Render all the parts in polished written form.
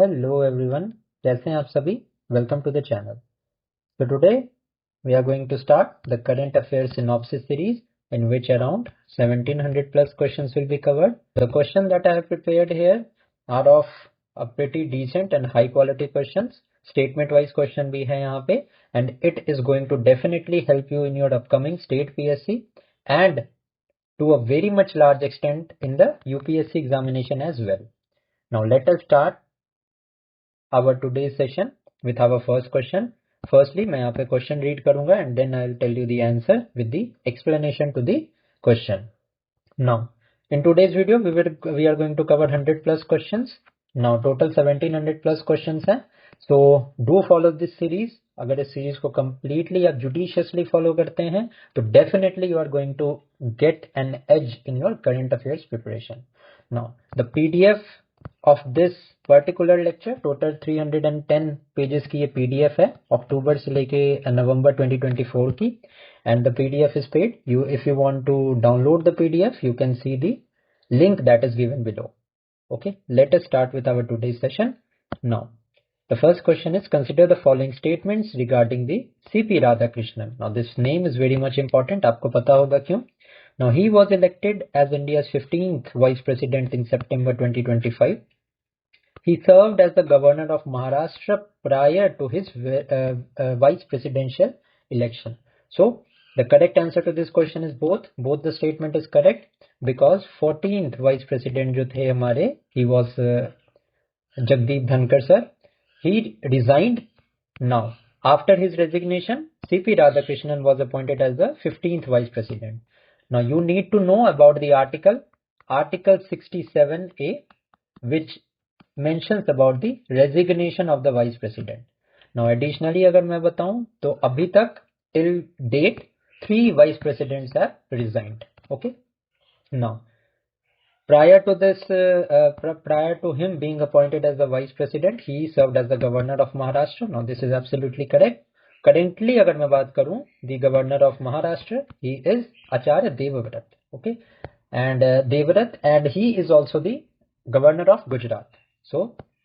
Hello everyone, कैसे हैं आप सभी? Welcome to the channel. So today we are going to start the current affairs synopsis series in which around 1700 plus questions will be covered. The questions that I have prepared here are of a pretty decent and high quality questions. Statement wise question भी है यहाँ पे and it is going to definitely help you in your upcoming state PSC and to a very much large extent in the UPSC examination as well. Now let us start our today's session with our first question. Firstly, मैं यहाँ पे question read करूँगा and then I'll tell you the answer with the explanation to the question. Now, in today's video, we are going to cover 100 plus questions. Now, total 1700 plus questions हैं. So, do follow this series. अगर इस series को completely या judiciously follow करते हैं, तो definitely you are going to get an edge in your current affairs preparation. Now, the PDF of this particular lecture total 310 pages की ये PDF है अक्टूबर से लेके नवंबर 2024 की and the PDF is paid. If you want to download the PDF, you can see the link that is given below. Okay, let us start with our today's session. Now, the first question is consider the following statements regarding the CP Radhakrishnan. Now, this name is very much important. आपको पता होगा क्यों? Now, he was elected as India's 15th Vice President in September 2025. He served as the governor of Maharashtra prior to his vice presidential election. So, the correct answer to this question is both. Both the statement is correct because 14th vice president जो थे हमारे, he was Jagdeep Dhankar sir. He resigned. Now, after his resignation, CP Radhakrishnan was appointed as the 15th vice president. Now, you need to know about the article 67A, which mentions about the resignation of the vice president. Now, additionally, अगर मैं बताऊं तो अभी तक till date 3 vice presidents have resigned. Okay. Now, prior to him being appointed as the vice president, he served as the governor of Maharashtra. Now, this is absolutely correct. Currently, अगर मैं बात करूं, the governor of Maharashtra, he is Acharya Devvrat. Okay, and Devvrat, and he is also the governor of Gujarat. So,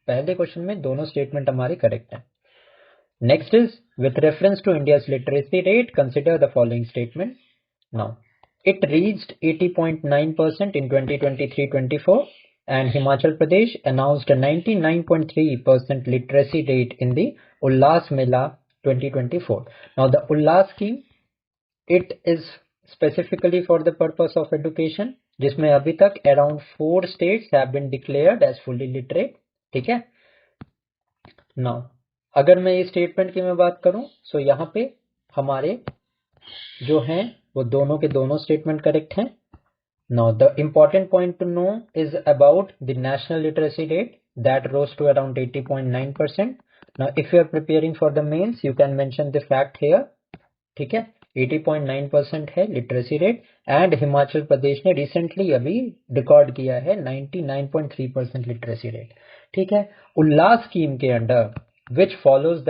पहले question में दोनों statement हमारे correct हैं. Next is with reference to India's literacy rate, consider the following statement. Now, it reached 80.9% in 2023-24 and Himachal Pradesh announced a 99.3% literacy rate in the Ullas Mela 2024. Now, the Ullas scheme, it is specifically for the purpose of education, जिसमें अभी तक around 4 states have been declared as fully literate. ठीक है. Now, अगर मैं ये statement की मैं बात करूं, so यहाँ पे हमारे जो हैं वो दोनों के दोनों स्टेटमेंट करेक्ट हैं. Now, the important point to know is about the national literacy rate that rose to around 80.9%. Now, if you are preparing for the mains, you can mention the fact here. ठीक है, 80.9% है literacy rate and Himachal Pradesh ने recently अभी record किया है 99.3% literacy rate. ठीक है. उल्लास scheme के under which follows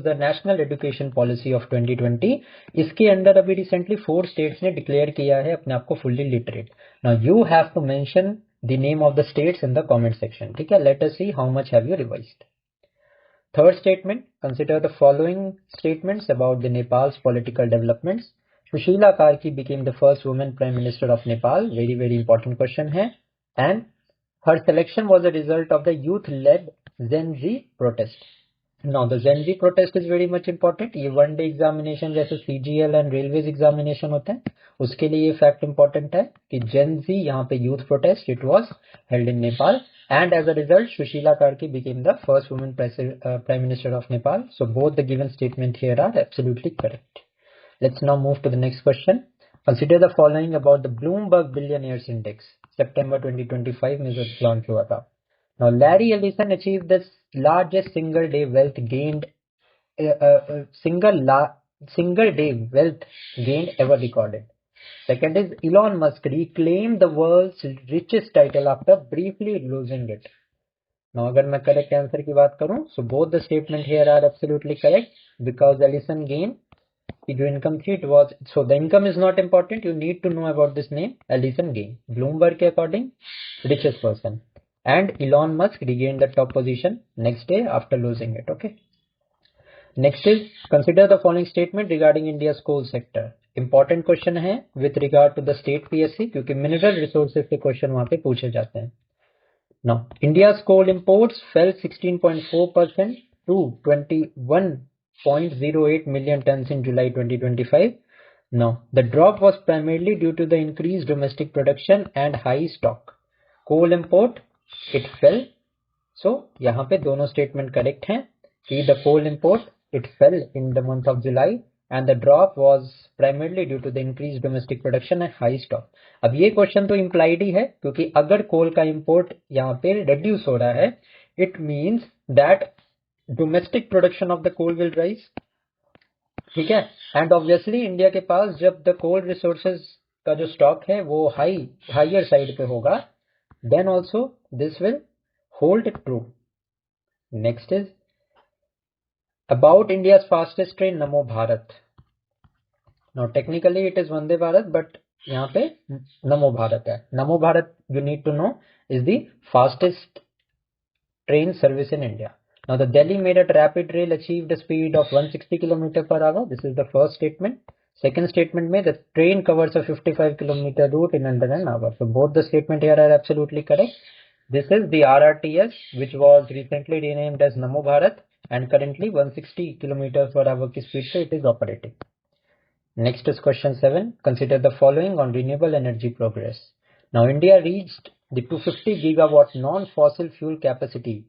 the national education policy of 2020, इसके अंदर अभी रिसेंटली 4 स्टेट्स ने डिक्लेयर किया है अपने आप को fully literate. Now you have to mention the name of the states in the comment section. ठीक है. Let us see how much have you revised. Third statement, consider the following statements about the Nepal's political developments. Sushila Karki became the first woman Prime Minister of Nepal. Very, very important question है. And her selection was a result of the youth-led Gen Z protest. Now, the Gen Z protest is very much important. ये one day examination जैसे CGL and railways examination होते हैं, उसके लिए ये fact important है कि Gen Z यहाँ पे youth protest it was held in Nepal. And as a result, Sushila Karki became the first woman Prime Minister of Nepal. So both the given statement here are absolutely correct. Let's now move to the next question. Consider the following about the Bloomberg Billionaires Index. September 2025 में जो launch हुआ था. Now, Larry Ellison achieved the largest single day wealth gained ever recorded. Second is Elon Musk reclaimed the world's richest title after briefly losing it. Now, अगर मैं correct answer की बात करूं, so both the statement here are absolutely correct because Ellison gained की जो income थी it was, so the income is not important, you need to know about this name. Ellison gained. Bloomberg के according richest person. and Elon Musk regained the top position next day after losing it. Okay. Next is consider the following statement regarding India's coal sector. Important question है with regard to the state PSC क्योंकि mineral resources के question वहाँ पे पूछे जाते हैं. Now, India's coal imports fell 16.4% to 21.08 million tons in July 2025. Now, the drop was primarily due to the increased domestic production and high stock. Coal import, it fell. So, यहाँ पे दोनों statement correct हैं कि the coal import, it fell in the month of July and the drop was primarily due to the increased domestic production and high stock. अब ये question तो implied ही है क्योंकि अगर कोल का इंपोर्ट यहाँ पे reduce हो रहा है, it means that domestic production of the coal will rise. ठीक है. एंड ऑब्वियसली इंडिया के पास जब द कोल रिसोर्सेज का जो स्टॉक है वो हाइयर साइड पे होगा, then also this will hold true. Next is about India fastest train Namo Bharat. Now technically it is Vande Bharat but यहाँ पे नमो भारत है. Namo Bharat you need to know is the fastest train service in India. Now the Delhi Meerut rapid rail achieved a speed of 160 km per hour. This is the first statement. Second statement में the train covers a 55 km route in under an hour. So both the statement here are absolutely correct. This is the RRTS which was recently renamed as Namo Bharat and currently 160 km per hour की speed से it is operating. Next is question 7. Consider the following on renewable energy progress. Now India reached the 250 gigawatt non-fossil fuel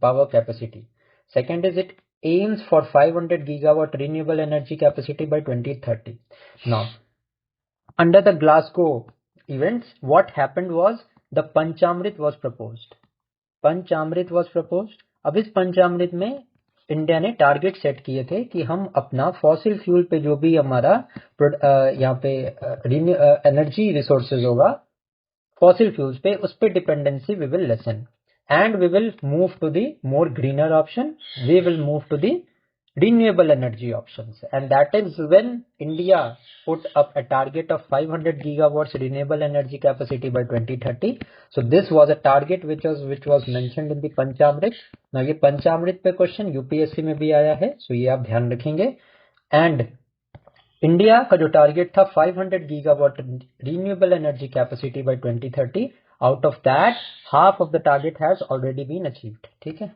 power capacity. Second is it aims for 500 gigawatt renewable energy capacity by 2030. Now, under the Glasgow events, what happened was the Panchamrit was proposed. Panchamrit was proposed. अब इस पंचामृत में India ने target set किए थे कि हम अपना fossil fuel पे जो भी हमारा यहाँ पे एनर्जी रिसोर्सेज होगा fossil fuels पे उस पे dependency we will lessen and we will move to the more greener option. We will move to the renewable energy options and that is when India put up a target of 500 gigawatts renewable energy capacity by 2030. So this was a target which was mentioned in the Panchamrit. Now ये Panchamrit पे question UPSC में भी आया है, so ये आप ध्यान रखेंगे. And इंडिया का जो टारगेट था 500 gigawatt renewable energy capacity by 2030, out of that half of the target has already been achieved. ठीक है.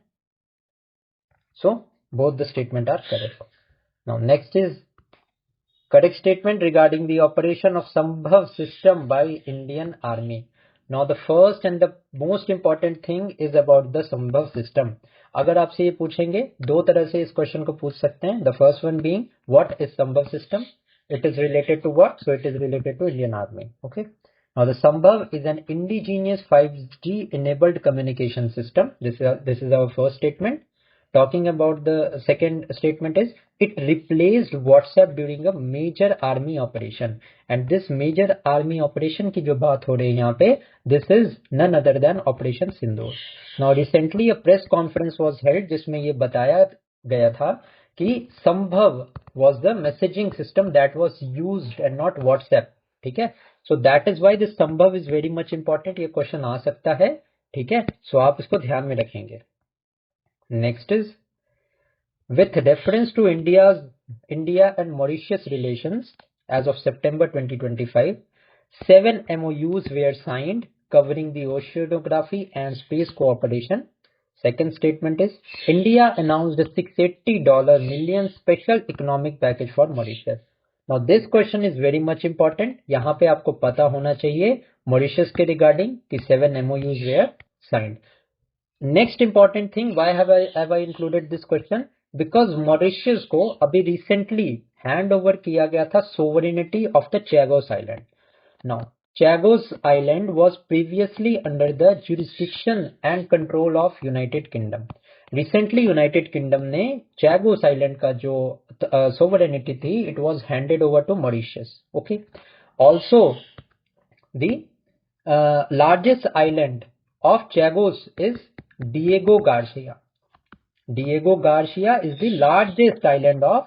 So both the statement are correct. Now next is correct statement regarding the operation of Sambhav system by Indian army. Now the first and the most important thing is about the Sambhav system. अगर आपसे ये पूछेंगे, दो तरह से इस question को पूछ सकते हैं. The first one being what is संभव system, it is related to what? So it is related to Indian Army. Okay. Now the Sambhav is an indigenous 5G enabled communication system. This is our first statement. Talking about the second statement is it replaced WhatsApp during a major army operation. And this major army operation की जो बात हो रही है यहाँ पे, this is none other than Operation Sindoor. Now recently a press conference was held जिसमें ये बताया गया था कि संभव was the messaging system that was used and not WhatsApp. ठीक है. So that is why this संभव is very much important. ये क्वेश्चन आ सकता है. ठीक है. So आप इसको ध्यान में रखेंगे. Next is with reference to India and Mauritius relations as of September 2025, 7 MOUs were signed covering the oceanography and space cooperation. Second statement is India announced a $680 million special economic package for Mauritius. Now this question is very much important. यहाँ पे आपको पता होना चाहिए Mauritius के regarding कि 7 MOUs were signed. Next important thing, why have I included this question? Because Mauritius को अभी recently hand over किया गया था sovereignty of the Chagos Island. Now Chagos Island was previously under the jurisdiction and control of United Kingdom. Recently United Kingdom ने Chagos Island का जो sovereignty थी, it was handed over to Mauritius. Okay. Also, the largest island of Chagos is Diego Garcia. Diego Garcia is the largest island of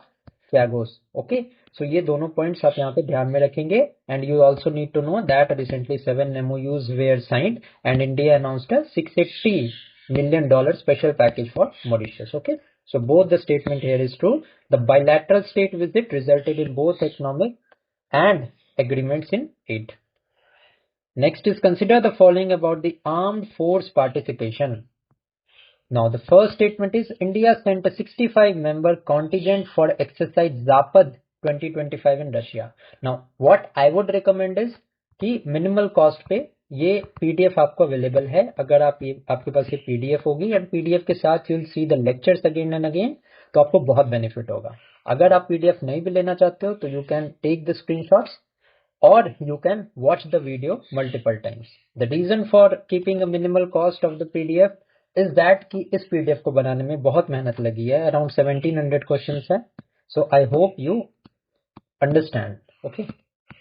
Chagos. Okay. So ये दोनों points आप यहाँ पे ध्यान में रखेंगे. And you also need to know that recently 7 MOUs were signed and India announced a $680 million special package for Mauritius. Okay, so both the statement here is true. The bilateral state visit resulted in both economic and agreements in aid. Next is consider the following about the armed force participation. Now the first statement is India sent a 65-member contingent for exercise Zapad 2025 in Russia. Now what I would recommend is कि minimal cost पे ये PDF आपको available है. अगर आपके पास ये PDF होगी and PDF के साथ you will see the lectures again and again, तो आपको बहुत बेनिफिट होगा. अगर आप पीडीएफ नहीं भी लेना चाहते हो तो you can take the screenshots और you can watch the video multiple times. The reason for keeping a minimal cost of the PDF is that कि इस PDF को बनाने में बहुत मेहनत लगी है. Around 1700 questions है. So I hope you understand. Okay,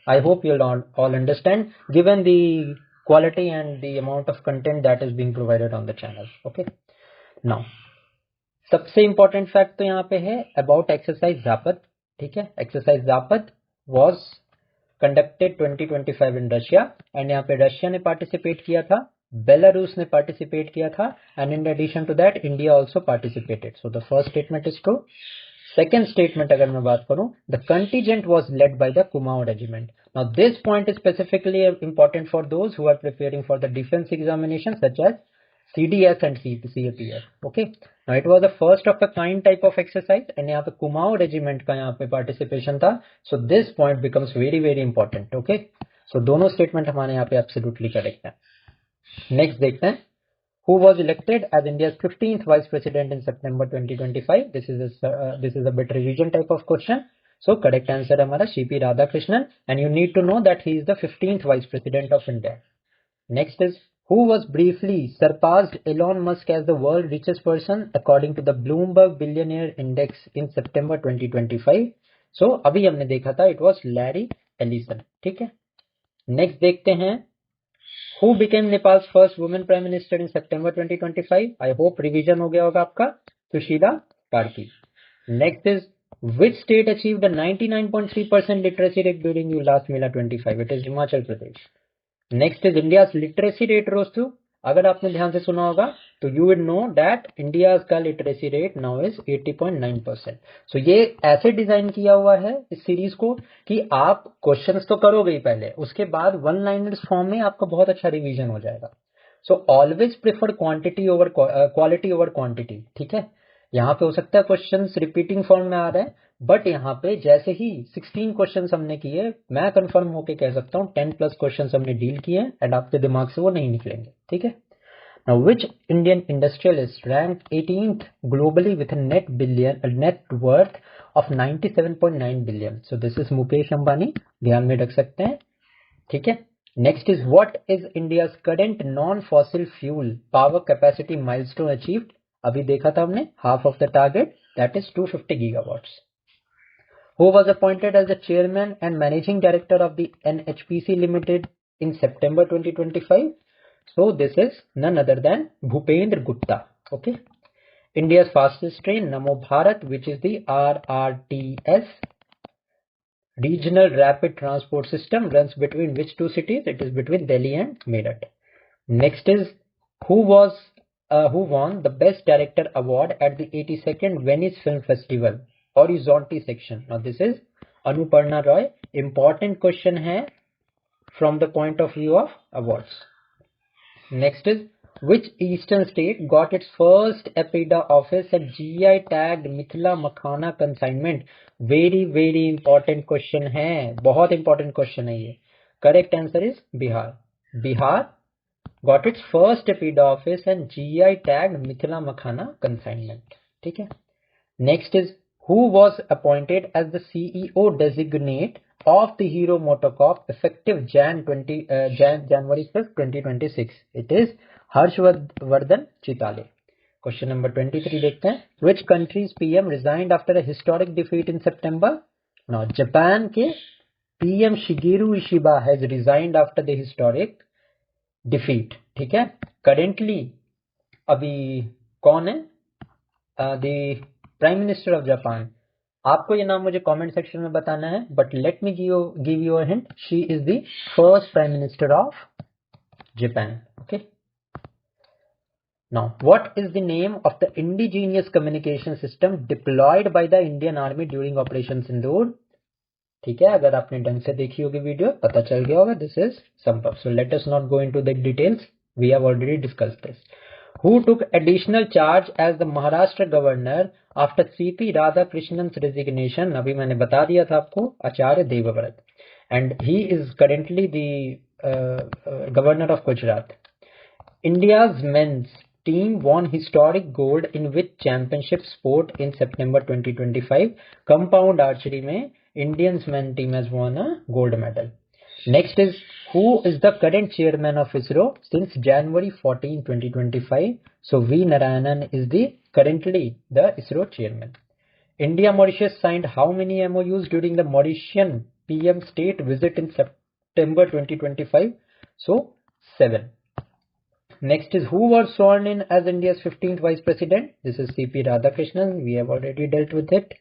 I hope you'll all understand given the quality and the amount of content that is being provided on the channel. Okay, now सबसे important fact तो यहाँ पे है about exercise Zapad. ठीक है, exercise Zapad was conducted 2025 in Russia and यहाँ पे Russia ने पार्टिसिपेट किया था, बेलारूस ने पार्टिसिपेट किया था and in addition to that India also participated. So the first statement is true. Second statement अगर मैं बात करूं, the contingent was led by the Kumaon regiment. Now this point is specifically important for those who are preparing for the defense examination such as CDS and CAPF. Okay, now it was the first of a kind type of exercise and यहाँ पे Kumaon regiment का यहाँ पे participation था. So this point becomes very very important. Okay, so दोनों statement हमारे यहाँ पे एब्सोल्युटली करेक्ट है. नेक्स्ट देखते हैं who was elected as India's 15th vice president in September 2025. This is a bit revision type of question. So correct answer हमारा CP Radhakrishnan and you need to know that he is the 15th vice president of India. Next is who was briefly surpassed Elon Musk as the world's richest person according to the Bloomberg Billionaire Index in September 2025. So अभी हमने देखा था it was Larry Ellison. ठीक है, next देखते हैं who became Nepal's first woman prime minister in September 2025. I hope revision हो गया होगा आपका. Sushila Karki. Next is which state achieved a 99.3% literacy rate during last Mela 25? It is Himachal Pradesh. Next is India's literacy rate rose to. अगर आपने ध्यान से सुना होगा तो you would know that India's का literacy rate now is 80.9%. So ये ऐसे डिजाइन किया हुआ है इस सीरीज को कि आप क्वेश्चंस तो करोगे ही पहले, उसके बाद वन लाइनर्स फॉर्म में आपका बहुत अच्छा रिवीजन हो जाएगा. So always prefer quantity over quality over quantity. ठीक है, यहाँ पे हो सकता है क्वेश्चंस रिपीटिंग फॉर्म में आ रहे हैं बट यहाँ पे जैसे ही 16 क्वेश्चंस हमने किए, मैं कंफर्म होके कह सकता हूँ 10+ क्वेश्चंस हमने डील किए एंड आपके दिमाग से वो नहीं निकलेंगे. ठीक है, now which Indian industrialist ranked 18th globally with a net worth of 97.9 billion? So this is Mukesh Ambani. ध्यान में रख सकते हैं. ठीक है, next is what is India's current non-fossil fuel power capacity milestone achieved? अभी देखा था हमने half of the target, that is 250 gigawatts. Who was appointed as the chairman and managing director of the NHPC Limited in September 2025? So this is none other than Bhupendra Gupta. Okay, India's fastest train Namo Bharat, which is the RRTS Regional Rapid Transport System, runs between which two cities? It is between Delhi and Meerut. Next is who won the Best Director Award at the 82nd Venice Film Festival Horizonte section? Now this is Anuparna Roy. Important question है from the point of view of awards. Next is which eastern state got its first APIDA office and GI tagged Mithila Makhana consignment? Very very important question है, बहुत important question है ये. Correct answer is Bihar. Bihar got its first APIDA office and GI tagged Mithila Makhana consignment. ठीक है. Next is who was appointed as the CEO designate of the Hero MotoCorp effective January 5th, 2026? It is Harshvardhan Chitale. Question number 23 देखते हैं. Which country's PM resigned after a historic defeat in September? Now Japan के PM Shigeru Ishiba has resigned after the historic defeat. ठीक है, currently अभी कौन है the prime minister of Japan? आपको ये नाम मुझे कमेंट सेक्शन में बताना है but let me give you a hint. She is the first prime minister of Japan. Okay, Now, what is the name of the indigenous communication system deployed by the Indian Army during Operation Sindoor? ठीक है, अगर आपने ढंग से देखी होगी video पता चल गया होगा. This is Sampath. So let us not go into the details. We have already discussed this. Who took additional charge as the Maharashtra governor after C.P. Radhakrishnan's resignation? अभी मैंने बता दिया था आपको, Acharya Devvrat, and he is currently the governor of Gujarat. India's men's team won historic gold in which championship sport in September 2025? Compound archery में Indians men team has won a gold medal. Next is, who is the current chairman of ISRO since January 14, 2025? So V. Narayanan is currently the ISRO chairman. India Mauritius signed how many MOUs during the Mauritian PM state visit in September 2025? So 7. Next is, who was sworn in as India's 15th Vice President? This is C.P. Radhakrishnan. We have already dealt with it.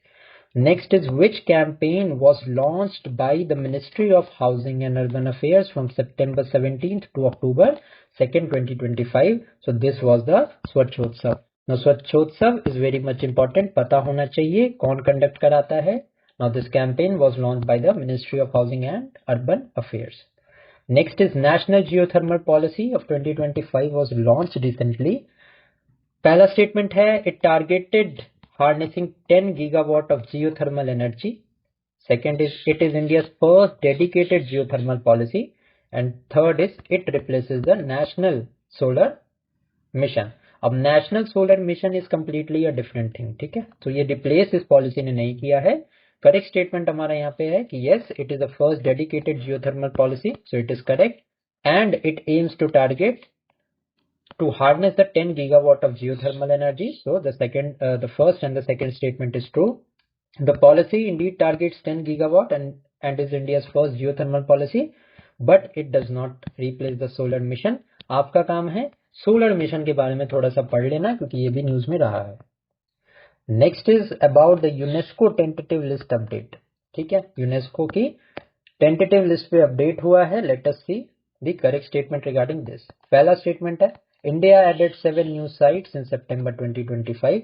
Next is, which campaign was launched by the Ministry of Housing and Urban Affairs from September 17th to October 2nd, 2025? So this was the Swachhotsav. Now Swachhotsav is very much important. पता होना चाहिए कौन conduct कराता है. Now this campaign was launched by the Ministry of Housing and Urban Affairs. Next is, National Geothermal Policy of 2025 was launched recently. पहला statement है, it targeted harnessing 10 gigawatt of geothermal energy. Second is, it is India's first dedicated geothermal policy. And third is, it replaces the National Solar Mission. अब National Solar Mission is completely a different thing. ठीक है, तो ये replace इस policy ने नहीं किया है. करेक्ट स्टेटमेंट हमारा यहाँ पे है कि yes, it is the first dedicated geothermal policy, so it is correct, and it aims to target to harness the 10 gigawatt of geothermal energy. So the first and the second statement is true. The policy indeed targets 10 gigawatt and is India's first geothermal policy, but it does not replace the solar mission. आपका काम है solar mission के बारे में थोड़ा सा पढ़ लेना, क्योंकि ये भी न्यूज में रहा है. Next is about the UNESCO tentative list update. ठीक है, यूनेस्को की टेंटेटिव लिस्ट पे अपडेट हुआ है. Let us see the correct statement regarding this. पहला स्टेटमेंट है, India added 7 new sites in September 2025.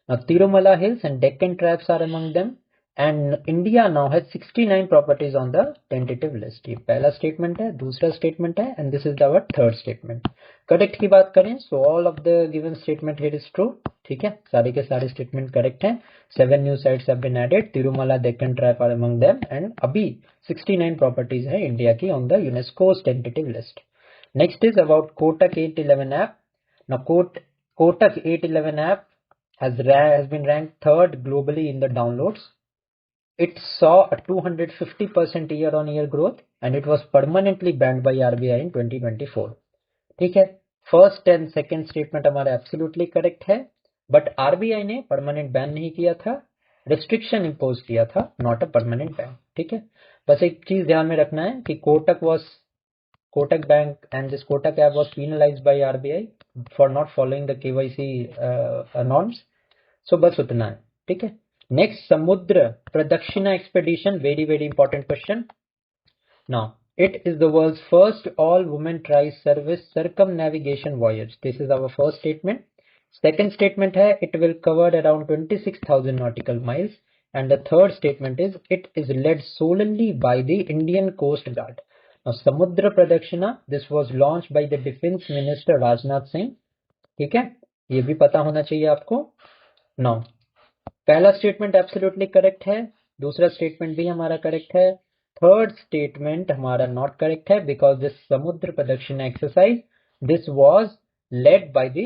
Now Tirumala Hills and Deccan Traps are among them, and India now has 69 properties on the tentative list. ये पहला statement है. दूसरा statement है, and this is our third statement. Correct की बात करें, so all of the given statement here is true. ठीक है, सारे के सारे स्टेटमेंट करेक्ट हैं. 7 new sites have been added. Tirumala, Deccan Trap are among them, and अभी 69 properties है इंडिया की on the UNESCO's tentative list. Next is about Kotak 811 app. Now Kotak 811 app has been ranked third globally in the downloads. It saw a 250% year-on-year growth, and it was permanently banned by RBI in 2024. ठीक है, first and second statement हमारा absolutely correct है, but RBI ने permanent ban नहीं किया था, restriction impose किया था, नॉट अ परमानेंट बैन. ठीक है, बस एक चीज ध्यान में रखना है कि Kotak bank and this Kotak app was penalised by RBI for not following the KYC norms. So बस उतना है. ठीक है, next, Samudra Pradakshina expedition, very very important question. Now it is the world's first all-women tri-service circumnavigation voyage. This is our first statement. Second statement है, it will cover around 26,000 nautical miles. And the third statement is, it is led solely by the Indian Coast Guard. Now, Samudra Pradakshina, this was launched by the Defense Minister Rajnath Singh. ठीक है, ये भी पता होना चाहिए आपको. Now, पहला statement absolutely correct है, दूसरा स्टेटमेंट भी हमारा करेक्ट है, थर्ड स्टेटमेंट हमारा नॉट करेक्ट है, because this Samudra Pradakshina exercise this was led by the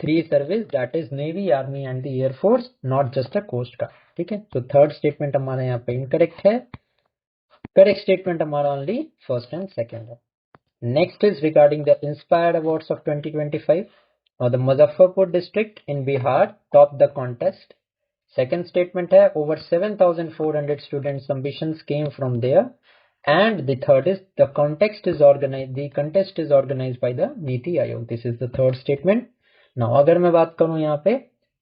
3 service, that is navy, army and the air force, not just a coast guard. ठीक है, तो थर्ड स्टेटमेंट हमारा यहाँ पे इनकरेक्ट है. करेक्ट स्टेटमेंट हमारा ओनली फर्स्ट एंड सेकेंड है. Next is regarding the inspired awards of 2025. Now the Muzaffarpur district in Bihar topped the contest. Second statement है, over 7,400 students' ambitions came from there. And the third is, the contest is organized by the Niti Aayog. This is the third statement. Now अगर मैं बात करूं यहाँ पे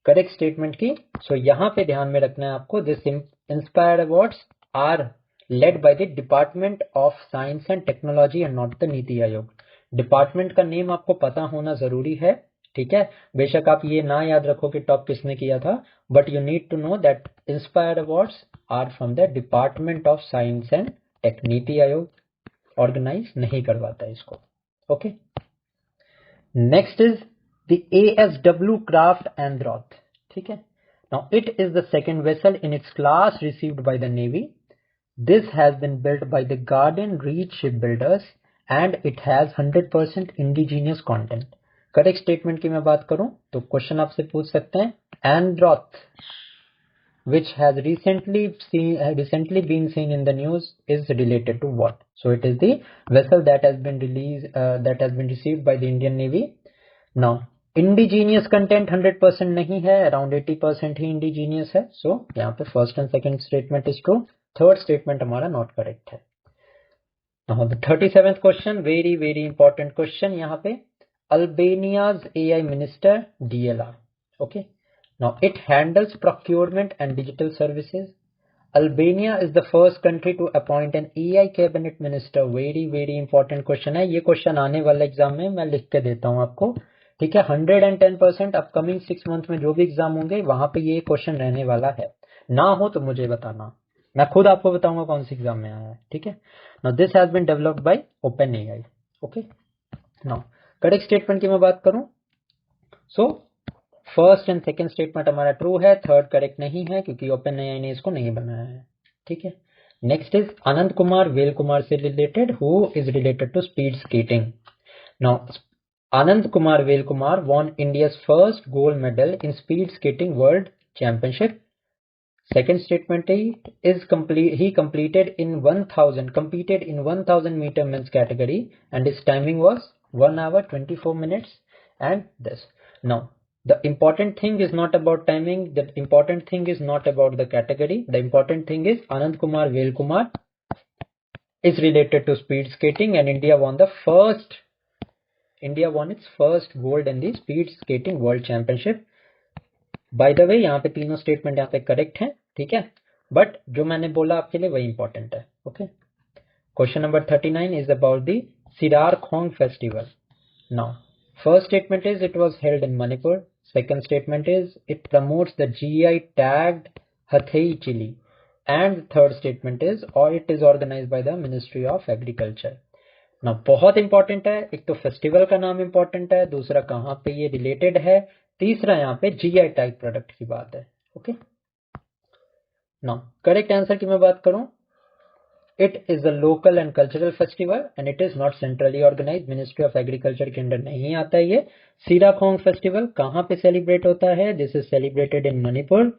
correct statement की, so यहाँ पे ध्यान में रखना है आपको, this inspired awards are led by the Department of Science and Technology and not the Niti Aayog. Department का नेम आपको पता होना जरूरी है. ठीक है, बेशक आप ये ना याद रखो कि टॉप किसने किया था, but you need to know that inspire awards are from the department of science and tech. NITI Aayog organise नहीं करवाता इसको। Okay, next is the ASW craft Androth. ठीक है, now it is the second vessel in its class received by the navy. This has been built by the Garden Reach shipbuilders and it has 100% indigenous content. Correct statement की मैं बात करूं तो question आपसे पूछ सकते हैं, Androth which has recently been seen in the news is related to what? So it is the vessel that has been received by the Indian Navy. Now indigenous content 100% नहीं है, around 80% ही indigenous है। So यहाँ पे first and second statement is true, third statement हमारा not correct है। Now the 37th question, very important question यहाँ पे, Albania's AI minister DLR. Okay, now it handles procurement and digital services. Albania is the first country to appoint an AI cabinet minister. very important question है ये। Question आने वाला exam में मैं लिख के देता हूँ आपको, ठीक है। 110% अपकमिंग 6 मंथ में जो भी एग्जाम होंगे वहां पे ये क्वेश्चन रहने वाला है। ना हो तो मुझे बताना, मैं खुद आपको बताऊंगा कौन सी एग्जाम में आया है, ठीक है। Now this has been developed by OpenAI. Okay, now correct statement की मैं बात करूं, so first and second statement हमारा ट्रू है, थर्ड करेक्ट नहीं है क्योंकि ओपन एआई ने इसको नहीं बनाया है, ठीक है। नेक्स्ट इज आनंद कुमार वेल कुमार से related, who is related to speed skating. Now Anand Kumar Vel Kumar won India's first gold medal in speed skating world championship. Second statement is he competed in 1000 meter men's category and his timing was 1 hour 24 minutes and this. Now the important thing is not about timing, the important thing is not about the category, the important thing is Anand Kumar Vel Kumar is related to speed skating and India won its first gold in the speed skating world championship. By the way यहाँ पे तीनों statement यहाँ पे correct हैं, ठीक है, but जो मैंने बोला आपके लिए वही इंपॉर्टेंट है। Okay, question number 39 is about the Sirarakhong festival. Now first statement is it was held in Manipur, second statement is it promotes the GI tagged Hathei chilli and third statement is और it is organised by the ministry of agriculture. ना बहुत important है, एक तो festival का नाम important है, दूसरा कहाँ पे ये रिलेटेड है, तीसरा यहाँ पे GI टैग प्रोडक्ट की बात है। ओके, नाउ करेक्ट आंसर की मैं बात करूं, it is a local and cultural festival and it is not centrally organised, ministry of agriculture के अंडर नहीं आता है ये। सिराखोंग फेस्टिवल कहाँ पे सेलिब्रेट होता है, this is celebrated in Manipur.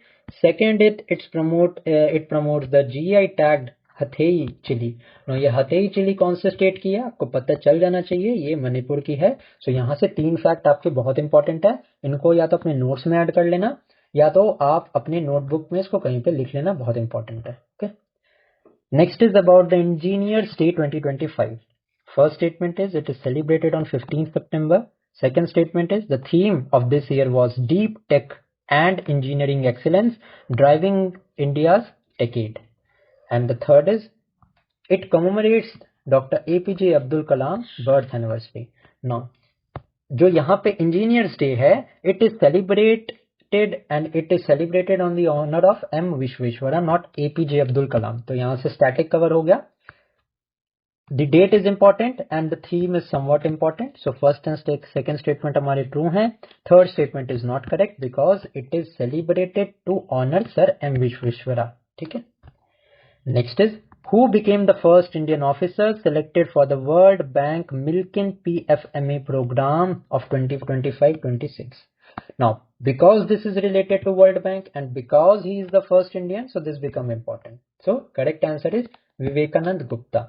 Second it promotes the GI tagged Hathei chilli. No ये हथेई चिली कौन से स्टेट की है आपको पता चल जाना चाहिए, ये मणिपुर की है। सो यहाँ से 3 फैक्ट आपके बहुत इंपॉर्टेंट है, इनको या तो अपने नोट्स में ऐड कर लेना या तो आप अपने नोटबुक में इसको कहीं पे लिख लेना, बहुत इंपॉर्टेंट है। Okay, next is about the engineers day 2025। First statement is it is celebrated on 15 September। Second statement is the theme of this year was deep tech and engineering excellence driving India's टेकेड। And the third is it commemorates Dr. APJ Abdul Kalam birth anniversary. Now जो यहाँ पे engineers day है, it is celebrated and it is celebrated on the honour of M Visvesvaraya not APJ Abdul Kalam. तो यहाँ से static cover हो गया। The date is important and the theme is somewhat important. So first and second statement हमारे true हैं, third statement is not correct because it is celebrated to honour sir M Visvesvaraya, ठीक है। Next is who became the first Indian officer selected for the World Bank Milken PFMA program of 2025-26. Now, because this is related to World Bank and because he is the first Indian, so this become important. So, correct answer is Vivekanand Gupta.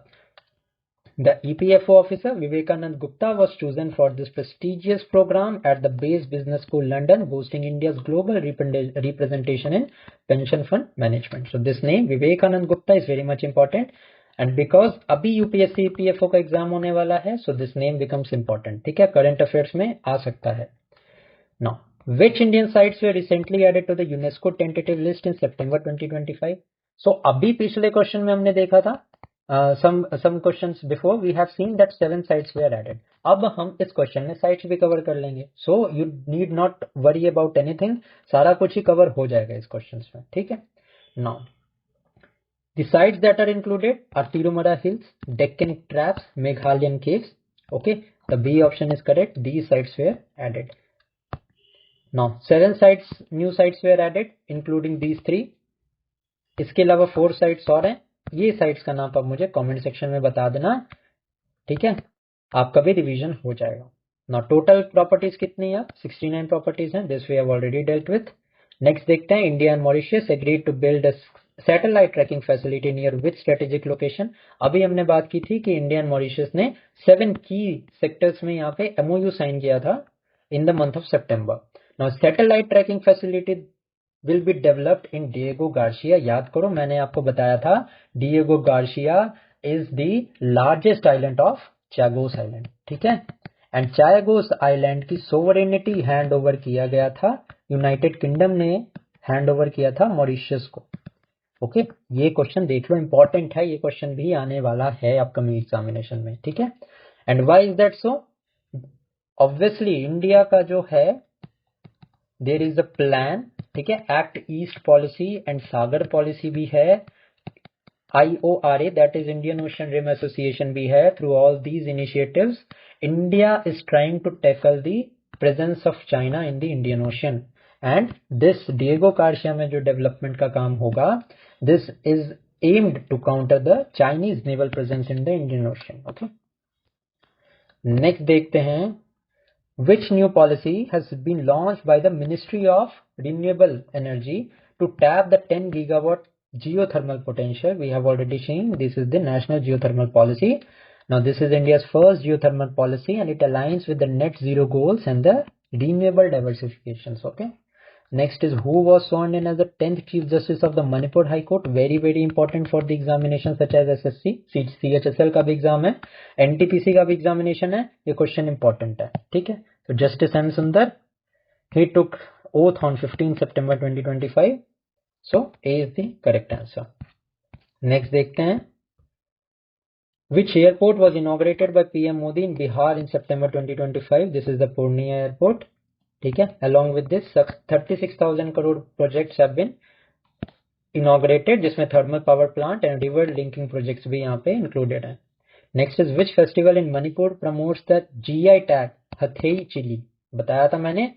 The EPFO officer Vivekanand Gupta was chosen for this prestigious program at the Base Business School London, boosting India's global representation in pension fund management. So this name Vivekanand Gupta is very much important and because अभी UPSC EPFO का exam होने वाला है, so this name becomes important, ठीक है, current affairs में आ सकता है। Now, which Indian sites were recently added to the UNESCO tentative list in September 2025? So अभी पिछले क्वेश्चन में हमने देखा था some questions before we have seen that 7 sites were added. अब हम इस क्वेश्चन में साइट्स भी कवर कर लेंगे. So you need not worry about anything. सारा कुछ ही कवर हो जाएगा इस क्वेश्चन में. ठीक है. Now the sites that are included are Tirumara Hills, Deccan Traps, Meghalayan Caves. Okay, the B option is correct. These sites were added. Now 7 sites, new sites were added, including these 3. इसके अलावा 4 sites और हैं. ये sites का नाम आप मुझे comment section में बता देना. ठीक है, आपका भी रिवीजन हो जाएगा. ना टोटल प्रॉपर्टीज कितनी है? 69 प्रॉपर्टीज हैं. This we have already dealt with. Next देखते हैं. India and Mauritius agreed to build a satellite tracking facility near which strategic location. अभी हमने बात की थी कि इंडिया एंड मॉरिशस ने 7 की सेक्टर्स में यहाँ पे MOU साइन किया था in the month of September. Now satellite tracking facility will be developed in Diego Garcia. याद करो, मैंने आपको बताया था Diego Garcia is the largest island of Chagos Island. ठीक है, एंड Chagos Island की सोवरेनिटी हैंड ओवर किया गया था, यूनाइटेड किंगडम ने हैंड ओवर किया था मॉरिशस को. ओके, ये क्वेश्चन देख लो, इंपॉर्टेंट है. ये क्वेश्चन भी आने वाला है अपकमिंग एग्जामिनेशन में. ठीक है, and why is that so? Obviously India का जो है देयर इज अ प्लान. ठीक है, act east policy and Sagar policy भी है. IORA that is Indian Ocean Rim Association भी है. Through all these initiatives India is trying to tackle the presence of China in the Indian Ocean. And this Diego Garcia में जो development का काम होगा, this is aimed to counter the Chinese naval presence in the Indian ocean. Okay, next देखते हैं. Which new policy has been launched by the Ministry of Renewable Energy to tap the 10 gigawatt geothermal potential? We have already seen this is the National Geothermal Policy. Now this is India's first geothermal policy and it aligns with the net zero goals and the renewable diversifications. Okay. Next is who was sworn in as the 10th Chief Justice of the Manipur High Court. Very important for the examination such as SSC, chsl का भी exam है, NTPC का भी examination है. ये question important है. ठीक है, तो जस्टिस एम सुंदर, he took oath on 15 September 2025. So A is the correct answer. Next देखते हैं. Which airport was inaugurated by PM Modi in Bihar in September 2025? This is the Purnia airport. ठीक है, along with this 36,000 crore projects have been inaugurated, जिसमें thermal power plant and river linking projects भी यहाँ पे included हैं. Next is which festival in Manipur promotes the GI tag Hathei chilli? बताया था मैंने,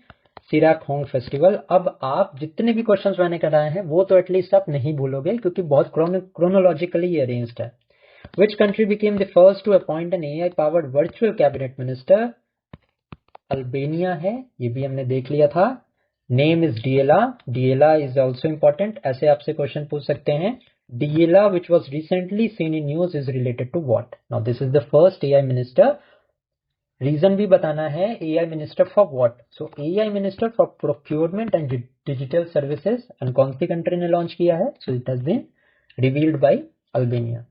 सिराखोंग फेस्टिवल. अब आप जितने भी क्वेश्चंस मैंने कराए हैं वो तो एटलीस्ट आप नहीं भूलोगे क्योंकि बहुत क्रोनोलॉजिकली अरेंज्ड है. Which country became the first to appoint an AI powered virtual cabinet minister? Albania है, ये भी हमने देख लिया था. Name is Diella. Diella is also important. ऐसे आपसे क्वेश्चन पूछ सकते हैं. Diella which was recently seen in news is related to what? Now this is the first AI minister. Reason भी बताना है. AI minister for what? So AI minister for procurement and digital services. And कौन सी country ने launch किया है? So it has been revealed by Albania.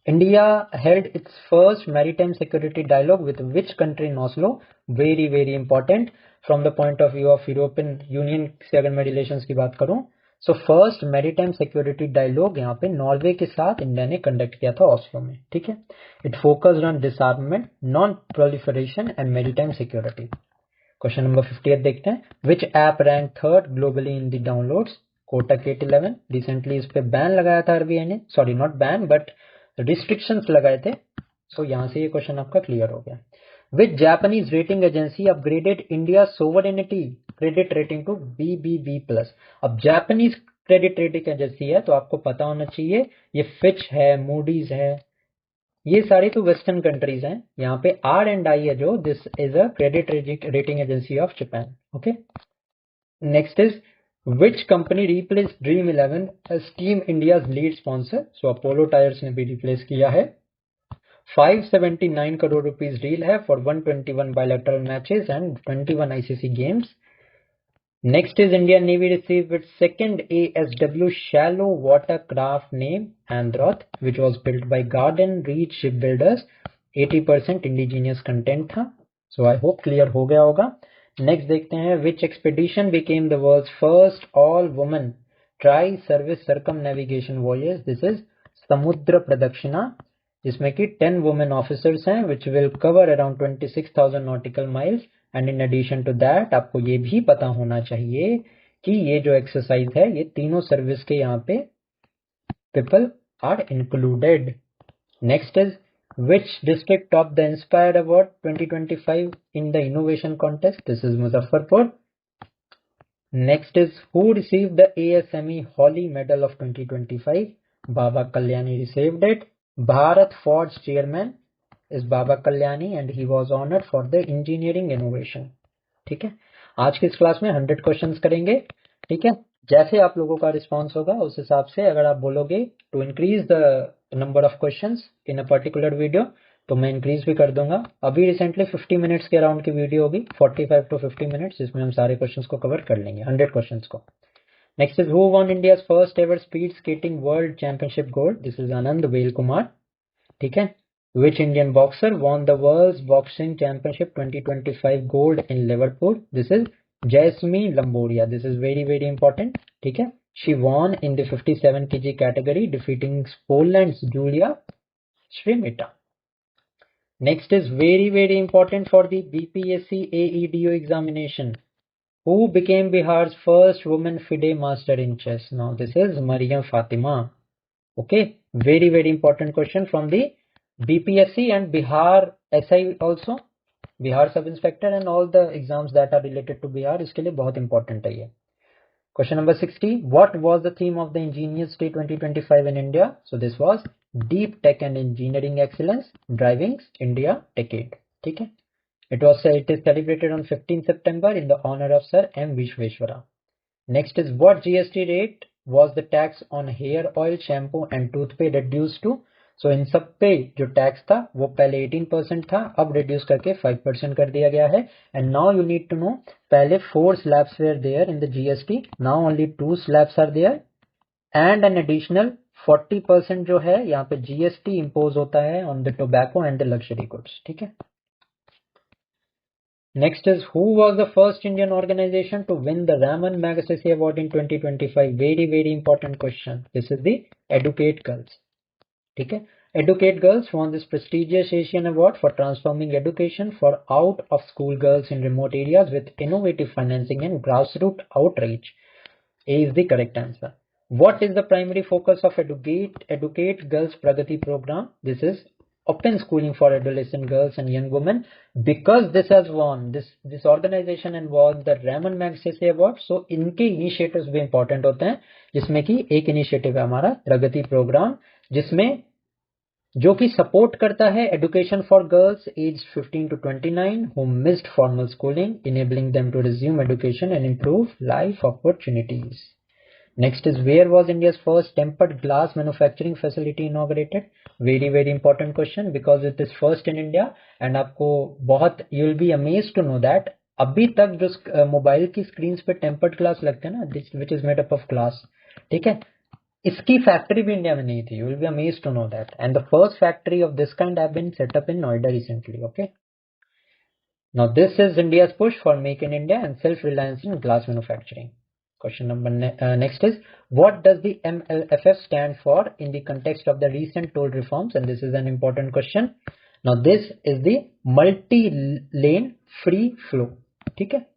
India held its first maritime security dialogue with which country in Oslo? Very important from the point of view of European Union से अगर मैं relations की बात करूं. So first maritime security dialogue यहाँ पे Norway के साथ इंडिया ने कंडक्ट किया था ऑस्लो में. ठीक है, it focused on disarmament, non-proliferation and maritime security. Question number 58 देखते हैं. Which app ranked third globally in the downloads? Kotak 811. Recently इस पे बैन लगाया था RBI ने. Sorry, not ban but restrictions लगाए थे. सो यहां से ये क्वेश्चन आपका क्लियर हो गया. Which Japanese rating agency upgraded India sovereignty credit rating to BBB+? अब जापानीज क्रेडिट रेटिंग एजेंसी है तो आपको पता होना चाहिए ये फिच है, मूडीज है, ये सारी तो वेस्टर्न कंट्रीज हैं. यहाँ पे R&I है जो this is a credit rating agency of Japan. Okay, next is Which company replaced Dream 11 as Team India's lead sponsor? So Apollo Tyres ने भी replace किया है. 579 करोड़ रुपीस डील है for 121 bilateral matches and 21 ICC games. Next is Indian Navy received its second ASW shallow watercraft named Androth, which was built by Garden Reach Shipbuilders. 80% indigenous content था. So I hope clear हो गया होगा. Next देखते हैं. Which expedition became the world's first all woman tri service circumnavigation voyage? This is Samudra Pradakshina, जिसमें कि 10 women officers हैं, which will cover around 26,000 nautical miles. And in addition to that आपको ये भी पता होना चाहिए कि ये जो एक्सरसाइज है ये तीनों सर्विस के यहाँ पे people are included. Next is which district topped the Inspire Award 2025 in the innovation contest? This is Muzaffarpur. Next is who received the ASME Holly Medal of 2025? Baba Kalyani received it. Bharat Forge chairman is Baba Kalyani and he was honored for the engineering innovation. ठीक है, आज की इस class में 100 questions करेंगे। ठीक है, जैसे आप लोगों का रिस्पांस होगा उस हिसाब से अगर आप बोलोगे to increase the number of questions in a particular video तो मैं इंक्रीज भी कर दूंगा। अभी रिसेंटली 50 मिनट्स के अराउंड की वीडियो होगी, 45 to 50 मिनट्स, जिसमें हम सारे क्वेश्चंस को कवर कर लेंगे, 100 क्वेश्चंस को। Next is who won India's first ever speed skating world championship gold? This is Anand well Kumar. ठीक है, which Indian boxer won the world's boxing championship 2025 gold in Liverpool? This is Jasmine Lamboria. This is very important. ठीक है, she won in the 57 kg category defeating Poland's Julia Shrimita. Next is very important for the BPSC AEDO examination. Who became Bihar's first woman FIDE master in chess? Now this is Mariam Fatima. Okay, very important question from the BPSC and Bihar SI also, Bihar sub inspector and all the exams that are related to Bihar, इसके लिए बहुत important है ये। Question number 60, what was the theme of the Ingenious Day 2025 in India? So this was Deep Tech and Engineering Excellence Driving India Decade. ठीक है, it is celebrated on 15 September in the honor of Sir M. Vishweshwara. Next is what GST rate was the tax on hair oil, shampoo and toothpaste reduced to? सो इन सब पे जो tax था वो पहले 18% था, अब रिड्यूस करके 5% कर दिया गया है। And now you need to know, पहले 4 slabs were there in the GST, now only 2 slabs are there and an additional 40% जो है यहाँ पे जीएसटी इंपोज होता है on the tobacco and the luxury goods. ठीक है, next is who was the first Indian organisation to win the Raman Magsaysay award in 2025? Very important question, this is the educate girls. ठीक है, Educate Girls won this prestigious Asian Award for transforming education for out-of-school girls in remote areas with innovative financing and grassroots outreach. A is the correct answer. What is the primary focus of Educate Girls Pragati program? This is open schooling for adolescent girls and young women. Because this has won, this organization and won the Raman Magsaysay Award, so इनके initiatives भी important होते हैं, जिसमें कि एक initiative है हमारा प्रगति programme, जिसमें जो कि सपोर्ट करता है education for girls age 15 to 29 who missed formal schooling, enabling them to resume education and improve life opportunities. Next is where was India's first tempered glass manufacturing facility inaugurated? Very important question because it is first in India and आपको बहुत you will be amazed to know that अभी तक जो mobile की screen पे tempered glass लगते हैं ना, which is made up of glass, ठीक है, इसकी फैक्ट्री भी इंडिया में नहीं थी। You will be amazed to know that and the first factory of this kind have been set up in Noida recently. Okay, now this is India's push for make in India and self reliance in glass manufacturing. Question number next is what does the MLFF stand for in the context of the recent toll reforms? And this is an important question. Now this is the multi lane free flow. ठीक है,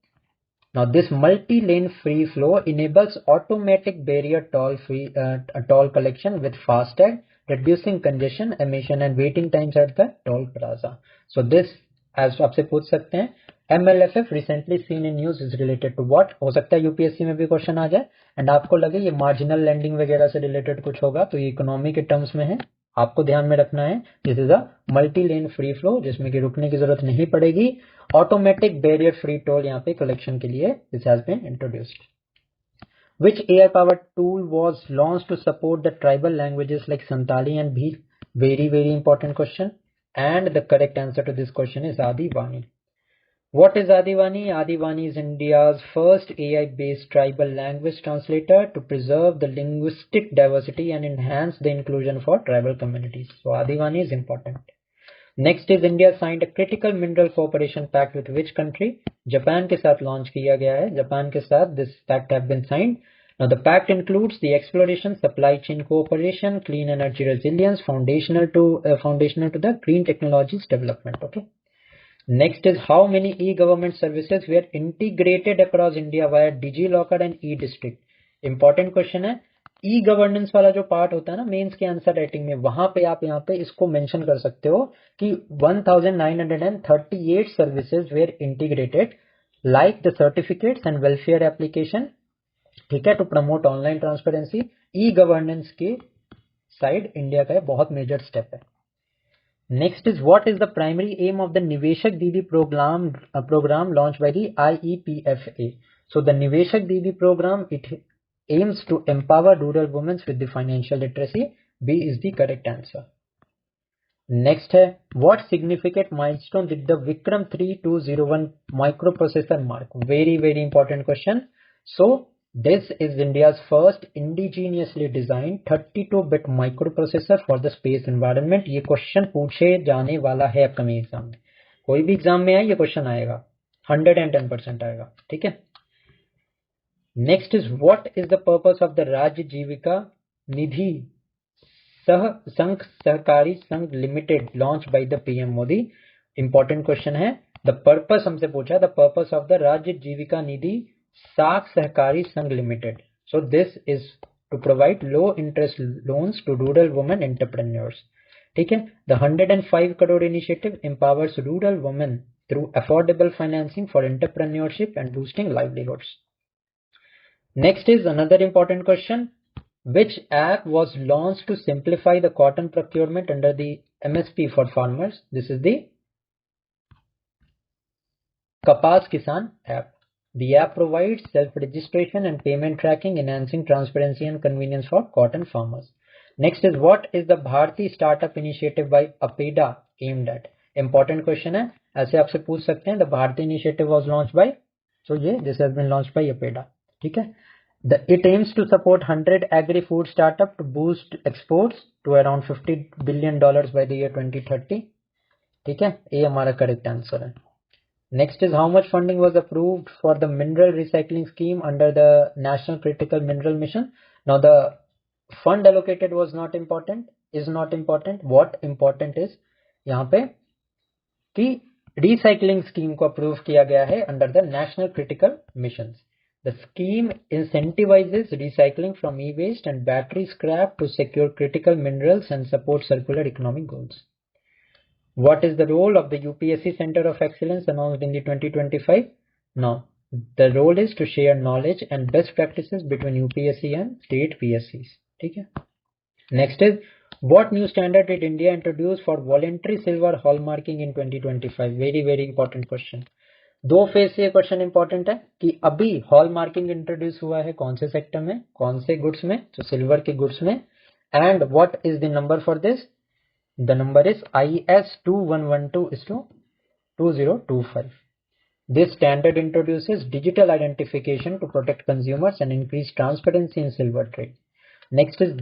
now this multi-lane free flow enables automatic barrier toll collection with FASTag, reducing congestion, emission and waiting times at the toll plaza. So this, as आपसे पूछ सकते हैं, MLFF recently seen in news is related to what? हो सकता है UPSC में भी question आ जाए एंड आपको लगे ये मार्जिनल लैंडिंग वगैरह से रिलेटेड कुछ होगा, तो ये इकोनॉमी के टर्म्स में है, आपको ध्यान में रखना है। This is a multi lane free flow जिसमें कि रुकने की जरूरत नहीं पड़ेगी। ऑटोमेटिक बैरियर फ्री टोल यहाँ पे कलेक्शन के लिए this has been introduced. Which AI powered tool was launched to support the tribal languages like Santali and Bhil? Very important question and the correct answer to this question is Adivani. What is Adivani? Adivani is India's first AI-based tribal language translator to preserve the linguistic diversity and enhance the inclusion for tribal communities. So Adivani is important. Next is India signed a critical mineral cooperation pact with which country? Japan के साथ launch किया गया है। Japan के साथ this pact have been signed Now the pact includes the exploration, supply chain cooperation, clean energy resilience, foundational to the green technologies development. Okay. Next is how many e-government services were integrated across India via DigiLocker and e-district. Important question है. E governance वाला जो part होता है ना mains के answer writing में, वहां पे आप यहाँ पे इसको मेंशन कर सकते हो कि 1938 services were integrated like the certificates and welfare application. ठीक है, to promote online transparency. E governance की साइड इंडिया का बहुत मेजर स्टेप है. Next is what is the primary aim of the Niveshak Didi program launched by the IEPFA. So the Niveshak Didi program, it aims to empower rural women with the financial literacy. B is the correct answer. Next है what significant milestone did the Vikram 3201 microprocessor mark? Very important question. So this is India's first indigenously designed 32-bit microprocessor for the space environment. ये question पूछे जाने वाला है upcoming exam में. कोई भी exam में आए ये क्वेश्चन आएगा, 110% आएगा. ठीक है. Next is what is the purpose of the राज्य जीविका निधि संघ सहकारी संघ limited launch by the PM Modi. Important question है. द पर्पस हमसे पूछा, द पर्पस ऑफ द राज्य जीविका निधि साख सहकारी संघ limited. So this is to provide low interest loans to rural women entrepreneurs. ठीक है. The 105 crore initiative empowers rural women through affordable financing for entrepreneurship and boosting livelihoods. Next is another important question. Which app was launched to simplify the cotton procurement under the MSP for farmers? This is the Kapas Kisan app. The app provides self-registration and payment tracking, enhancing transparency and convenience for cotton farmers. Next is what is the Bharti Startup Initiative by APEDA aimed at? Important question है, ऐसे आपसे पूछ सकते हैं. The Bharti Initiative was launched by, so this has been launched by APEDA. ठीक है. It aims to support 100 agri-food startup to boost exports to around $50 billion by the year 2030. ठीक है, ये हमारा correct answer है. Next is how much funding was approved for the mineral recycling scheme under the National Critical Mineral Mission. Now the fund allocated was not important, is not important. What important is यहाँ पे कि recycling scheme को approve किया गया है under the National Critical Missions. The scheme incentivizes recycling from e-waste and battery scrap to secure critical minerals and support circular economic goals. What is the role of the UPSC Center of Excellence announced in the 2025? Now, the role is to share knowledge and best practices between UPSC and state PSCs. ठीक है. Next is what new standard did India introduce for voluntary silver hallmarking in 2025? Very important question. दो phase से ये question important है कि अभी hallmarking introduce हुआ है कौन से सेक्टर में, कौन से गुड्स में, तो सिल्वर के गुड्स में. And what is the number for this? The number is IS 2112/2025. This standard introduces digital identification to protect consumers and increase transparency in silver trade. Next is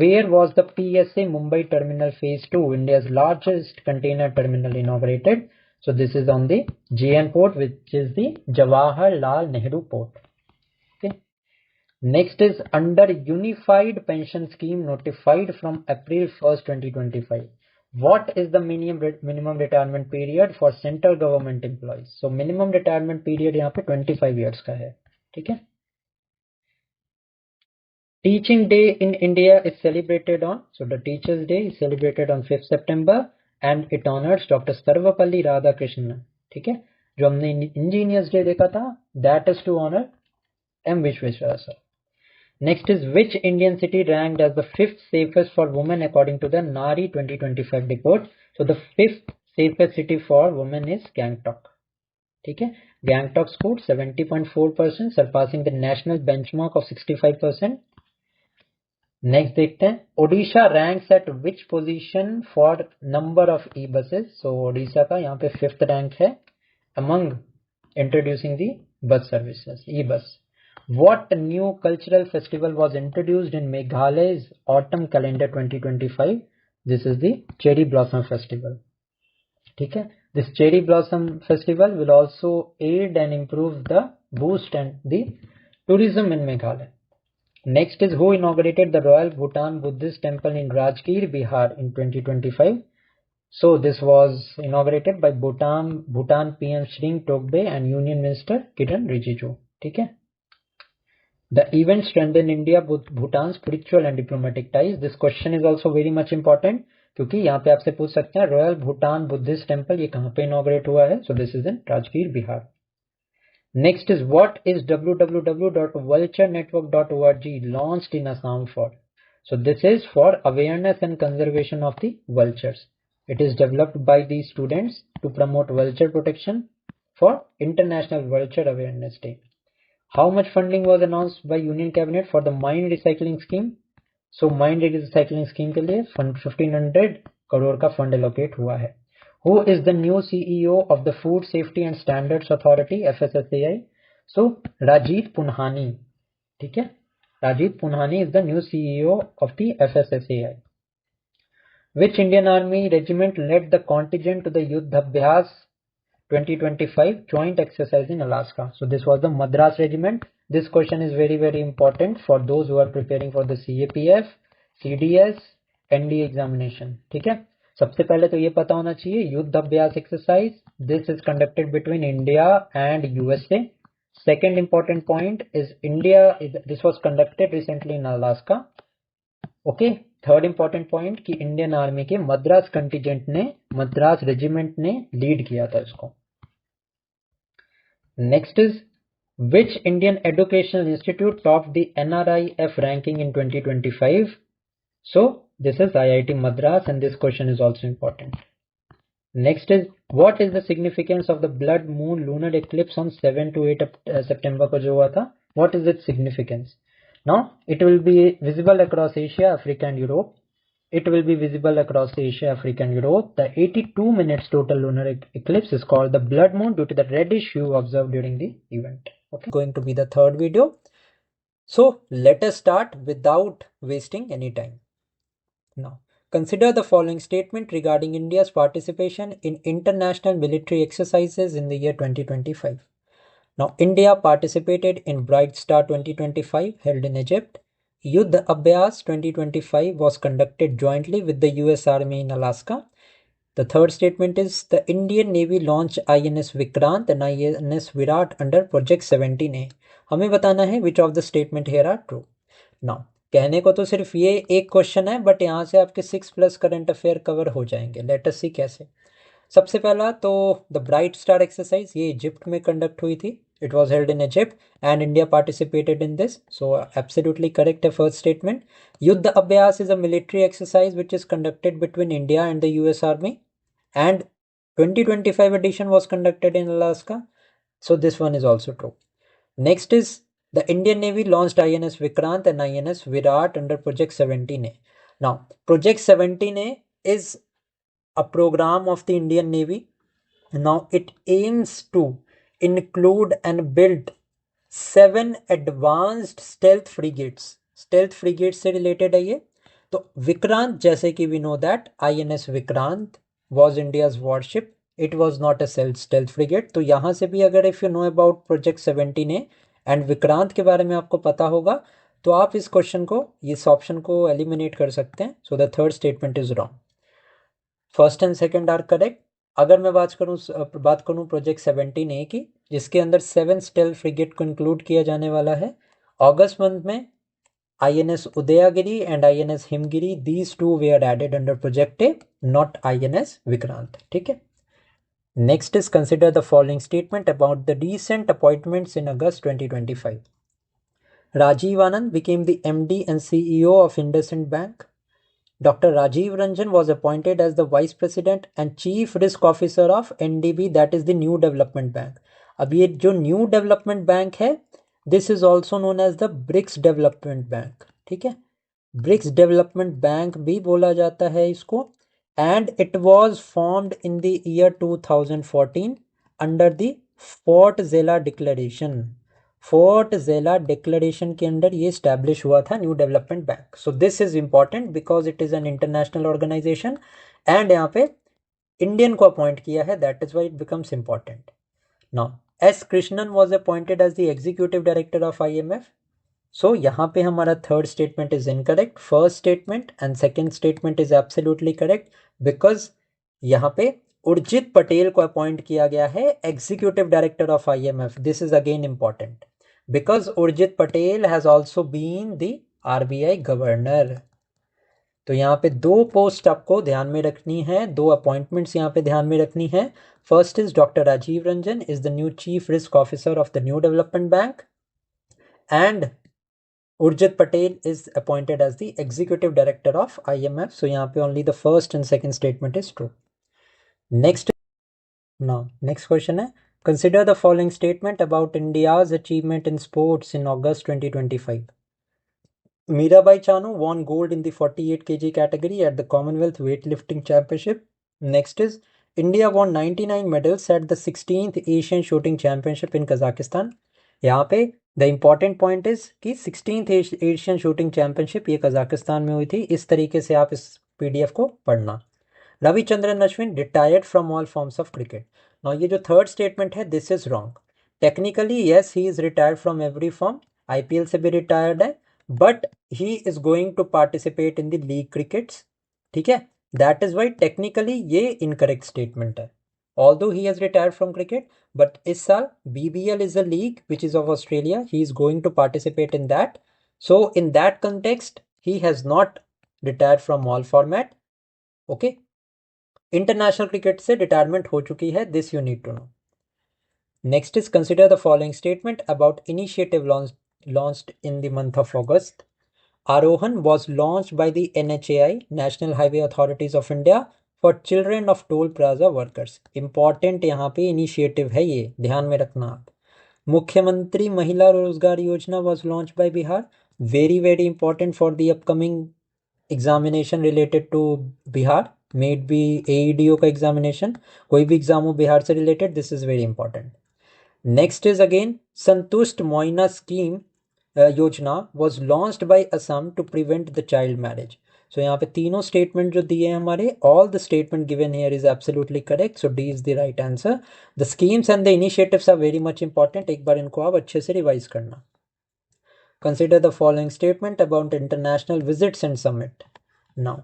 where was the PSA Mumbai Terminal Phase 2, India's largest container terminal, inaugurated? So this is on the JN port, which is the Jawaharlal Nehru port. Okay. Next is under Unified Pension Scheme notified from April 1st, 2025. What is the minimum retirement period for central government employees? So minimum retirement period यहाँ पे 25 years का है. ठीक है. Teaching Day in India is celebrated on, so the Teachers Day is celebrated on 5th September and it honors Dr. Sarvapalli Radhakrishnan. ठीक है. जो हमने Engineers Day देखा था, that is to honor M. Vishweshwara sir. Next is which Indian city ranked as the 5th safest for women according to the Nari 2025 report? So the 5th safest city for women is Gangtok. ठीक है. Gangtok scored 70.4%, surpassing the national benchmark of 65%. Next देखते हैं Odisha ranks at which position for number of e-buses? So Odisha का यहाँ पे 5th rank है among introducing the bus services, e-bus. What new cultural festival was introduced in Meghalaya's autumn calendar 2025? This is the Cherry Blossom Festival. ठीक है. This Cherry Blossom Festival will also aid and improve the boost and the tourism in Meghalaya. Next is who inaugurated the Royal Bhutan Buddhist Temple in Rajgir, Bihar in 2025. So this was inaugurated by Bhutan PM Shring Togbe and Union Minister Kiran Rijiju. ठीक है. The event strengthened India Bhutan spiritual and diplomatic ties. This question is also very much important क्योंकि यहाँ पे आपसे पूछ सकते हैं royal Bhutan Buddhist temple ये कहाँ पे इनॉग्रेट हुआ है. So this is in Rajgir, Bihar. Next is what is www.vulturenetwork.org launched in Assam for? So this is for awareness and conservation of the vultures. It is developed by the students to promote vulture protection for International Vulture Awareness Day. How much funding was announced by Union Cabinet for the mine recycling scheme? So mine recycling scheme के लिए 1500 करोड़ का fund allocate हुआ है. Who is the new CEO of the Food Safety and Standards Authority FSSAI? So Rajeet Punhani. ठीक है. Rajeet Punhani is the new CEO of the FSSAI. Which Indian Army regiment led the contingent to the Yuddha Abhyas 2025 joint exercise in Alaska? So this was the Madras regiment. This question is very very important for those who are preparing for the CAPF, CDS, NDA examination. ठीक है. सबसे पहले तो ये पता होना चाहिए युद्ध अभ्यास exercise this is conducted between India and USA. Second important point is India this was conducted recently in Alaska. Okay. Third important point कि इंडियन आर्मी के मद्रास कंटिजेंट ने मद्रास रेजिमेंट ने लीड किया था इसको. Next is which Indian educational institute top the NRIF ranking in 2025? So this is IIT Madras and this question is also important. Next is what is the significance of the blood moon lunar eclipse on 7 to 8 September को जो हुआ था? What is its significance? Now it will be visible across Asia, Africa and Europe. It will be visible across Asia, Africa and Europe. The 82 minutes total lunar eclipse is called the blood moon due to the reddish hue observed during the event. Okay, going to be the third video. So let us start without wasting any time. Now, consider the following statement regarding India's participation in international military exercises in the year 2025. Now, India participated in Bright Star 2025 held in Egypt. Yuddha Abhyas 2025 was conducted jointly with the US Army in Alaska. The third statement is the Indian Navy launched INS Vikrant and INS Virat under Project 17A. हमें बताना है which of the statement here are true. Now, कहने को तो सिर्फ ये एक question है बट यहाँ से आपके 6+ करंट अफेयर कवर हो जाएंगे. लेट अस सी कैसे. सबसे पहला तो द ब्राइट स्टार एक्सरसाइज ये इजिप्ट में कंडक्ट हुई थी. It was held in Egypt and India participated in this. So absolutely correct है फर्स्ट स्टेटमेंट. युद्ध अभ्यास is a military exercise which is conducted between India and the US army and 2025 edition was conducted in Alaska. So this one is also true. Next is the Indian Navy launched INS Vikrant and INS Virat under Project 17A. Now, Project 17A is a program of the Indian Navy. Now, it aims to include and build 7 advanced stealth frigates. Stealth frigates से related है ये. तो विक्रांत जैसे कि we know that INS Vikrant was India's warship. It was not a stealth frigate. तो यहाँ से भी अगर if you know about Project 17A and Vikrant के बारे में आपको पता होगा तो आप इस क्वेश्चन को इस ऑप्शन को एलिमिनेट कर सकते हैं. So the third statement is wrong. First and second are correct. अगर मैं बात करूं प्रोजेक्ट 17A की जिसके अंदर 7 स्टेल्थ फ्रिगेट को इंक्लूड किया जाने वाला है. अगस्त मंथ में INS Udaygiri and INS Himgiri these 2 were added under project A, not INS Vikrant. ठीक है. Next is consider the following statement about the recent appointments in August 2025. Rajiv Anand became the MD and CEO of IndusInd Bank. Dr. Rajiv Ranjan was appointed as the Vice President and Chief Risk Officer of NDB, that is the New Development Bank. अब ये जो New Development Bank है, this is also known as the BRICS Development Bank. ठीक है. BRICS Development Bank भी बोला जाता है इसको. And it was formed in the year 2014 under the Fort Zella Declaration. Fort Zella Declaration के अंदर ये establish हुआ था New Development Bank. So this is important because it is an international organization and यहाँ पे Indian को appoint किया है, that is why it becomes important. Now, S. Krishnan was appointed as the Executive Director of IMF. सो यहाँ पे हमारा third statement is incorrect, first statement and second statement is absolutely correct, because यहाँ पे उर्जित पटेल को appoint किया गया है executive director of IMF. This is again important because Urjit Patel has also been the RBI governor. तो यहाँ पे दो पोस्ट आपको ध्यान में रखनी है, दो अपॉइंटमेंट्स यहाँ पे ध्यान में रखनी है. First is doctor Rajiv Ranjan is the new chief risk officer of the new development bank and Urjit Patel is appointed as the executive director of IMF. So यहाँ पे only the first and second statement is true. Next question है, consider the following statement about India's achievement in sports in August 2025. Mirabai Chanu won gold in the 48 kg category at the Commonwealth Weightlifting Championship. Next is India won 99 medals at the 16th Asian Shooting Championship in Kazakhstan. यहाँ पे the important point is कि 16th Asian shooting championship ये Kazakhstan में हुई थी. इस तरीके से आप इस PDF को पढ़ना. Ravichandran Ashwin retired from all forms of cricket. Now ये जो थर्ड स्टेटमेंट है this is wrong. Technically yes he is retired from every form, IPL से भी रिटायर्ड है, but he is going to participate in the league crickets. ठीक है, that is why technically ये incorrect statement है. Although he has retired from cricket, but इस साल BBL is a league which is of Australia. He is going to participate in that. So in that context, he has not retired from all format. Okay. International cricket से retirement हो चुकी है. This you need to know. Next is consider the following statement about initiative launched in the month of August. Arohan was launched by the NHAI, National Highway Authorities of India, for children of toll plaza workers. Important यहाँ पे initiative है, ये ध्यान में रखना आप. मुख्यमंत्री Mahila Rojgar Yojana was launch by Bihar. Very very important for the upcoming examination related to Bihar. Maybe AEDO का एग्जामिनेशन, कोई भी एग्जाम हो बिहार से related, this is very important. Next is again Santusht Moina scheme Yojana was launched by Assam to prevent the child marriage. So यहाँ पे तीनों statement जो दिए हैं हमारे, all the statement given here is absolutely correct. So D is the right answer. The schemes and the initiatives are very much important. एक बार इनको आप अच्छे से रिवाइज करना. Consider the following statement about international visits and summit. Now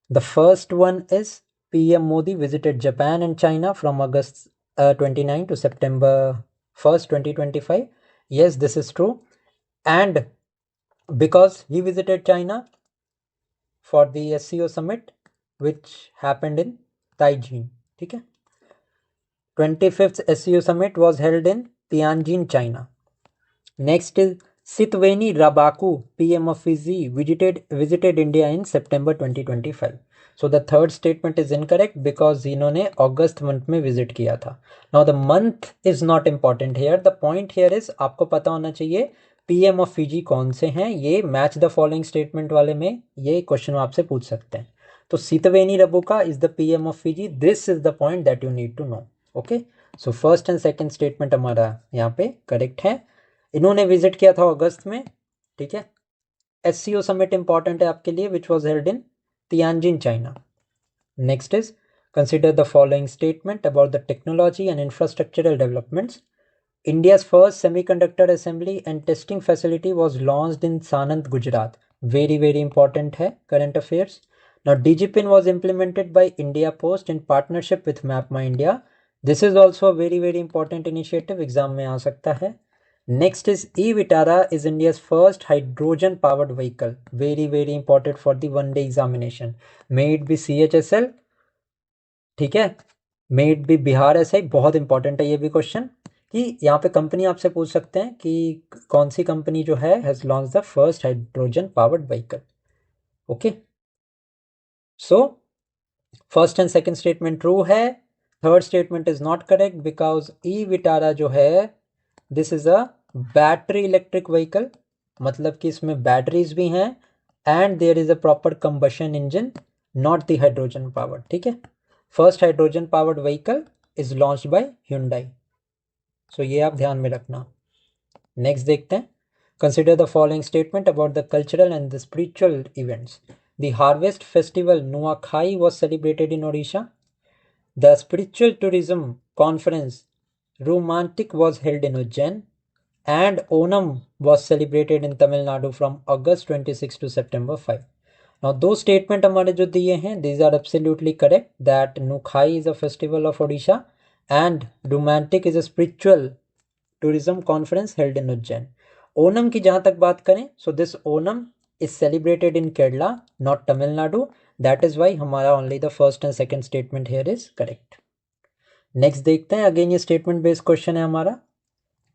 the first one is PM Modi visited Japan and China from August 29 to September 1st 2025. Yes, this is true. And because he visited China for the SCO summit which happened in Taijin. ठीक है, 25th SCO summit was held in Tianjin, China. Next is Sitveni Rabaku, PM of Fiji, visited India in September 2025. So the third statement is incorrect because इन्होंने अगस्त month में visit किया था. Now the month is not important here. The point here is आपको पता होना चाहिए PM of Fiji कौन से हैं. ये मैच द फॉलोइंग स्टेटमेंट वाले में ये क्वेश्चन आपसे पूछ सकते हैं. तो Sitiveni Rabuka is the PM of Fiji. This is the point that you need to know. Okay, so first and second statement हमारा यहाँ पे करेक्ट है. इन्होंने विजिट किया था अगस्त में. ठीक है, SCO समिट इंपॉर्टेंट है आपके लिए which was held in Tianjin, China. Next is consider the following statement about the technology and infrastructural developments. India's first semiconductor assembly and testing facility was launched in Sanand, Gujarat. Very, very important है current affairs. Now, DigiPin was implemented by India Post in partnership with Map My India. This is also a very, very important initiative. Exam में आ सकता है. Next is e-Vitara is India's first hydrogen powered vehicle. Very, very important for the one day examination. May it be CHSL. ठीक है, May it be Bihar SI. बहुत important है ये भी क्वेश्चन कि यहाँ पे कंपनी आपसे पूछ सकते हैं कि कौन सी कंपनी जो है has launch the first hydrogen powered vehicle. Okay, so first and second statement true है. Third statement is not correct because e Vitara जो है this is a battery electric vehicle. मतलब कि इसमें बैटरीज भी हैं and there is a proper combustion engine, not the hydrogen powered. ठीक है, first hydrogen powered vehicle is launched by Hyundai. So ये आप ध्यान में रखना. नेक्स्ट देखते हैं. Consider the following statement about the cultural and the spiritual events. The harvest festival Nuakhai was celebrated in Odisha. The spiritual tourism conference romantic was held in Ujjain and Onam was celebrated in Tamil Nadu from August 26 to September 5. Now those statement हमारे जो दिए हैं, these are absolutely correct, that Nukhai is a festival of Odisha and Romantic is a spiritual tourism conference held in Ujjain. Onam की जहां तक बात करें, so this Onam is celebrated in Kerala, not Tamil Nadu. That is why हमारा only the first and second statement here is correct. Next देखते हैं, again ये statement based question है हमारा.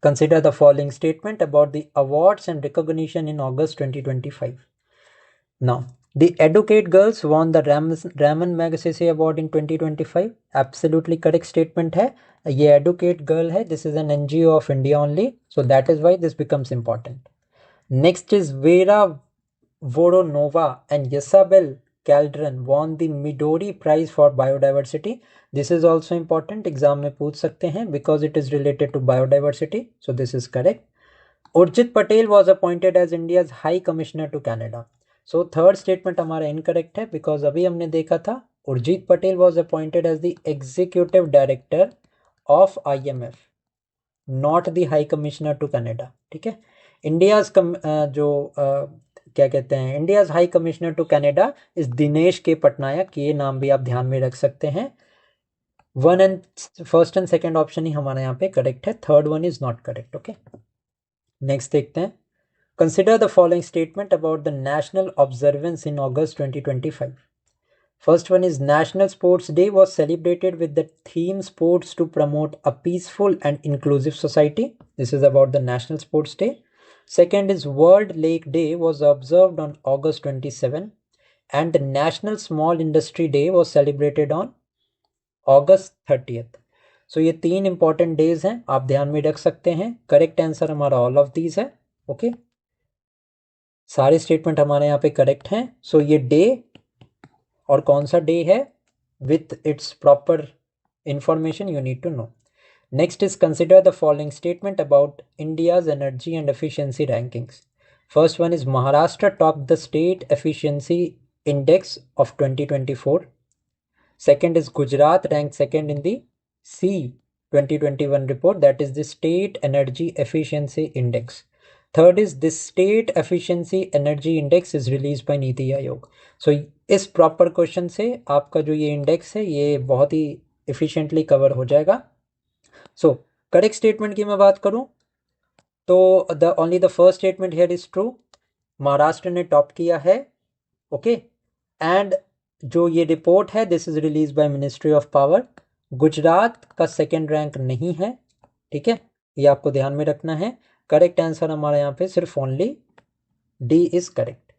Consider the following statement about the awards and recognition in August 2025. Now, the Educate Girls won the Raman Magsaysay Award in 2025. Absolutely correct statement है. ये Educate Girl है. This is an NGO of India only. So that is why this becomes important. Next is Vera Voronova and Isabel Calderon won the Midori Prize for Biodiversity. This is also important. Exam में पूछ सकते हैं because it is related to biodiversity. So this is correct. Urjit Patel was appointed as India's High Commissioner to Canada. So third statement हमारा incorrect है because अभी हमने देखा था Urjit Patel was appointed as the Executive Director of IMF, not the High Commissioner to Canada. ठीक है. India's क्या कहते हैं, India's High Commissioner to Canada is Dinesh के पटनायक. ये नाम भी आप ध्यान में रख सकते हैं. फर्स्ट एंड सेकेंड ऑप्शन ही हमारा यहाँ पे करेक्ट है. Third one is not correct. Okay, next देखते हैं. Consider the following statement about the national observance in August 2025. First one is National Sports Day was celebrated with the theme sports to promote a peaceful and inclusive society. This is about the National Sports Day. Second is World Lake Day was observed on August 27 and the National Small Industry Day was celebrated on August 30th. So ये तीन important days हैं, आप ध्यान में रख सकते हैं. Correct answer हमारा all of these है. ओके, सारे स्टेटमेंट हमारे यहाँ पे करेक्ट हैं. सो ये डे और कौन सा डे है with its proper information you need to know. Next is consider the following statement about India's energy and efficiency rankings. First one is Maharashtra top the state efficiency index of 2024. Second is Gujarat ranked second in the C 2021 report, that is the State Energy Efficiency Index. Third is this State Efficiency Energy Index is released by NITI Aayog. So इस proper question से आपका जो ये index है ये बहुत ही efficiently cover हो जाएगा. So correct statement की मैं बात करूँ तो only the first statement here is true. Maharashtra ने टॉप किया है. ओके, एंड जो ये रिपोर्ट है this is release by ministry of power. Gujarat का सेकेंड रैंक नहीं है. ठीक है, ये आपको ध्यान में रखना है. करेक्ट आंसर हमारा यहाँ पे सिर्फ only D is correct.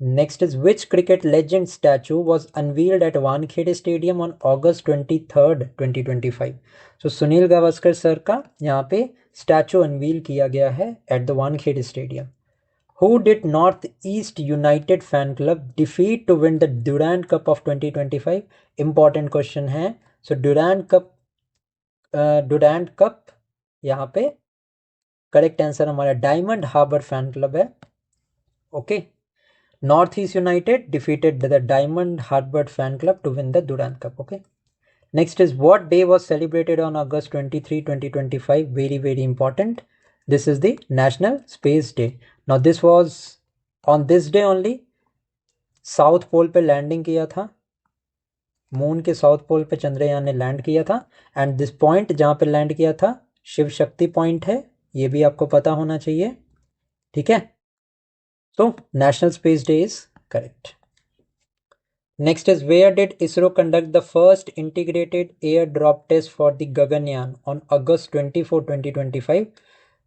Next is which cricket legend statue was unveiled at Wankhede stadium on August 23rd 2025. So Sunil Gavaskar sir का यहाँ पे स्टैचू अनवील किया गया है at the Wankhede stadium. Who did Northeast United Fan Club defeat to win the Durand Cup of 2025? Important question है. So Durand Cup यहाँ पे correct answer हमारा डायमंड हार्बर फैन क्लब है. Okay, North East United defeated the Diamond Harbour fan club to win the Durand Cup. Okay, next is what day was celebrated on August 23, 2025? Very very important. This is the National Space Day. Now this was on this day only south pole पे landing किया था. Moon के south pole पे चंद्रयान ने land किया था. And this point जहाँ पे लैंड किया था शिव शक्ति पॉइंट है. ये भी आपको पता होना चाहिए. ठीक है, तो national space day is correct. Next is where did ISRO conduct the first integrated air drop test for the Gaganyaan on August 24, 2025.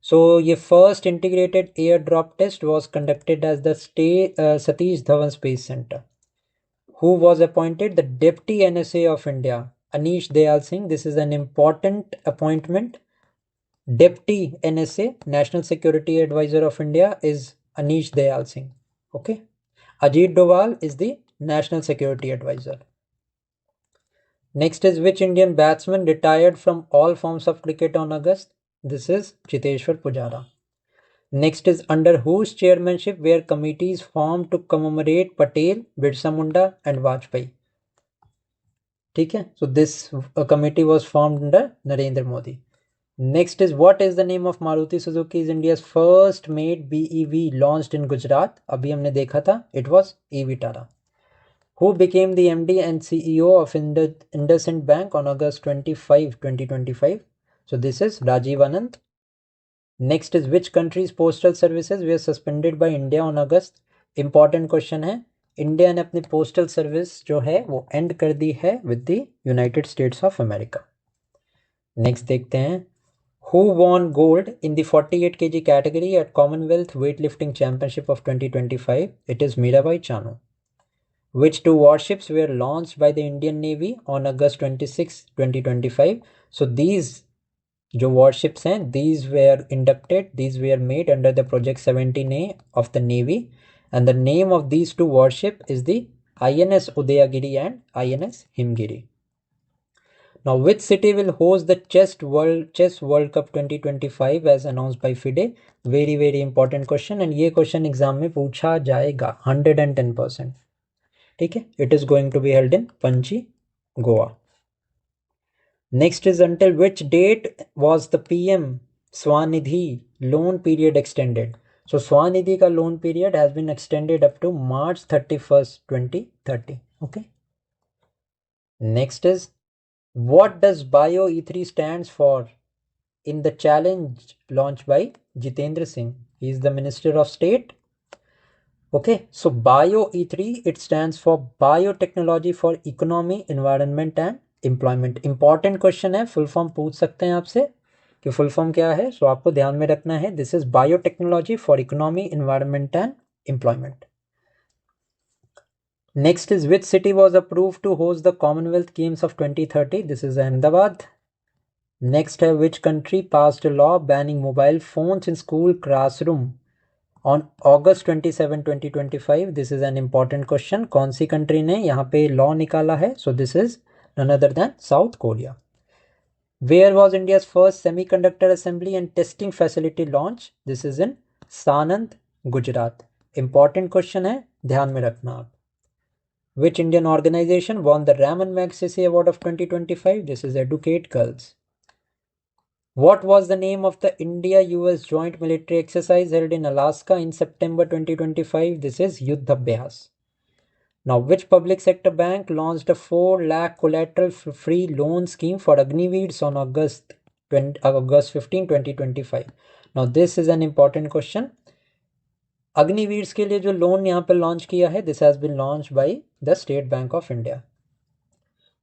So ये first integrated airdrop test was conducted as the Satish Dhawan Space Center. Who was appointed? The Deputy NSA of India, Anish Dayal Singh. This is an important appointment. Deputy NSA, National Security Advisor of India, is Anish Dayal Singh. Okay. Ajit Doval is the National Security Advisor. Next is which Indian batsman retired from all forms of cricket on August? This is Chiteshwar Pujara. Next is under whose chairmanship were committees formed to commemorate Patel, Birsa Munda and Vajpayee? ठीक है, so this committee was formed under Narendra Modi. Next is what is the name of Maruti Suzuki is India's first made BEV launched in Gujarat? अभी हमने देखा था, it was e-Vitara. Who became the MD and CEO of IndusInd Bank on August 25, 2025? So this is Rajiv Anand. Next is which country's postal services were suspended by India on August? Important question है. India ने अपनी postal service जो है वो and कर दी है with the United states of America. Next देखते हैं. Who won gold in the 48 kg category at Commonwealth Weightlifting Championship of 2025? It is Mirabai Chanu. Which two warships were launched by the Indian Navy on August 26, 2025? So these जो warships हैं, these were inducted, these were made under the Project 17A of the Navy, and the name of these two warships is the INS Udayagiri and INS Himgiri. Now, which city will host the Chess World Cup 2025 as announced by FIDE? Very very important question, and ये question exam में पूछा जाएगा 110%. ठीक है, it is going to be held in Panji, Goa. Next is until which date was the PM Swanidhi loan period extended? So Swanidhi का loan period has been extended up to March 31st, 2030. Okay. Next is what does BioE3 stands for in the challenge launched by Jitendra Singh? He is the Minister of State. Okay, so BioE3, it stands for Biotechnology for Economy, Environment and Employment. Important question है, full form पूछ सकते हैं आपसे कि full form क्या है, so आपको ध्यान में रखना है. This is Biotechnology for Economy, Environment and Employment. Next is which city was approved to host the Commonwealth Games of 2030? This is Ahmedabad. Next, which country passed a law banning mobile phones in school classroom on August 27, 2025? This is an important question. कौन सी country ने यहाँ पे law निकाला है? So this is none other than South Korea. Where was India's first semiconductor assembly and testing facility launch? This is in Sanand, Gujarat. Important question है, ध्यान में रखना आप. Which Indian organization won the Raman Magsaysay Award of 2025? This is Educate Girls. What was the name of the India-US joint military exercise held in Alaska in September 2025? This is Yuddha Abhyas. Now, which public sector bank launched a 4 lakh collateral-free loan scheme for Agniveers on August 15, 2025? Now, this is an important question. अग्निवीर्स के लिए जो loan यहाँ पे launch किया है, this has been launch by the State Bank of India.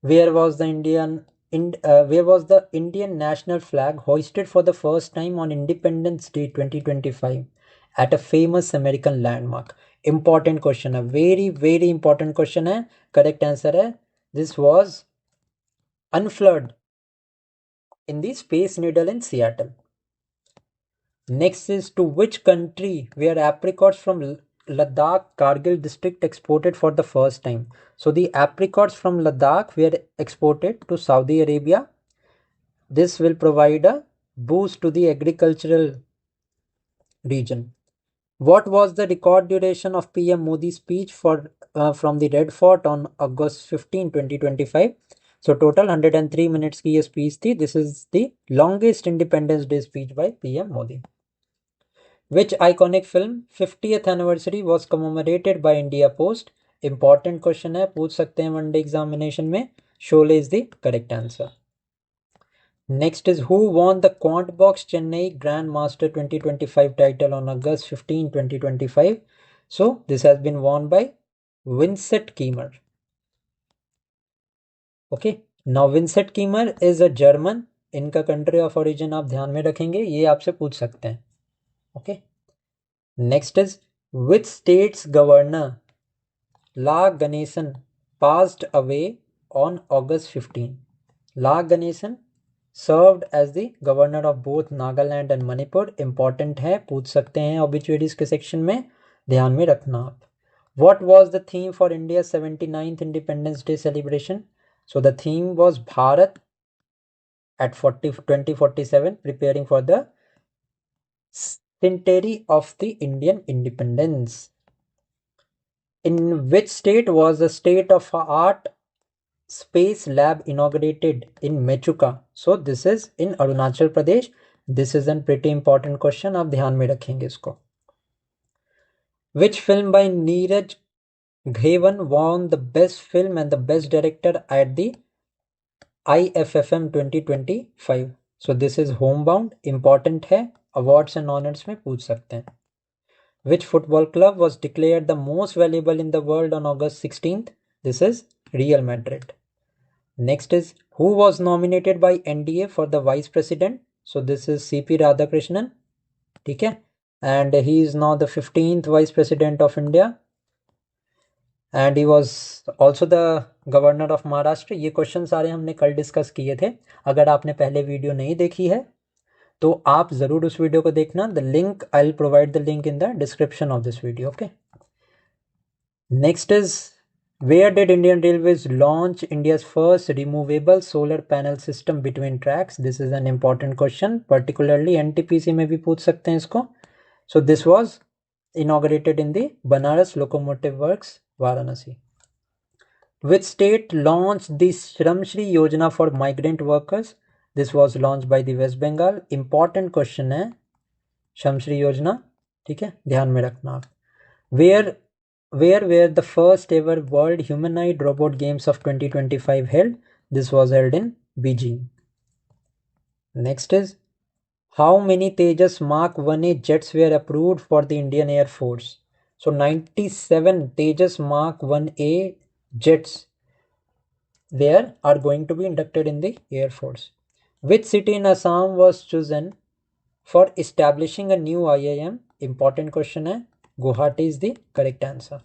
Where was the Indian national flag hoisted for the first time on Independence Day 2025 at a famous American landmark? Important question है, very very important question है. Correct answer है this was unfurled in the Space Needle in Seattle. Next is to which country were apricots from Ladakh Kargil district exported for the first time? So the apricots from Ladakh were exported to Saudi Arabia. This will provide a boost to the agricultural region. What was the record duration of PM Modi's speech from the Red Fort on August 15, 2025? So total 103 minutes की ये speech थी. This is the longest Independence Day speech by PM Modi. Which iconic film 50th anniversary was commemorated by India Post? Important question है, पूछ सकते हैं one day examination में. Sholay is the correct answer. Next is who won the Quantbox Chennai Grandmaster 2025 title on August 15, 2025? So this has been won by Vincent Kiemer. Okay, now Vincent Kiemer is a German. इनका country of origin आप ध्यान में रखेंगे, ये आपसे पूछ सकते हैं. Okay. Next is which state's governor La Ganesan passed away on August 15? La Ganesan served as the governor of both Nagaland and Manipur. Important है, पूछ सकते हैं obituaries के section में, ध्यान में रखना आप. What was the theme for India's 79th Independence Day celebration? So the theme was Bharat at 2047, preparing for the centenary of the Indian independence. In which state was the state of art space lab inaugurated in Mechuka? So this is in Arunachal Pradesh. This is a pretty important question. आप ध्यान में रखेंगे इसको. Which film by Neeraj Ghavan won the best film and the best director at the IFFM 2025? So this is homebound, important है, awards and honors में पूछ सकते हैं. Which football club was declared the most valuable in the world on August 16th? This is Real Madrid. Next is, who was nominated by NDA for the vice president? So this is CP Radhakrishnan. ठीक है, and he is now the 15th vice president of India. And he was also the governor of Maharashtra. ये question सारे हमने कल discuss किए थे. अगर आपने पहले वीडियो नहीं देखी है तो आप ज़रूर उस वीडियो को देखना. The link I will provide the link in the description of this video. Okay, next is, where did Indian railways launch India's first removable solar panel system between tracks? This is an important question, particularly NTPC में भी पूछ सकते हैं इसको. So this was inaugurated in the Banaras Locomotive Works, Varanasi. Which state launched the Shram Shri Yojana for migrant workers? This was launched by the West Bengal. Important question है Shram Shri Yojana, ठीक है, ध्यान में रखना आप. Where were the first ever World Humanoid Robot Games of 2025 held? This was held in Beijing. Next is, how many Tejas Mark 1A jets were approved for the Indian Air Force? So 97 Tejas Mark 1A jets there are going to be inducted in the Air Force. Which city in Assam was chosen for establishing a new IIM? Important question hai. Guwahati is the correct answer.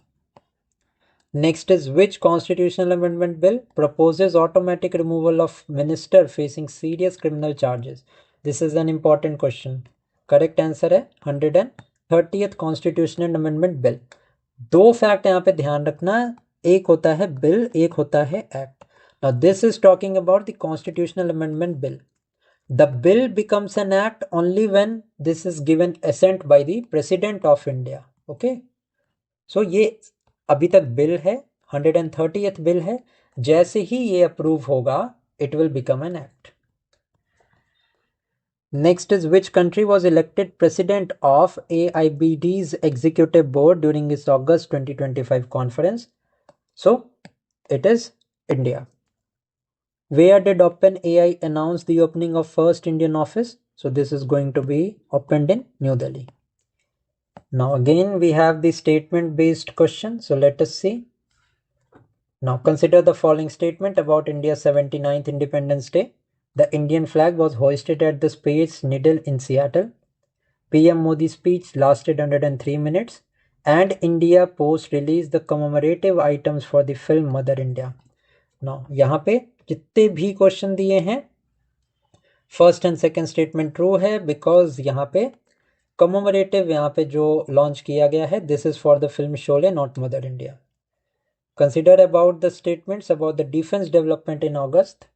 Next is, which constitutional amendment bill proposes automatic removal of minister facing serious criminal charges? This is an important question. Correct answer है 130th Constitutional Amendment Bill. दो fact यहाँ पे ध्यान रखना, एक होता है bill, एक होता है act. Now this is talking about the Constitutional Amendment Bill. The bill becomes an act only when this is given assent by the President of India. Okay? So ये अभी तक बिल है, 130th बिल है. जैसे ही ये approve होगा, it will become an act. Next is, which country was elected president of AIBD's executive board during its August 2025 conference? So it is India. Where did OpenAI announce the opening of first Indian office? So this is going to be opened in New Delhi. Now again we have the statement based question. So let us see. Now consider the following statement about India's 79th Independence Day. The Indian flag was hoisted at the Space Needle in Seattle. PM Modi's speech lasted 103 minutes. And India Post released the commemorative items for the film Mother India. Now, यहाँ पे जितने भी question दिए हैं, first and second statement true है, because यहाँ पे कमोमरेटिव यहाँ पे जो लॉन्च किया गया है, this is for the film Sholay, not mother India. Consider about the statements about the defence development in August.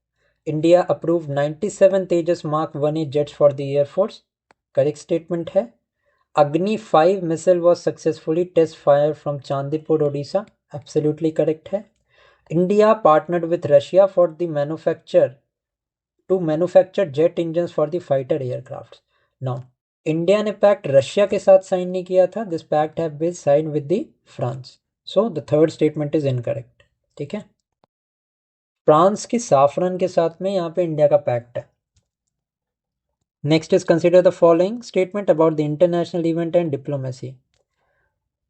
India approved 97 Tejas Mark 1A jets for the Air Force. Correct statement है. Agni 5 missile was successfully test fired from Chandipur, Odisha. Absolutely correct है. India partnered with Russia for the manufacture jet engines for the fighter aircrafts. Now, India ने pact Russia के साथ sign नहीं किया था. This pact have been signed with the France. So the third statement is incorrect. ठीक है. France की साफरन के साथ में यहाँ पे इंडिया का पैक्ट है. Next is, consider the following statement about the international event and diplomacy.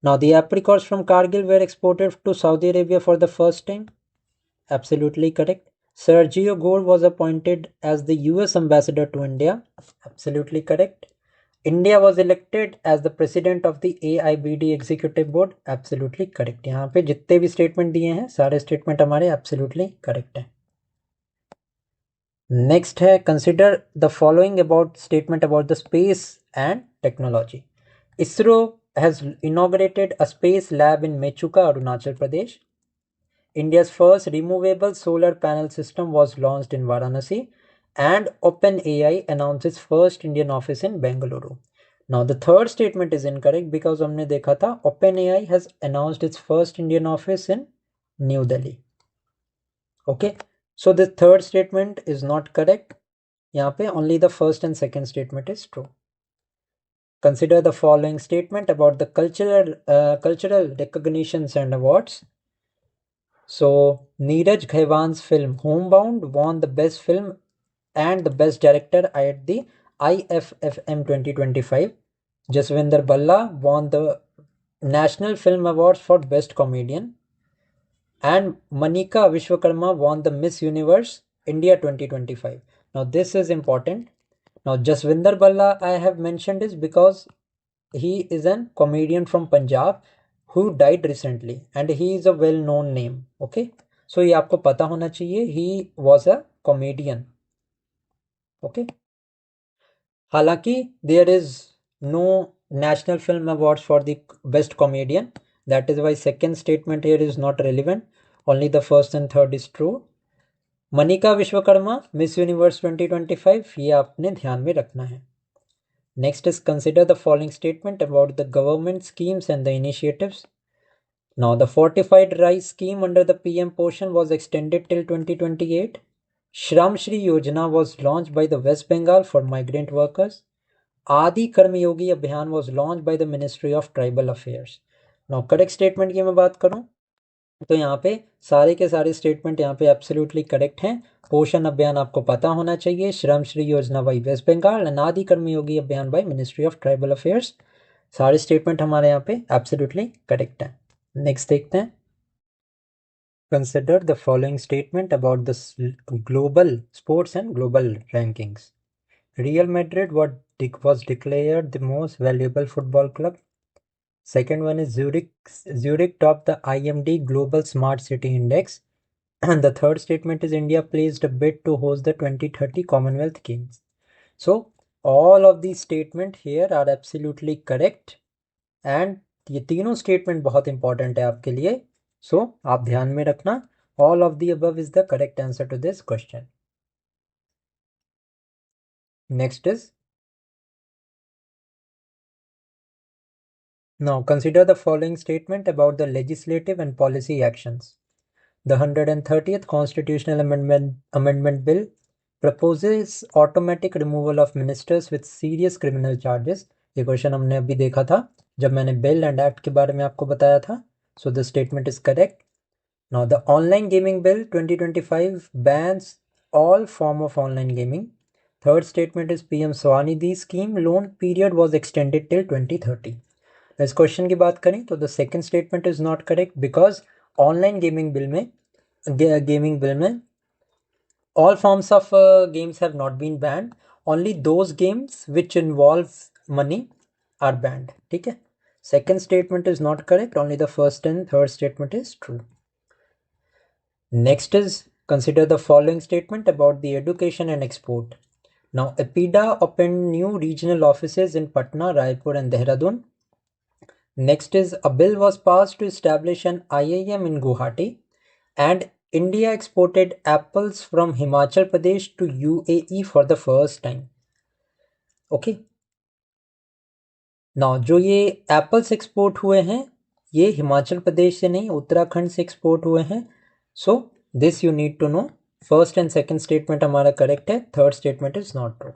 Now the apricots from Kargil were exported to Saudi Arabia for the first time. Absolutely correct. Sergio Gore was appointed as the US ambassador to India. Absolutely correct. India was elected as the president of the AIBD executive board. Absolutely correct. यहाँ पे जितने भी statement दिए हैं सारे statement हमारे absolutely correct हैं. Next है, consider the following about statement about the space and technology. ISRO has inaugurated a space lab in Mechuka, Arunachal Pradesh. India's first removable solar panel system was launched in Varanasi, and OpenAI announced its first Indian office in Bengaluru. Now the third statement is incorrect because हमने देखा था OpenAI has announced its first Indian office in New Delhi. Okay, so the third statement is not correct. यहाँ पे only the first and second statement is true. Consider the following statement about the cultural recognitions and awards. So Neeraj Ghaiwan's film Homebound won the best film and the best director at the IFFM 2025. Jaswinder Balla won the National Film Awards for Best Comedian, and Manika Vishwakarma won the Miss Universe India 2025. Now this is important. Now Jaswinder Balla I have mentioned is because he is a comedian from Punjab who died recently and he is a well known name. Okay, so ये आपको पता होना चाहिए. He was a comedian. Okay, हालांकि there is no national film awards for the best comedian. That is why second statement here is not relevant. Only the first and third is true. Manika Vishwakarma miss universe 2025 ये आपने ध्यान में रखना है. Next is consider the following statement about the government schemes and the initiatives. Now the fortified rice scheme under the PM portion was extended till 2028. Shram Shri Yojana was launched by the West Bengal for migrant workers. Adi Karmayogi Abhiyan was launched by the Ministry of Tribal Affairs. Now correct statement की मैं बात करूं तो यहाँ पे सारे के सारे स्टेटमेंट यहाँ पे एब्सोल्युटली करेक्ट हैं. पोषण अभियान आपको पता होना चाहिए. श्रम श्री योजना बाई वेस्ट बंगाल. अनादि कर्मयोगी अभियान by ministry of tribal affairs. सारे स्टेटमेंट हमारे यहाँ पे एब्सोल्युटली करेक्ट हैं. नेक्स्ट देखते हैं. Consider the following statement about the global sports and global rankings. Real Madrid was declared the most valuable football club. Second one is Zurich topped the IMD Global Smart City Index. And the third statement is India placed a bid to host the 2030 Commonwealth Games. So all of these statements here are absolutely correct. And ये तीनों statement बहुत important है आपके लिए. So आप ध्यान में रखना. All of the above is the correct answer to this question. Next is, now consider the following statement about the legislative and policy actions. The 130th Constitutional Amendment Bill proposes automatic removal of ministers with serious criminal charges. ये question हमने अभी देखा था जब मैंने bill and act के बारे में आपको बताया था. So the statement is correct. Now the Online Gaming Bill 2025 bans all form of online gaming. Third statement is PM Swanidhi scheme loan period was extended till 2030. इस क्वेश्चन की बात करें तो the second statement is not correct because online gaming bill में all forms of games have not been banned. Only those games which involve money are banned. ठीक है. Second statement is not correct. Only the first and third statement is true. Next is consider the following statement about the education and export. Now EPIDA opened new regional offices in Patna, Raipur and Dehradun. Next is a bill was passed to establish an IIM in Guwahati, and India exported apples from Himachal Pradesh to UAE for the first time. Okay. Now जो ये apples export हुए हैं ये हिमाचल प्रदेश से नहीं उत्तराखंड से export हुए हैं. So this you need to know. First and second statement हमारा करेक्ट है. Third statement is not true.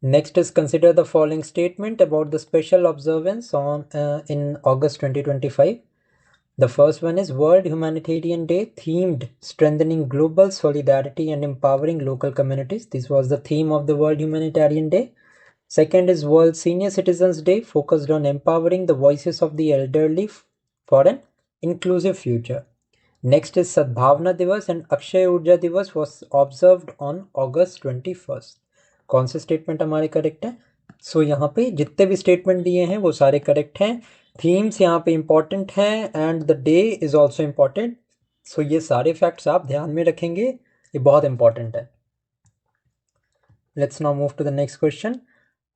Next is consider the following statement about the special observance on in August 2025. The first one is World Humanitarian Day themed strengthening global solidarity and empowering local communities. This was the theme of the World Humanitarian Day. Second is World Senior Citizens Day focused on empowering the voices of the elderly for an inclusive future. Next is Sadbhavna Divas and Akshay Urja Divas was observed on August 21st. कौन से statement हमारे correct है. So यहाँ पे जितने भी statement दिए हैं वो सारे करेक्ट हैं. थीम्स यहाँ पे इंपॉर्टेंट हैं and the day is also important. So ये सारे फैक्ट्स आप ध्यान में रखेंगे. ये बहुत इंपॉर्टेंट है. Let's now move to the next question.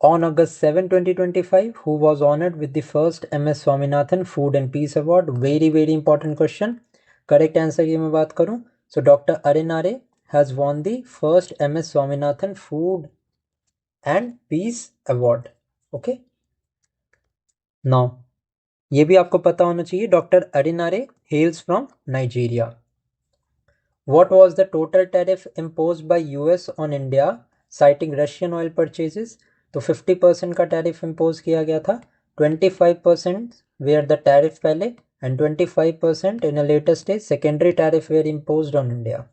On August 7, 2025, who was honored with the first MS Swaminathan Food and Peace Award? Very, very important question. Correct answer की मैं बात करूँ. So Dr. Arinare has won the first MS Swaminathan Food and Peace Award. Okay. Now, ये भी आपको पता होना चाहिए. Dr. Arinare hails from Nigeria. What was the total tariff imposed by US on India citing Russian oil purchases? तो 50% का tariff impose किया गया था. 25% were the tariff पहले and 25% in a later stage secondary tariff were imposed on India.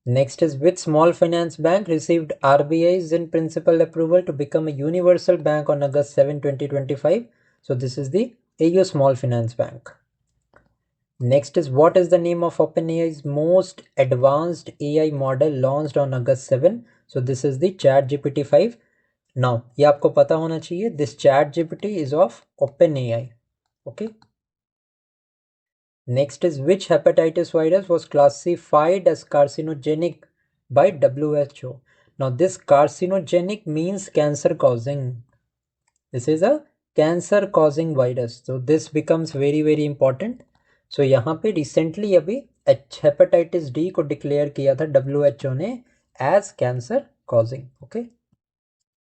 Next is, which small finance bank received RBI's in principle approval to become a universal bank on August 7, 2025? So this is the AU Small Finance Bank. Next is, what is the name of OpenAI's most advanced AI model launched on August 7? So this is the ChatGPT 5. Now, ये आपको पता होना चाहिए. This ChatGPT is of OpenAI. Okay. Next is, which hepatitis virus was classified as carcinogenic by WHO? Now, this carcinogenic means cancer causing. This is a cancer causing virus. So this becomes very very important. So यहाँ पे recently अभी hepatitis D को declare किया था WHO ने as cancer causing. Okay.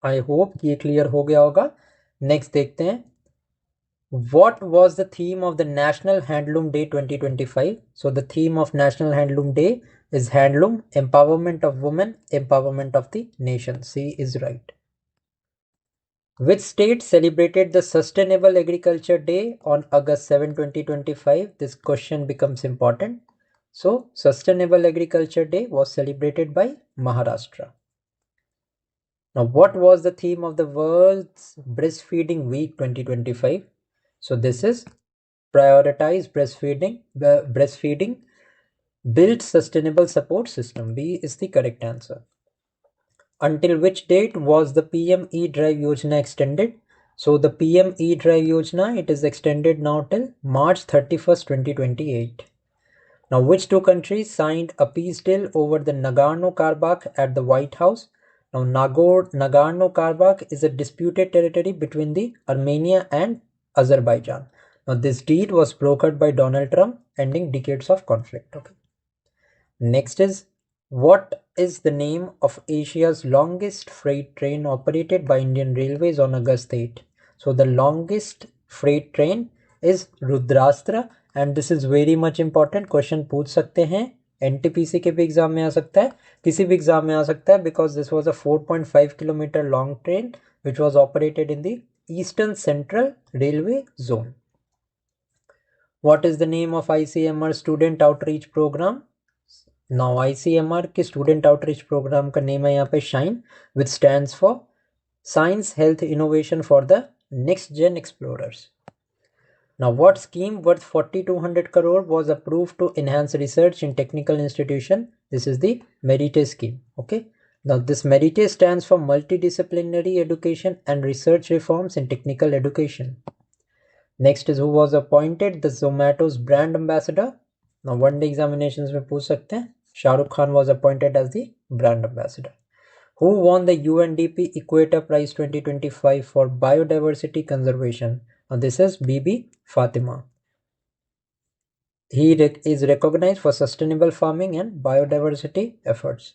I hope ये clear हो गया होगा. Next देखते हैं. What was the theme of the National Handloom Day 2025? So the theme of National Handloom Day is handloom, empowerment of women, empowerment of the nation. C is right. Which state celebrated the Sustainable Agriculture Day on August 7, 2025? This question becomes important. So Sustainable Agriculture Day was celebrated by Maharashtra. Now, what was the theme of the World's Breastfeeding Week 2025? So this is prioritize breastfeeding, build sustainable support system. B is the correct answer. Until which date was the PM E-Drive Yojana extended? So the PM E-Drive Yojana, it is extended now till March 31st, 2028. Now, which two countries signed a peace deal over the Nagorno-Karabakh at the White House? Now, Nagorno-Karabakh is a disputed territory between the Armenia and Azerbaijan. Now, this deal was brokered by Donald Trump, ending decades of conflict. Okay. Next is, what is the name of Asia's longest freight train operated by Indian Railways on August 8? So the longest freight train is Rudrastra, and this is very much important. Question पूछ सकते हैं, NTPC के भी exam में आ सकता है, किसी भी एग्जाम में आ सकता है, because this was a 4.5 kilometer long train which was operated in the Eastern Central Railway Zone. What is the name of ICMR Student Outreach Program? Now ICMR के Student Outreach Program का name है यहाँ पे SHINE, which stands for Science Health Innovation for the Next Gen Explorers. Now, what scheme worth 4,200 crore was approved to enhance research in technical institution? This is the Merite scheme. Okay. Now, this Merite stands for Multidisciplinary Education and Research Reforms in Technical Education. Next is, who was appointed the Zomato's brand ambassador? Now, one day examinations में पूछ सकते हैं. Shah Rukh Khan was appointed as the brand ambassador. Who won the UNDP Equator Prize 2025 for biodiversity conservation? Now, this is Bibi Fatima. He is recognized for sustainable farming and biodiversity efforts.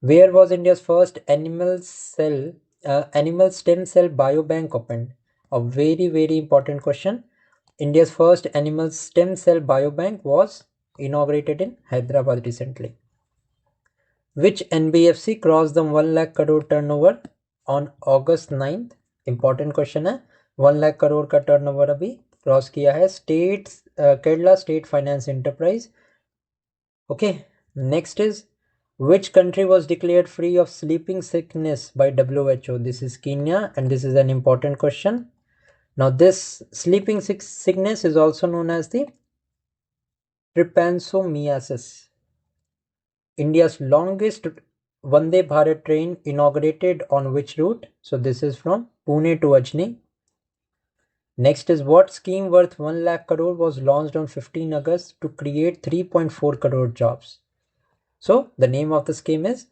Where was India's first animal stem cell biobank opened? A very very important question. India's first animal stem cell biobank was inaugurated in Hyderabad recently. Which NBFC crossed the 1 lakh crore turnover on August 9th? Important question है. 1 lakh crore का turnover अभी cross किया है. Kerala State Finance Enterprise. Okay. Next is, which country was declared free of sleeping sickness by WHO? This is Kenya, and this is an important question. Now, this sleeping sickness is also known as the trypanosomiasis. India's longest Vande Bharat train inaugurated on which route? So this is from Pune to Ajni. Next is, what scheme worth 1 lakh crore was launched on 15 August to create 3.4 crore jobs? So the name of the scheme is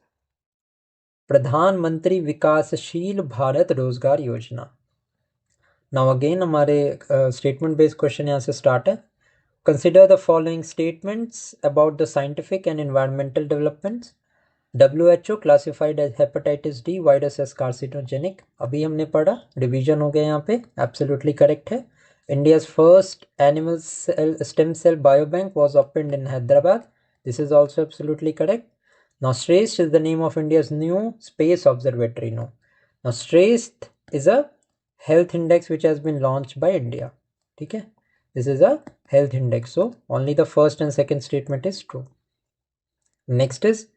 Pradhan Mantri Vikasashil Bharat Rozgar Yojana. Now again हमारे statement based question यहाँ से start है. Consider the following statements about the scientific and environmental developments. WHO classified as hepatitis D virus as carcinogenic. अभी हमने पढ़ा, revision हो गया यहाँ पे, absolutely correct है. India's first animal stem cell biobank was opened in Hyderabad. This is also absolutely correct. Now SREST is the name of India's new space observatory. No. Now SREST is a health index which has been launched by India. Okay? This is a health index. So only the first and second statement is true. Next is,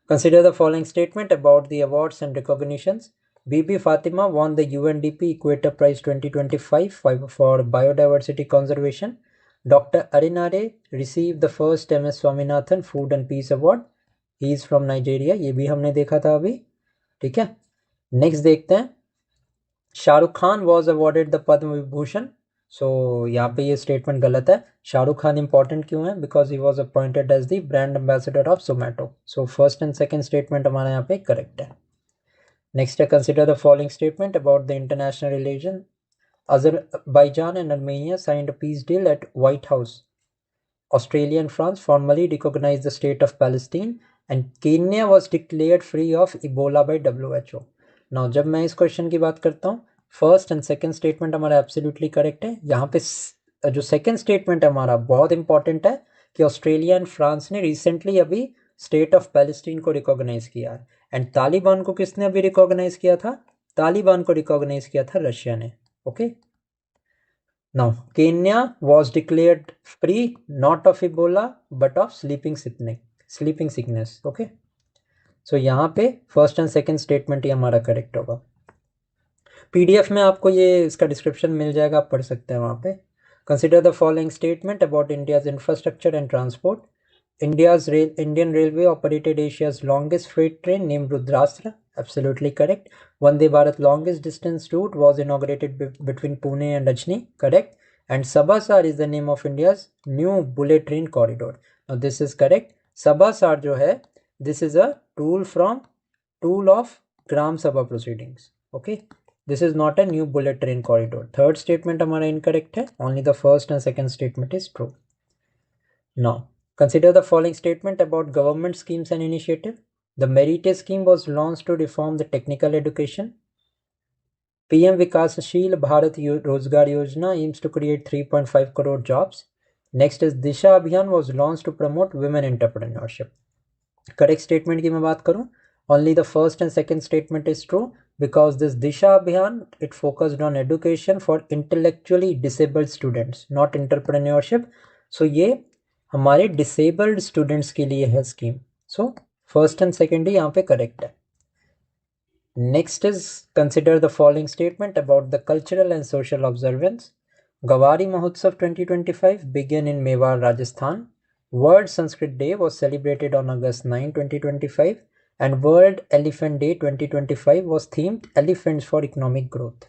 consider the following statement about the awards and recognitions. Bibi Fatima won the UNDP Equator Prize 2025 for biodiversity conservation. Dr. Arinare received the first MS Swaminathan Food and Peace Award. He is from Nigeria. ये भी हमने देखा था अभी. ठीक है. Next देखते हैं. Shahrukh Khan was awarded the Padma Vibhushan. So यहाँ पे ये स्टेटमेंट गलत है. शाहरुख खान इंपॉर्टेंट क्यों है? Because he was appointed as the brand ambassador of Zomato. So first and second statement हमारा यहाँ पे करेक्ट है. नेक्स्ट है, consider the following statement about the international relation. Azerbaijan and Armenia signed a peace deal at White House. Australia and France formally recognized the state of Palestine and Kenya was declared free of Ebola by WHO. Now जब मैं इस question की बात करता हूँ, first and second statement हमारा absolutely correct है. यहाँ पे जो सेकंड स्टेटमेंट है हमारा बहुत इंपॉर्टेंट है कि ऑस्ट्रेलिया एंड फ्रांस ने रिसेंटली अभी स्टेट ऑफ पैलेस्टीन को रिकॉग्नाइज किया है. एंड तालिबान को किसने अभी रिकॉग्नाइज किया था? तालिबान को रिकॉग्नाइज किया था रशिया ने. Okay. Now, Kenya was declared free not of Ebola but of sleeping sickness. Okay. So यहाँ पे फर्स्ट एंड सेकंड स्टेटमेंट ही हमारा करेक्ट होगा. PDF में आपको ये इसका डिस्क्रिप्शन मिल जाएगा, आप पढ़ सकते हैं वहाँ पे. Consider the following statement about India's infrastructure and transport. Indian Railway operated Asia's longest freight train named Rudrastra. Absolutely correct. Vande Bharat longest distance route was inaugurated between Pune and Ajni. Correct. And Sabasar is the name of India's new bullet train corridor. Now this is correct. Sabasar जो है, this is a tool of Gram Sabha proceedings. Okay. This is not a new bullet train corridor. Third statement हमारा incorrect है. Only the first and second statement is true. Now, consider the following statement about government schemes and initiative. The Merit scheme was launched to reform the technical education. PM Vikasashil Bharat Rozgar Yojana aims to create 3.5 crore jobs. Next is Disha Abhiyan was launched to promote women entrepreneurship. Correct statement की मैं बात करूँ, only the first and second statement is true because this Disha Abhiyan, it focused on education for intellectually disabled students, not entrepreneurship. So ये हमारे disabled students के लिए है scheme. So first and second ही यहाँ पे करेक्ट है. Next is, consider the following statement about the cultural and social observance. Gavari Mahotsav 2025 began in Mewar, Rajasthan. World Sanskrit Day was celebrated on August 9, 2025 and World Elephant Day 2025 was themed Elephants for Economic Growth.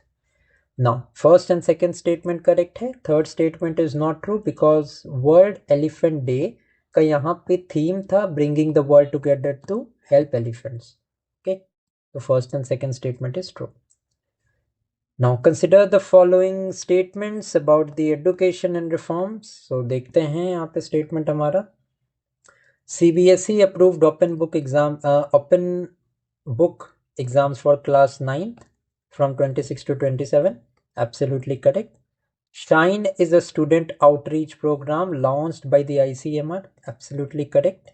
Now, first and second statement correct है. Third statement is not true because World Elephant Day का यहाँ पे theme था bringing the world together to help elephants. Okay, तो first and second statement is true. Now consider the following statements about the education and reforms. So देखते हैं यहाँ पे statement हमारा. CBSE approved open book exams for class 9th from 26 to 27. Absolutely correct. Shine is a student outreach program launched by the ICMR. Absolutely correct.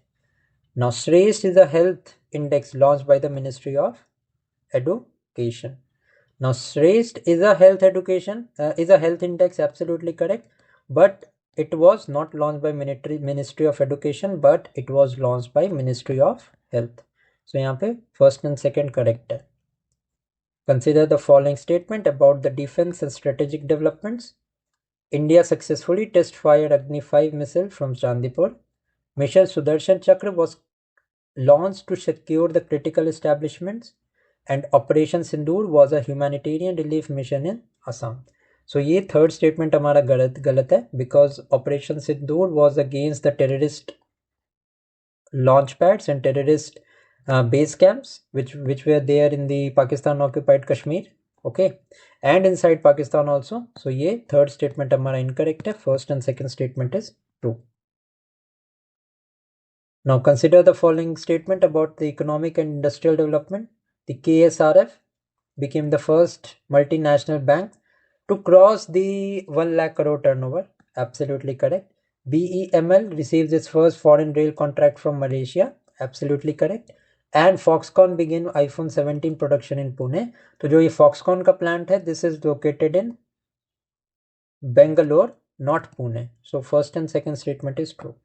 Now, SREST is a health index launched by the Ministry of Education. Now, SREST is a health index. Absolutely correct. But it was not launched by Ministry of Education, but it was launched by Ministry of Health. So, यहाँ पे first and second correct है. Consider the following statement about the defense and strategic developments. India successfully test-fired Agni-5 missile from Chandipur. Mission Sudarshan Chakra was launched to secure the critical establishments and Operation Sindoor was a humanitarian relief mission in Assam. So ये third statement हमारा गलत है because Operation Sindoor was against the terrorist launch pads and terrorist base camps which were there in the Pakistan occupied Kashmir. Okay, and inside Pakistan also. So ये third statement हमारा incorrect है. First and second statement is true. Now consider the following statement about the economic and industrial development. The KSRF became the first multinational bank to cross the 1 lakh crore turnover. Absolutely correct. BEML receives its first foreign rail contract from Malaysia. Absolutely correct. And Foxconn began iPhone 17 production in Pune. तो जो ये Foxconn का plant है, this is located in Bangalore, not Pune. So first and second statement is true.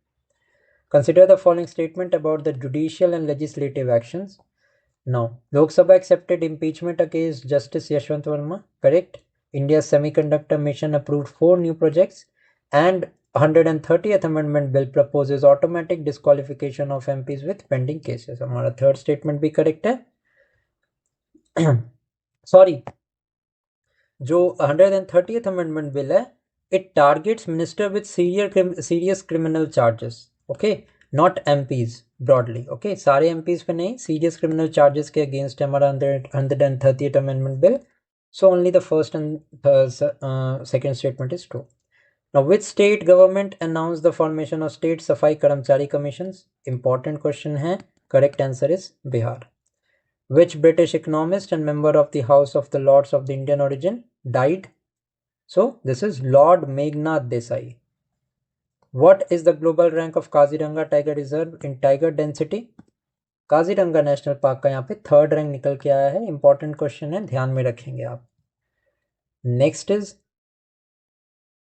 Consider the following statement about the judicial and legislative actions. Now, Lok Sabha accepted impeachment against Justice Yashwant Verma. Correct. India's semiconductor mission approved 4 new projects, and 130th Amendment Bill proposes automatic disqualification of MPs with pending cases. हमारा third statement भी correct है. Sorry, जो 130th Amendment Bill है, it targets minister with serious criminal charges. Okay, not MPs broadly. Okay, सारे MPs पे नहीं, serious criminal charges के against है हमारा 130th Amendment Bill. So only the first and second statement is true. Now, which state government announced the formation of state Safai Karamchari commissions? Important question है. Correct answer is Bihar. Which British economist and member of the House of the Lords of the Indian origin died? So this is Lord Meghnad Desai. What is the global rank of Kaziranga Tiger Reserve in tiger density? Kaziranga national park का यहाँ पे 3rd rank निकल के आया है. Important question है, ध्यान में रखेंगे आप. Next is,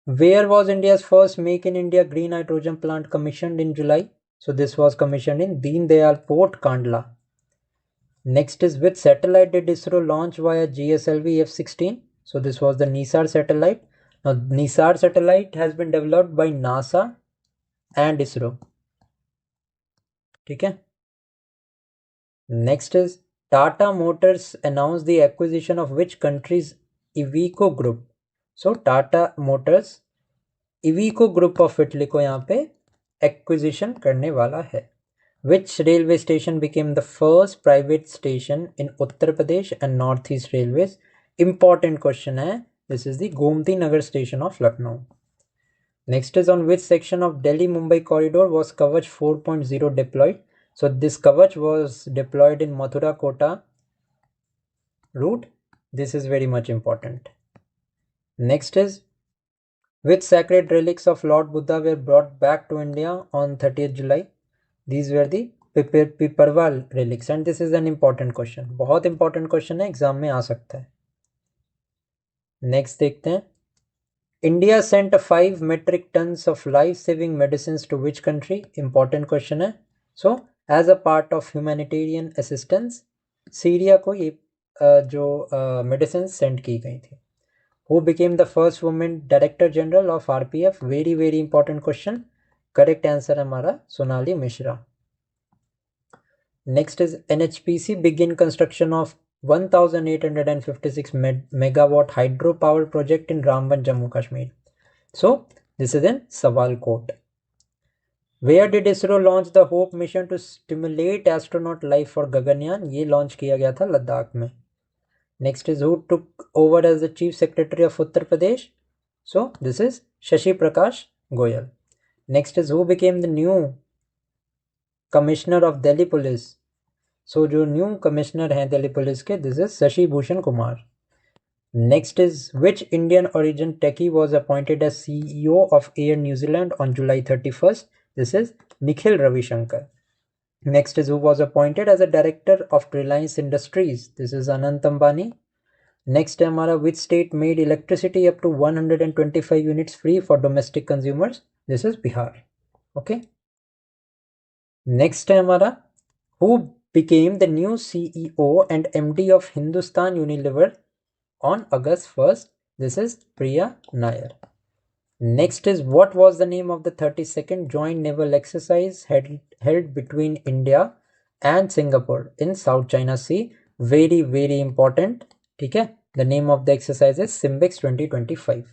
where was India's first make in India green hydrogen plant commissioned in July? So this was commissioned in Deendayal port Kandla. Next is, which satellite did ISRO launch via GSLV F-16? So this was the NISAR satellite. Now NISAR satellite has been developed by NASA and ISRO. ठीक है. Next is, Tata Motors announced the acquisition of which country's Iveco group? So Tata Motors Iveco group of Italy को यहाँ पे acquisition करने वाला है. Which railway station became the first private station in Uttar Pradesh and Northeast Railways? Important question hai. This is the Gomti Nagar station of Lucknow. Next is, on which section of Delhi-Mumbai corridor was Kavach 4.0 deployed? So this Kavach was deployed in Mathura Kota route. This is very much important. Next is, which sacred relics of Lord Buddha were brought back to India on 30th July? These were the Piparwal relics, and this is an important question. बहुत important question है, exam में आ सकता है. Next देखते हैं. India sent 5 metric tons of life-saving medicines to which country? Important question है. So as a part of humanitarian assistance, Syria को ये जो medicines send की गई थी. Who became the first woman Director General of RPF? Very very important question. Correct answer हमारा Sonali Mishra. Next is, NHPC begin construction of 1856 megawatt hydro power project in Ramban Jammu Kashmir. So this is in Sawalkot. Where did ISRO launch the hope mission to stimulate astronaut life for Gaganyaan? ये launch किया गया था लद्दाख में. Next is, who took over as the chief secretary of Uttar Pradesh? So this is Shashi Prakash Goyal. Next is, who became the new commissioner of Delhi Police? So जो new commissioner हैं Delhi Police के, this is Shashi Bhushan Kumar. Next is, which Indian origin techie was appointed as CEO of Air New Zealand on July 31st? This is Nikhil Ravishankar. Next is, who was appointed as a director of Reliance Industries? This is Anant Ambani. Next है हमारा, which state made electricity up to 125 units free for domestic consumers? This is Bihar. Okay. Next है हमारा, who became the new CEO and MD of Hindustan Unilever on August 1st? This is Priya Nair. Next is, what was the name of the 32nd joint naval exercise held between India and Singapore in South China Sea? Very very important. ठीक है. The name of the exercise is Simbex 2025.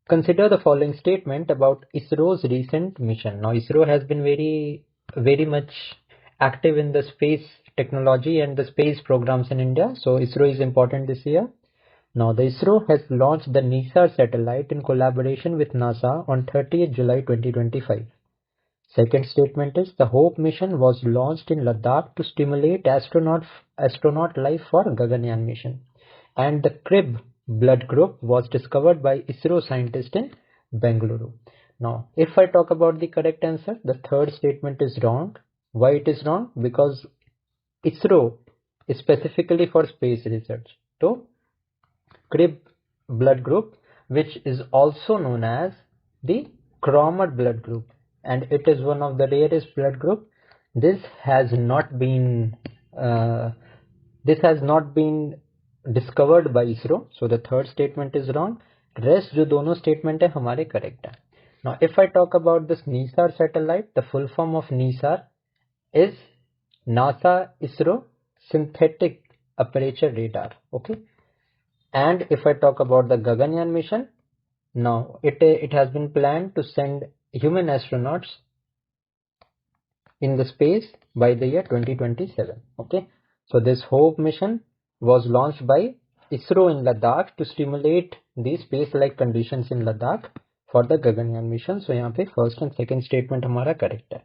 Consider the following statement about ISRO's recent mission. Now ISRO has been very much active in the space technology and the space programs in India. So ISRO is important this year. Now the ISRO has launched the NISAR satellite in collaboration with NASA on 30th July 2025. Second statement is, the HOPE mission was launched in Ladakh to stimulate astronaut life for Gaganyaan mission. And the Crib blood group was discovered by ISRO scientists in Bengaluru. Now, if I talk about the correct answer, the third statement is wrong. Why it is wrong? Because ISRO is specifically for space research. So, crib blood group, which is also known as the chromat blood group, and it is one of the rarest blood group. This has not been discovered by ISRO. So the third statement is wrong. Rest जो दोनों statement है हमारे correct है. Now if I talk about this NISAR satellite, the full form of NISAR is NASA ISRO Synthetic Aperture Radar. Okay. And if I talk about the Gaganyaan mission, now it has been planned to send human astronauts in the space by the year 2027. Okay. So this HOPE mission was launched by ISRO in Ladakh to stimulate the space-like conditions in Ladakh for the Gaganyaan mission. So यहाँ पे first and second statement हमारा correct है.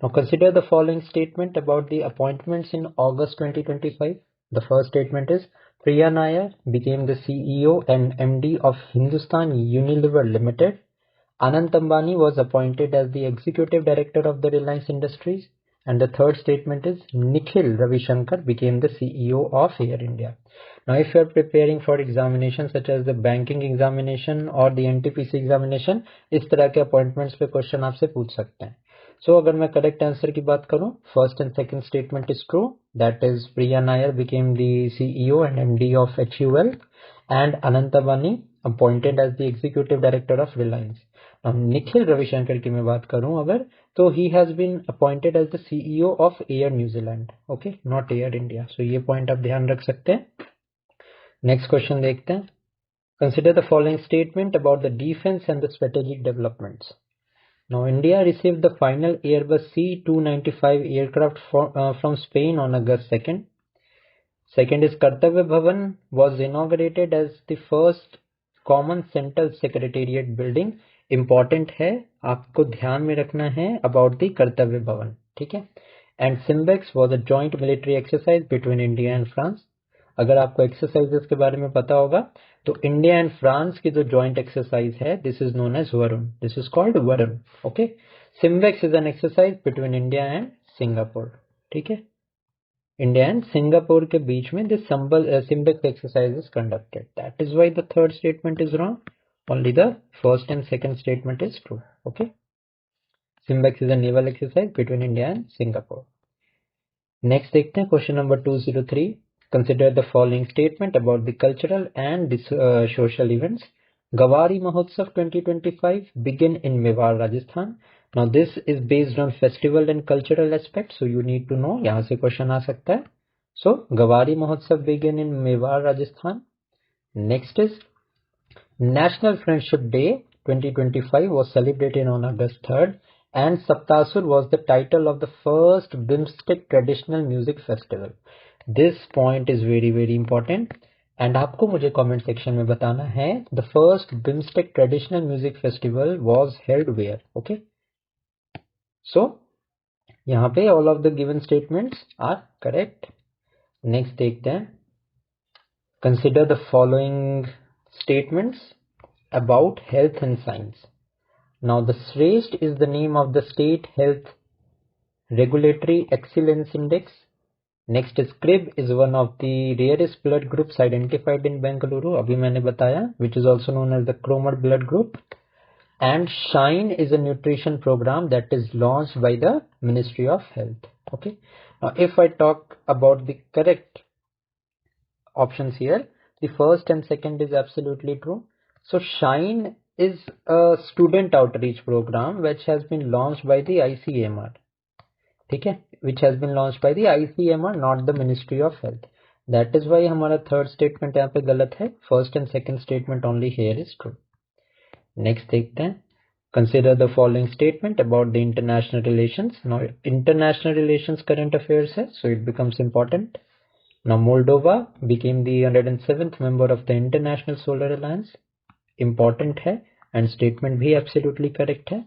Now consider the following statement about the appointments in August 2025. The first statement is Priya Nair became the CEO and MD of Hindustan Unilever Limited. Anant Ambani was appointed as the Executive Director of the Reliance Industries. And the third statement is Nikhil Ravishankar became the CEO of Air India. Now if you are preparing for examinations such as the banking examination or the NTPC examination, इस तरह के appointments पे question आपसे पूछ सकते हैं. So अगर मैं correct answer की बात करूं, first and second statement is true. That is Priya Nair became the CEO and MD of HUL and Anant Ambani appointed as the Executive Director of Reliance. Now Nikhil Ravishankar की मैं बात करूं अगर, तो he has been appointed as the CEO of Air New Zealand. Okay, not Air India. So ये point आप ध्यान रख सकते हैं. Next question देखते हैं. Consider the following statement about the defense and the strategic developments. Now, India received the final Airbus C-295 aircraft from Spain on August 2nd. Second is Kartavya Bhavan was inaugurated as the first common central secretariat building. Important है, आपको ध्यान में रखना है about the Kartavya Bhavan, ठीक है? And Simbex was a joint military exercise between India and France. अगर आपको एक्सरसाइजेस के बारे में पता होगा तो इंडिया एंड फ्रांस की जो जॉइंट एक्सरसाइज है, this is known as Varuna. This is called Varuna. Okay. SIMBEX is an exercise between India and Singapore. ठीक है, इंडिया एंड सिंगापुर के बीच में this SIMBEX exercise is conducted. That is why the third statement is wrong. Only the first and second statement is true. Okay. SIMBEX is a naval exercise between India and Singapore. Next देखते हैं question number 203. Consider the following statement about the cultural and social events. Gawari Mahotsav 2025 begin in Mewar, Rajasthan. Now this is based on festival and cultural aspects, so you need to know. यहाँ से question आ सकता है. So Gawari Mahotsav begin in Mewar, Rajasthan. Next is National Friendship Day 2025 was celebrated on August 3rd, and Saptasur was the title of the first BIMSTEC traditional music festival. This point is very very important and आपको मुझे comment section में बताना है the first BIMSTEC traditional music festival was held where. Okay, so यहाँ पे all of the given statements are correct. Next देखते हैं. Consider the following statements about health and science. Now the SHREST is the name of the state health regulatory excellence index. Next is crib is one of the rarest blood groups identified in Bengaluru. अभी मैंने बताया, which is also known as the chromat blood group. And SHINE is a nutrition program that is launched by the Ministry of Health. Okay. Now, if I talk about the correct options here, the first and second is absolutely true. So SHINE is a student outreach program which has been launched by the ICMR. ठीक है, which has been launched by the ICMR, not the Ministry of Health. That is why हमारा third statement यहाँ पे गलत है. First and second statement only here is true. Next देखते हैं. Consider the following statement about the international relations. Now international relations current affairs है, so it becomes important. Now Moldova became the 107th member of the International Solar Alliance. Important है and statement भी absolutely correct है.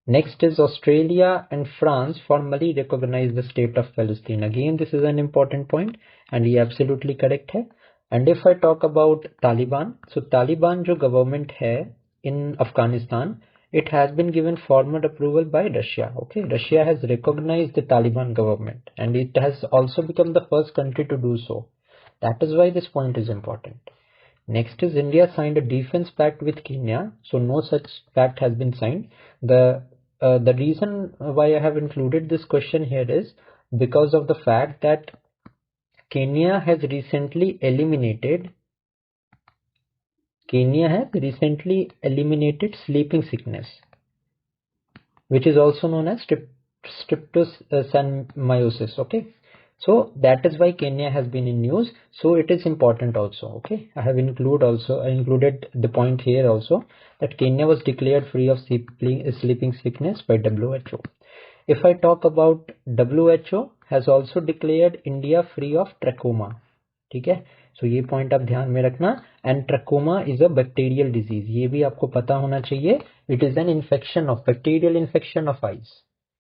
Next is Australia and France formally recognize the state of Palestine. Again, this is an important point and ये absolutely correct है. And if I talk about Taliban, so Taliban जो government है, in Afghanistan, it has been given formal approval by Russia. Okay, Russia has recognized the Taliban government and it has also become the first country to do so. That is why this point is important. Next is India signed a defense pact with Kenya. So no such pact has been signed. The reason why I have included this question here is because of the fact that Kenya has recently eliminated sleeping sickness, which is also known as tryptophanomyosis. Okay, so that is why Kenya has been in news. So it is important also. Okay, I included the point here also that Kenya was declared free of sleeping sickness by WHO. If I talk about WHO has also declared India free of trachoma. ठीक है, सो ये point आप ध्यान में रखना. And trachoma is a bacterial disease, ये भी आपको पता होना चाहिए. It is an infection of bacterial infection of eyes.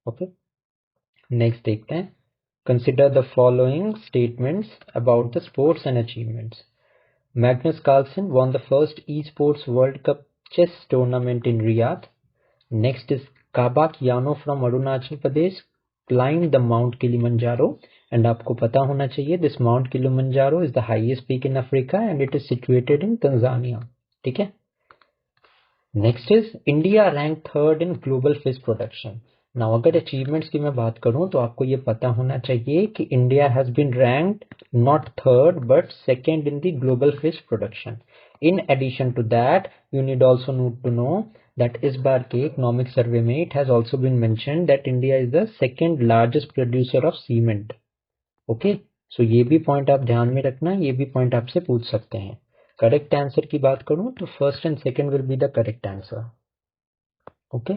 Okay, next देखते हैं. Consider the following statements about the sports and achievements. Magnus Carlsen won the first esports World Cup chess tournament in Riyadh. Next is Kabak Yano from Arunachal Pradesh climbed the Mount Kilimanjaro. And आपको पता होना चाहिए this Mount Kilimanjaro is the highest peak in Africa and it is situated in Tanzania. ठीक है. Next is India ranked third in global fish production. Now अगर achievements की मैं बात करूं तो आपको ये पता होना चाहिए कि India has been ranked not third but second in the global fish production. In addition to that, you need also to know that इस बार के economic survey में it has also been mentioned that India is the second largest producer of cement. Okay, so ये भी point आप ध्यान में रखना. ये भी पॉइंट आपसे पूछ सकते हैं. करेक्ट आंसर की बात करूं तो first and second will be the correct answer. Okay,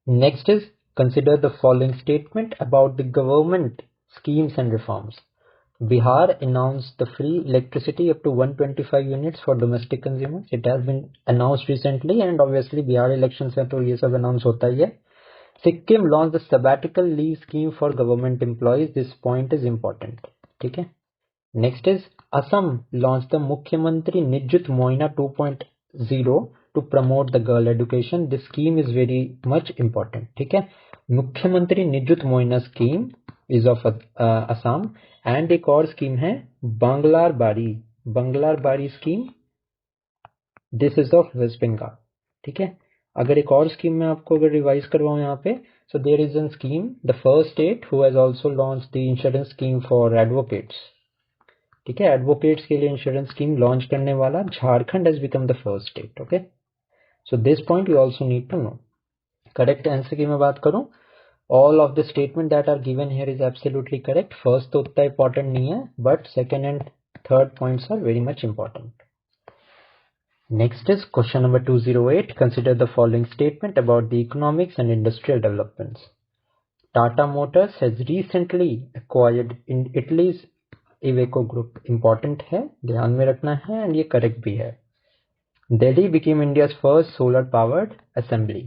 next is consider the following statement about the government schemes and reforms. Bihar announced the free electricity up to 125 units for domestic consumers. It has been announced recently and obviously Bihar elections है तो ये सब announce होता ही है. Sikkim launched the sabbatical leave scheme for government employees. This point is important. ठीक है. Next is Assam launched the Mukhyamantri Nijut Moina 2.0 to promote the girl education. This scheme is very much important. ठीक है. Mukhyamantri Nijut Moina scheme is of Assam and एक और scheme है Banglar Bari scheme. This is of West Bengal. ठीक है. अगर एक और स्कीम में आपको अगर रिवाइज करवाऊं यहाँ पे, so there is an scheme the first state who has also launch the insurance scheme for advocates. ठीक है, एडवोकेट्स के लिए इंश्योरेंस स्कीम लॉन्च करने वाला Jharkhand has become the first state. Okay, so this point you also need to know. Correct answer की मैं बात करूं, all of the statement that are given here is absolutely correct. First तो उतना important नहीं है but second and third points are very much important. Next is question number 208. Consider the following statement about the economics and industrial developments. Tata Motors has recently acquired in Italy's Iveco Group. Important है, ध्यान में रखना है and ये correct भी है. Delhi became India's first solar powered assembly.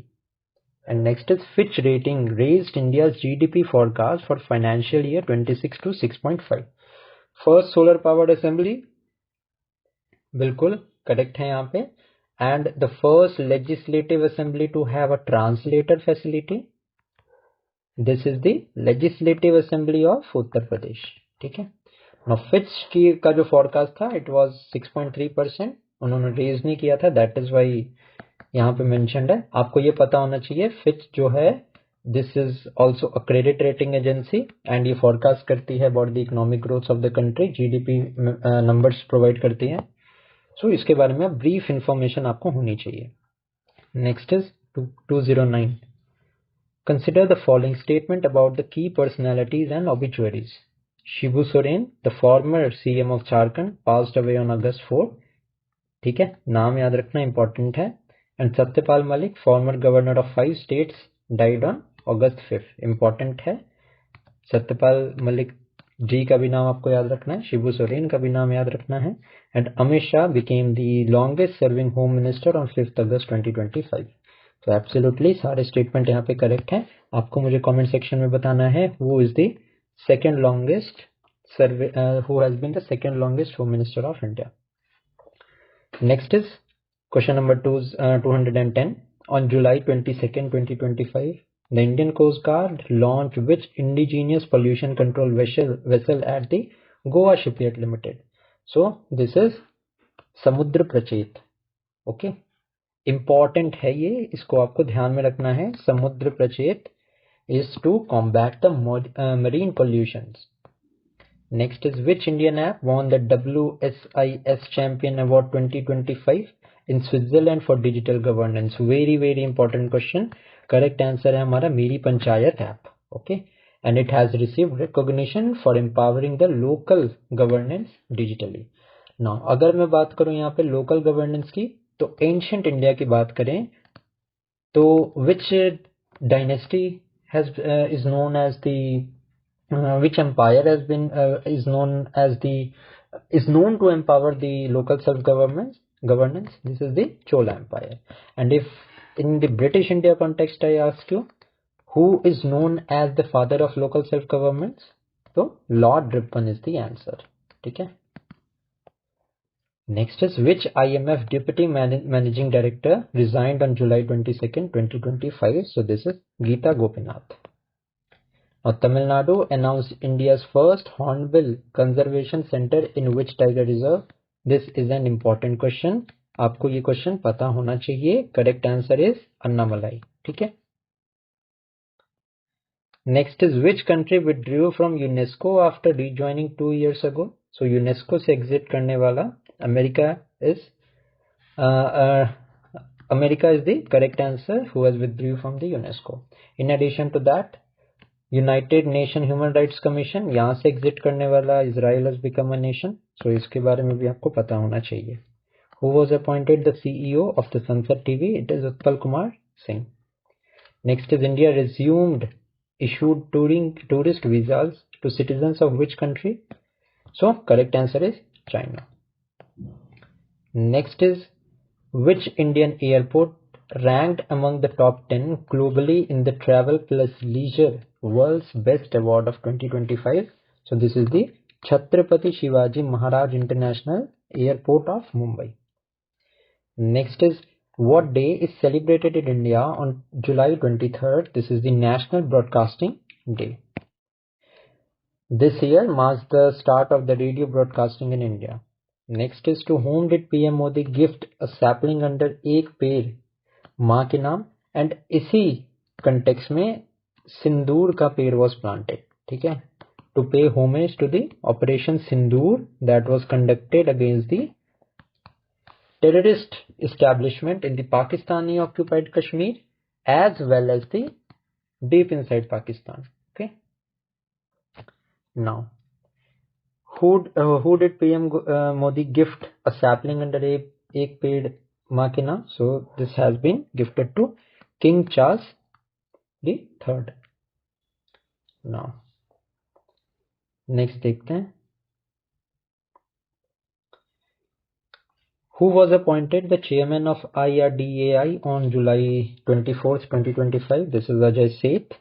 And next is Fitch Rating raised India's GDP forecast for financial year 26 to 6.5. First solar powered assembly, बिल्कुल correct है यहाँ पे. And the first legislative assembly to have a translator facility. This is the legislative assembly of Uttar Pradesh. ठीक है. Now Fitch की का जो forecast था इट वाज 6.3%. उन्होंने रेज नहीं किया था, दैट इज वाई यहाँ पे मेंशन्ड है. आपको ये पता होना चाहिए फिच जो है this is also a credit rating agency and ये फॉरकास्ट करती है about the economic growth of the country. GDP numbers provide करती है. सो इसके बारे में ब्रीफ इंफॉर्मेशन आपको होनी चाहिए. Next is 209. Consider the following statement about the key personalities and obituaries. Shibu Soren the former CM of Jharkhand passed away on August 4. ठीक है, नाम याद रखना इंपॉर्टेंट है. And Satyapal Malik former governor of 5 states died on August 5. Important है. सत्यपाल मलिक जी का भी नाम आपको याद रखना है, शिबू सोरेन का भी नाम याद रखना है. And Amit Shah became the longest serving home minister on 5 August 2025. तो एब्सोल्युटली सारे स्टेटमेंट यहाँ पे करेक्ट हैं. आपको मुझे कमेंट सेक्शन में बताना है who is the second longest who has been the second longest home minister of India. Next is Question number 210. On July 22nd, 2025, the Indian Coast Guard launched which indigenous pollution control vessel at the Goa Shipyard Limited? So this is समुद्र प्रचेत. Okay, important है ये, इसको आपको ध्यान में रखना है. समुद्र प्रचेत is to combat the marine pollutions. Next is which Indian app won the WSIS Champion Award 2025 in Switzerland for digital governance? Very important question. Correct answer है हमारा मेरी panchayat app. Okay, and it has received recognition for empowering the local governance digitally. Now अगर मैं बात करूं यहाँ पे local governance की, तो ancient India की बात करें तो which dynasty is known as the which empire has been is known to empower the local governance? This is the Chola Empire. And if in the British India context I ask you, who is known as the father of local self-governments? So Lord Ripon is the answer. Okay. Next is which IMF deputy managing director resigned on July 22nd, 2025? So this is Geeta Gopinath. Now Tamil Nadu announced India's first Hornbill Conservation Center in which tiger reserve? This is an important question. आपको ये question पता होना चाहिए. Correct answer is Annamalai. ठीक है. Next is which country withdrew from UNESCO after rejoining 2 years ago? So UNESCO से exit करने वाला America is the correct answer who has withdrew from the UNESCO. In addition to that United Nation Human Rights Commission, यहाँ से exit करने वाला Israel has become a nation. So इसके बारे में भी आपको पता होना चाहिए. Who was appointed the CEO of the Sunset TV? It is Utpal Kumar Singh. Next is India resumed issued tourist visas to citizens of which country? So correct answer is China. Next is which Indian airport ranked among the top 10 globally in the Travel Plus Leisure World's Best Award of 2025? So this is the Chhatrapati Shivaji Maharaj International Airport of Mumbai. Next is what day is celebrated in India on July 23rd? This is the National Broadcasting Day. This year marks the start of the radio broadcasting in India. Next is to whom did PM Modi gift a sapling under एक पेड़ माँ के नाम? And इसी context में सिंदूर का पेड़ was planted. ठीक है. To pay homage to the Operation Sindoor that was conducted against the terrorist establishment in the Pakistani occupied Kashmir as well as the deep inside Pakistan. Okay. Now, who did PM Modi gift a sapling under ek ped maa ke naam? So this has been gifted to King Charles III. Now, next देखते हैं. Who was appointed the chairman of IRDAI on July 24th, 2025? This is Ajay Seth.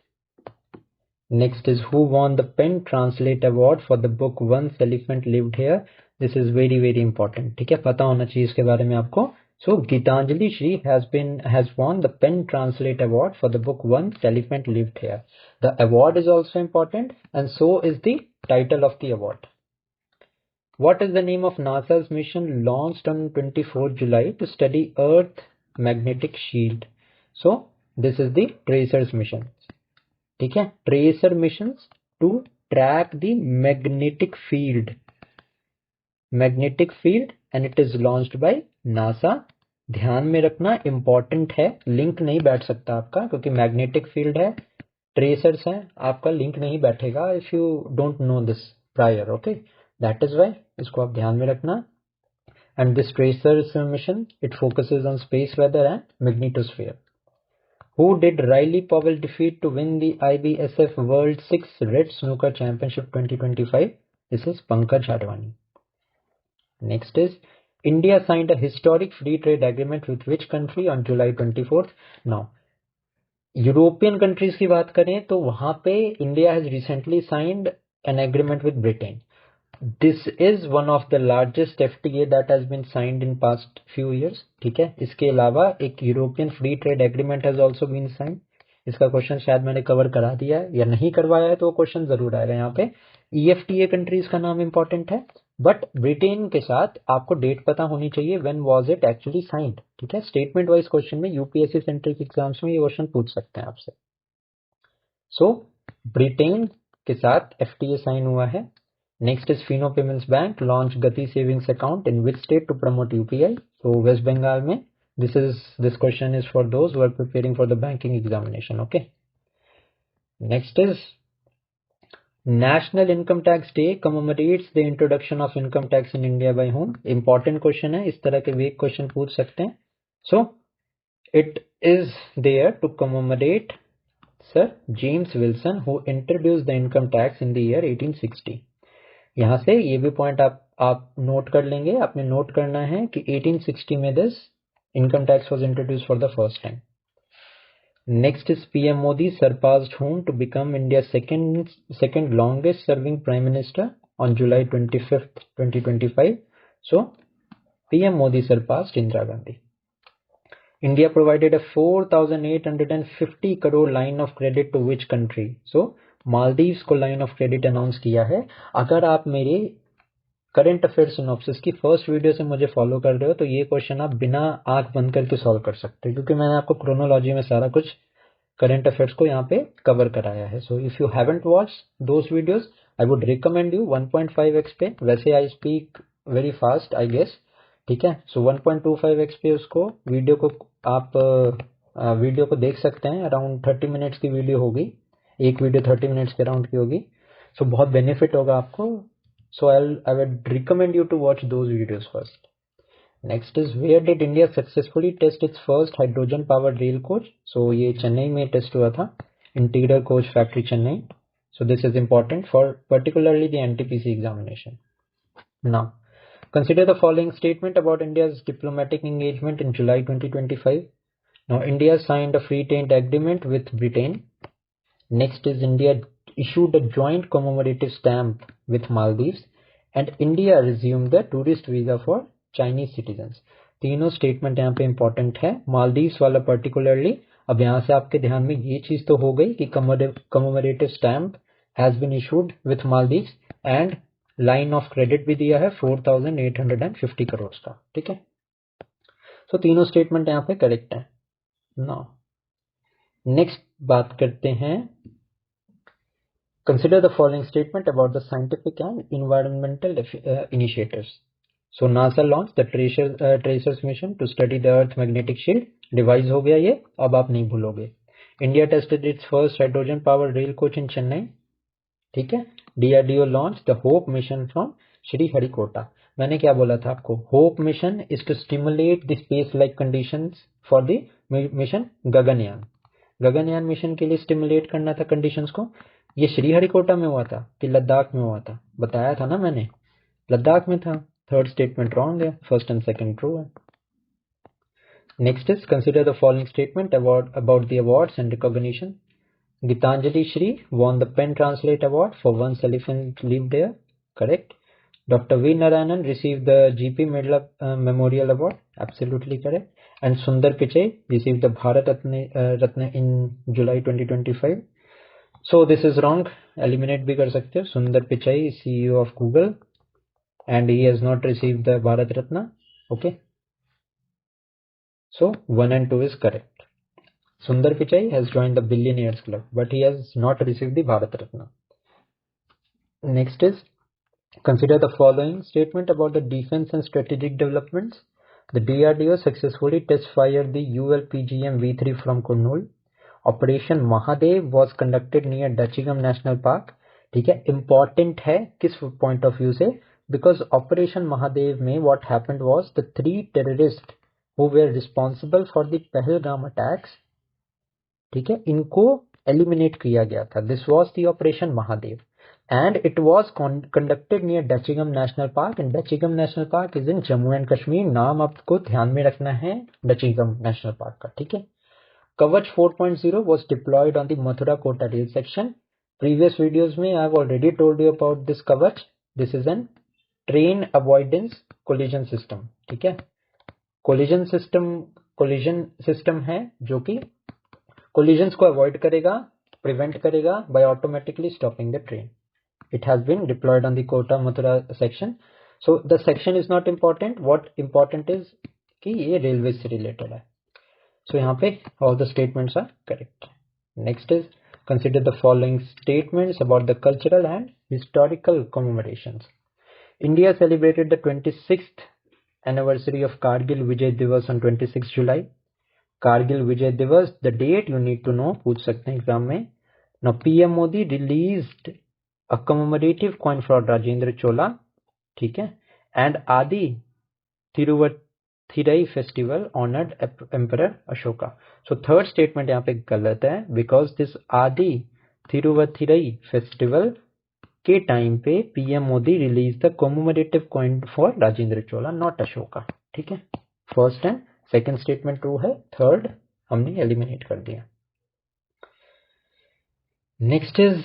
Next is who won the Pen Translate Award for the book Once Elephant Lived Here? This is very important. ठीक है, पता होना चाहिए इसके बारे में आपको. So Gitanjali Shri has won the Pen Translate Award for the book Once Elephant Lived Here. The award is also important, and so is the title of the award. What is the name of NASA's mission launched on 24th July to study Earth magnetic shield? So this is the TRACERS mission. ठीक है, TRACER missions to track the magnetic field, and it is launched by NASA. ध्यान में रखना, important है, link नहीं बैठ सकता आपका क्योंकि मैग्नेटिक फील्ड है, ट्रेसर्स है, आपका लिंक नहीं बैठेगा if you don't know this prior. Okay, that is why इसको आप ध्यान में रखना. And this TRACERS mission it focuses on space weather and magnetosphere. Who did Riley Powell defeat to win the IBSF World 6 Red Snooker Championship 2025? This is Pankaj Advani. Next is India signed a historic free trade agreement with which country on July 24th? Now, European countries की बात करें तो वहां पे India has recently signed an agreement with Britain. This is one of the largest FTA that has been signed in past few years, ठीक है। इसके अलावा एक European free trade agreement has also been signed. इसका question शायद मैंने cover करा दिया है या नहीं करवाया है, तो वो क्वेश्चन जरूर आएगा यहाँ पे। EFTA कंट्रीज का नाम इंपॉर्टेंट है, बट ब्रिटेन के साथ आपको डेट पता होनी चाहिए, when was it actually signed, ठीक है। स्टेटमेंट वाइज क्वेश्चन में यूपीएससी सेंट्रिक एग्जाम्स में ये क्वेश्चन पूछ सकते हैं आपसे। सो ब्रिटेन के साथ FTA साइन हुआ है। Next is Fino Payments Bank launch Gati savings account in which state to promote UPI। तो वेस्ट बंगाल में। This question is for those who are preparing for the banking examination, okay. Next is National Income Tax Day commemorates the introduction of income tax in India by home. Important question है, इस तरह के weak question पूछ सकते हैं। So it is there to commemorate Sir James Wilson who introduced the income tax in the year 1860। यहाँ से ये भी पॉइंट आप नोट कर लेंगे, आपने नोट करना है कि 1860 में this income tax was introduced for the first time. Next is PM Modi surpassed whom to become India's second longest serving prime minister on July 25th 2025। So PM Modi surpassed Indira Gandhi। India provided a 4,850 crore line of credit to which country? So Maldives को line of credit announce किया है। अगर आप मेरे current affairs synopsis की first video से मुझे follow कर रहे हो तो ये क्वेश्चन आप बिना आंख बंद करके सॉल्व कर सकते हो, क्योंकि मैंने आपको क्रोनोलॉजी में सारा कुछ करंट अफेयर्स को यहाँ पे कवर कराया है। So if you haven't watch those videos I would recommend you 1.5x पे। वैसे I speak very fast I guess, ठीक है। सो 1.25x पे उसको वीडियो को आप वीडियो को देख सकते हैं। अराउंड 30 मिनट्स की वीडियो होगी, एक वीडियो 30 मिनट्स के अराउंड की होगी। सो बहुत बेनिफिट होगा आपको। So I would recommend you to watch those videos first. Next is where did India successfully test its first hydrogen powered rail coach. So ये चेन्नई में टेस्ट हुआ था, Integral Coach Factory Chennai. So this is important for particularly the NTPC examination. Now consider the following statement about India's diplomatic engagement in July 2025. Now, India signed a free trade agreement with Britain. Next is India issued a joint commemorative stamp with Maldives, and India resumed the tourist visa for Chinese citizens. तीनों statement यहाँ पे important है। मालदीव्स वाला particularly, अब यहाँ से आपके ध्यान में ये चीज तो हो गई कि commemorative stamp has been issued with Maldives and line of credit भी दिया है 4,850 करोड़ का, ठीक है। सो तीनों स्टेटमेंट यहाँ पे करेक्ट है। नाउ नेक्स्ट बात करते हैं, consider the following statement about the scientific and environmental initiatives. So NASA launch the tracers mission to study the earth magnetic shield. Revise हो गया ये, अब आप नहीं भूलोगे। India tested its first hydrogen power rail coach in Chennai, ठीक है। DRDO launch the hope mission from Sriharikota. मैंने क्या बोला था आपको, hope mission is to stimulate the space like conditions for the mission Gaganyaan. Gaganyaan mission के लिए स्टिमुलेट करना था कंडीशंस को। ये श्रीहरिकोटा में हुआ था कि लद्दाख में हुआ था, बताया था ना मैंने, लद्दाख में था। थर्ड स्टेटमेंट रॉन्ग है, फर्स्ट एंड सेकंड ट्रू है। Next is consider the following statement about the awards and recognition. Gitanjali Shri won the Pen Translate Award for Once Elephant Lived There, correct. Dr. V. Narayanan received the GP Memorial Award, absolutely correct. And Sundar Pichai received the Bharat Ratna in July 2025. So this is wrong, eliminate भी कर सकते हो। Sundar Pichai is CEO of Google and he has not received the Bharat Ratna, okay. So 1 and 2 is correct. Sundar Pichai has joined the Billionaires Club, but he has not received the Bharat Ratna. Next is, consider the following statement about the defense and strategic developments. The DRDO successfully test-fired the ULPGM V3 from Kurnool. Operation Mahadev was conducted near Dachigam National Park. ठीक है, important है किस point of view से? Because Operation Mahadev में what happened was the 3 terrorists who were responsible for the Pahalgam attacks, ठीक है, इनको eliminate किया गया था। This was the Operation Mahadev and it was conducted near Dachigam National Park, and Dachigam National park is in Jammu and Kashmir. नाम आपको ध्यान में रखना है डचिगम नेशनल पार्क का, ठीक है। Kavach 4.0 was deployed on the Mathura Kota rail section. Previous videos में I have already told you about this Kavach, this is an train avoidance collision system, ठीक है। कोलिजन सिस्टम है जो कि कोलिजन्स को अवॉइड करेगा, प्रिवेंट करेगा by automatically stopping the train. It has been deployed on the Kota Mathura section. So the section is not important. What important is कि ये railways से related है. So यहाँ पे all the statements are correct. Next is consider the following statements about the cultural and historical commemorations. India celebrated the 26th anniversary of Kargil Vijay Divas on 26 July. Kargil Vijay Divas, the date you need to know, पूछ सकते हैं exam में. Now PM Modi released a commemorative coin for Rajendra Chola, ठीक है, and Adi Thiruvathirai festival honored Emperor Ashoka. So third statement यहाँ पे गलत है, because this Adi Thiruvathirai festival के टाइम पे PM Modi release the commemorative coin for Rajendra Chola, not Ashoka, ठीक है. First and second statement true है, third हमने एलिमिनेट कर दिया. Next is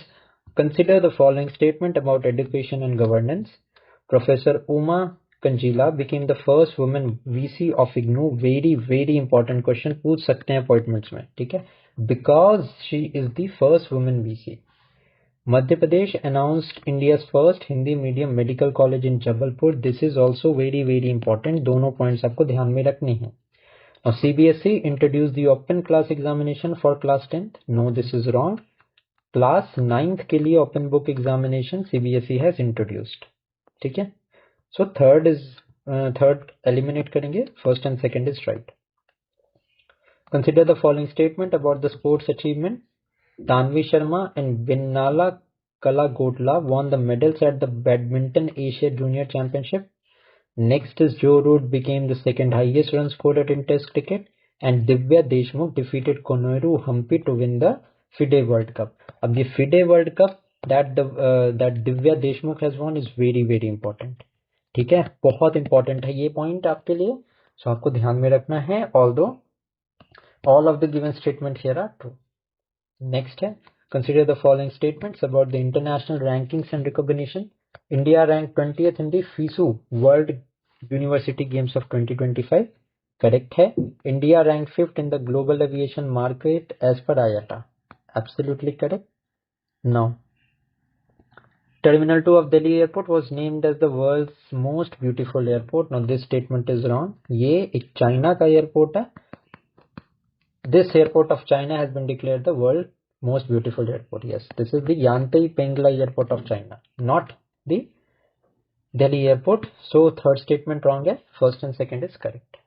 consider the following statement about education and governance. Professor Uma Kanjila became the first woman VC of IGNOU. Very important question, पूछ सकते हैं appointments में, ठीक है, because she is the first woman VC. Madhya Pradesh announced India's first Hindi medium medical college in Jabalpur. This is also very important. दोनों points आपको ध्यान में रखने हैं. Now CBSE introduced the open class examination for class 10th. No, this is wrong. Class 9th के लिए open book examination CBSE has introduced, ठीक है. सो थर्ड एलिमिनेट करेंगे, first and second is right. Consider the following statement about the sports achievement. Tanvi Sharma and Vennala Kalagotla won the medals at the Badminton Asia Junior Championship. Next is Joe Root became the second highest run scorer in Test cricket, and Divya Deshmukh defeated Koneru Hampi to win the FIDE World Cup. अब ये FIDE World Cup that Divya Deshmukh has won is very important, ठीक है, बहुत important है ये point आपके लिए. सो आपको ध्यान में रखना है, although all of the given statements here are true. Next है consider the following statements about the international rankings and recognition. India ranked 20th in the FISU World University Games of 2025. Correct है. India ranked 5th in the global aviation market as per IATA. Absolutely correct. Now, Terminal 2 of Delhi Airport was named as the world's most beautiful airport. Now, this statement is wrong. ये एक China का airport है. This airport of China has been declared the world most beautiful airport. Yes, this is the Yantai Pengla Airport of China, not the Delhi Airport. So, third statement wrong है. First and second is correct.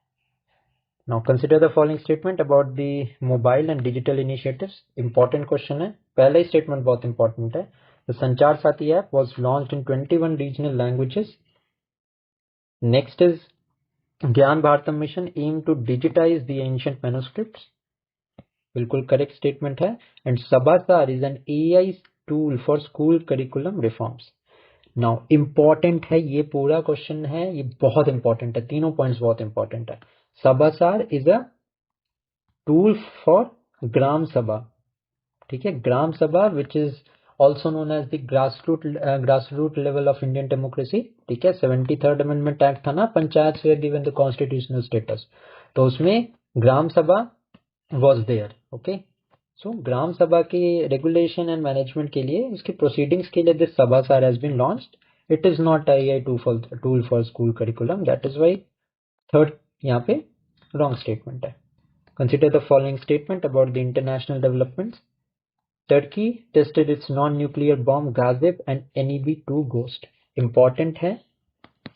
Now consider the following statement about the mobile and digital initiatives. Important question है. पहला ही statement बहुत important है. The Sanchar Sathi app was launched in 21 regional languages. Next is Gyan Bharatam mission aimed to digitize the ancient manuscripts. बिल्कुल correct statement है. And Sabasar is an AI tool for school curriculum reforms. Now important है, ये पूरा question है, ये बहुत important है, तीनों points बहुत important है. Sabasar is a tool for Gram Sabha, ठीक है, Gram Sabha which is also known as the grassroots level of Indian democracy, ठीक है. 73rd Amendment Act था ना, panchayat were given the constitutional status, तो उसमें Gram Sabha was there, okay. So Gram Sabha के regulation and management के लिए, उसके proceedings के लिए this Sabasar has been launched. It is not a tool for school curriculum. That is why third यहाँ पे wrong statement है. Consider the following statement about the international developments. Turkey tested its non-nuclear bomb Gazib and NEB-2 Ghost. Important है,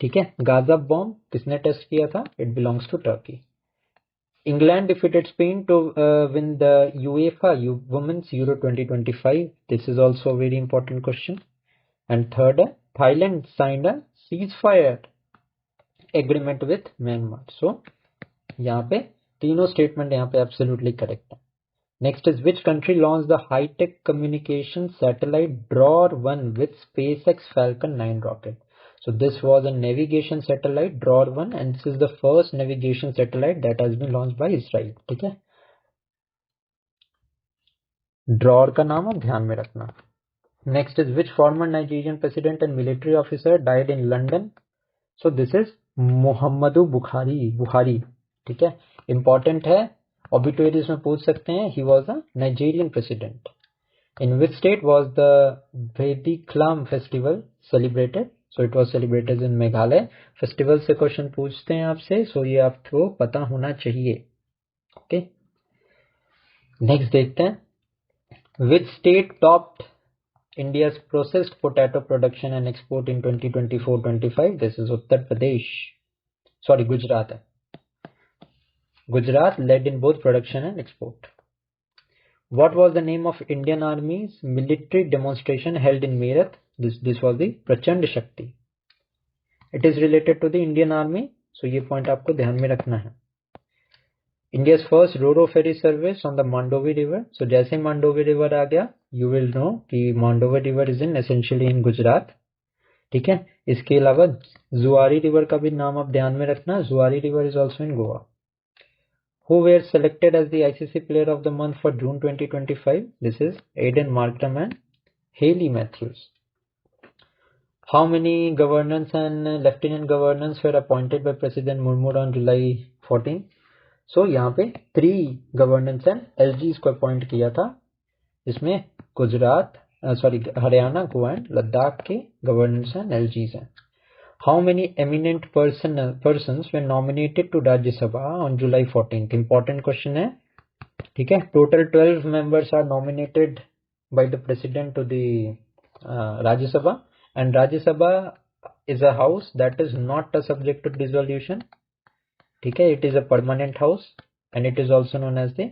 ठीक है. Gazib bomb किसने test किया था? It belongs to Turkey. England defeated Spain to win the UEFA Women's Euro 2025. This is also a very important question. And third है, Thailand signed a ceasefire agreement with Myanmar. So यहाँ पे तीनों statement यहाँ पे absolutely correct है. Next is which country launch the high tech communication satellite Dror one with SpaceX Falcon 9 rocket. So this was a navigation satellite Dror one and this is the first navigation satellite that has been launched by Israel, ठीक है. Drawer का नाम आप ध्यान में रखना. Next is which former Nigerian president and military officer died in London? So this is Muhammadu Buhari. ठीक है, important है, obituaries में पूछ सकते हैं. He was a Nigerian president. In which state was the Vediklam festival celebrated? So it was celebrated in Meghalaya. Festival से question पूछते हैं आपसे, so ये आपको पता होना चाहिए. Okay. Next देखते हैं. Which state topped India's processed potato production and export in 2024-25? This is Uttar Pradesh. Sorry, Gujarat. Gujarat led in both production and export. What was the name of Indian Army's military demonstration held in Meerut? This was the Prachand Shakti. It is related to the Indian Army, so ये point आपको ध्यान में रखना है. India's first ro-ro ferry service on the Mandovi River. So जैसे Mandovi River आ गया, you will know कि Mandovi River is essentially in Gujarat. ठीक है. इसके अलावा Zuari River का भी नाम आप ध्यान में रखना. Zuari River is also in Goa. Who were selected as the ICC Player of the Month for June 2025? This is Aiden Markram and Hayley Matthews. How many governors and lieutenant governors were appointed by President Murmu on July 14? So यहाँ पे 3 governors and LGs को appoint किया था. इसमें Gujarat Haryana, Goa and Ladakh के governors and LGs हैं. How many eminent persons were nominated to Rajya Sabha on July 14th? Important question है. ठीक है. Total 12 members are nominated by the president to the Rajya Sabha, and Rajya Sabha is a house that is not a subject to dissolution. ठीक है. It is a permanent house and it is also known as the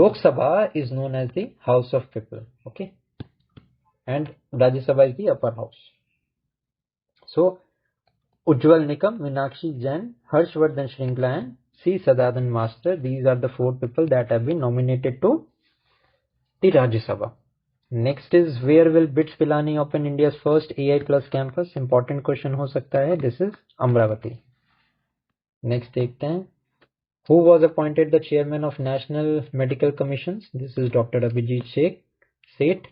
Lok Sabha is known as the House of People. Okay, and Rajya Sabha is the upper house. So Ujjwal Nikam, Meenakshi Jain, Harshvardhan Shringla and C. Sadadan Master, these are the 4 people that have been nominated to the Rajya Sabha. Next is where will BITS Pilani open India's first AI plus campus? Important question हो सकता है. This is Amravati. Next देखते हैं. Who was appointed the chairman of National Medical Commissions? This is Dr. Abhijit Seth.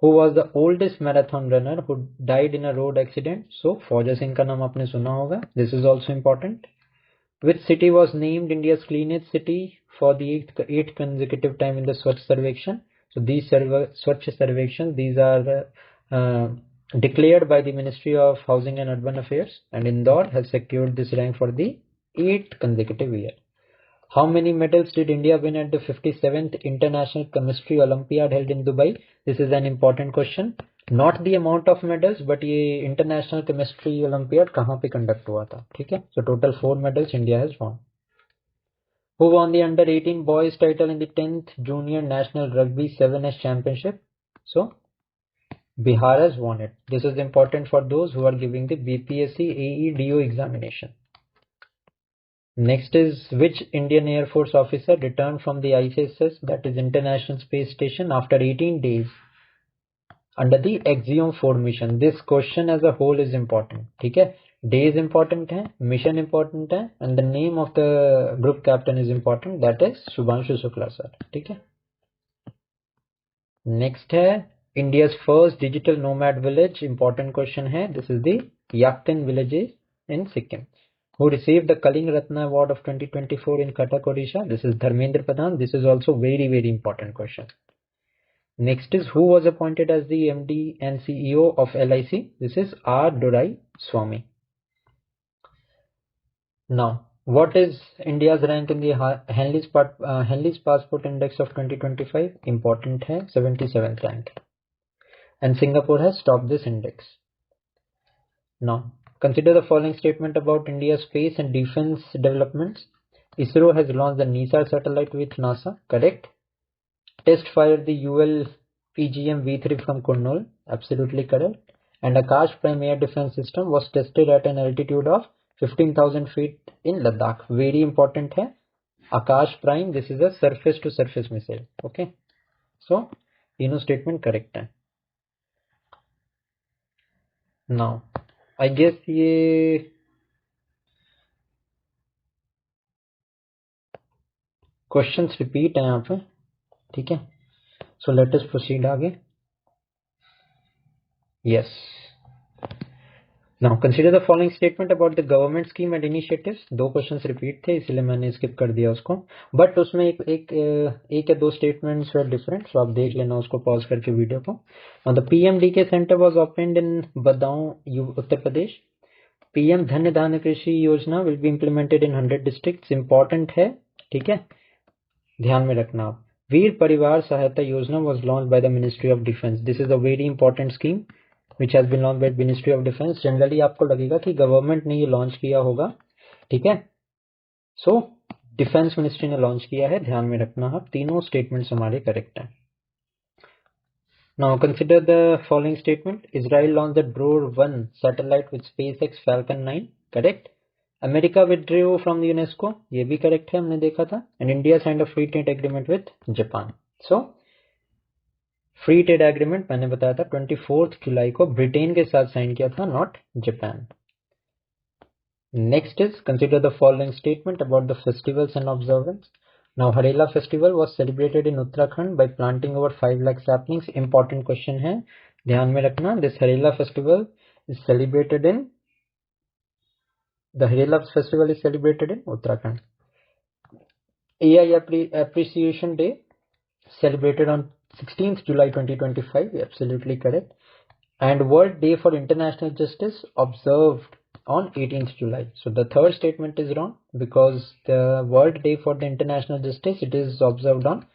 Who was the oldest marathon runner who died in a road accident? So Fauja Singh का नाम आपने सुना होगा. This is also important. Which city was named India's cleanest city for the 8th consecutive time in the Swachh Sarvekshan? So these Swachh Sarvekshans, these are declared by the Ministry of Housing and Urban Affairs, and Indore has secured this rank for the 8th consecutive year. How many medals did India win at the 57th International Chemistry Olympiad held in Dubai? This is an important question. Not the amount of medals, but ये International Chemistry Olympiad कहाँ पे conduct हुआ था. ठीक है. So total 4 medals India has won. Who won the under 18 boys title in the 10th Junior National Rugby 7S Championship? So Bihar has won it. This is important for those who are giving the BPSC AEDO examination. Next is which Indian Air Force officer returned from the ISS, that is International Space Station, after 18 days under the Axiom 4 mission? This question as a whole is important. ठीक है. Days important है, mission important है, and the name of the group captain is important, that is Shubhanshu Shukla sir. ठीक है. Next है India's first digital nomad village. Important question है. This is the Yakten villages in Sikkim. Who received the Kaling Ratna Award of 2024 in Cuttack, Odisha? This is Dharmendra Pradhan. This is also very important question. Next is who was appointed as the MD and CEO of LIC? This is R. Dorai Swami. Now, what is India's rank in the Henley's Passport Index of 2025? Important है, 77th rank. And Singapore has topped this index. Now, consider the following statement about India's space and defense developments. ISRO has launched the NISA satellite with NASA. Correct. Test fired the UL PGM V3 from Kurnool. Absolutely correct. And Akash Prime air defense system was tested at an altitude of 15,000 feet in Ladakh. Very important है. Akash Prime, this is a surface to surface missile. Okay. So, तीनों statement correct है. Now, I guess ये questions repeat हैं यहाँ पे. ठीक है. So let us proceed आगे. Yes. Now consider the following statement about the government scheme and initiatives. दो क्वेश्चंस रिपीट थे इसलिए मैंने स्किप कर दिया उसको, बट उसमें एक या दो स्टेटमेंट्स वर डिफरेंट, सो आप देख लेना उसको पॉज करके वीडियो को. Now the PMDK centre was opened in Badaun Uttar Pradesh. PM Dhanya Dhaanya Krishi Yojana will be implemented in 100 districts. Important है, ठीक है, ध्यान में रखना आप. वीर Parivar Sahayata Yojana was launch by the ministry of defence. This is a very important scheme which has been launch by ministry of defence. Generally आपको लगेगा कि गवर्नमेंट ने ये लॉन्च किया होगा, ठीक है, सो डिफेंस मिनिस्ट्री ने लॉन्च किया है, ध्यान में रखना आप. तीनों स्टेटमेंट्स हमारे करेक्ट हैं. Now consider the following statement. Israel launched the Drone-1 satellite with SpaceX Falcon 9. Correct. America withdrew from the UNESCO. ये भी correct है, हमने देखा था. And India signed a free trade agreement with Japan. So free trade agreement मैंने बताया था 24 जुलाई को ब्रिटेन के साथ साइन किया था, not Japan. Next is consider the following statement about the festivals and observance. Now Harela festival was celebrated in Uttarakhand by planting over 5 lakh saplings. Important question है, ध्यान में रखना. This Harela festival is celebrated in Uttarakhand. AI Appreciation Day celebrated on 16th July 2025. Absolutely correct. And World Day for International Justice observed on 18th July. So the third statement is wrong because the World Day for the International Justice, it is observed on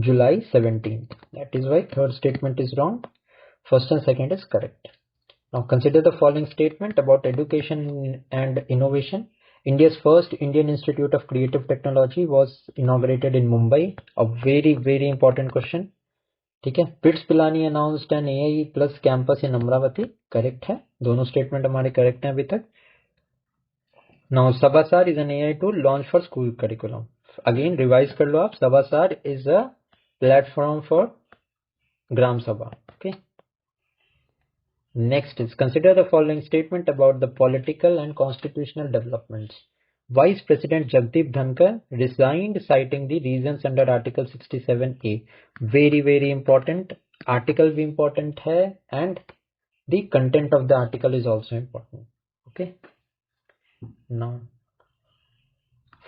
July 17th. That is why third statement is wrong. First and second is correct. Now consider the following statement about education and innovation. India's first Indian Institute of Creative Technology was inaugurated in Mumbai. A very, very important question. ठीक है. Bits Pilani announced an AI plus campus in Amravati. Correct है, दोनों statement हमारे correct हैं अभी तक. Now Sabasar is an AI tool launched for school curriculum. Again revise कर लो आप. Sabasar is a platform for Gram Sabha. Okay. Next is consider the following statement about the political and constitutional developments. Vice President Jagdeep Dhankar resigned citing the reasons under Article 67A. Very, very important. Article भी important है and the content of the article is also important. Okay. Now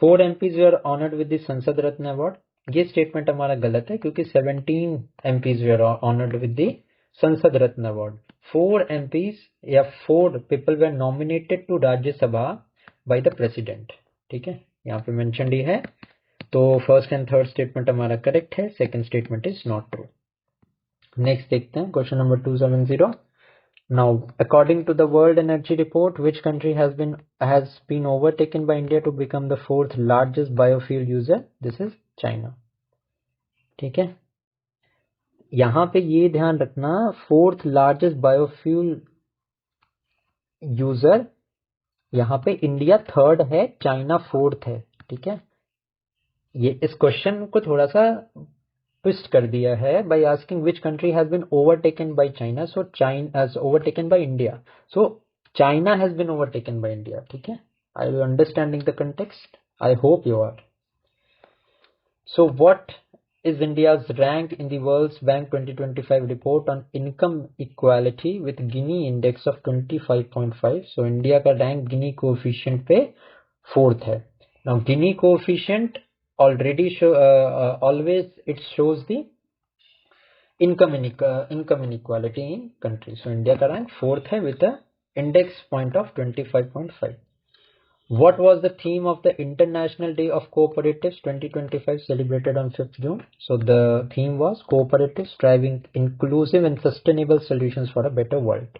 4 MPs were honored with the Sansad Ratna Award. ये statement हमारा गलत है क्योंकि 17 MPs were honored with the Sansad Ratna Award. 4 MPs या 4 people were nominated to Rajya Sabha by the President. ठीक है, यहाँ पे मेंशन ही है. तो फर्स्ट एंड थर्ड स्टेटमेंट हमारा करेक्ट है, second statement is not true. Next देखते हैं question number 270. Now, according to the World Energy Report, which country has been overtaken by India to become the 4th largest biofuel user? This is China. ठीक है, यहाँ पे ये ध्यान रखना, 4th largest biofuel user, यहाँ पे इंडिया 3rd है, चाइना 4th है. ठीक है, ये इस क्वेश्चन को थोड़ा सा ट्विस्ट कर दिया है by asking which country has been overtaken by China. So China has overtaken by India. So China has been overtaken by India. ठीक है, are you understanding the context? I hope you are. So what is India's rank in the World Bank 2025 report on income equality with Gini index of 25.5? So India का rank Gini coefficient पे 4th है. Now Gini coefficient already always it shows the income inequality in country. So India का rank 4th है with a index point of 25.5. What was the theme of the International Day of Cooperatives 2025 celebrated on 5th June? So the theme was cooperatives driving inclusive and sustainable solutions for a better world.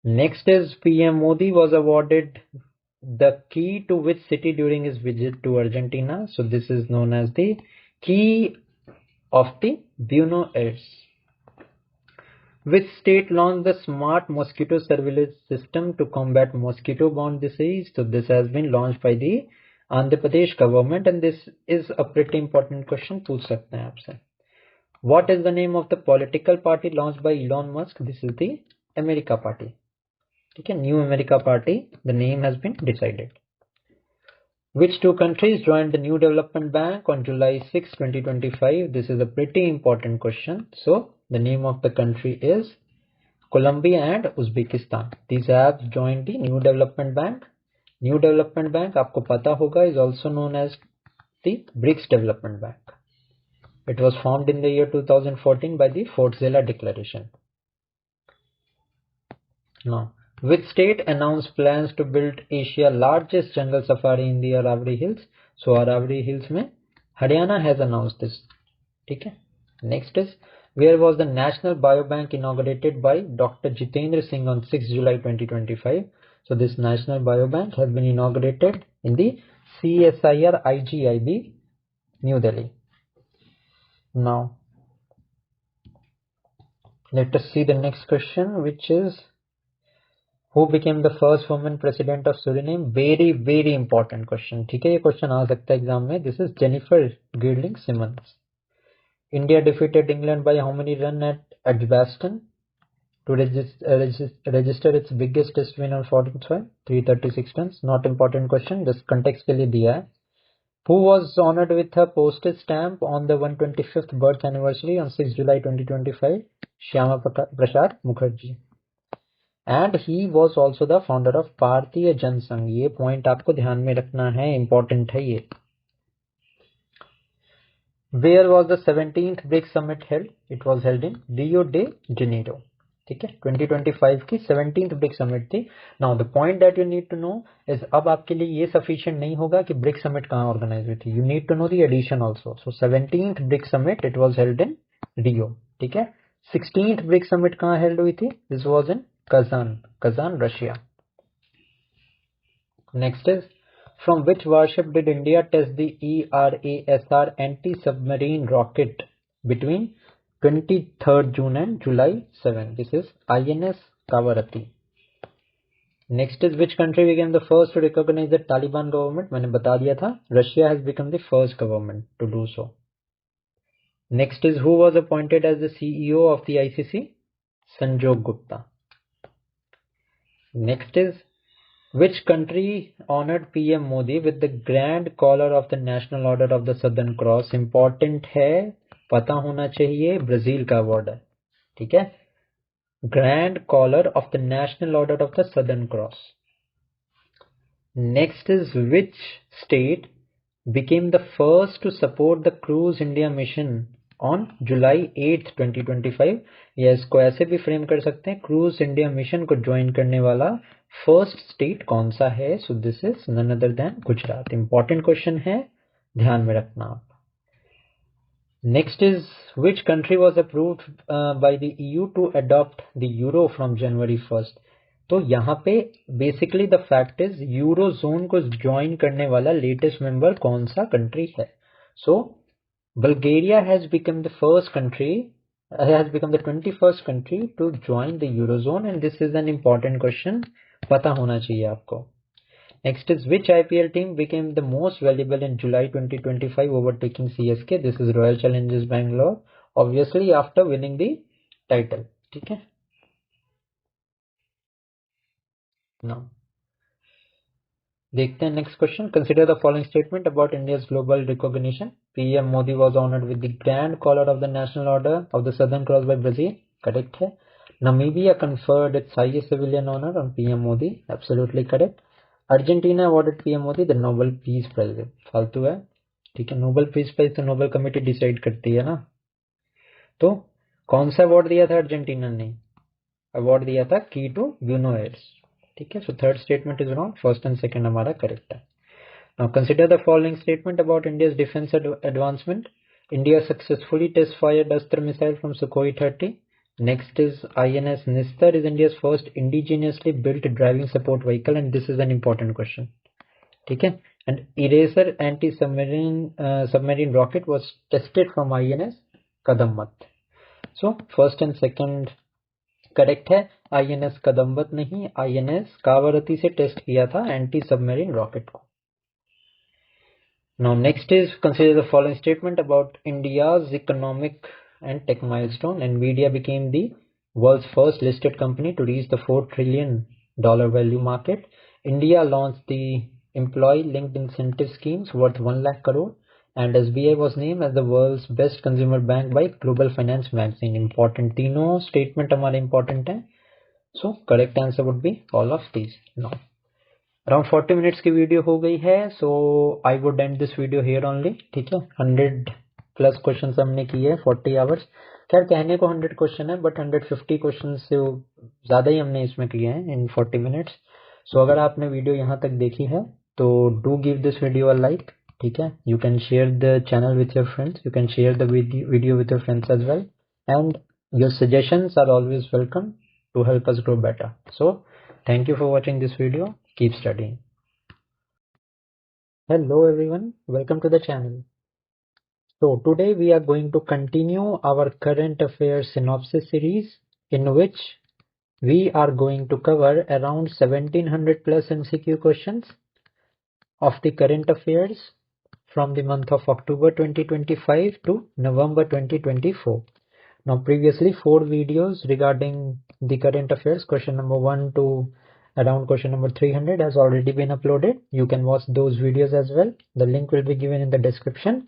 Next is PM Modi was awarded the key to which city during his visit to Argentina? So this is known as the key of the Buenos Aires. Which state launched the smart mosquito surveillance system to combat mosquito-borne disease? So this has been launched by the Andhra Pradesh government, and this is a pretty important question. पूछ सकते हैं आपसे. What is the name of the political party launched by Elon Musk? This is the America Party. Okay, New America Party. The name has been decided. Which two countries joined the New Development Bank on July 6, 2025? This is a pretty important question. So the name of the country is Colombia and Uzbekistan. These have joined the New Development Bank. New Development Bank आपको पता होगा is also known as the BRICS Development Bank. It was formed in the year 2014 by the Fortzilla Declaration. Now, which state announced plans to build Asia's largest jungle safari in the Aravalli Hills? So Aravalli Hills में Haryana has announced this. ठीक है. Next is, where was the National Biobank inaugurated by Dr. Jitendra Singh on 6 July 2025? So this National Biobank has been inaugurated in the CSIR IGIB, New Delhi. Now, let us see the next question, which is, who became the first woman president of Suriname? Very important question. ठीक है, ये question आ सकता है exam में. This is Jennifer Girling Simmons. India defeated England by how many runs at Edgbaston to register its biggest test win on foreign soil? 336 runs. Not important question, just context के लिए दिया है. Who was honored with a postage stamp on the 125th birth anniversary on 6 July 2025? Shyama Prasad Mukherjee. And he was also the founder of भारतीय जनसंघ. ये point आपको ध्यान में रखना है, इंपॉर्टेंट है ये. Where was the 17th BRICS summit held? It was held in Rio de Janeiro. ठीक है, 2025 की 17th BRICS summit थी. Now the point that you need to know is, अब आपके लिए ये sufficient नहीं होगा कि BRICS summit कहाँ organize हुई थी. You need to know the addition also. So 17th BRICS summit, it was held in Rio. ठीक है. 16th BRICS summit कहाँ held हुई थी? This was in Kazan, Russia. Next is, from which warship did India test the ERASR anti-submarine rocket between 23rd June and July 7? This is INS Kavaratti. Next is, which country became the first to recognize the Taliban government? मैंने बता दिया था, Russia has become the first government to do so. Next is, who was appointed as the CEO of the ICC? Sanjog Gupta. Next is, which country honored PM Modi with the Grand Collar of the National Order of the Southern Cross? Important है, पता होना चाहिए. Brazil का award है. ठीक है, Grand Collar of the National Order of the Southern Cross. Next is, which state became the first to support the Cruise India mission on July 8th 2025? या इसको ऐसे भी फ्रेम कर सकते हैं, क्रूज इंडिया मिशन को ज्वाइन करने वाला फर्स्ट स्टेट कौन सा है? So this is none other than Gujarat. Important question है, ध्यान में रखना आप. Next is, which country was approved by the EU to adopt the euro from January 1st? तो यहाँ पे basically the fact is, euro zone को ज्वाइन करने वाला लेटेस्ट मेंबर कौन सा कंट्री है? सो Bulgaria has become the 21st country to join the Eurozone, and this is an important question, पता होना चाहिए आपको. Next is, which IPL team became the most valuable in July 2025, overtaking CSK? This is Royal Challengers Bangalore, obviously after winning the title. ठीक है. Now देखते हैं next question. Consider the following statement about India's global recognition. PM Modi was honoured with the Grand Collar of the National Order of the Southern Cross by Brazil. Correct है. Namibia conferred its highest civilian honor on PM Modi. Absolutely correct. Argentina awarded PM Modi the Nobel Peace Prize. फालतू है. ठीक है, Nobel peace prize तो Nobel committee decide करती है ना. तो कौन सा अवार्ड दिया था अर्जेंटीना ने? अवार्ड दिया था की टू ब्यूनो एयर्स. ठीक है. So third statement is wrong, first and second हमारा करेक्ट है. Now consider the following statement about India's defence advancement. India successfully test fired Astra missile from Sukhoi 30. Next is, INS Nistar is India's first indigenously built driving support vehicle, and this is an important question. ठीक है. And Eraser anti-submarine rocket was tested from INS Kadambat. So first and second correct है. INS Kadmatt नहीं, INS Kavaratti से test किया था anti submarine rocket को. Now next is, consider the following statement about India's economic and tech milestone. NVIDIA became the world's first listed company to reach the $4 trillion value market. India launched the employee linked incentive schemes worth 1 lakh crore, and SBI was named as the world's best consumer bank by Global Finance magazine. Important, तीनों statement हमारे important हैं. So correct answer would be all of these. Now around 40 minutes की video हो गई है, so I would end this video here only. ठीक है, 100 plus question हमने किए हैं 40 आवर्स. खैर कहने को 100 क्वेश्चन है, बट 150 क्वेश्चन से ज़्यादा ही हमने इसमें किए हैं इन 40 मिनट्स. सो अगर आपने वीडियो यहाँ तक देखी है तो do give this video a like. ठीक है, you can share the channel with your friends, you can share the video with your friends as well, and your suggestions are always welcome to help us grow better. So thank you for watching this video. Keep studying. Hello everyone, welcome to the channel. So today we are going to continue our current affairs synopsis series, in which we are going to cover around 1700 plus MCQ questions of the current affairs from the month of October 2025 to November 2024. Now previously 4 videos regarding the current affairs, question number 1 to around question number 300 has already been uploaded. You can watch those videos as well. The link will be given in the description.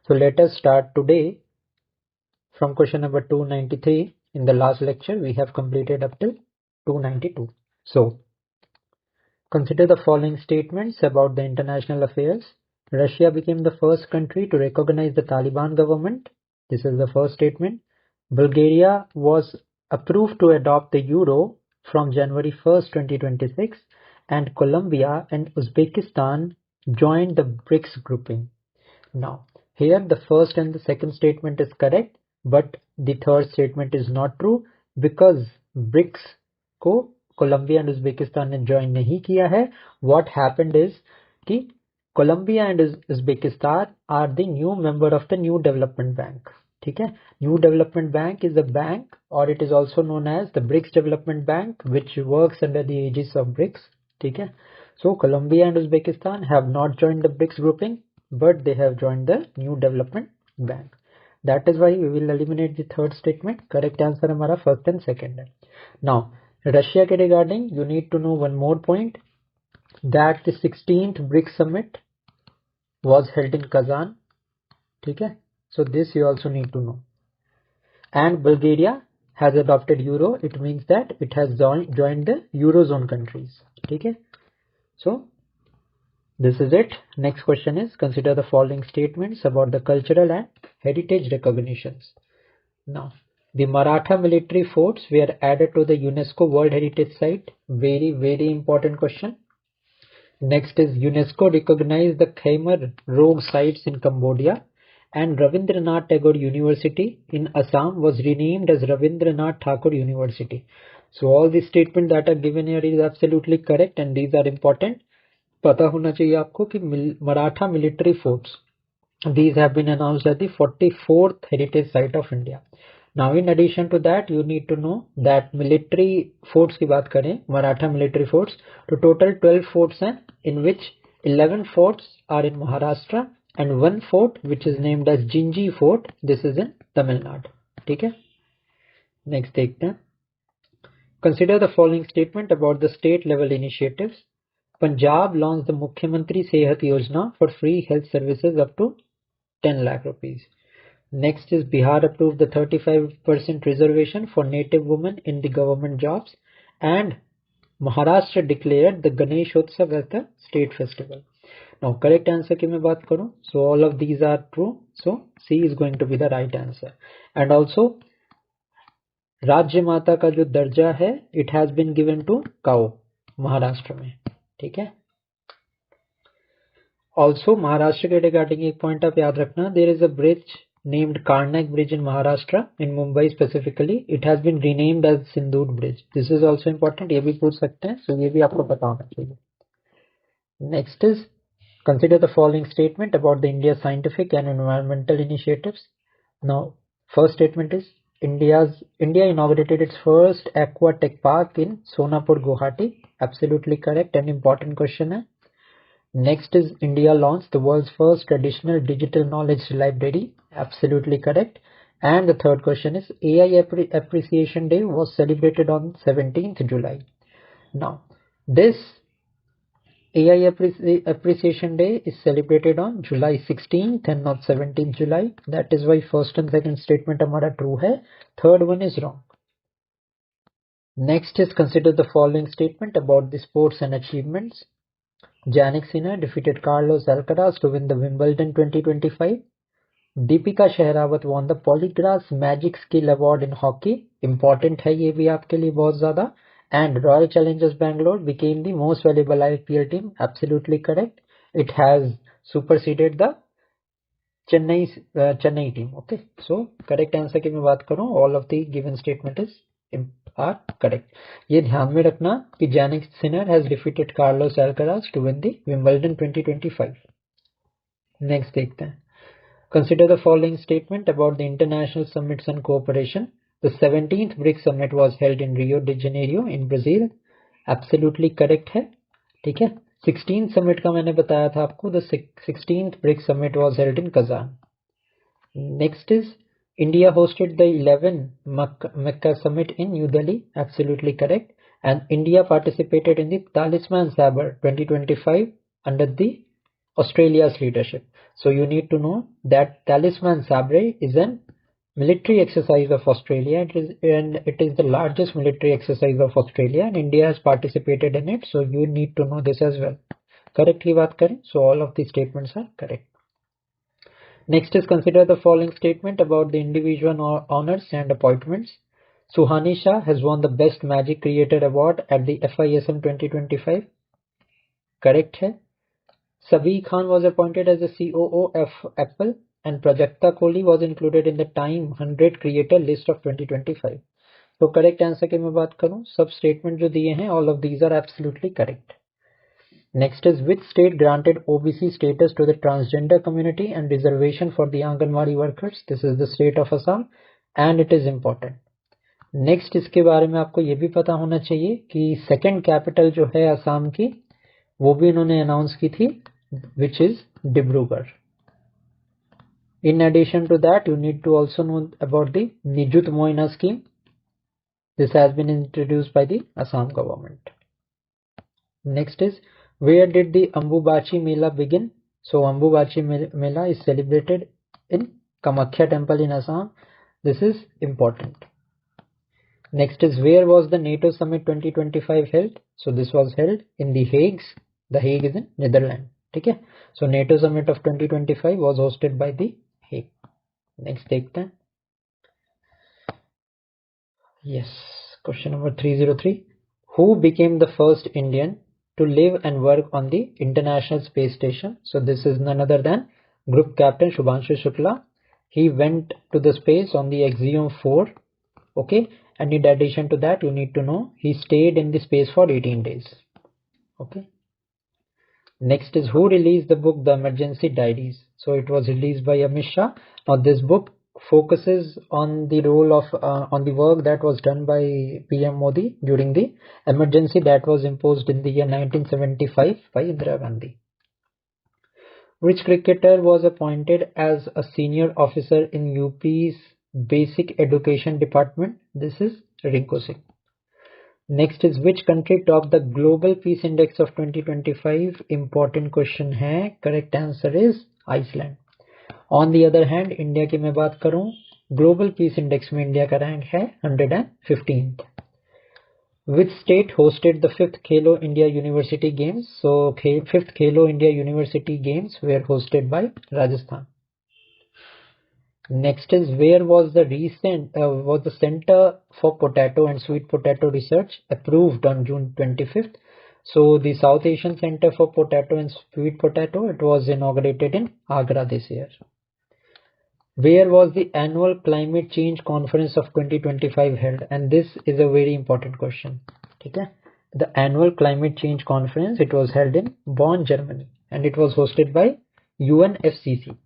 So let us start today from question number 293. In the last lecture we have completed up till 292. So consider the following statements about the international affairs. Russia became the first country to recognize the Taliban government. This is the first statement. Bulgaria was approved to adopt the euro from January 1st, 2026, and Colombia and Uzbekistan joined the BRICS grouping. Now, here the first and the second statement is correct, but the third statement is not true, because BRICS को Colombia and Uzbekistan ने join नहीं किया है. What happened is कि Colombia and Uzbekistan are the new member of the New Development Bank. ठीक है, New development Bank is a bank, और it is also known as the BRICS development Bank which works under the aegis of BRICS. ठीक है, so Colombia and Uzbekistan have not joined the BRICS grouping, but they have joined the new development Bank. That is why we will eliminate the third statement. Correct answer हमारा first and second है. Now Russia के regarding you need to no one more point, that the 16th BRICS summit was held in Kazan. ठीक है, so this you also need to know. And Bulgaria has adopted euro. It means that it has joined the eurozone countries. ठीक है, so this is it. Next question is, consider the following statements about the cultural and heritage recognitions. Now the Maratha military forts were added to the UNESCO World Heritage Site. Very important question. Next is, UNESCO recognized the Khmer Rouge sites in Cambodia, and Ravindranath Tagore University in Assam was renamed as Ravindranath Tagore University. So all the statements that are given here is absolutely correct, and these are important. पता होना चाहिए आपको कि Maratha military forts, these have been announced as the 44th heritage site of India. Now in addition to that, you need to know that military forts की बात करें, Maratha military forts, तो total 12 forts हैं, in which 11 forts are in Maharashtra and 1 fort which is named as Jinji Fort, this is in Tamil Nadu. ठीक है, next देखते हैं. Consider the following statement about the state level initiatives. Punjab launched the Mukhyamantri Sehat Yojana for free health services up to 10 lakh rupees. Next is, Bihar approved the 35% reservation for native women in the government jobs, and Maharashtra declared the Ganesh Utsav as the state festival. Now correct answer की मैं बात करूं, so all of these are true, so C is going to be the right answer. And also राज्य माता का जो दर्जा है, it has been given to cow Maharashtra में. ठीक है, also महाराष्ट्र के रिगार्डिंग एक पॉइंट आप याद रखना, there is a bridge named Karnak Bridge in Maharashtra, in Mumbai specifically. It has been renamed as Sindoor Bridge. This is also important. ये भी पूछ सकते हैं, so ये भी आपको पता होना चाहिए. Next is, consider the following statement about the India's scientific and environmental initiatives. Now, first statement is, India inaugurated its first aqua tech park in Sonapur, Guwahati. Absolutely correct and important question है. Next is, India launched the world's first traditional digital knowledge library. Absolutely correct. And the third question is, AI Appreciation Day was celebrated on 17th July. Now, this AI Appreciation Day is celebrated on July 16th and not 17th July. That is why first and second statement हमारा true है, third one is wrong. Next is consider the following statement about the sports and achievements. Jannik Sinner defeated Carlos Alcaraz to win the Wimbledon 2025. Deepika शेहरावत won the Polygraph's Magic Skill Award in hockey. Important है ये भी आपके लिए बहुत ज्यादा. And Royal Challengers Bangalore became the most valuable IPL team. Absolutely correct. It has superseded the Chennai team. Okay. So correct answer की मैं बात करूँ, all of the given statement are correct. ये ध्यान में रखना कि Jannik Sinner has defeated Carlos Alcaraz to win the Wimbledon 2025. Next देखते हैं. Consider the following statement about the international summits and cooperation. The 17th BRICS summit was held in Rio de Janeiro in Brazil. Absolutely correct है. ठीक है. 16th summit का मैंने बताया था आपको. The 16th BRICS summit was held in Kazan. Next is India hosted the 11th Mecca summit in New Delhi. Absolutely correct. And India participated in the Talisman Sabre 2025 under the Australia's leadership. So you need to know that Talisman Sabre is a military exercise of Australia. It is the largest military exercise of Australia, and India has participated in it. So you need to know this as well. Correctly बात करें. So all of these statements are correct. Next is consider the following statement about the individual honors and appointments. Suhani Shah has won the Best Magic Creator Award at the FISM 2025. Correct है. Sabir Khan was appointed as the COO of Apple, and Prajakta Kohli was included in the Time 100 Creator list of 2025. तो correct answer की मैं बात करूं, सब statement जो दिए हैं, all of these are absolutely correct. Next is which state granted OBC status to the transgender community and reservation for the Anganwadi workers? This is the state of Assam, and it is important. Next इसके बारे में आपको ये भी पता होना चाहिए कि second capital जो है असम की, वो भी इन्होंने अनाउंस की थी, which is Dibrugarh. In addition to that, you need to also know about the Nijut Moina scheme. This has been introduced by the Assam government. Next is, where did the Ambubachi Mela begin? So Ambubachi Mela is celebrated in Kamakhya temple in Assam. This is important. Next is, where was the NATO Summit 2025 held? So this was held in The Hague. The Hague is in Netherlands. ठीक है. So NATO Summit of 2025 was hosted by The Hague. Next देखते हैं. Yes, question number 303. Who became the first Indian to live and work on the International Space Station? So this is none other than Group Captain Shubhanshu Shukla. He went to the space on the Axiom 4. Okay, and in addition to that, you need to know he stayed in the space for 18 days. Okay. Next is, who released the book The Emergency Diaries? So it was released by Amit Shah. Now this book focuses on the role of on the work that was done by PM Modi during the emergency that was imposed in the year 1975 by Indira Gandhi. Which cricketer was appointed as a senior officer in UP's Basic Education Department? This is Rinku Singh. Next is, which country topped the Global Peace Index of 2025? Important question है. Correct answer is Iceland. On the other hand, India की मैं बात करूं, Global Peace Index में India का rank है 115th. Which state hosted the 5th Khelo India University Games? So 5th Khelo India University Games were hosted by Rajasthan. Next is, where was the Center for Potato and Sweet Potato Research approved on June 25th? So the South Asian Center for Potato and Sweet Potato, it was inaugurated in Agra this year. Where was the annual Climate Change Conference of 2025 held? And this is a very important question. Okay? The annual Climate Change Conference, it was held in Bonn, Germany, and it was hosted by UNFCCC.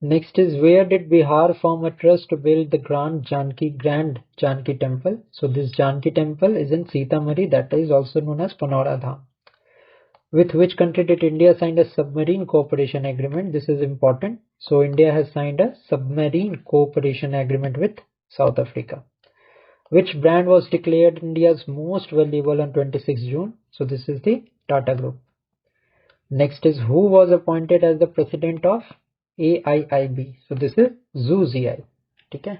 Next is, where did Bihar form a trust to build the Grand Janki temple? So this Janki temple is in Sitamarhi, that is also known as Panora Dham. With which country did India sign a submarine cooperation agreement? This is important. So India has signed a submarine cooperation agreement with South Africa. Which brand was declared India's most valuable on 26 June? So this is the Tata Group. Next is, who was appointed as the president of AIIB? So this is Zhu Ziyai. Okay.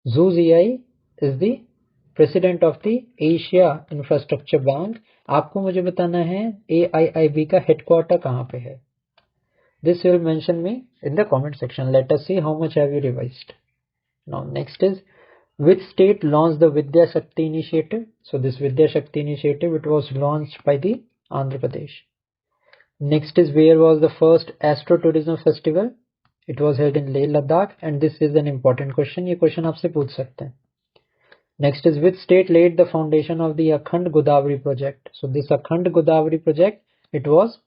Zhu Ziyai is the president of the Asia Infrastructure Bank. आपको मुझे बताना है AIIB का headquarter कहाँ पे है. This will mention me in the comment section. Let us see how much have you revised. Now next is, which state launched the Vidya Shakti initiative? So this Vidya Shakti initiative, it was launched by the Andhra Pradesh. Next is, where was the first Astro Tourism Festival? It was held in Leh Ladakh, and this is an important question. ये question आपसे पूछ सकते हैं. Next is, which state laid the foundation of the Akhand Godavari project? So this Akhand Godavari project, it was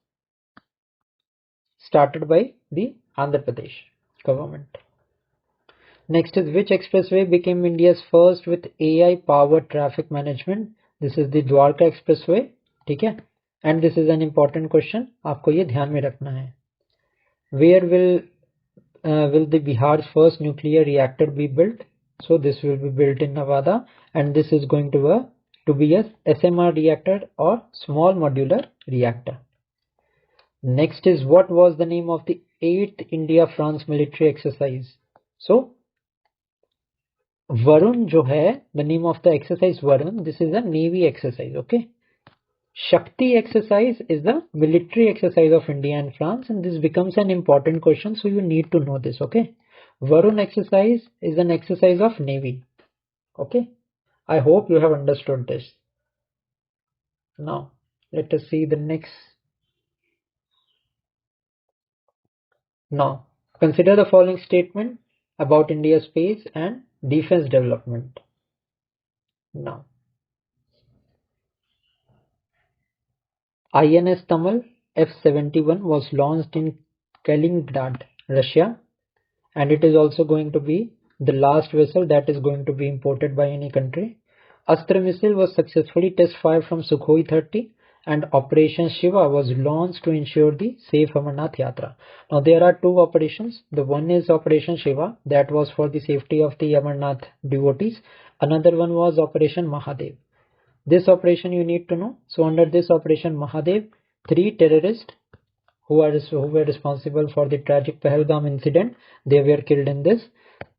started by the Andhra Pradesh government. Next is, which expressway became India's first with AI powered traffic management? This is the Dwarka expressway. ठीक है, and this is an important question, आपको ये ध्यान में रखना है. Where will the Bihar's first nuclear reactor be built? So this will be built in Nevada, and this is going to be a SMR reactor or small modular reactor. Next is, what was the name of the 8th India-France military exercise? So Varun जो है, the name of the exercise Varun, this is a Navy exercise, okay? Shakti exercise is the military exercise of India and France, and this becomes an important question, so you need to know this, okay? Varun exercise is an exercise of Navy, okay? I hope you have understood this. Now, let us see the next. Now, consider the following statement about India's space and defense development. Now, INS Tamal F-71 was launched in Kaliningrad, Russia, and it is also going to be the last vessel that is going to be imported by any country. Astra missile was successfully test fired from Sukhoi 30, and Operation Shiva was launched to ensure the safe Amarnath Yatra. Now there are two operations. The one is Operation Shiva, that was for the safety of the Amarnath devotees. Another one was Operation Mahadev. This operation you need to know. So under this Operation Mahadev, 3 terrorists who were responsible for the tragic Pahalgam incident, they were killed in this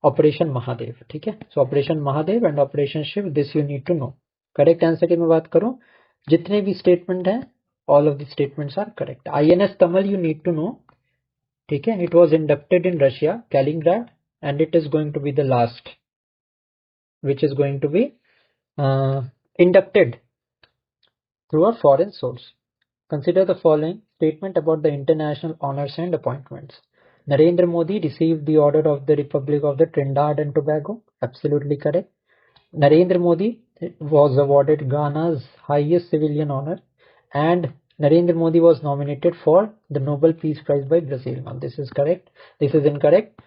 Operation Mahadev. ठीक है? So Operation Mahadev and Operation Shiv, this you need to know. Correct answer की मैं बात करूं, जितने भी statement हैं, all of the statements are correct. INS Tamal you need to know. ठीक है? It was inducted in Russia, Kaliningrad, and it is going to be the last, which is going to be inducted through a foreign source. Consider the following statement about the international honors and appointments. Narendra Modi received the Order of the Republic of the Trinidad and Tobago. Absolutely correct. Narendra Modi was awarded Ghana's highest civilian honor, and Narendra Modi was nominated for the Nobel Peace Prize by Brazil. Now this is correct. This is incorrect.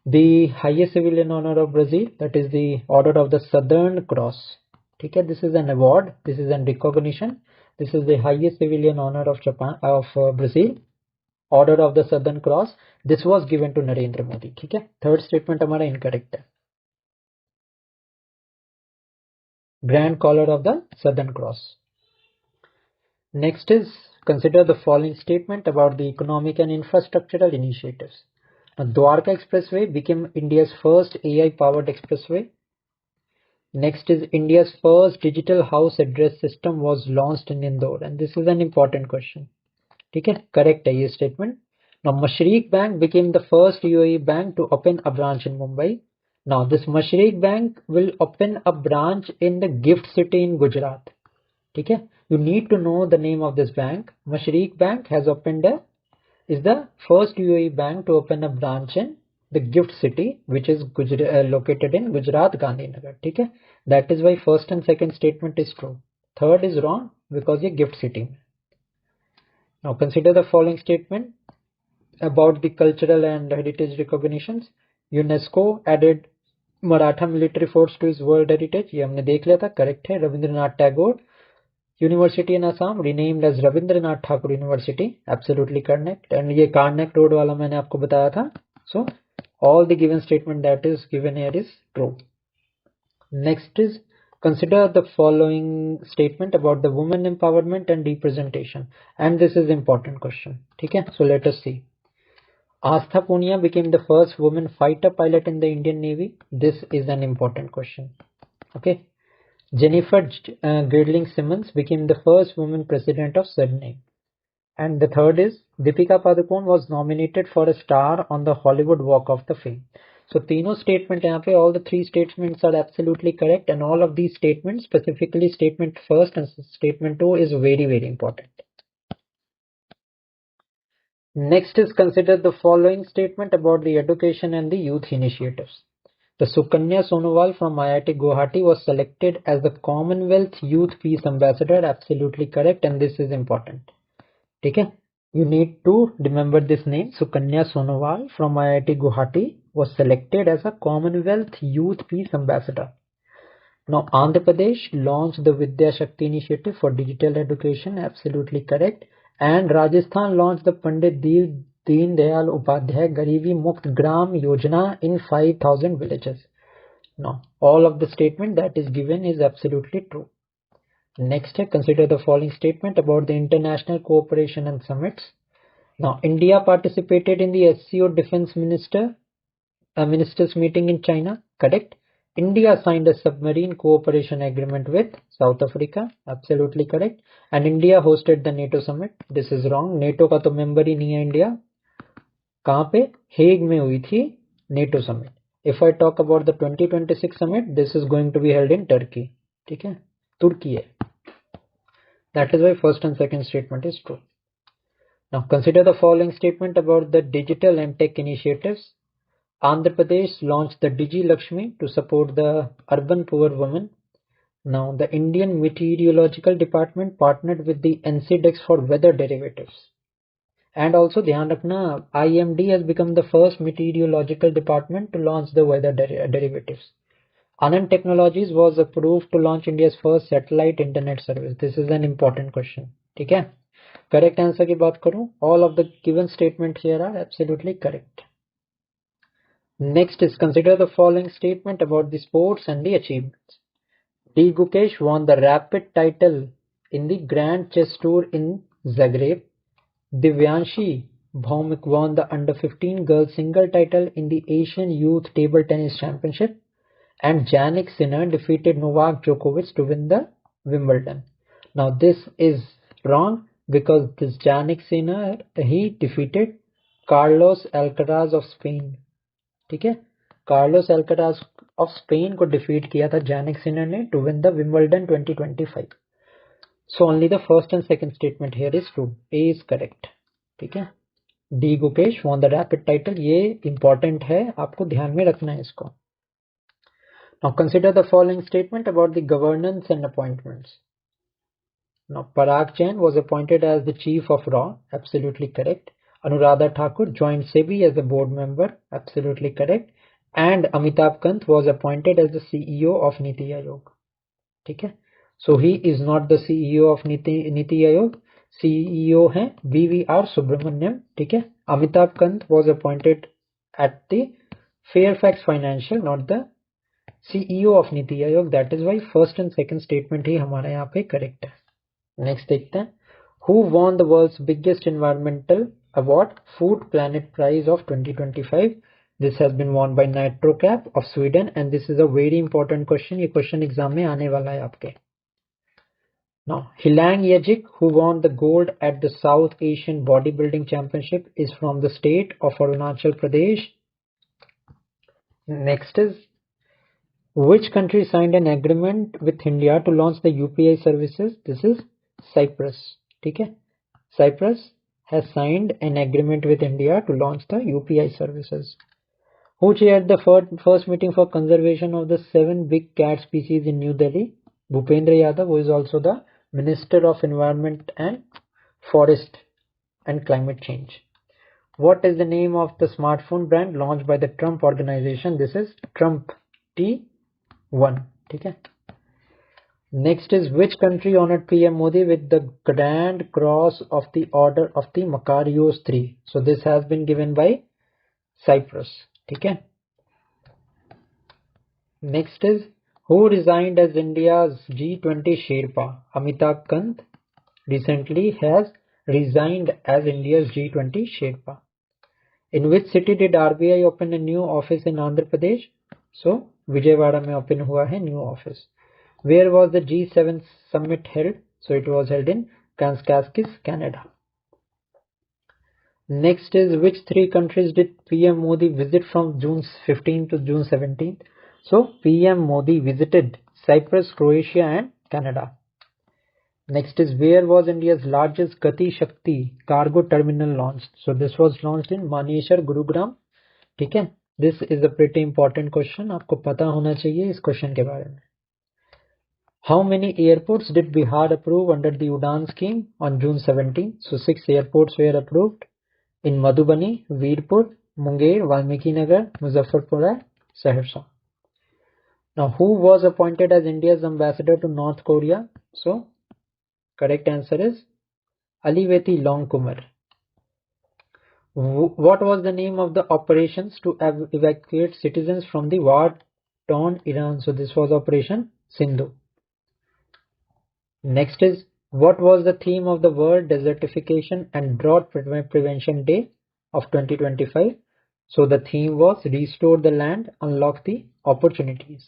The highest civilian honor of Brazil, that is the Order of the Southern Cross. Okay, this is an award. This is an recognition. This is the highest civilian honor of Brazil. Order of the Southern Cross. This was given to Narendra Modi. Okay, third statement हमारा incorrect है. Grand Collar of the Southern Cross. Next is, consider the following statement about the economic and infrastructural initiatives. Now, Dwarka Expressway became India's first AI-powered expressway. Next is, India's first digital house address system was launched in Indore, and this is an important question. ठीक है, correct है ये statement. Now, Mashreq Bank became the first UAE bank to open a branch in Mumbai. Now, this Mashreq Bank will open a branch in the Gift City in Gujarat. ठीक है, you need to know the name of this bank. Mashreq Bank is the first UAE bank to open a branch in the Gift City, which is located in Gujarat, Gandhinagar. ठीक है, that is why first and second statement is true. Third is wrong because ये Gift City. Now consider the following statement about the cultural and heritage recognitions. UNESCO added Maratha military force to his world heritage. ये हमने देख लिया था, correct है. Rabindranath Tagore University in Assam renamed as Rabindranath Tagore University. Absolutely correct. And ये Karnak Road वाला मैंने आपको बताया था. So all the given statement that is given here is true. Next is, consider the following statement about the women empowerment and representation, and this is important question. Okay, so let us see. Astha Punia became the first woman fighter pilot in the Indian Navy. This is an important question. Okay. Jennifer Gridling Simmons became the first woman president of Suriname. And the third is Deepika Padukone was nominated for a star on the Hollywood Walk of the Fame. So तीनों statement यहाँ पे all the three statements are absolutely correct, and all of these statements, specifically statement first and statement 2, is very, very important. Next is consider the following statement about the education and the youth initiatives. The Sukanya Sonowal from IIT Guwahati was selected as the Commonwealth Youth Peace Ambassador. Absolutely correct, and this is important. ठीक है, you need to remember this name. Sukanya Sonowal from IIT Guwahati was selected as a Commonwealth Youth Peace Ambassador. Now Andhra Pradesh launched the Vidya Shakti initiative for digital education. Absolutely correct. And Rajasthan launched the Pandit Deen Dayal Upadhyay Garibi Mukt Gram Yojana in 5,000 villages. Now all of the statement that is given is absolutely true. Next, consider the following statement about the international cooperation and summits. Now, India participated in the SCO Defense Ministers meeting in China. Correct. India signed a submarine cooperation agreement with South Africa. Absolutely correct. And India hosted the NATO summit. This is wrong. NATO का तो member ही नहीं है India. कहाँ पे? Hague में हुई थी NATO summit. If I talk about the 2026 summit, this is going to be held in Turkey. ठीक है? तुर्की है. That is why first and second statement is true. Now consider the following statement about the digital and tech initiatives. Andhra Pradesh launched the Digi Lakshmi to support the urban poor women. Now the Indian Meteorological Department partnered with the NCDEX for weather derivatives. And also ध्यान रखना, IMD has become the first meteorological department to launch the weather derivatives. Anand Technologies was approved to launch India's first satellite internet service. This is an important question. ठीक है? Correct answer की बात करूं, all of the given statement here are absolutely correct. Next is consider the following statement about the sports and the achievements. D. Gukesh won the rapid title in the Grand Chess Tour in Zagreb. Divyanshi Bhaumik won the under 15 girls single title in the Asian Youth Table Tennis Championship. And Jannik Sinner defeated Novak Djokovic to win the Wimbledon. Now this is wrong because this Jannik Sinner, he defeated Carlos Alcaraz of Spain. ठीक है? Carlos Alcaraz of Spain को defeat किया था Jannik Sinner ने to win the Wimbledon 2025. So only the first and second statement here is true. A is correct. ठीक है? D. Gukesh won the rapid title. ये important है, आपको ध्यान में रखना है इसको. Now consider the following statement about the governance and appointments. Now Parag Jain was appointed as the chief of RAW. Absolutely correct. Anuradha Thakur joined SEBI as a board member. Absolutely correct. And Amitabh Kant was appointed as the CEO of Niti Aayog. ठीक है? So he is not the CEO of Niti Aayog. CEO है VVR Subramaniam. ठीक है? Amitabh Kant was appointed at the Fairfax Financial, not the CEO of Niti Aayog. That is why first and second statement ही हमारा यहाँ पे correct है. Next देखते हैं. Who won the world's biggest environmental award, Food Planet Prize of 2025? This has been won by Nitrocap of Sweden, and this is a very important question. ये question exam में आने वाला है आपके. Now, Hilang Yajik, who won the gold at the South Asian Bodybuilding Championship, is from the state of Arunachal Pradesh. Next is, which country signed an agreement with India to launch the UPI services? This is Cyprus. ठीक है? Cyprus has signed an agreement with India to launch the UPI services. Who chaired the first meeting for conservation of the 7 big cat species in New Delhi? Bhupendra Yadav, who is also the Minister of Environment and Forest and Climate Change. What is the name of the smartphone brand launched by the Trump organization? This is Trump T1. ठीक है? Next is, which country honored PM Modi with the Grand Cross of the Order of the Makarios III? So this has been given by Cyprus. ठीक है? Next is, who resigned as India's G20 Sherpa? Amitabh Kant recently has resigned as India's G20 Sherpa. In which city did RBI open a new office in Andhra Pradesh? So Vijayawada में open हुआ है new office. Where was the G7 summit held? So it was held in Kansas, Canada. Next is, which three countries did PM Modi visit from June 15 to June 17th? So PM Modi visited Cyprus, Croatia and Canada. Next is, where was India's largest Gati Shakti cargo terminal launched? So this was launched in Manesar, Gurugram. ठीक है. This is a pretty important question. आपको पता होना चाहिए इस question के बारे में. How many airports did Bihar approve under the Udan scheme on June 17? So 6 airports were approved in Madhubani, Veerpur, Munger, Valmiki Nagar, Muzaffarpur and Saharsa. Now, who was appointed as India's ambassador to North Korea? So correct answer is Aliveti Longkumar. What was the name of the operations to evacuate citizens from the war-torn Iran? So this was Operation Sindhu. Next is, what was the theme of the World Desertification and Drought Prevention Day of 2025? So the theme was Restore the Land, Unlock the Opportunities.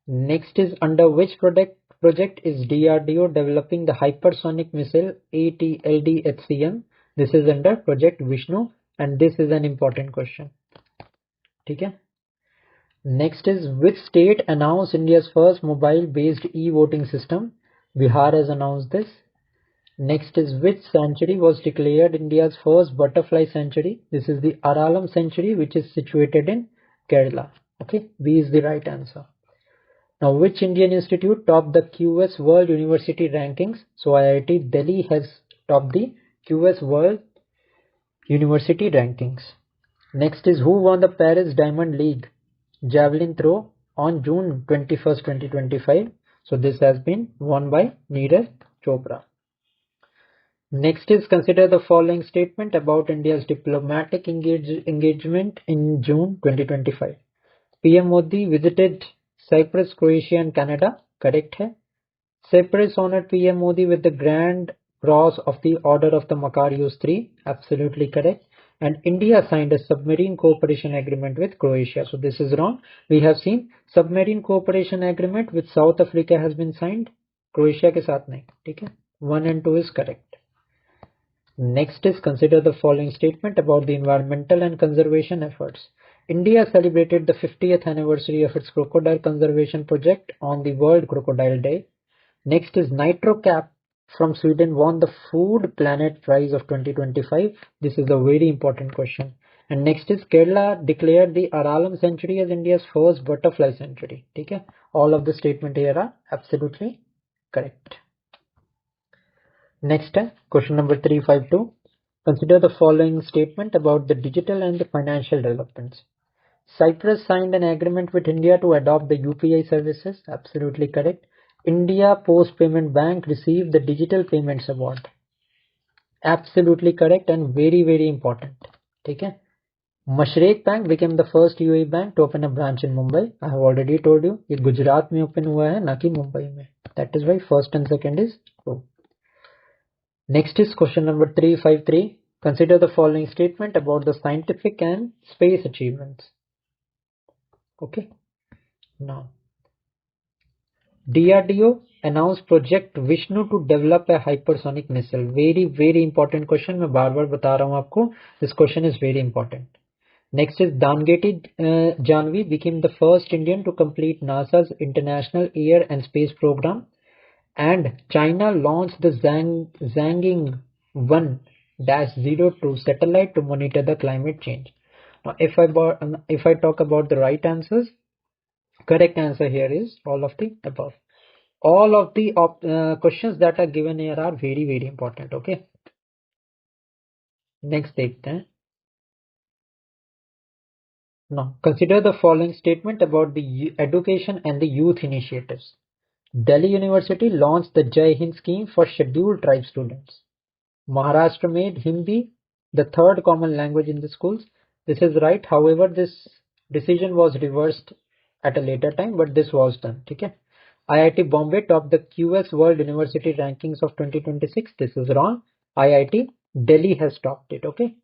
Next is, under which project is DRDO developing the hypersonic missile ATLD-HCM? This is under Project Vishnu and this is an important question. Okay. Next is, which state announced India's first mobile-based e-voting system? Bihar has announced this. Next is, which sanctuary was declared India's first butterfly sanctuary? This is the Aralam sanctuary, which is situated in Kerala. Okay, B is the right answer. Now, which Indian institute topped the QS World University rankings? So IIT Delhi has topped the QS World University rankings. Next is, who won the Paris Diamond League javelin throw on June 21st, 2025? So this has been won by Neeraj Chopra. Next is, consider the following statement about India's diplomatic engagement in June 2025. PM Modi visited Cyprus, Croatia and Canada. Correct hai. Cyprus honored PM Modi with the Grand Cross of the Order of the Makarios III. Absolutely correct. And India signed a submarine cooperation agreement with Croatia. So this is wrong. We have seen submarine cooperation agreement with South Africa has been signed. Croatia के साथ नहीं. ठीक है. 1 and 2 is correct. Next is, consider the following statement about the environmental and conservation efforts. India celebrated the 50th anniversary of its crocodile conservation project on the World Crocodile Day. Next is, NitroCap from Sweden won the Food Planet Prize of 2025. This is a very important question. And next is, Kerala declared the Aralam Sanctuary as India's first butterfly sanctuary. Okay? All of the statement here are absolutely correct. Next, question number 352. Consider the following statement about the digital and the financial developments. Cyprus signed an agreement with India to adopt the UPI services. Absolutely correct. India Post Payment Bank received the Digital Payments Award. Absolutely correct and very, very important. Okay? Mashreq Bank became the first UAE bank to open a branch in Mumbai. I have already told you, ये गुजरात में open हुआ है, ना कि मुंबई में. That is why first and second is true. Next is question number 353. Consider the following statement about the scientific and space achievements. Okay. Now, DRDO announced Project Vishnu to develop a hypersonic missile. Very, very important question. मैं बार बार बता रहा हूँ आपको. This question is very important. Next is, Dangeti Janvi became the first Indian to complete NASA's International Air and Space Program. And China launched the Zhanging 1-02 satellite to monitor the climate change. Now, if I talk about the right answers, correct answer here is all of the above. All of the questions that are given here are very, very important. Okay. Next, देखते हैं. Now, consider the following statement about the education and the youth initiatives. Delhi University launched the Jai Hind scheme for scheduled tribe students. Maharashtra made Hindi the third common language in the schools. This is right. However, this decision was reversed at a later time, but this was done. Okay. IIT Bombay topped the QS World University rankings of 2026. This is wrong. IIT Delhi has topped it. Okay.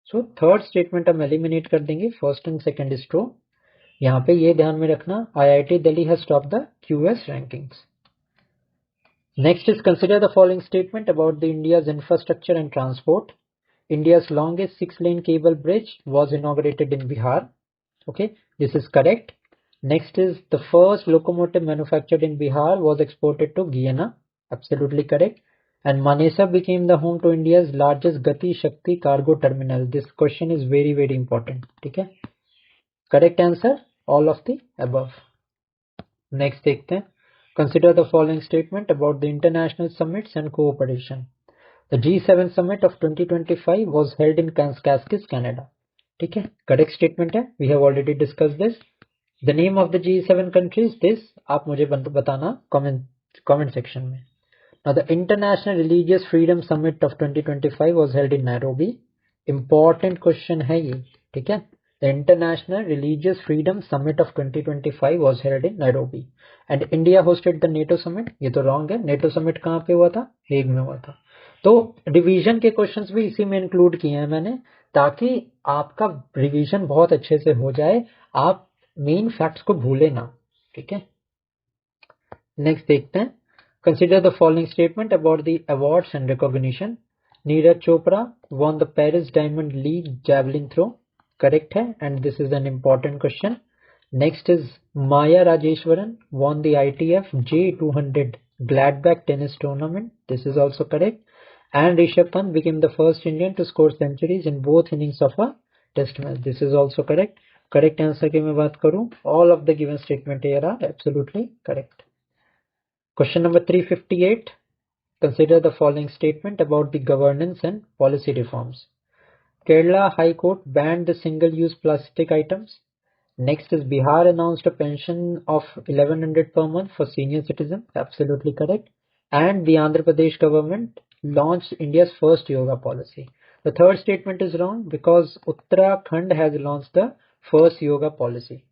So third statement हम eliminate कर देंगे. First and second is true. यहाँ पे ये ध्यान में रखना, IIT Delhi has topped the QS rankings. Next is consider the following statement about the India's infrastructure and transport. India's longest 6-lane cable bridge was inaugurated in Bihar. Okay, this is correct. Next is the first locomotive manufactured in Bihar was exported to Guyana. Absolutely correct. And Manesar became the home to India's largest Gati Shakti cargo terminal. This question is very, very important. Okay. Correct answer, all of the above. Next देखते हैं. Consider the following statement about the international summits and cooperation. The G7 summit of 2025 was held in Kansas, Canada. ठीक है, correct statement है. We have already discussed this. The name of the G7 countries, this आप मुझे बताना comment section में. Now the International Religious Freedom Summit of 2025 was held in Nairobi. Important question है ये, ठीक है. The International Religious Freedom Summit of 2025 was held in Nairobi. And India hosted the NATO Summit. ये तो wrong है. NATO Summit कहाँ पे हुआ था? हेग में हुआ था. तो रिवीजन के क्वेश्चंस भी इसी में इंक्लूड किए हैं मैंने, ताकि आपका रिवीजन बहुत अच्छे से हो जाए, आप मेन फैक्ट्स को भूले ना. ठीक है. नेक्स्ट देखते हैं. Consider the following statement about the awards and recognition. Neeraj Chopra won the Paris Diamond League javelin throw. Correct है, and this is an important question. Next is Maya Rajeshwaran won the ITF J200 Gladbach tennis tournament. This is also correct. And Rishabh Pant became the first Indian to score centuries in both innings of a test match. This is also correct. Correct answer की मैं बात करूं, all of the given statement here are absolutely correct. Question number 358. Consider the following statement about the governance and policy reforms. Kerala High Court banned the single-use plastic items. Next is Bihar announced a pension of 1100 per month for senior citizens. Absolutely correct. And the Andhra Pradesh government launched India's first yoga policy. The third statement is wrong because Uttarakhand has launched the first yoga policy.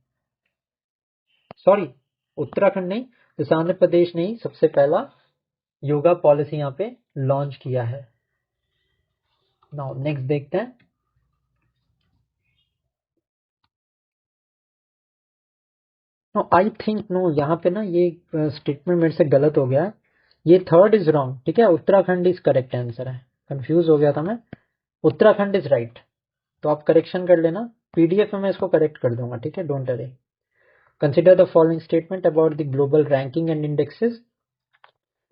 Sorry, Uttarakhand नहीं, इस आंध्र प्रदेश ने ही सबसे पहला yoga policy यहाँ पे launch किया है. Now next देखते हैं. नो आई थिंक नो, यहाँ पे ना ये स्टेटमेंट मेरे से गलत हो गया है. ये थर्ड इज रॉन्ग. ठीक है, उत्तराखंड इज करेक्ट आंसर है. कंफ्यूज हो गया था मैं. Uttarakhand is right. तो आप करेक्शन कर लेना, पीडीएफ में मैं इसको करेक्ट कर दूंगा. ठीक है, don't worry. Consider the following statement about the global ranking and indexes.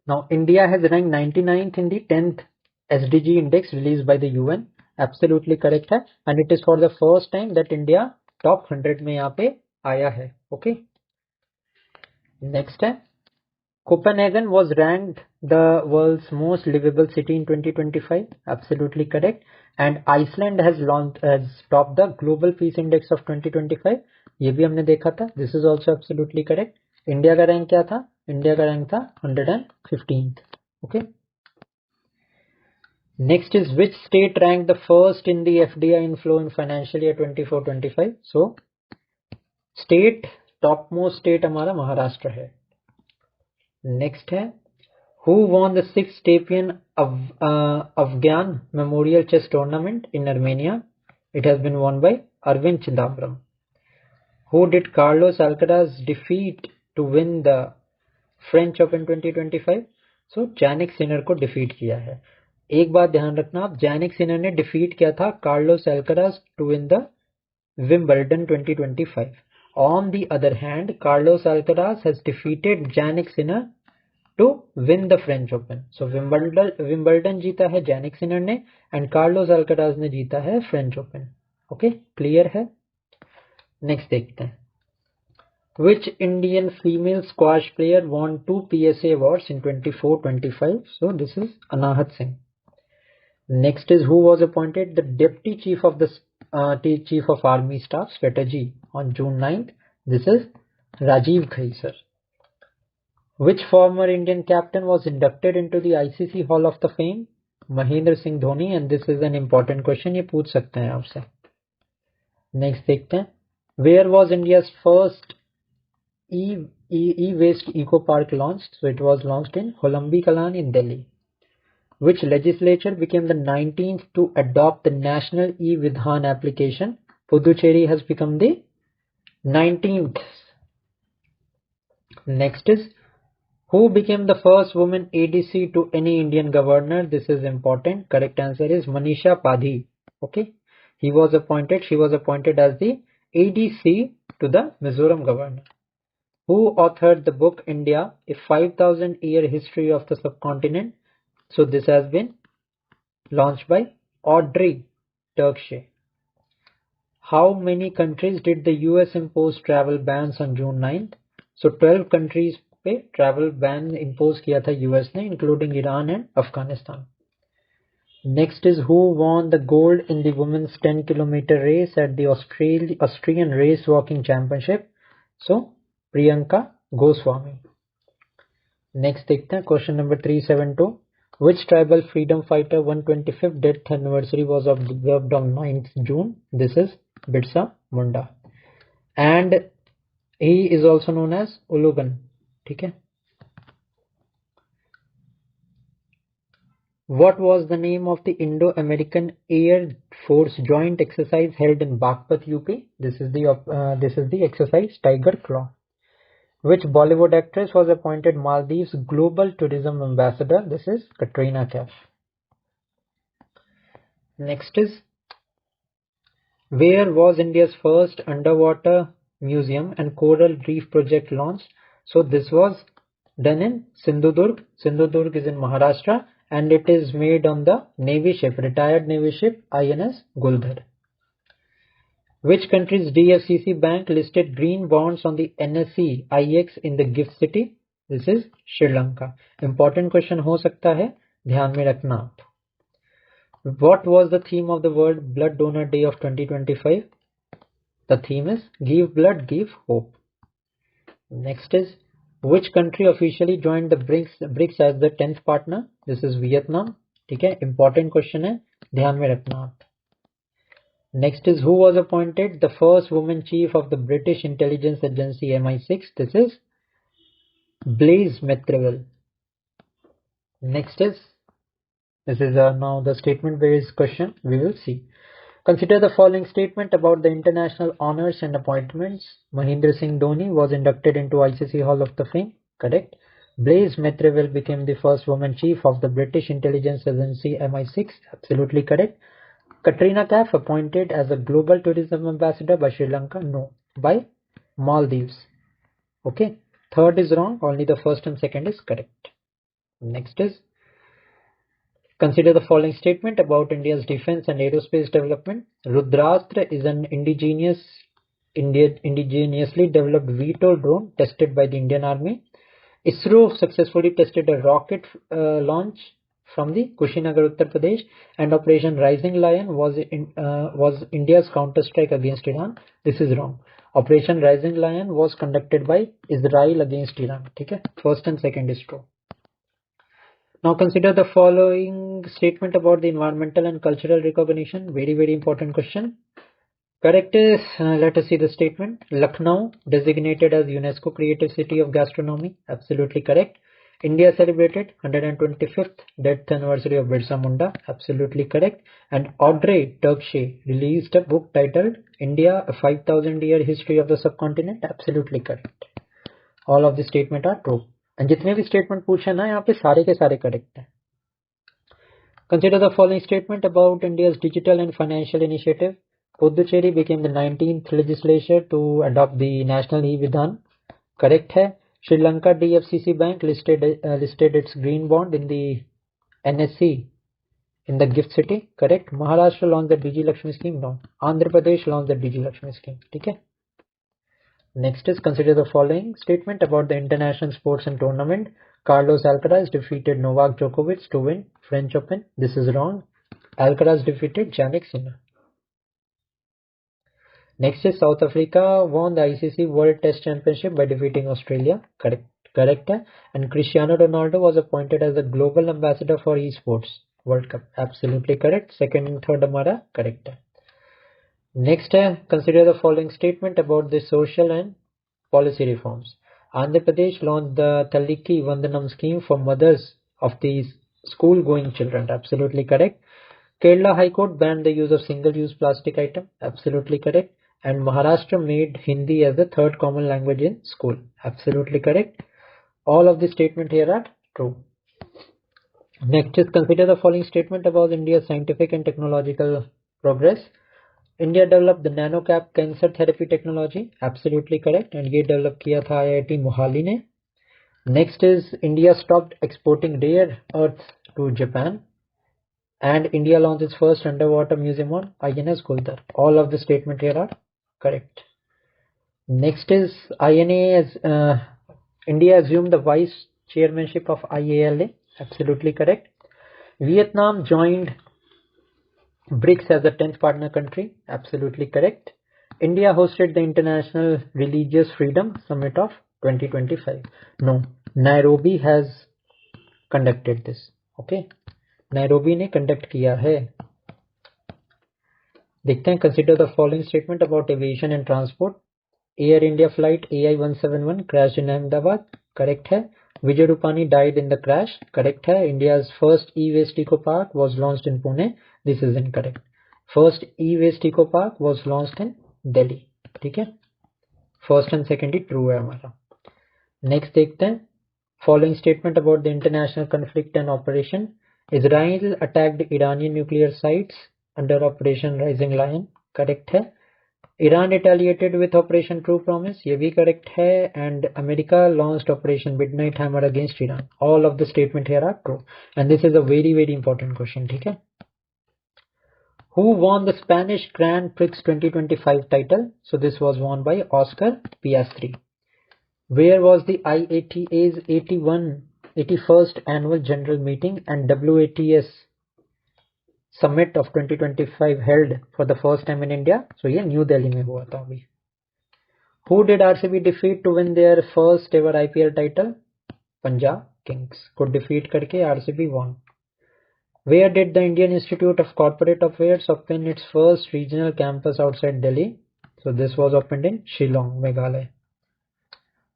Now India has rank 99th in the 10th SDG index released by the UN. Absolutely correct है, and it is for the first time that India top 100 में यहाँ पे आया है. Okay. Next है. Copenhagen was ranked the world's most livable city in 2025. Absolutely correct. And Iceland has topped the Global Peace Index of 2025. ये भी हमने देखा था. This is also absolutely correct. India का रैंक क्या था? इंडिया का रैंक था 115th. Okay. Next is which state ranked the first in the FDI inflow in financial year 24-25? So state, topmost state हमारा महाराष्ट्र है. Next है who won the 6th Tapian Afghan Memorial Chess Tournament in Armenia? It has been won by Arvind Chidambaram. Who did Carlos Alcaraz defeat to win the French Open 2025? So Jannik Sinner को defeat किया है. एक बात ध्यान रखना आप, जैनिक Sinner ने defeat किया था Carlos Alcaraz to win the Wimbledon 2025. On the other hand Carlos Alcaraz has defeated Jannik Sinner to win the French Open. So Wimbledon जीता है जैनिक सिनर ने एंड कार्लोस एल्कराज ने जीता है फ्रेंच ओपन. ओके, क्लियर है. Next देखते हैं. Which Indian female squash player won 2 PSA awards in 24-25? So this is Anahat Singh. Next is who was appointed the Deputy Chief of the Chief of Army Staff Strategy on June 9th. This is Rajiv Ghai sir. Which former Indian captain was inducted into the ICC Hall of the Fame? Mahendra Singh Dhoni, and this is an important question. ये पूछ सकते हैं आपसे. Next देखते हैं. Where was India's first e-waste eco park launched? So it was launched in Holumbi Kalan in Delhi. Which legislature became the 19th to adopt the national e-Vidhan application? Puducherry has become the 19th. Next is, who became the first woman ADC to any Indian governor? This is important. Correct answer is Manisha Padhi. Okay. She was appointed as the ADC to the Mizoram governor. Who authored the book India, a 5,000-year history of the subcontinent? So this has been launched by Audrey Turkshay. How many countries did the US impose travel bans on June 9th? So 12 countries पे travel ban impose किया था US ने, including Iran and Afghanistan. Next is, who won the gold in the women's 10-kilometer race at the Austrian Race Walking Championship? So Priyanka Goswami. Next देखते हैं question number 372. Which tribal freedom fighter 125th death anniversary was observed on 9th June? This is Birsa Munda. And he is also known as Ulugan. ठीक है. What was the name of the Indo-American Air Force joint exercise held in Baghpat, UP? This is the exercise Tiger Claw. Which Bollywood actress was appointed Maldives Global Tourism Ambassador? This is Katrina Kaif. Next is, where was India's first underwater museum and coral reef project launched? So this was done in Sindhudurg. Sindhudurg is in Maharashtra, and it is made on the retired Navy ship INS Guldhar. Which country's DFCC bank listed green bonds on the NSE IX in the gift city? This is Sri Lanka. Important question हो सकता है, ध्यान में रखना आप. What was the theme of the World Blood Donor Day of 2025? The theme is Give Blood, Give Hope. Next is, which country officially joined the BRICS as the 10th partner? This is Vietnam. ठीक है, important question है, ध्यान में रखना आप. Next is, who was appointed the first woman chief of the British intelligence agency MI6? This is Blaise Matreville. Next is, this is now the statement based question. We will see. Consider the following statement about the international honors and appointments. Mahendra Singh Dhoni was inducted into ICC Hall of the Fame. Correct. Blaise Matreville became the first woman chief of the British intelligence agency MI6. Absolutely correct. Katrina Kaif appointed as a global tourism ambassador by Sri Lanka? No, by Maldives. Okay. Third is wrong. Only the first and second is correct. Next is, consider the following statement about India's defense and aerospace development. Rudrastra is an indigenously developed VTOL drone tested by the Indian Army. ISRO successfully tested a rocket launch from the Kushinagar, Uttar Pradesh, and Operation Rising Lion was India's counter-strike against Iran. This is wrong. Operation Rising Lion was conducted by Israel against Iran. Okay? First and second is true. Now consider the following statement about the environmental and cultural recognition. Very, very important question. Correct is, let us see the statement. Lucknow designated as UNESCO Creative City of Gastronomy. Absolutely correct. India celebrated 125th death anniversary of Birsa Munda. Absolutely correct. And Audrey Turkshay released a book titled India, a 5,000-year history of the subcontinent. Absolutely correct. All of the statement are true. And जितने भी statement पूछे ना यहाँ पे सारे के सारे correct हैं. Consider the following statement about India's digital and financial initiative. Puducherry became the 19th legislature to adopt the national e-Vidhan. Correct है. Sri Lanka DFCC Bank listed its green bond in the NSE in the gift city. Correct. Maharashtra launched the Digi Lakshmi scheme. No. Andhra Pradesh launched the Digi Lakshmi scheme. Okay. Next is, consider the following statement about the international sports and tournament. Carlos Alcaraz defeated Novak Djokovic to win French Open. This is wrong. Alcaraz defeated Jannik Sinner. Next is, South Africa won the ICC World Test Championship by defeating Australia. Correct. And Cristiano Ronaldo was appointed as the global ambassador for esports World Cup. Absolutely correct. Second and third हमारा correct है. Next consider the following statement about the social and policy reforms. Andhra Pradesh launched the Talliki Vandanam scheme for mothers of these school-going children. Absolutely correct. Kerala High Court banned the use of single-use plastic item. Absolutely correct. and Maharashtra made Hindi as the third common language in school. Absolutely correct. All of the statement here are true. Next is consider the following statement about India's scientific and technological progress. India developed the nanocap cancer therapy technology. Absolutely correct. And ये develop किया था IIT Mohali ने. Next is India stopped exporting rare earths to Japan. And India launched its first underwater museum on INS Guldar. All of the statement here are correct. Next is India assumed the vice chairmanship of IALA. Absolutely correct. Vietnam joined BRICS as the 10th partner country. Absolutely correct. India hosted the International Religious Freedom Summit of 2025. No, Nairobi has conducted this. Okay, Nairobi ने conduct किया है. देखते हैं. Consider the following statement about aviation and transport. Air India flight AI-171 crashed in Ahmedabad. Correct है. Vijay Rupani died in the crash. Correct है. India's first e-waste eco park was launched in Pune. This is incorrect. First e-waste eco park was launched in Delhi. ठीक है. First and second he true है हमारा. Next देखते हैं. Following statement about the international conflict and operation. Israel attacked Iranian nuclear sites under Operation Rising Lion. Correct है. Iran retaliated with Operation True Promise. ये भी correct है. And America launched Operation Midnight Hammer against Iran. All of the statement here are true. And this is a very very important question. ठीक है. Who won the Spanish Grand Prix 2025 title? So this was won by Oscar Piastri. Where was the IATA's 81st annual general meeting and WATS summit of 2025 held for the first time in India? So ये New Delhi में हुआ था अभी. Who did RCB defeat to win their first ever IPL title? Punjab Kings को defeat करके RCB won. Where did the Indian Institute of Corporate Affairs open its first regional campus outside Delhi? So this was opened in Shillong, Meghalaya.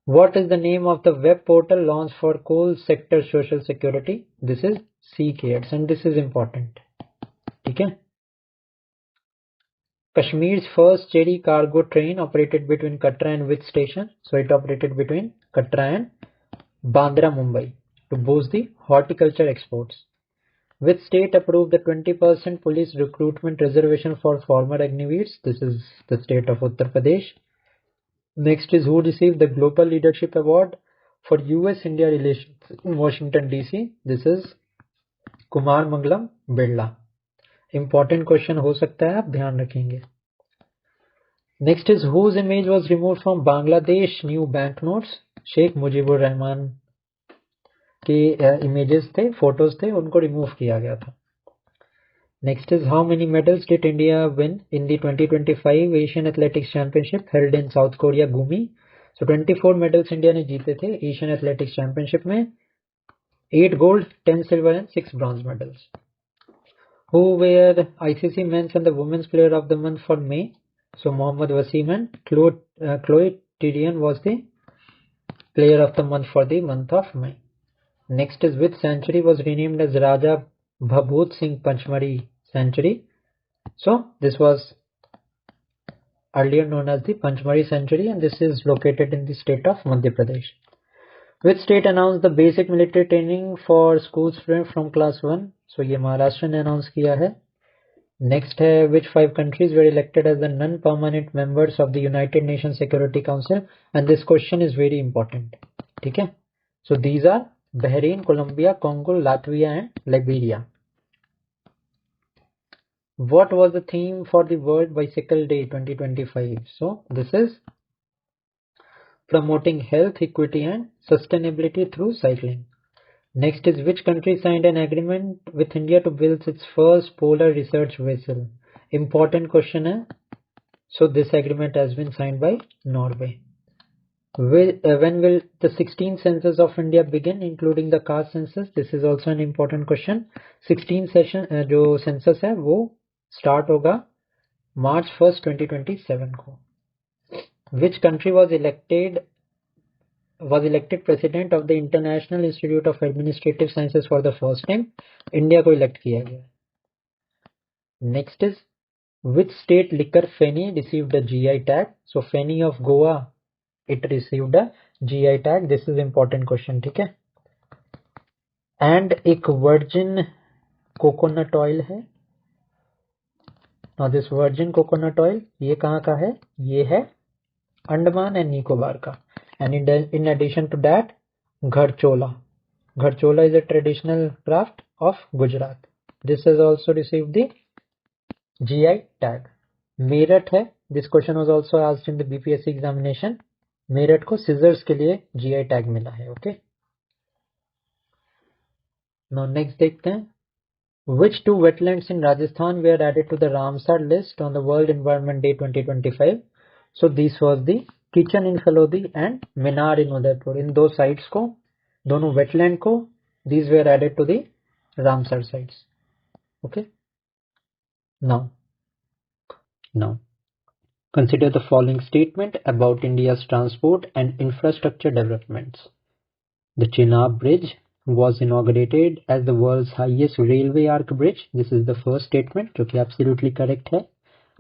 What is the name of the web portal launched for coal sector social security? This is CCARES and this is important. ठीक है. Kashmir's first cherry cargo train operated between Katra and which station? So it operated between Katra and Bandra, Mumbai to boost the horticulture exports. Which state approved the 20% police recruitment reservation for former agniveers? This is the state of Uttar Pradesh. Next is who received the Global Leadership Award for US-India relations in Washington DC? This is Kumar Mangalam Birla. Important question हो सकता है, आप ध्यान रखेंगे. Next is whose image was removed from Bangladesh new banknotes? Sheikh Mujibur Rahman के images थे, photos थे, उनको remove किया गया था. Next is how many medals did India win in the 2025 Asian Athletics Championship held in South Korea, Gumi? So 24 medals India ने जीते थे Asian Athletics Championship में. 8 gold, 10 silver and 6 bronze medals. Who were ICC Men's and the Women's Player of the Month for May? So Mohammad Wasim and Chloe Tyrion was the Player of the Month for the month of May. Next is which sanctuary was renamed as Raja Bhabut Singh Panchmari Sanctuary? So this was earlier known as the Panchmari Sanctuary and this is located in the state of Madhya Pradesh. Which state announced the basic military training for school students from class 1? So ये महाराष्ट्र ने announce किया है. Next है which 5 countries were elected as the non-permanent members of the United Nations Security Council? And this question is very important. ठीक है. So these are Bahrain, Colombia, Congo, Latvia and Liberia. What was the theme for the World Bicycle Day 2025? So this is promoting health, equity and sustainability through cycling. Next is which country signed an agreement with India to build its first polar research vessel? Important question है. So this agreement has been signed by Norway. When will the 16th census of India begin, including the caste census? This is also an important question. 16th session जो census है वो start होगा March 1st 2027 को. Which country was elected president of the International Institute of Administrative Sciences for the first time? India को elect किया गया. Next is Which state liquor Feni received a GI tag? So Feni of Goa, it received a GI tag. This is important question, ठीक है. And एक virgin coconut oil है. Now this virgin coconut oil, ये कहाँ का है? ये है अंडमान एंड निकोबार का. And in addition to that, Gharchola. Gharchola is a traditional craft of Gujarat. This has also received the GI tag. Meerut है. This question was also asked in the BPSC examination. Meerut को scissors के लिए GI tag मिला है. Okay. Now next देखते हैं. Which two wetlands in Rajasthan were added to the Ramsar list on the World Environment Day 2025? So this was the Kitchen in Phalodi and Minar in Udaipur. In दो sites को, दोनों wetland को, these were added to the Ramsar sites. Okay. Now consider the following statement about India's transport and infrastructure developments. The Chenab Bridge was inaugurated as the world's highest railway arc bridge. This is the first statement, जो कि absolutely correct है.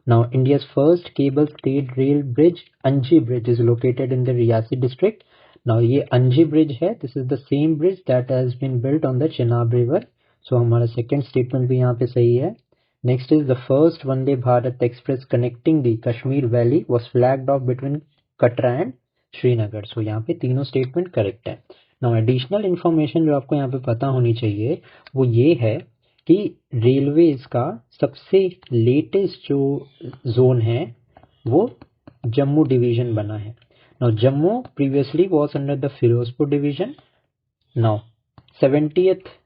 Now, India's first cable stayed rail bridge, Anji Bridge, is located in the Riyasi district. Now, ये Anji Bridge है. This is the same bridge that has been built on the Chenab River. So, हमारा second statement भी यहाँ पे सही है. Next is the first Vande Bharat Express connecting the Kashmir Valley was flagged off between Katra and Srinagar. So यहाँ पे तीनों statement correct है. Now additional information जो आपको यहाँ पे पता होनी चाहिए वो ये है कि रेलवेज का सबसे लेटेस्ट जो जोन है वो जम्मू डिवीजन बना है. Now Jammu previously was under the Firozpur division. Now 70th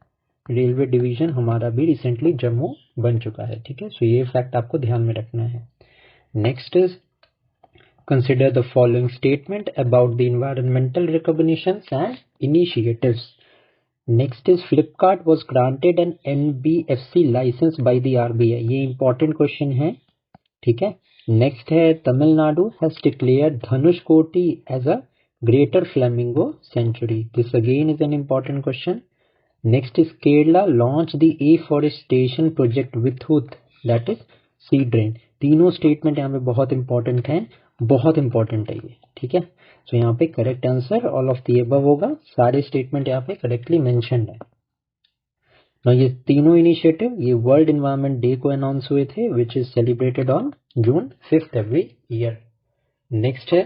railway division हमारा भी रिसेंटली जम्मू बन चुका है. ठीक है. सो ये फैक्ट आपको ध्यान में रखना है. Next is consider the following statement about the environmental recognitions and initiatives. Next is Flipkart was granted an NBFC licence by the RBI. ये इंपॉर्टेंट क्वेश्चन है. ठीक है. नेक्स्ट है Tamil Nadu has declared Dhanushkodi as a greater flamingo sanctuary. This again is an important question. Next is Kerala launched the afforestation project with that is seed drain. तीनों statement यहाँ पे बहुत important है. बहुत इंपॉर्टेंट है ये. ठीक है. सो यहाँ पे correct answer all of the above होगा. सारे स्टेटमेंट यहाँ पे करेक्टली मेंशन्ड है. Now ये तीनों इनिशिएटिव ये वर्ल्ड एनवायरनमेंट डे को अनाउंस हुए थे which is celebrated on June 5th every year. Next है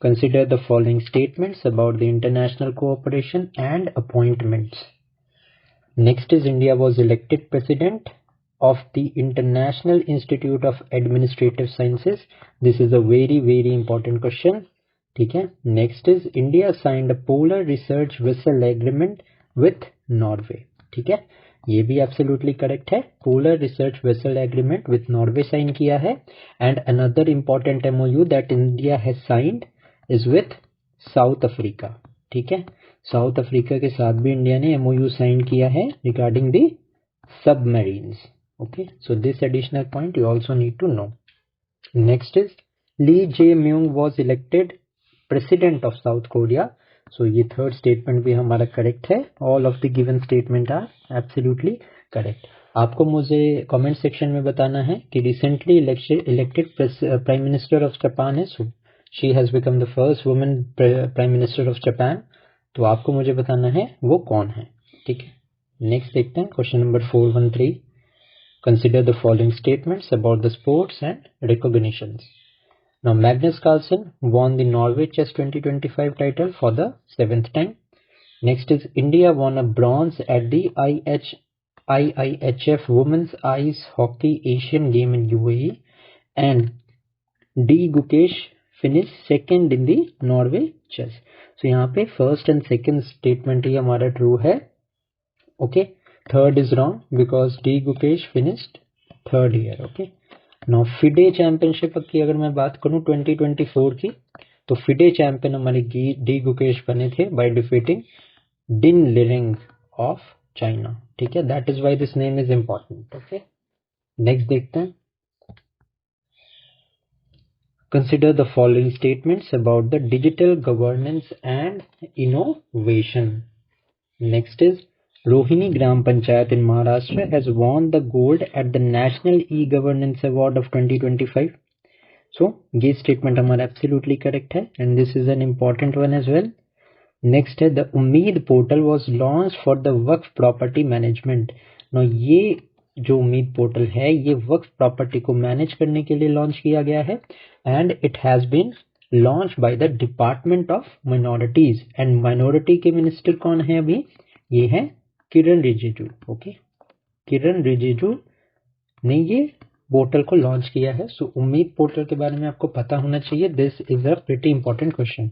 consider the following statements about the international cooperation and appointments. Next is India was elected president of the International Institute of Administrative Sciences. This is a very very important question. ठीक है. Next is India signed a polar research vessel agreement with Norway. ठीक है. ये भी absolutely correct है. Polar research vessel agreement with Norway sign किया है. And another important MOU that India has signed is with south Africa. ठीक है. South Africa के साथ भी इंडिया ने MOU साइन किया है regarding the submarines. Okay. So this additional point you also need to know. Next is Lee Jae Myung was elected president of South Korea. So ये third statement भी हमारा correct है. All of the given statement are absolutely correct. आपको मुझे comment section में बताना है कि recently elected prime minister of Japan है. She has become the first woman Prime Minister of Japan. तो आपको मुझे बताना है वो कौन है. ठीक है. नेक्स्ट देखते हैं question number 413. Consider the following statements about the sports and recognitions. Now Magnus Carlsen won the Norway Chess 2025 title for the 7th time. Next is India won a bronze at the IIHF Women's Ice Hockey Asian Game in UAE. And D. Gukesh finish second in the Norway chess. So यहाँ पे first and second statement ही हमारा true है. Okay. Third is wrong because D Gukesh finished third year. Okay. Now FIDE championship की अगर मैं बात करूँ 2024 की तो फिडे चैंपियन हमारे डी गुकेश बने थे बाय डिफीटिंग डिन लिरिंग ऑफ चाइना. ठीक है. That is why this name is important. Okay. Next देखते हैं. Consider the following statements about the digital governance and innovation. Next is Rohini Gram Panchayat in Maharashtra has won the gold at the National E-Governance Award of 2025. So ये statement हमारा absolutely correct है and this is an important one as well. Next है the उम्मीद portal was launched for the Waqf property management. Now ये जो उम्मीद portal है ये वक्फ प्रॉपर्टी को मैनेज करने के लिए लॉन्च किया गया है and it has been launch by the department of minorities and minority के मिनिस्टर कौन है अभी, ये है किरण रिजिजू. ओके, किरण रिजिजू ने ये पोर्टल को लॉन्च किया है. सो उम्मीद पोर्टल के बारे में आपको पता होना चाहिए. This is a pretty important question.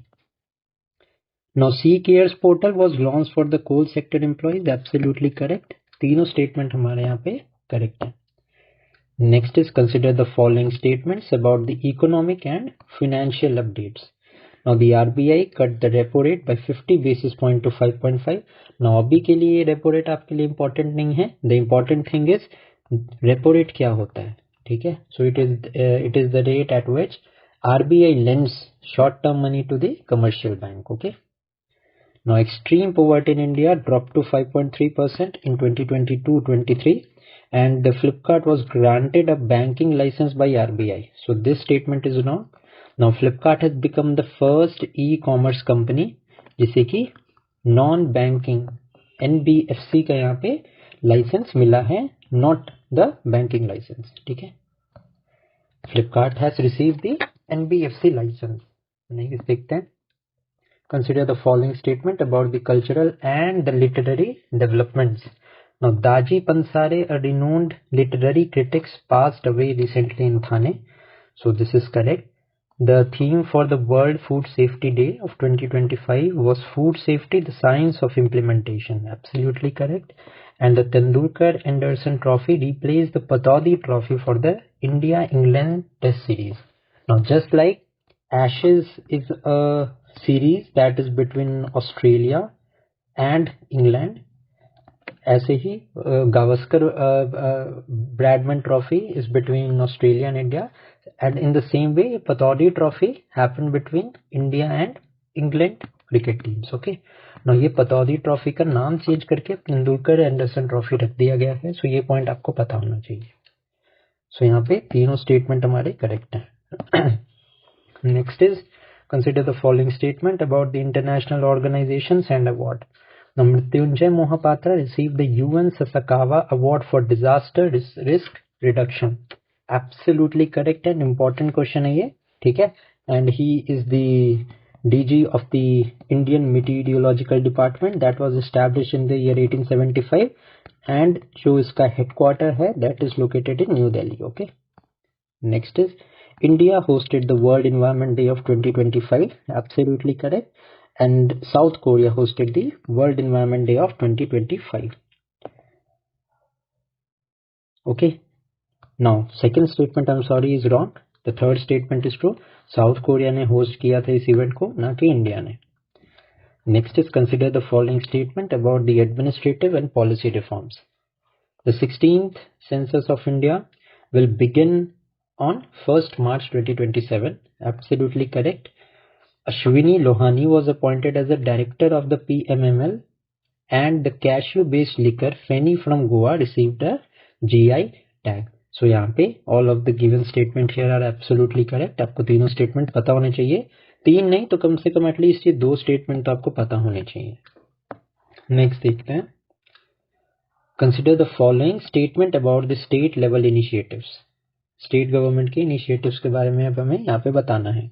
Now C cares portal was launch for the coal sector employees. Absolutely correct. तीनों स्टेटमेंट हमारे यहाँ पे करेक्ट है. Next is consider the following statements about the economic and financial updates. Now the RBI cut the repo rate by 50 basis point to 5.5. Now अभी के लिए ये repo rate आपके लिए important नहीं है. The important thing is repo rate क्या होता है, ठीक है. So it is the rate at which RBI lends short term money to the commercial bank. Okay. Now extreme poverty in India dropped to 5.3% in 2022-23 and the Flipkart was granted a banking license by RBI. So this statement is wrong. Now Flipkart has become the first e-commerce company जिसे कि non banking NBFC का यहाँ पे licence मिला है, not the banking licence. ठीक है. Flipkart has received the NBFC licence. नहीं देखते हैं. Consider the following statement about the cultural and the literary developments. Now Daji Pansare, a renowned literary critic, passed away recently in Thane. So this is correct. The theme for the World Food Safety Day of 2025 was Food Safety, the Science of Implementation. Absolutely correct. And the Tendulkar-Anderson Trophy replaced the Pataudi Trophy for the India-England Test Series. Now just like Ashes is a series that is between Australia and England, ऐसे ही Gavaskar Bradman trophy is between Australia and India and in the same way Pataudi trophy happened between India and England cricket teams. Okay, now ये Pataudi trophy का नाम change करके Tendulkar Anderson trophy रख दिया गया है. सो ये पॉइंट आपको पता होना चाहिए. सो यहाँ पे तीनों स्टेटमेंट हमारे करेक्ट हैं. Next is consider the following statement about the international organisations and award. Now Mrityunjay Mohapatra received the UN Sasakawa Award for Disaster Risk Reduction. Absolutely correct and important question है ये, ठीक है. And he is the DG of the Indian Meteorological Department that was established in the year 1875 and जो इसका headquarter है that is located in New Delhi. Okay. Next is India hosted the World Environment Day of 2025. Absolutely correct. And South Korea hosted the World Environment Day of 2025. Okay. Now second statement I'm sorry is wrong. The third statement is true. South Korea ने host किया था इस event को, ना कि India ने. Next is consider the following statement about the administrative and policy reforms. The 16th census of India will begin on 1st March 2027. Absolutely correct. Ashwini Lohani was appointed as the director of the PMML and the cashew-based liquor Feni from Goa received a GI tag. So यहाँ पे all of the given statement here are absolutely correct. आपको तीनों statement पता होने चाहिए. तीन नहीं तो कम से कम एटलीस्ट ये दो statement तो आपको पता होने चाहिए. Next देखते हैं. Consider the following statement about the state level initiatives. State government के initiatives के बारे में अब हमें यहाँ पे बताना है.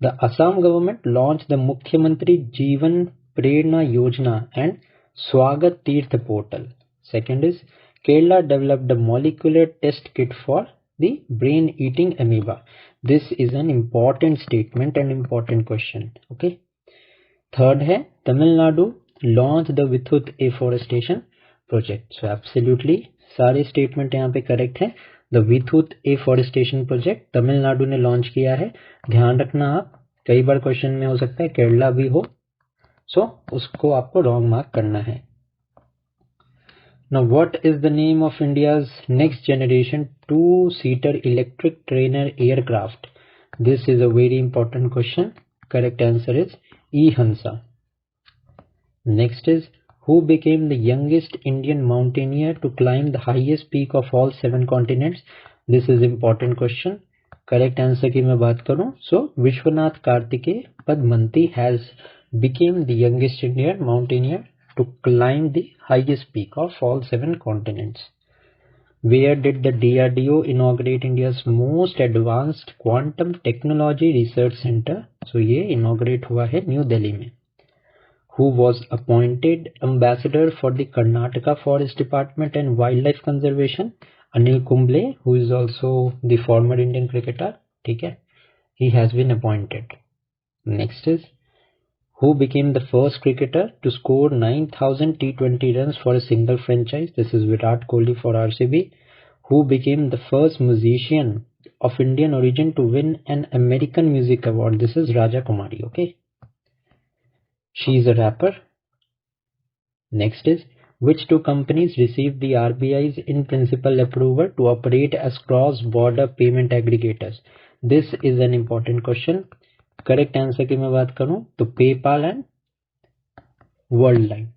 The Assam government launched the Mukhyamantri Jeevan Prerna Yojana and Swagat Tirth portal. Second is Kerala developed a molecular test kit for the brain-eating amoeba. This is an important statement and important question. Okay. Third है Tamil Nadu launched the Vidut afforestation project. So absolutely सारे statement यहाँ पे correct हैं. The Vidut afforestation project Tamil Nadu ने launch किया है. ध्यान रखना आप, कई बार क्वेश्चन में हो सकता है केरला भी हो, सो उसको आपको रॉन्ग मार्क करना है. Now what is the name of India's next generation two-seater electric trainer aircraft? This is a very important question. Correct answer is E-Hansa. Next is Who became the youngest Indian mountaineer to climb the highest peak of all 7 continents? This is important question. Correct answer की मैं बात करूं, so Vishwanath Karthikeya Padmanti has became the youngest Indian mountaineer to climb the highest peak of all 7 continents. Where did the DRDO inaugurate India's most advanced quantum technology research center? So ये inaugurate हुआ है new Delhi में. Who was appointed ambassador for the Karnataka Forest Department and Wildlife Conservation? Anil Kumble, who is also the former Indian cricketer. ठीक है, he has been appointed. Next is, who became the first cricketer to score 9,000 T20 runs for a single franchise? This is Virat Kohli for RCB. Who became the first musician of Indian origin to win an American Music Award? This is Raja Kumari. Okay. She is a rapper. Next is, which 2 companies received the RBI's in principle approval to operate as cross-border payment aggregators? This is an important question. Correct answer की मैं बात करूं तो PayPal and Worldline.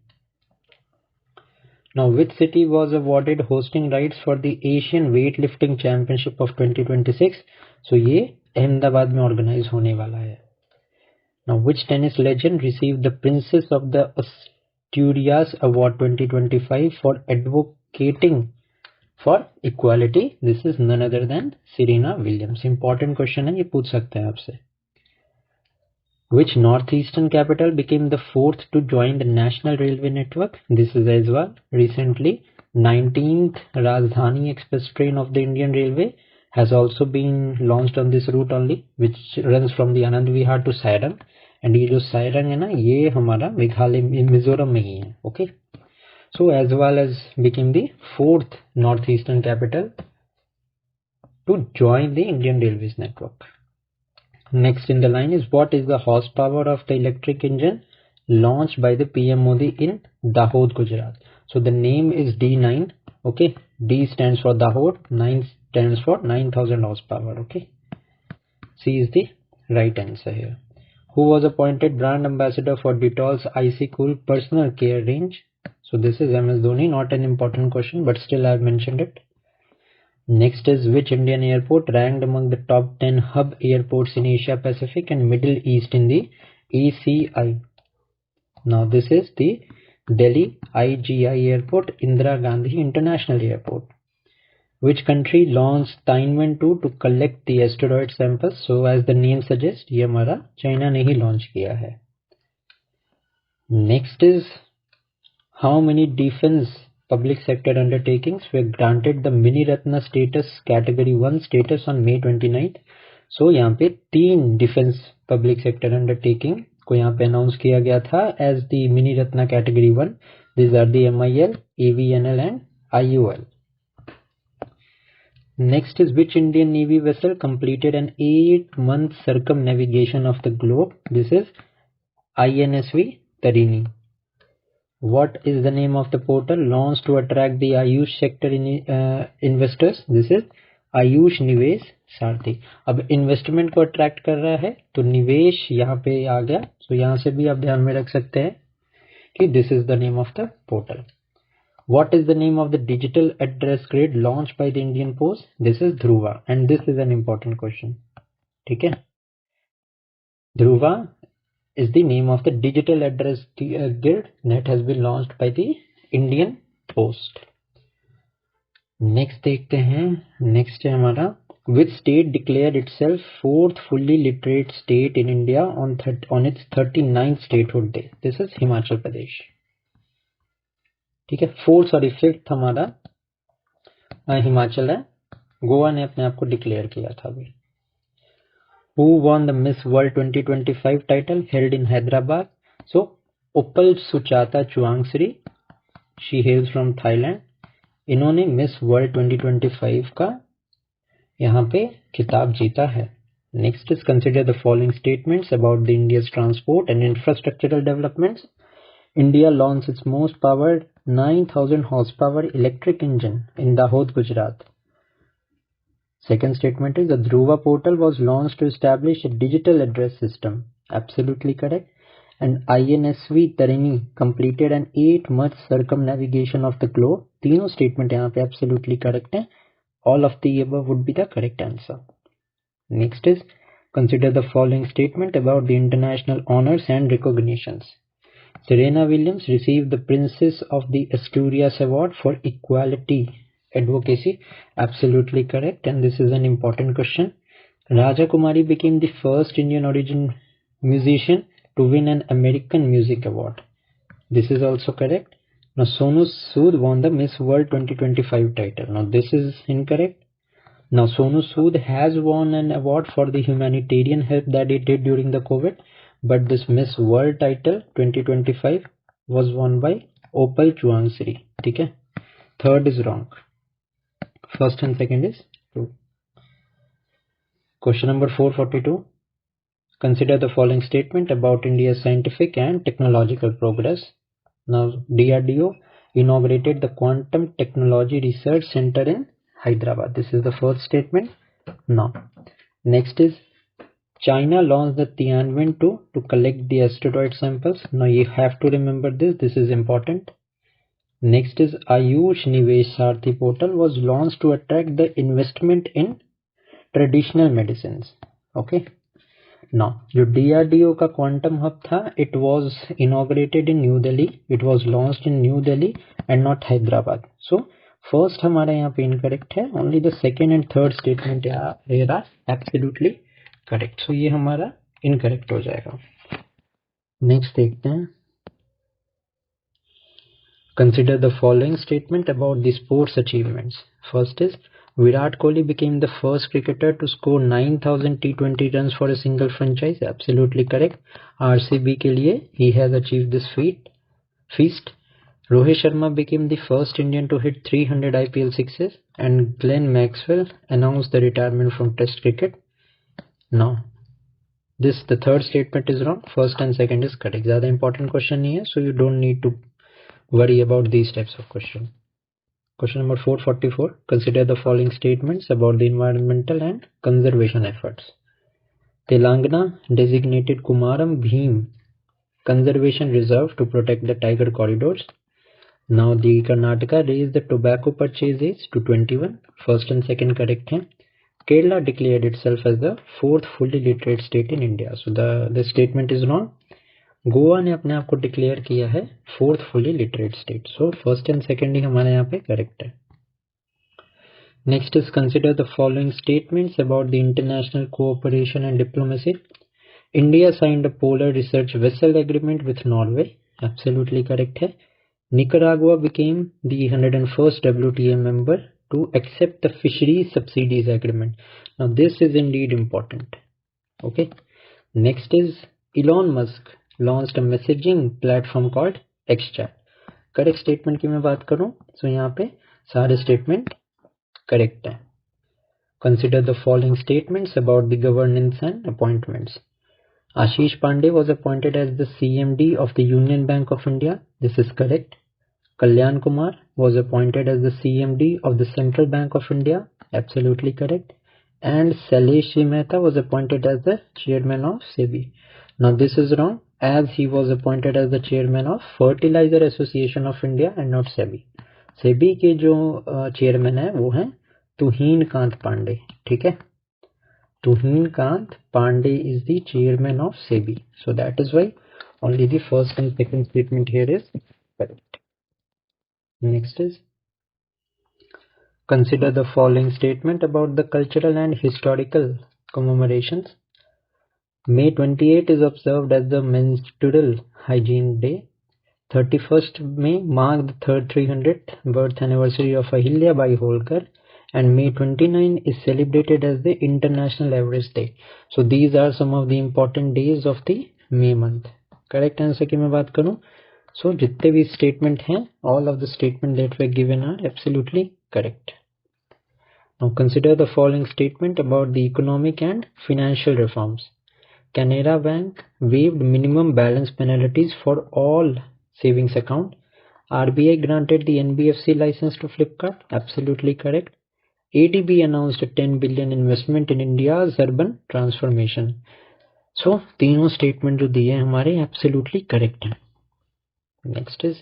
Now, which city was awarded hosting rights for the Asian Weightlifting Championship of 2026? So ये अहमदाबाद में organise होने वाला है. Now, which tennis legend received the Princess of the Asturias Award 2025 for advocating for equality? This is none other than Serena Williams. Important question है, ये पूछ सकते हैं आपसे. Which northeastern capital became the 4th to join the National Railway Network? This is as well. Recently, 19th Rajdhani Express train of the Indian Railway has also been launched on this route only, which runs from the Anand Vihar to Sairang. And ये जो सायरंग है ना, ये हमारा मेघालय मिजोरम में ही है. Okay, so as well as became the 4th northeastern capital to join the Indian Railways network. Next in the line is, what is the horsepower of the electric engine launched by the PM Modi in Dahod, Gujarat? So the name is D9. Okay, D stands for Dahod, 9 stands for 9,000 horsepower. Okay, C is the right answer here. Who was appointed brand ambassador for Dettol's Icy Cool personal care range? So this is MS Dhoni. Not an important question, but still I have mentioned it. Next is, which Indian airport ranked among the top 10 hub airports in Asia Pacific and Middle East in the ACI? Now this is the Delhi IGI Airport, Indira Gandhi International Airport. Which country launched Tianwen 2 to collect the asteroid samples? So as the name suggests, ये हमारा China ने ही launch किया है. Next is, how many defense public sector undertakings were granted the Mini Ratna status category 1 status on May 29th? So यहाँ पे 3 defense public sector undertaking को यहाँ पे अनाउंस किया गया था as the Mini Ratna category 1. These are the MIL, AVNL and IUL. Next is, which Indian Navy vessel completed an 8-month circumnavigation of the globe? This is INSV Tarini. What is the name of the portal launched to attract the Ayush sector investors? This is Ayush निवेश सारथी. अब investment को attract कर रहा है तो निवेश यहाँ पे आ गया. तो यहाँ से भी आप ध्यान में रख सकते हैं कि this is the name of the portal. What is the name of the digital address grid launched by the Indian Post? This is Dhruva, and this is an important question. ठीक है, Dhruva is the name of the digital address grid that has been launched by the Indian Post. Next देखते हैं. Next है हमारा, which state declared itself 4th fully literate state in India on its 39th statehood day? This is Himachal Pradesh. ठीक है, 5th हमारा हिमाचल है. गोवा ने अपने आप को डिक्लेयर किया था अभी. Who won the Miss World 2025 title held in Hyderabad? So Uppal Suchata Chuangsri, she hails from Thailand. इन्होंने मिस वर्ल्ड 2025 का यहाँ पे खिताब जीता है. Next is, consider the following statements about the India's transport and infrastructural developments. India launched its most powered 9,000 horsepower electric engine in Dahod, Gujarat. Second statement is, the Dhruva portal was launched to establish a digital address system. Absolutely correct. and INSV Tarini completed an 8-month circumnavigation of the globe. तीनों statement यहाँ पे absolutely correct है. All of the above would be the correct answer. Next is, consider the following statement about the international honors and recognitions. Serena Williams received the Princess of the Asturias Award for Equality Advocacy. Absolutely correct, and this is an important question. Raja Kumari became the first Indian origin musician to win an American Music Award. This is also correct. Now Sonu Sood won the Miss World 2025 title. Now this is incorrect. Now Sonu Sood has won an award for the humanitarian help that he did during the COVID, but this Miss World title 2025 was won by Opal Chuansri. ठीक है. Third is wrong. First and second is true. Question number 442. Consider the following statement about India's scientific and technological progress. Now, DRDO inaugurated the Quantum Technology Research Center in Hyderabad. This is the first statement. Now, next is China launched the Tianwen 2 to collect the asteroid samples. Now, you have to remember this. This is important. Next is Ayush Nivesh Sarthi portal was launched to attract the investment in traditional medicines. Okay. Now, जो DRDO का quantum hub था, it was inaugurated in New Delhi. It was launched in New Delhi and not Hyderabad. So, first हमारा यहाँ पे incorrect है. Only the second and third statement here are absolutely correct. So, ये हमारा incorrect हो जाएगा. Next देखते हैं. Consider the following statement about the sports achievements. First is, Virat Kohli became the first cricketer to score 9,000 T20 runs for a single franchise. Absolutely correct. RCB के लिए he has achieved this feat. Rohit Sharma became the first Indian to hit 300 IPL sixes, and Glenn Maxwell announced the retirement from Test cricket. Now, the third statement is wrong. First and second is correct. ज़्यादा important question नहीं है, so you don't need to worry about these types of questions. Question number 444. Consider the following statements about the environmental and conservation efforts. Telangana designated Kumaram Bheem Conservation Reserve to protect the tiger corridors. Now the Karnataka raised the tobacco purchase age to 21. First and second correct हैं. Kerala declared itself as the fourth fully literate state in India. So the statement is wrong. Goa ने अपने आप को declare किया है fourth fully literate state. So first and second ही हमारे यहाँ पे करेक्ट है. Next is consider the following statements about the international cooperation and diplomacy. India signed a polar research vessel agreement with Norway. Absolutely correct है. Nicaragua became the 101st WTO member to accept the fisheries subsidies agreement. Now this is indeed important. Okay. Next is Elon Musk launched a messaging platform called xchat. Correct statement की मैं बात करूं तो यहाँ पे सारे statement correct है. Consider the following statements about the governance and appointments. Ashish Pandey was appointed as the CMD of the Union Bank of India. This is correct. Kalyan Kumar was appointed as the CMD of the Central Bank of India. Absolutely correct. And Salesh Mehta was appointed as the chairman of SEBI. Now this is wrong, as he was appointed as the chairman of Fertilizer Association of India and not SEBI. SEBI के जो chairman है वो हैं तुहीन कांत पांडे. ठीक है. तुहीन Kant Pandey is the chairman of SEBI. So that is why only the first and second statement here is correct. Next is, consider the following statement about the cultural and historical commemorations. May 28 is observed as the Menstrual Hygiene Day. 31st May marked the 300th birth anniversary of Ahilya Bai Holkar, and May 29 is celebrated as the International Everest Day. So these are some of the important days of the May month. Correct answer की मैं बात करूँ, so जितने भी statement हैं, all of the statement that were given are absolutely correct. Now consider the following statement about the economic and financial reforms. Canara Bank waived minimum balance penalties for all savings account. RBI granted the NBFC license to Flipkart. Absolutely correct. ADB announced a 10 billion investment in India's urban transformation. सो तीनों statement जो दिए हमारे absolutely correct हैं. Next is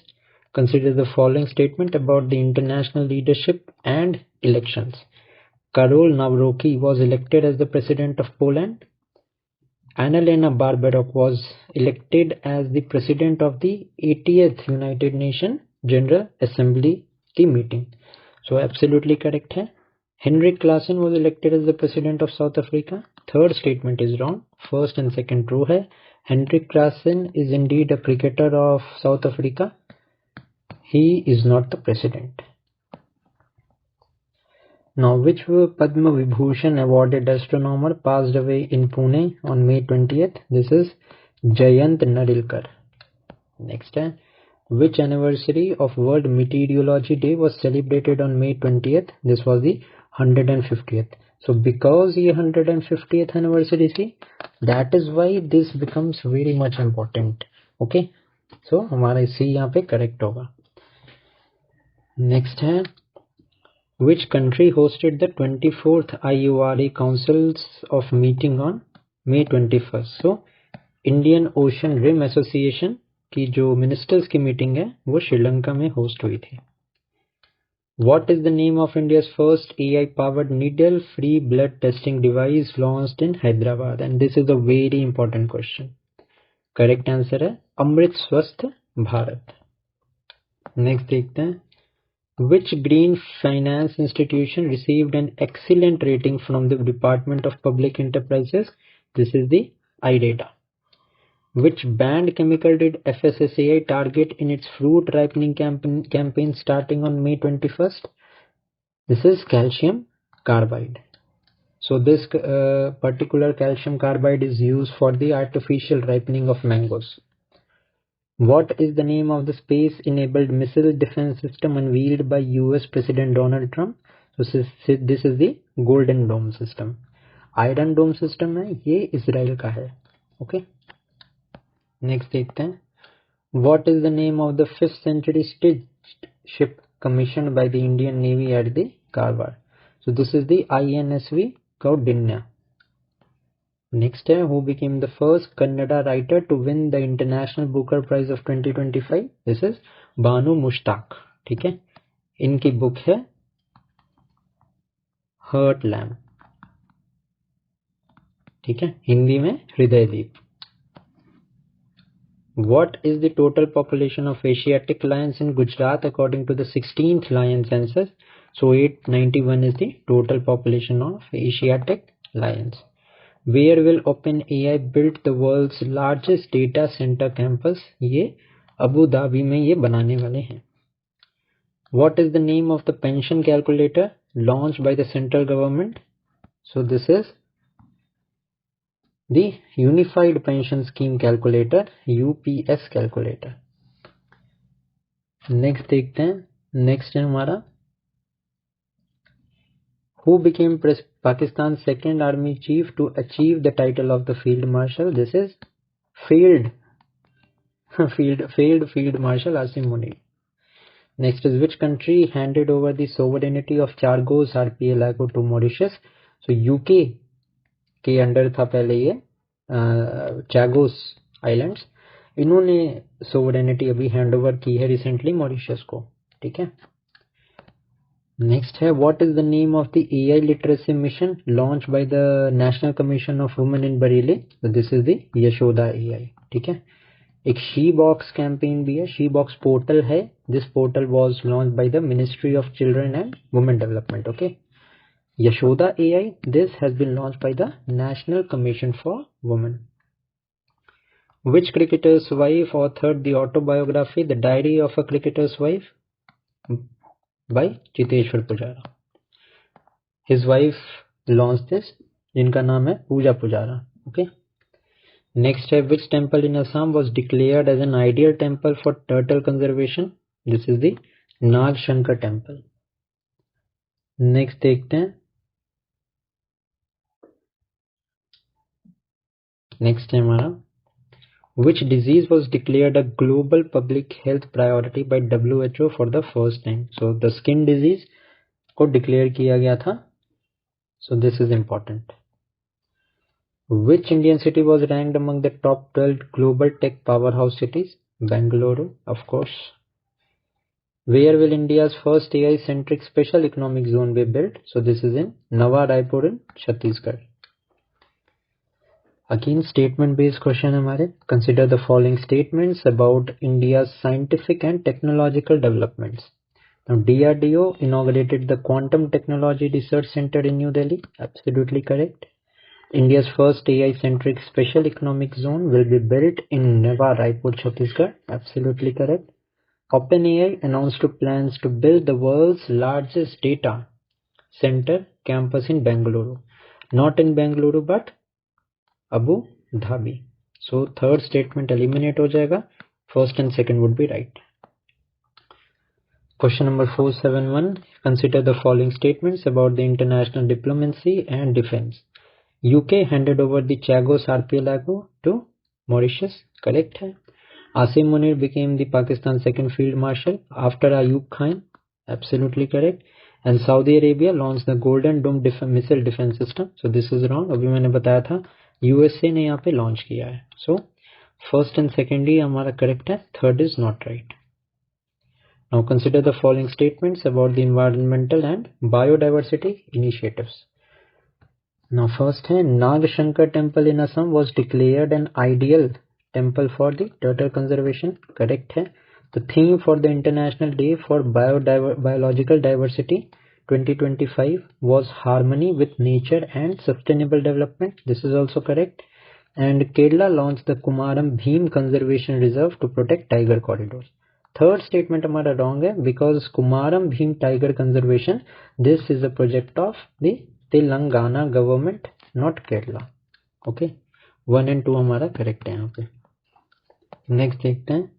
consider the following statement about the international leadership and elections. Karol Nawrocki was elected as the president of Poland. Annalena Baerbock was elected as the president of the 80th United Nations General Assembly की meeting. So absolutely correct है. Henrik Claassen was elected as the president of South Africa. Third statement is wrong. First and second true है. Henrik Claassen is indeed a cricketer of South Africa. He is not the president. Now, which Padma Vibhushan awarded astronomer passed away in Pune on May 20th? This is Jayant Nadilkar. Next, which anniversary of World Meteorology Day was celebrated on May 20th? This was the 150th. So, because ये 150th anniversary थी, that is why this becomes very much important. Okay, so हमारा C यहाँ पे correct होगा. Next है, which country hosted the 24th IURA Councils of meeting on May 21st? So, Indian Ocean Rim Association की जो ministers की meeting है वो श्रीलंका में host हुई थी. What is the name of India's first AI-powered needle-free blood testing device launched in Hyderabad? And this is a very important question. Correct answer है अमृत स्वस्थ भारत. Next देखते हैं, which green finance institution received an excellent rating from the Department of Public Enterprises? This is the iData. Which banned chemical did FSSAI target in its fruit ripening campaign starting on May 21st? This is calcium carbide. So this particular calcium carbide is used for the artificial ripening of mangoes. What is the name of the space-enabled missile defense system unveiled by US President Donald Trump? So this is the Golden Dome system. Iron Dome system है, ये Israel का है. Okay. Next देखते हैं, what is the name of the 5th century stitched ship commissioned by the Indian Navy at the Karwar? So this is the INSV Kaudinya. Next है, who became the first Kannada writer to win the International Booker Prize of 2025? This is Banu Mushtaq. ठीक है, इनकी book है hurt lamb. ठीक है, हिंदी में हृदय दीप. What is the total population of Asiatic lions in Gujarat according to the 16th lion census? So 891 is the total population of Asiatic lions. Where will OpenAI build the world's largest data center campus? ये Abu Dhabi में ये बनाने वाले हैं. What is the name of the pension calculator launched by the central government? So this is the Unified Pension Scheme Calculator, UPS calculator. Next देखते हैं, next है हमारा, who became Pakistan's second army chief to achieve the title of the Field Marshal? This is Field Marshal Asim Munir. Next is, which country handed over the sovereignty of Chagos archipelago to Mauritius? So UK के under था पहले ये चैगोस islands, इन्होंने sovereignty अभी hand over की है recently Mauritius को. ठीक है. नेक्स्ट है, what is the name of the AI literacy mission launch by the national commission of women in Bareilly? This is the Yashoda AI. ठीक है. एक शी बॉक्स कैंपेन भी है, शी बॉक्स पोर्टल है. This portal was launch by the ministry of children and women development. Okay. Yashoda AI, this has been launched by the National Commission for Women. Which cricketer's wife authored the autobiography The Diary of a Cricketer's Wife by Chiteshwar Pujara? His wife launched this, जिनका नाम है पूजा Pujara. Okay. Next है, which temple in Assam was declared as an ideal temple for turtle conservation? This is the Nag Shankar temple. Next देखते हैं, next है हमारा, which disease was declared a global public health priority by WHO for the first time? So the skin disease को declare किया गया था. So this is important. Which Indian city was ranked among the top 12 global tech powerhouse cities? Bengaluru, of course. Where will India's first AI-centric special economic zone be built? So this is in Nava Raipur in Chhattisgarh. Again, statement-based question हमारे. Consider the following statements about India's scientific and technological developments. Now, DRDO inaugurated the Quantum Technology Research Center in New Delhi. Absolutely correct. India's first AI-centric special economic zone will be built in Nava Raipur, Chhattisgarh. Absolutely correct. OpenAI announced plans to build the world's largest data center campus in Bengaluru. Not in Bengaluru, but Abu Dhabi. So third statement eliminate हो जाएगा. First and second would be right. Question number 471. Consider the following statements about the international diplomacy and defense. UK handed over the Chagos archipelago to Mauritius. Correct है. Asim Munir became the Pakistan second field marshal after Ayub Khan. Absolutely correct. And Saudi Arabia launched the Golden Dome missile defense system. So this is wrong. अभी मैंने बताया था USA ने यहाँ पे launch किया है. So first and second ही हमारा correct है. Third is not right. Now consider the following statements about the environmental and biodiversity initiatives. Now first है Nag Shankar temple in Assam was declared an ideal temple for the turtle conservation. Correct है. The theme for the International Day for Biological Diversity 2025 was harmony with nature and sustainable development. This is also correct. And Kerala launched the Kumaram Bheem Conservation Reserve to protect tiger corridors. Third statement हमारा wrong है because Kumaram Bheem Tiger Conservation, this is a project of the Telangana government, not Kerala. Okay, 1 and 2 हमारा correct है यहाँ पे. Next देखते हैं.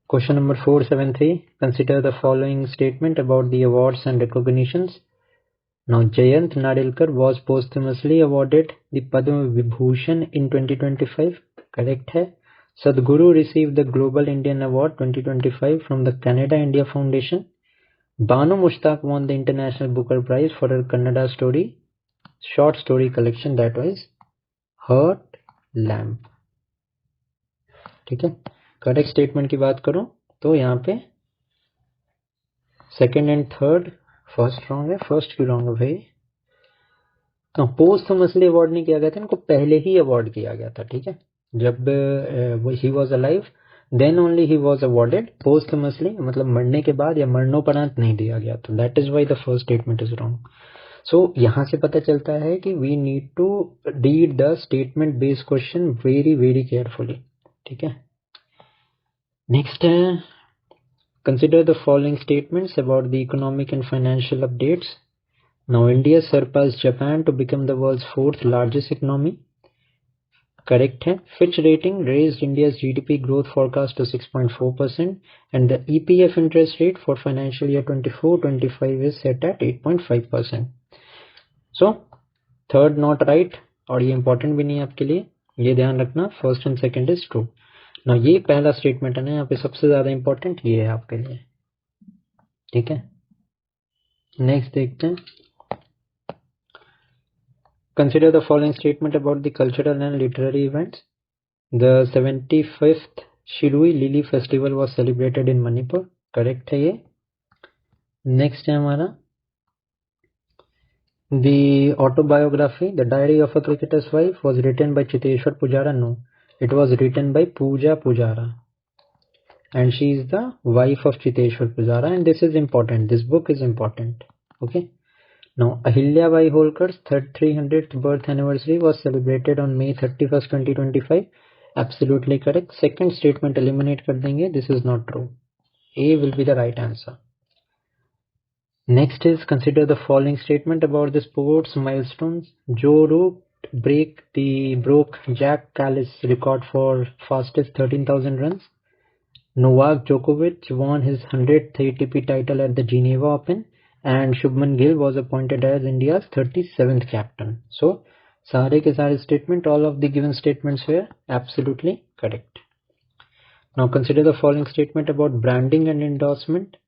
Question number 473. Consider the following statement about the awards and recognitions. Now, Jayant Nadilkar was posthumously awarded the Padma Vibhushan in 2025. Correct है. Sadhguru received the Global Indian Award 2025 from the Canada India Foundation. Banu Mushtaq won the International Booker Prize for her Kannada short story collection that was Heart Lamp. ठीक है. Correct statement की बात करूं तो यहाँ पे second and third first wrong है. First क्यों रॉन्ग है भाई? तो पोस्टमसली अवार्ड नहीं किया गया था, इनको पहले ही अवार्ड किया गया था. ठीक है, जब he was alive then only he was awarded. Posthumously मतलब मरने के बाद या मरणोपरांत नहीं दिया गया. तो that is why the first statement is wrong. So यहाँ से पता चलता है कि we need to read the statement based question very very carefully. ठीक है. Next, consider the following statements about the economic and financial updates. Now, India surpassed Japan to become the world's 4th largest economy. Correct है. Fitch Rating raised India's GDP growth forecast to 6.4% and the EPF interest rate for financial year 24-25 is set at 8.5%. So, third not right और ये important भी नहीं है आपके लिए, ये ध्यान रखना. First and second is true. ना ये पहला स्टेटमेंट है ना, यहाँ पे सबसे ज्यादा इंपॉर्टेंट ये है आपके लिए. ठीक है. नेक्स्ट देखते हैं. Consider the following statement about the cultural and literary events. The 75th Shirui lily festival was celebrated in Manipur. Correct है ये. नेक्स्ट है हमारा the autobiography the diary of a cricketer's wife was written by Cheteshwar Pujara. No, it was written by Pooja Pujara and she is the wife of Chiteshwar Pujara, and this is important. This book is important. Okay. Now, Ahilya Bai Holkar's 300th birth anniversary was celebrated on May 31st, 2025. Absolutely correct. Second statement eliminate कर देंगे. This is not true. A will be the right answer. Next is consider the following statement about the sports milestones. Joe Root broke Jack Callis record for fastest 13,000 runs. Novak Djokovic won his 100th ATP title at the Geneva Open, and Shubman Gill was appointed as India's 37th captain. So, सारे के सारे statement, all of the given statements were absolutely correct. Now consider the following statement about branding and endorsement.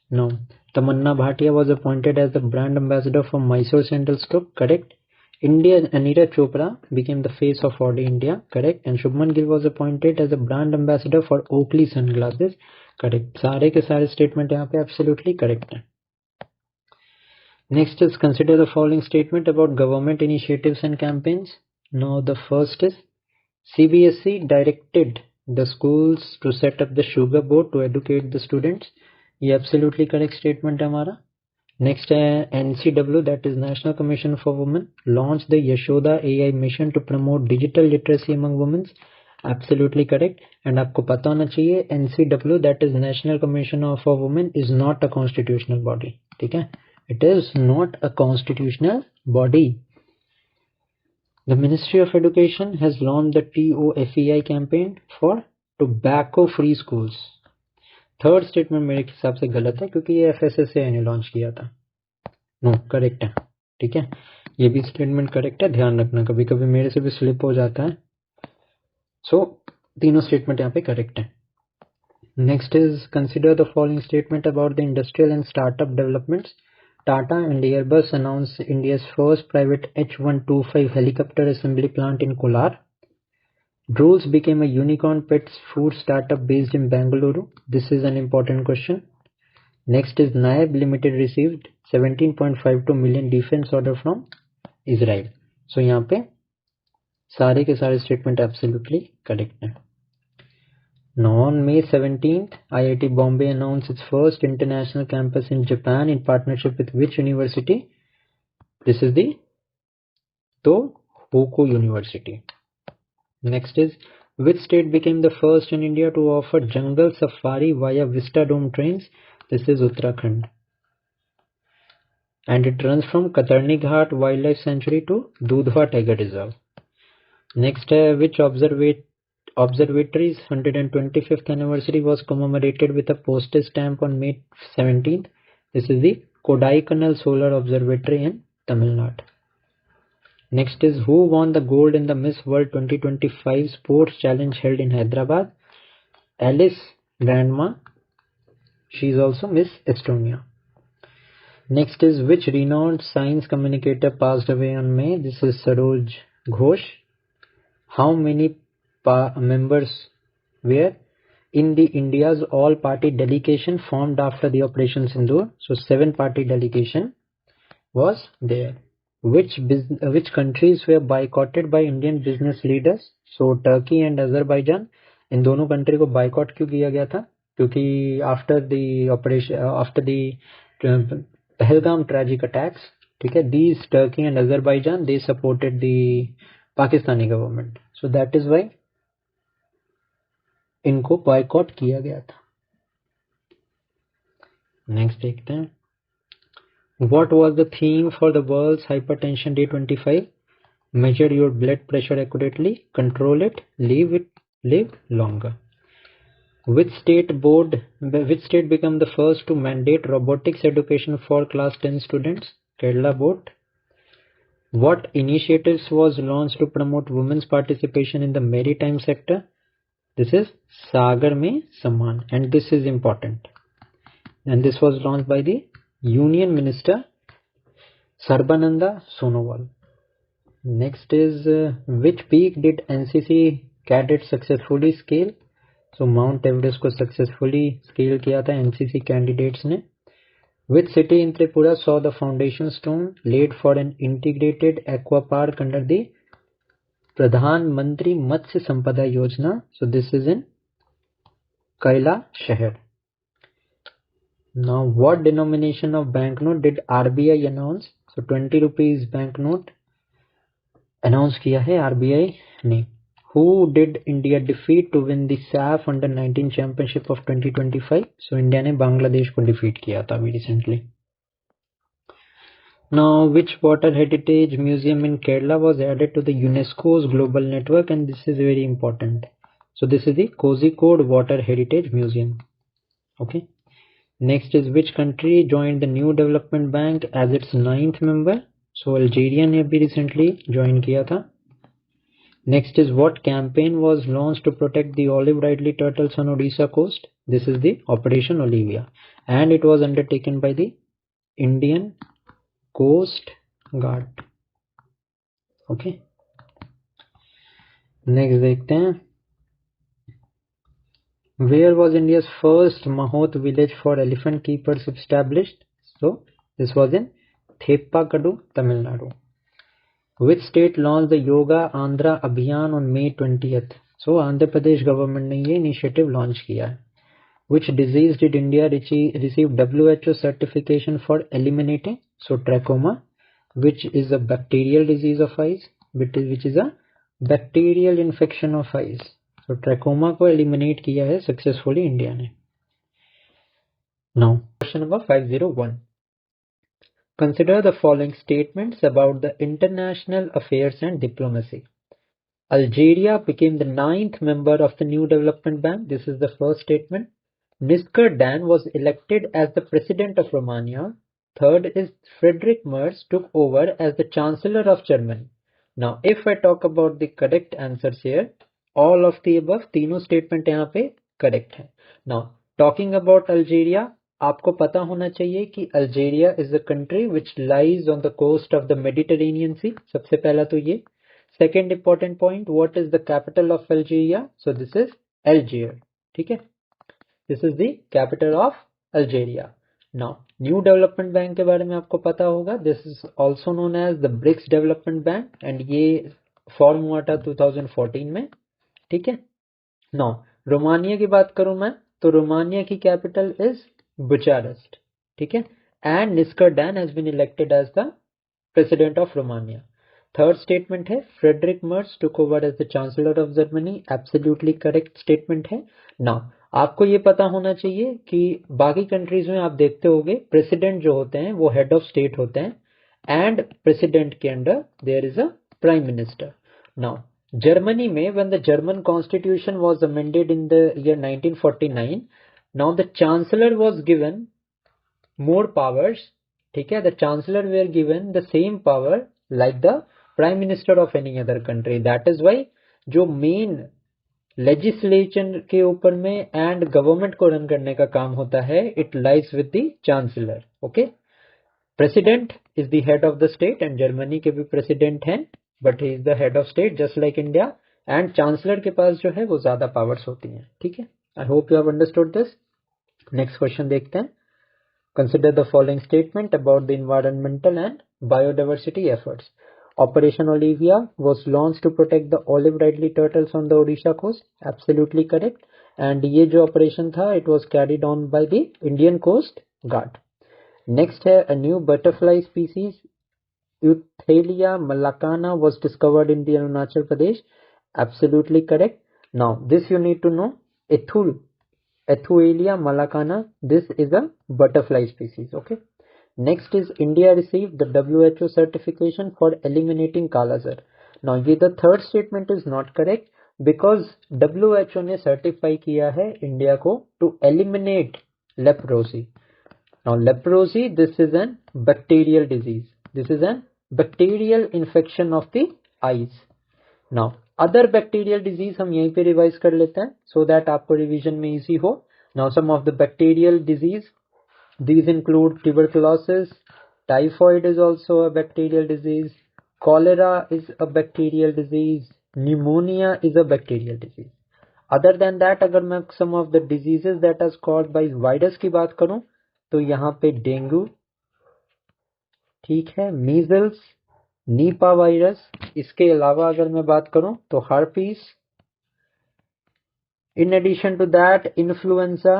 Now, Tamanna Bhatia was appointed as the brand ambassador for Mysore Sandals Group. Correct. India, Neeraj Chopra became the face of Audi India, correct. And Shubman Gill was appointed as a brand ambassador for Oakley sunglasses, correct. सारे के सारे statement यहाँ पे absolutely correct है. Next is consider the following statement about government initiatives and campaigns. Now the first is CBSE directed the schools to set up the sugar board to educate the students. ये absolutely correct statement है हमारा. Next NCW, that is National Commission for Women, launched the Yashoda AI mission to promote digital literacy among women. Absolutely correct. And आपको पता होना चाहिए NCW, that is National Commission for Women, is not a constitutional body. ठीक है? It is not a constitutional body. The Ministry of Education has launched the TOFEI campaign for tobacco-free schools. Third statement मेरे हिसाब से गलत है क्योंकि ये FSSAI ने लॉन्च किया था. नो करेक्ट है. ठीक है, ये भी स्टेटमेंट करेक्ट है. ध्यान रखना कभी कभी मेरे से भी स्लिप हो जाता है. सो तीनों स्टेटमेंट यहाँ पे करेक्ट है. Next is consider the following statement about the industrial and startup developments. Tata and Airbus announced India's first private H125 helicopter assembly plant in Kolar. Drools became a unicorn pet food startup based in Bengaluru. This is an important question. Next is Naib Limited received 17.52 million defense order from Israel. So यहाँ पे सारे के सारे statement absolutely correct हैं. Now on May 17th, IIT Bombay announced its first international campus in Japan in partnership with which university? This is the Tohoku University. Next is, which state became the first in India to offer jungle safari via Vistadome trains? This is Uttarakhand. And it runs from Katarni Ghat Wildlife Sanctuary to Dudhwa Tiger Reserve. Next, which observatory's 125th anniversary was commemorated with a postage stamp on May 17th? This is the Kodaikanal Solar Observatory in Tamil Nadu. Next is, who won the gold in the Miss World 2025 Sports Challenge held in Hyderabad? Alice Grandma. She is also Miss Estonia. Next is, which renowned science communicator passed away on May? This is Saroj Ghosh. How many members were in the India's all-party delegation formed after the Operation Sindoor? So 7-party delegation was there. Which countries were boycotted by Indian business leaders? So Turkey and Azerbaijan. इन दोनों country को boycott क्यों किया गया था? क्योंकि after the Pahalgam tragic attacks, ठीक है, these Turkey and Azerbaijan, they supported the Pakistani government. So that is why इनको बॉयकॉट किया गया था. नेक्स्ट देखते हैं. What was the theme for the World's Hypertension Day 25? Measure your blood pressure accurately, control it, live longer. Which state became the first to mandate robotics education for class 10 students? Kerala board. What initiatives was launched to promote women's participation in the maritime sector? This is Sagar Mein Samman, and this is important. And this was launched by the Union Minister Sarbananda Sonowal. Next is, which peak did NCC cadets successfully scale? So Mount Everest को successfully scale किया था NCC candidates ने. Which city in Tripura saw the foundation stone laid for an integrated aqua park under the Pradhan Mantri Matsya Sampada Yojana? So this is in Kaila Shahar. Now, what denomination of banknote did RBI announce? So 20 rupees banknote announce किया है RBI ने. Who did India defeat to win the SAF Under-19 Championship of 2025? So India ने बांग्लादेश को defeat किया था अभी recently. Now, which water heritage museum in Kerala was added to the UNESCO's global network? And this is very important. So this is the Kozhikode Water Heritage Museum. Okay. Next is, which country joined the New Development Bank as its 9th member? So Algeria ने अभी recently join किया था. Next is, what campaign was launched to protect the olive ridley turtles on Odisha coast? This is the Operation Olivia, and it was undertaken by the Indian Coast Guard. Okay, next देखते हैं, where was India's first mahout village for elephant keepers established? So this was in Theppakadu, Tamil Nadu. Which state launched the Yoga Andhra Abhiyan on May 20th? So Andhra Pradesh government ने ये initiative launch किया है. Which disease did India receive WHO certification for eliminating? So trachoma, which is a bacterial disease of eyes, which is a bacterial infection of eyes. So trachoma को eliminate किया है successfully India ने. Now question number 501. Consider the following statements about the international affairs and diplomacy. Algeria became the 9th member of the new development bank. This is the first statement. Nisker Dan was elected as the president of Romania. Third is Friedrich Merz took over as the chancellor of Germany. Now, if I talk about the correct answers here, all of the above, तीनों statement यहाँ पे correct है. Now, talking about Algeria, आपको पता होना चाहिए कि Algeria is a country which lies on the coast of the Mediterranean sea. सबसे पहला तो ये. Second important point, what is the capital of Algeria? So this is Algiers. ठीक है, this is the capital of Algeria. Now new development bank के बारे में आपको पता होगा. This is also known as the BRICS development bank and ये form हुआ था 2014 में. ठीक है. नाउ रोमानिया की बात करूं मैं तो रोमानिया की कैपिटल इज बुचारेस्ट. ठीक है. And Nicusor Dan has been elected as the president of Romania. Third statement है Friedrich Merz took over as the chancellor of Germany. Absolutely correct statement है. नाउ आपको ये पता होना चाहिए कि बाकी कंट्रीज में आप देखते होंगे प्रेसिडेंट जो होते हैं वो हेड ऑफ स्टेट होते हैं एंड प्रेसिडेंट के under there is a prime minister. Now Germany में when the German constitution was amended in the year 1949, now the chancellor was given more powers. ठीक है, the chancellor were given the same power like the prime minister of any other country. That is why जो main legislation के ऊपर में and government को run करने का काम होता है, it lies with the chancellor. Okay, president is the head of the state and Germany के भी president हैं but he is the head of state just like India and chancellor के पास जो है वो ज्यादा powers होती हैं. ठीक है, I hope you have understood this. Next question देखते हैं. Consider the following statement about the environmental and biodiversity efforts. Operation Olivia was launched to protect the olive ridley turtles on the Odisha coast. Absolutely correct. And ये जो operation था, it was carried on by the Indian Coast Guard. Next है, a new butterfly species, Euthelia malacana, was discovered in the Arunachal Pradesh. Absolutely correct. Now this you need to know. Euthelia malacana, this is a butterfly species. Okay. Next is India received the WHO certification for eliminating Kala-Azar. Now ये the third statement is not correct because WHO ने certify किया है India को to eliminate leprosy. Now leprosy, this is an bacterial disease. This is an bacterial infection of the eyes. Now other bacterial disease हम यहीं पे revise कर लेते हैं सो दैट आपको रिवीजन में इजी हो. Now some of the bacterial disease, these include tuberculosis, typhoid is also a bacterial disease, cholera is a bacterial disease, pneumonia is a bacterial disease. Other than that अगर मैं some of the diseases that are caused by virus की बात करूं तो यहाँ पे dengue, ठीक है, मीजल्स, नीपा वायरस. इसके अलावा अगर मैं बात करूं तो herpes. In addition to that influenza.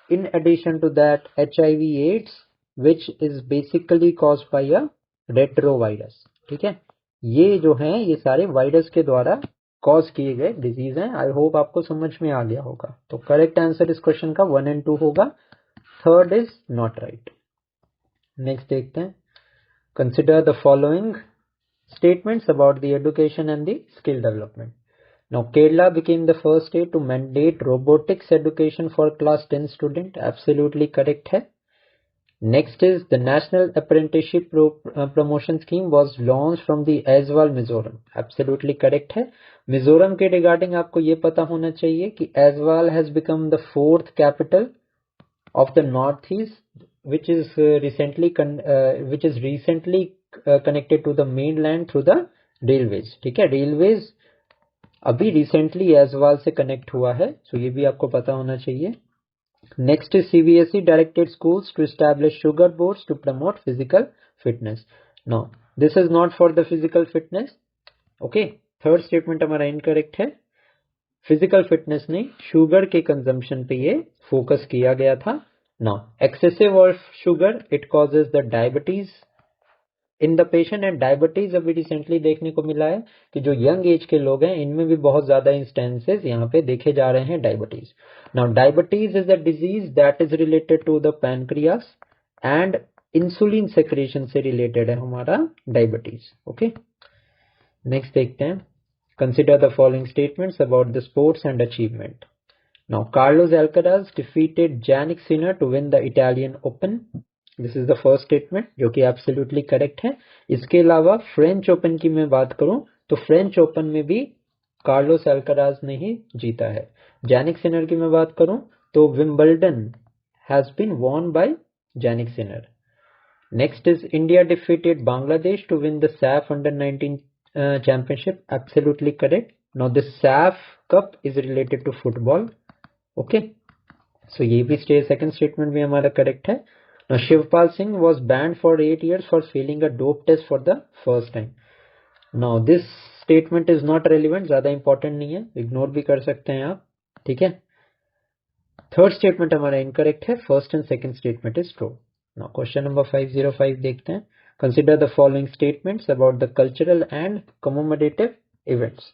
In addition to that HIV AIDS which is basically caused by a retrovirus. ठीक है, ये जो हैं ये सारे वायरस के द्वारा कॉज किए गए डिजीज हैं. आई होप आपको समझ में आ गया होगा. तो करेक्ट आंसर इस क्वेश्चन का 1 and 2 होगा. Third is not right. Next देखते हैं. Consider the following statements about the education and the skill development. Now, Kerala became the first state to mandate robotics education for class 10 student. Absolutely correct है. Next is the National Apprenticeship Promotion Scheme was launched from the Aizawl, Mizoram. Absolutely correct है. मिजोरम के regarding आपको ये पता होना चाहिए कि Aizawl has become the 4th capital of the Northeast, which is recently connected to the mainland through the railways, ठीक है। रेलवेज अभी रिसेंटली एजवाल से कनेक्ट हुआ है, सो ये भी आपको पता होना चाहिए। Next is CBSE directed schools to establish sugar boards to promote physical fitness. No, this is not for the physical fitness, okay. Third statement हमारा इनकरेक्ट है। फिजिकल फिटनेस नहीं, शुगर के कंजम्पशन पे ये फोकस किया गया था। Now excessive of sugar it causes the diabetes in the patient, and diabetes अभी रिसेंटली देखने को मिला है कि जो यंग एज के लोग हैं इनमें भी बहुत ज्यादा इंस्टेंसेस यहाँ पे देखे जा रहे हैं diabetes. Now diabetes is a disease that is related to the pancreas and insulin secretion से रिलेटेड है हमारा डायबिटीज, ओके। नेक्स्ट देखते हैं। Consider the following statements about the sports and achievement. Now Carlos Alcaraz defeated Jannik Sinner to win the Italian Open. This is the first statement जो कि absolutely correct है। इसके अलावा French open की मैं बात करूं तो फ्रेंच ओपन में भी कार्लोस अल्काराज ने ही जीता है। जैनिक सिनर की मैं बात करूं तो Wimbledon has been won by Jannik Sinner. Next is India defeated Bangladesh to win the SAFF under 19 championship, absolutely correct. Now this SAF cup is related to football, okay, so ये भी second statement भी हमारा correct है। Now Shivpal Singh was banned for 8 years for failing a dope test for the first time. Now this statement is not relevant, ज्यादा important नहीं है, ignore भी कर सकते हैं आप, ठीक है। थर्ड स्टेटमेंट हमारा incorrect है, first and second statement is true. Now question number 505 देखते हैं। Consider the following statements about the cultural and commemorative events.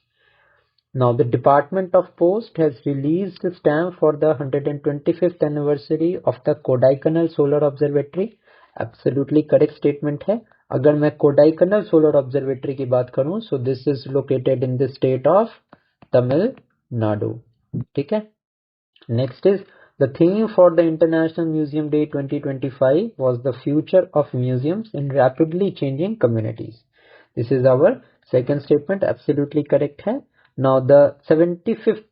Now, the Department of Post has released a stamp for the 125th anniversary of the Kodaikanal Solar Observatory. Absolutely correct statement है। अगर मैं Kodaikanal Solar Observatory की बात करूं, so this is located in the state of Tamil Nadu, ठीक है। Next is the theme for the International Museum Day 2025 was the future of museums in rapidly changing communities. This is our second statement, absolutely correct है। Now the 75th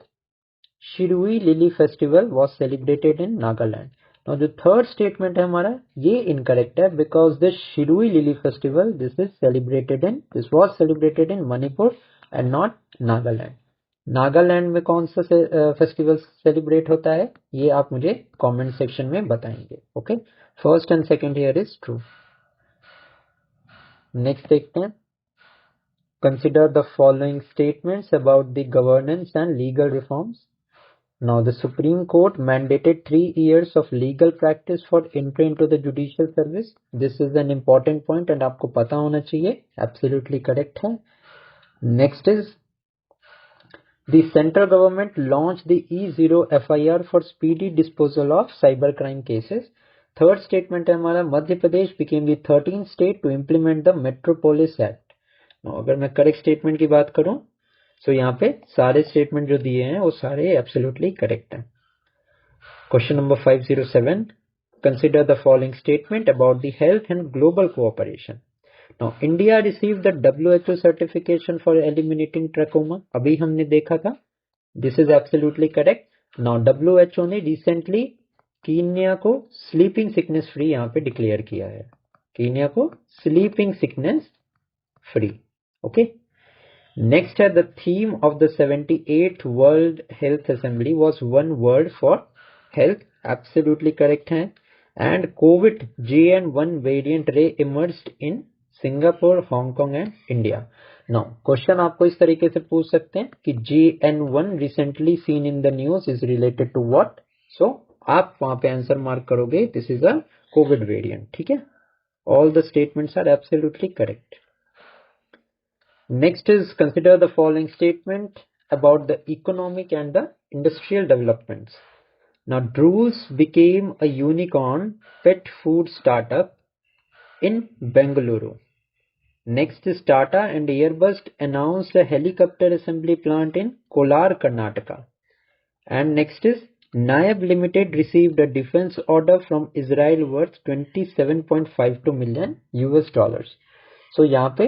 Shirui Lily Festival was celebrated in Nagaland. Now the third statement है हमारा ये incorrect है because this Shirui Lily Festival this was celebrated in Manipur and not Nagaland. Nagaland में कौन सा festival celebrate होता है ये आप मुझे कमेंट सेक्शन में बताएंगे, okay. First and second here is true. Next देखते हैं। Consider the following statements about the governance and legal reforms. Now the supreme court mandated 3 years of legal practice for entry into the judicial service. This is an important point and आपको पता होना चाहिए, absolutely correct है। Next is the central government launched the E0 FIR for speedy disposal of cybercrime cases. Third statement है हमारा Madhya Pradesh became the 13th state to implement the Metropolis Act. Now, अगर मैं correct statement की बात करूं तो यहाँ पे सारे statement जो दिए हैं वो सारे absolutely correct हैं। Question number 507. Consider the following statement about the health and global cooperation. Now, India received the WHO certification for eliminating trachoma. अभी हमने देखा था, this is absolutely correct. Now, WHO ने recently कीनिया को sleeping sickness free यहाँ पे declare किया है, कीनिया को sleeping sickness free, okay. Next है the theme of the 78th World Health Assembly was one word for health, absolutely correct है। And COVID JN1 variant ray emerged in Singapore, Hong Kong and India. Now question आपको इस तरीके से पूछ सकते हैं कि JN1 recently seen in the news is related to what, so आप वहां पे आंसर मार्क करोगे this is a Covid variant, ठीक है। All the statements are absolutely correct. Next is consider the following statement about the economic and the industrial developments. Now Drools became a unicorn pet food startup in Bengaluru. Next is Tata and Airbus announced a helicopter assembly plant in Kolar, Karnataka. And next is Naib Limited received a defense order from Israel worth $27.52 million US. So यहाँ पे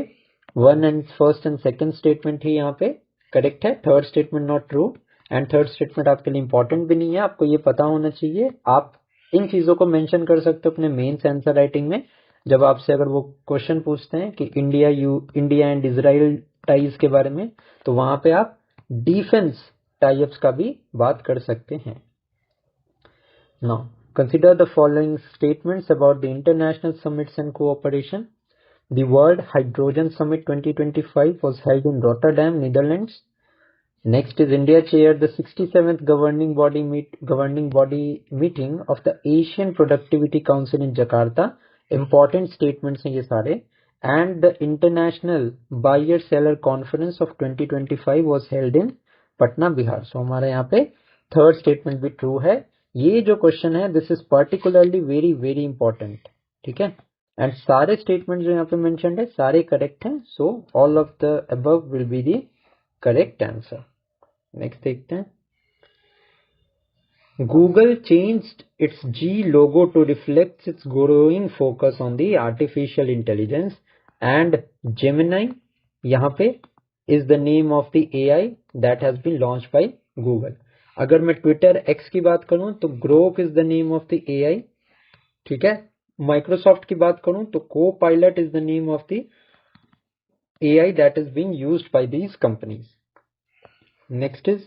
one and first and second statement ही यहाँ पे correct है, third statement not true. And third statement आपके लिए important भी नहीं है, आपको ये पता होना चाहिए। आप इन चीजों को मेंशन कर सकते हो अपने मेंस आंसर राइटिंग में। जब आपसे अगर वो क्वेश्चन पूछते हैं कि इंडिया एंड इजराइल टाइज के बारे में, तो वहां पे आप डिफेंस टाइप्स का भी बात कर सकते हैं। Now consider the following statements about the international summits and cooperation. The World Hydrogen Summit 2025 was held in Rotterdam, Netherlands. Next is India chaired the 67th governing body meeting of the Asian Productivity Council in Jakarta. Important statements हैं ये सारे. And the International Buyer Seller Conference of 2025 was held in Patna, Bihar. So हमारे यहाँ पे third statement भी true है. ये जो question है, this is particularly very very important. ठीक है? एंड सारे स्टेटमेंट जो यहाँ पे मेंशन्ड है सारे करेक्ट हैं, so all of the above will be the correct answer. Next देखते हैं। Google changed its G logo to reflect its growing focus on the artificial intelligence and Gemini यहाँ पे is the name of the AI that has been launch by Google. अगर मैं Twitter X की बात करूं तो Grok is the name of the AI, ठीक है। माइक्रोसॉफ्ट की बात करूं तो को pilot is the name of the AI that is being used by these companies. Next is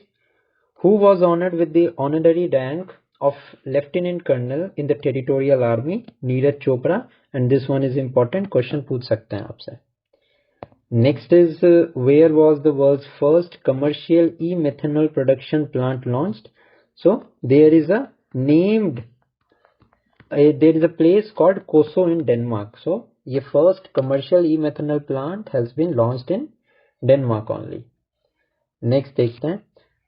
who was honoured with the honorary rank of lieutenant colonel in the territorial army? Neeraj Chopra. And this one is important, question पूछ सकते हैं आपसे। Next is where was the world's first commercial e methanol production plant launched? So there is a named there is a place called Koso in Denmark. So ये first commercial e-methanol plant has been launched in Denmark only. Next देखते हैं,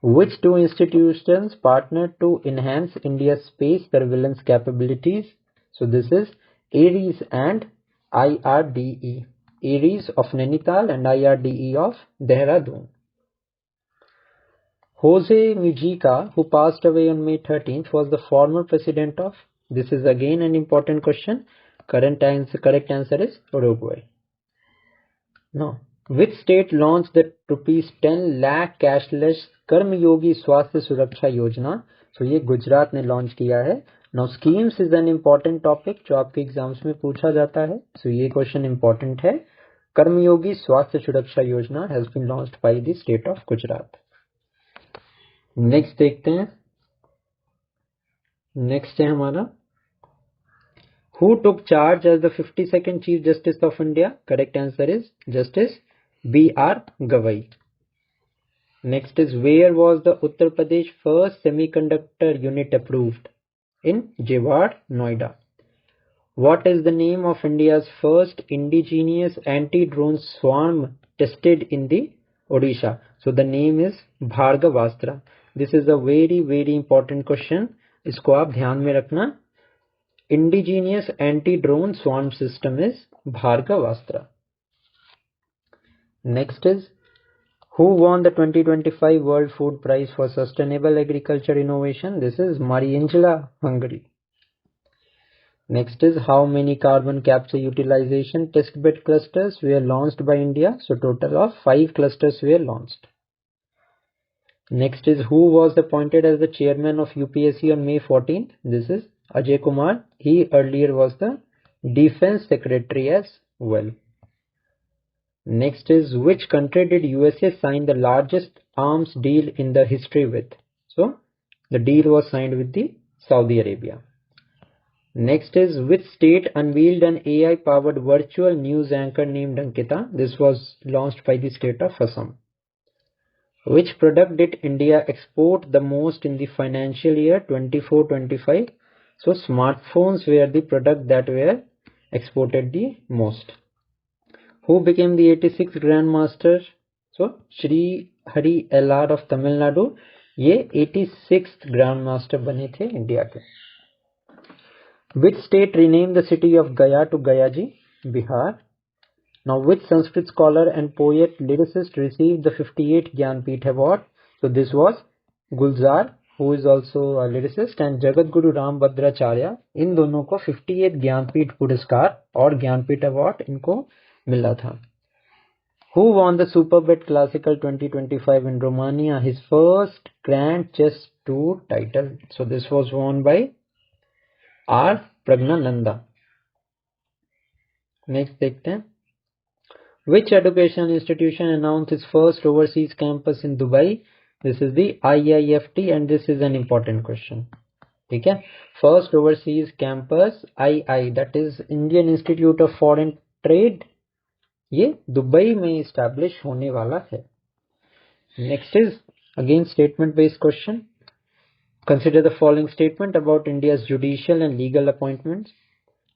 which two institutions partnered to enhance India's space surveillance capabilities? So this is ARIES and IRDE. ARIES of Nainital and IRDE of Dehradun. Jose Mujica, who passed away on May 13th, was the former president of, this is again an important question, correct answer is Uruguay. Now, which state launched the rupees 10 lakh cashless कर्मयोगी स्वास्थ्य सुरक्षा योजना? So ये गुजरात ने launch किया है। Now schemes is an important topic जो आपके exams में पूछा जाता है, so ये क्वेश्चन इंपॉर्टेंट है। कर्मयोगी स्वास्थ्य सुरक्षा योजना has been launched by the state of Gujarat. Next देखते हैं, नेक्स्ट है हमारा Who took charge as the 52nd Chief Justice of India? Correct answer is Justice B.R. Gavai. Next is where was the Uttar Pradesh first semiconductor unit approved? In Jewar, Noida. What is the name of India's first indigenous anti-drone swarm tested in the Odisha? So the name is Bhargavastra. This is a very very important question. इसको आप ध्यान में रखना। Indigenous anti-drone swarm system is Bhargavastra. Next is who won the 2025 World Food Prize for Sustainable Agriculture Innovation? This is Mariangela, Hungary. Next is how many carbon capture utilization testbed clusters were launched by India? So total of 5 clusters were launched. Next is who was appointed as the chairman of UPSC on May 14th? This is Ajay Kumar. He earlier was the defense secretary as well. Next is which country did USA sign the largest arms deal in the history with? So the deal was signed with the Saudi Arabia. Next is which state unveiled an AI powered virtual news anchor named Ankita? This was launched by the state of Assam. Which product did India export the most in the financial year 24-25? So smartphones were the product that were exported the most. Who became the 86th Grandmaster? So Shri Hari LR of Tamil Nadu, ये 86th Grandmaster बने थे India के। Which state renamed the city of Gaya to Gayaji? Bihar. Now which Sanskrit scholar and poet lyricist received the 58th Jnanpith Award? So this was Gulzar, who is also a lyricist, and Jagat Guru Ram Bhadracharya. इन दोनों को 58th Jnanpith पुरस्कार और Jnanpith award इनको मिला था। Who won the Superbet Classical 2025 in Romania, his first Grand Chess Tour title? So this was won by R. Pragnananda. Next देखते हैं, which educational institution announced its first overseas campus in Dubai? This is the IIFT and this is an important question. ठीक है, first overseas campus I that is Indian Institute of Foreign Trade, ये Dubai में establish होने वाला है. Next is again statement based question. Consider the following statement about India's judicial and legal appointments.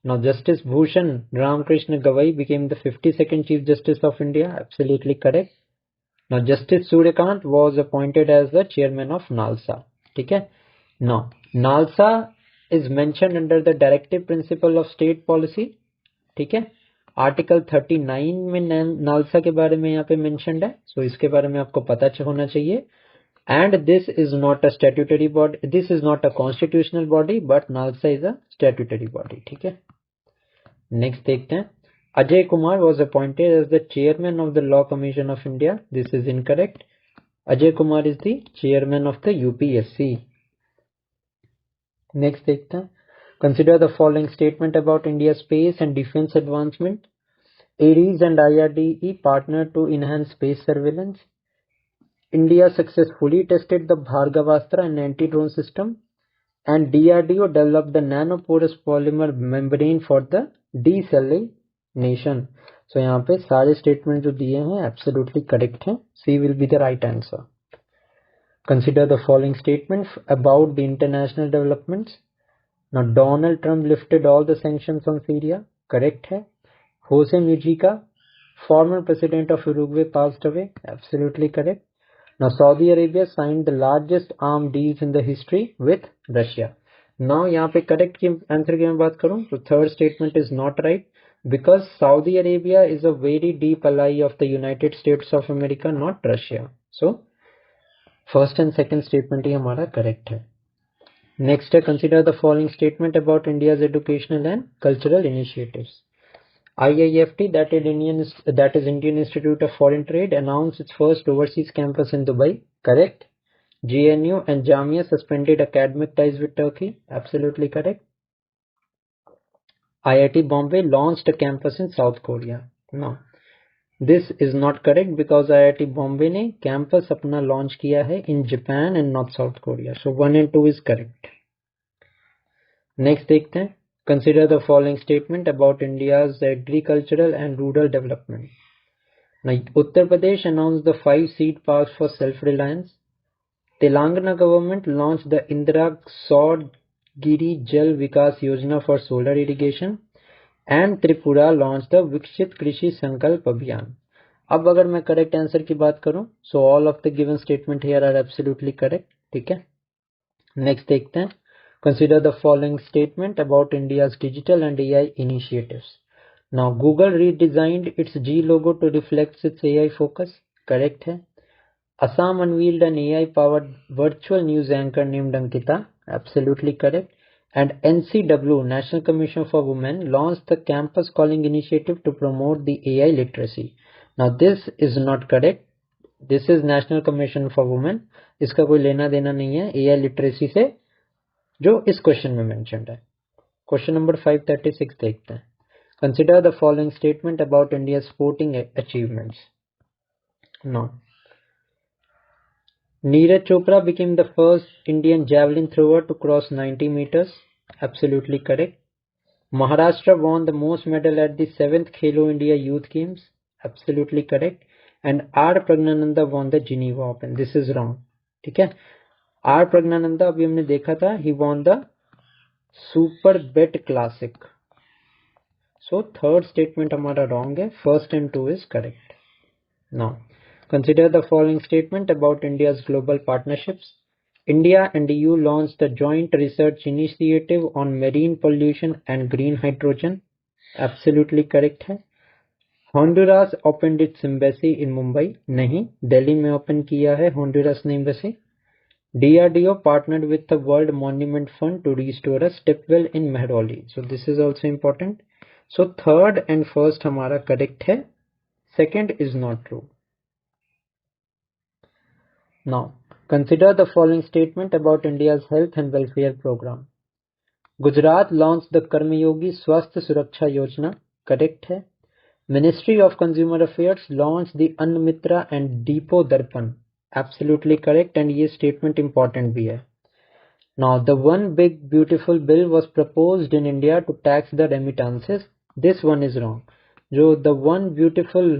Now Justice Bhushan Ramkrishna Gavai became the 52nd Chief Justice of India. Absolutely correct. Now Justice Suryakant was appointed as the chairman of NALSA. ठीक है. Now NALSA is mentioned under the directive principle of state policy. ठीक है, article 39 में NALSA के बारे में यहाँ पे मेंशन्ड है, सो इसके बारे में आपको पता होना चाहिए. And this is not a statutory body, this is not a constitutional body, but NALSA is a statutory body. ठीक है, नेक्स्ट देखते हैं. Ajay Kumar was appointed as the chairman of the Law Commission of India. This is incorrect. Ajay Kumar is the chairman of the UPSC. Next देखते हैं. Consider the following statement about India's space and defense advancement. Ares and IRDE partnered to enhance space surveillance. India successfully tested the Bhargavastra and anti-drone system. And DRDO developed the nanoporous polymer membrane for the desalination. So यहाँ पे सारे statement जो दिए हैं absolutely correct हैं. C will be the right answer. Consider the following statements about the international developments. Now Donald Trump lifted all the sanctions on Syria. Correct है. Jose Mujica, former president of Uruguay, passed away. Absolutely correct. Now Saudi Arabia signed the largest arms deals in the history with Russia. Now यहाँ पे correct की answer की मैं बात करूँ तो third statement is not right because Saudi Arabia is a very deep ally of the United States of America, not Russia. So first and second statement ही हमारा correct है. Next, consider the following statement about India's educational and cultural initiatives. IIFT, that is Indian Institute of Foreign Trade, announced its first overseas campus in Dubai. Correct. JNU and Jamia suspended academic ties with Turkey. Absolutely correct. IIT Bombay launched a campus in South Korea. No, this is not correct because IIT Bombay ने campus अपना launch किया है in Japan and not South Korea. So 1 and 2 is correct. Next देखते हैं. Consider the following statement about India's agricultural and rural development. Now, Uttar Pradesh announced the 5 seed parks for self-reliance. Telangana government launched the Indira Saur-Giri Jal Vikas Yojana for solar irrigation. And Tripura launched the Vikshit Krishi Sankalp Abhiyan. अब अगर मैं correct answer की बात करूं, so all of the given statement here are absolutely correct. ठीक है. Next देखते हैं. Consider the following statement about India's digital and AI initiatives. Now, Google redesigned its G logo to reflect its AI focus. Correct है. Assam unveiled an AI-powered virtual news anchor named Ankita. Absolutely correct. And NCW, National Commission for Women, launched the Campus Calling Initiative to promote the AI literacy. Now, this is not correct. This is National Commission for Women. इसका कोई लेना देना नहीं है AI literacy से जो इस question में मेंशन्ड है. क्वेश्चन नंबर 536 देखते हैं. Consider the following statement about India sporting achievements. No, Neeraj Chopra became the first Indian javelin thrower to cross 90 meters. Absolutely correct. Maharashtra won the most medal at the 7th Khelo India Youth Games. Absolutely correct. And R. Pragnananda won the Geneva Open. This is wrong. ठीक है. Are Praggnanandhaa अभी हमने देखा था, he won the super bet classic. So third statement हमारा wrong है. First and 2 is correct. Now consider the following statement about India's global partnerships. India and EU launched the joint research initiative on marine pollution and green hydrogen. Absolutely correct है. Honduras opened its embassy in Mumbai. नहीं, दिल्ली में open किया है Honduras ने embassy. DRDO partnered with the World Monument Fund to restore a stepwell in Mehrauli. So this is also important. So third and first हमारा correct है. Second is not true. Now consider the following statement about India's health and welfare program. Gujarat launched the Karmayogi Swasth Suraksha Yojana. Correct है। Ministry of consumer affairs launch the Anna Mitra and depot Darpan, absolutely correct, and ये statement important भी है। Now, the one big beautiful bill was proposed in India to tax the remittances. This one is wrong. जो the one beautiful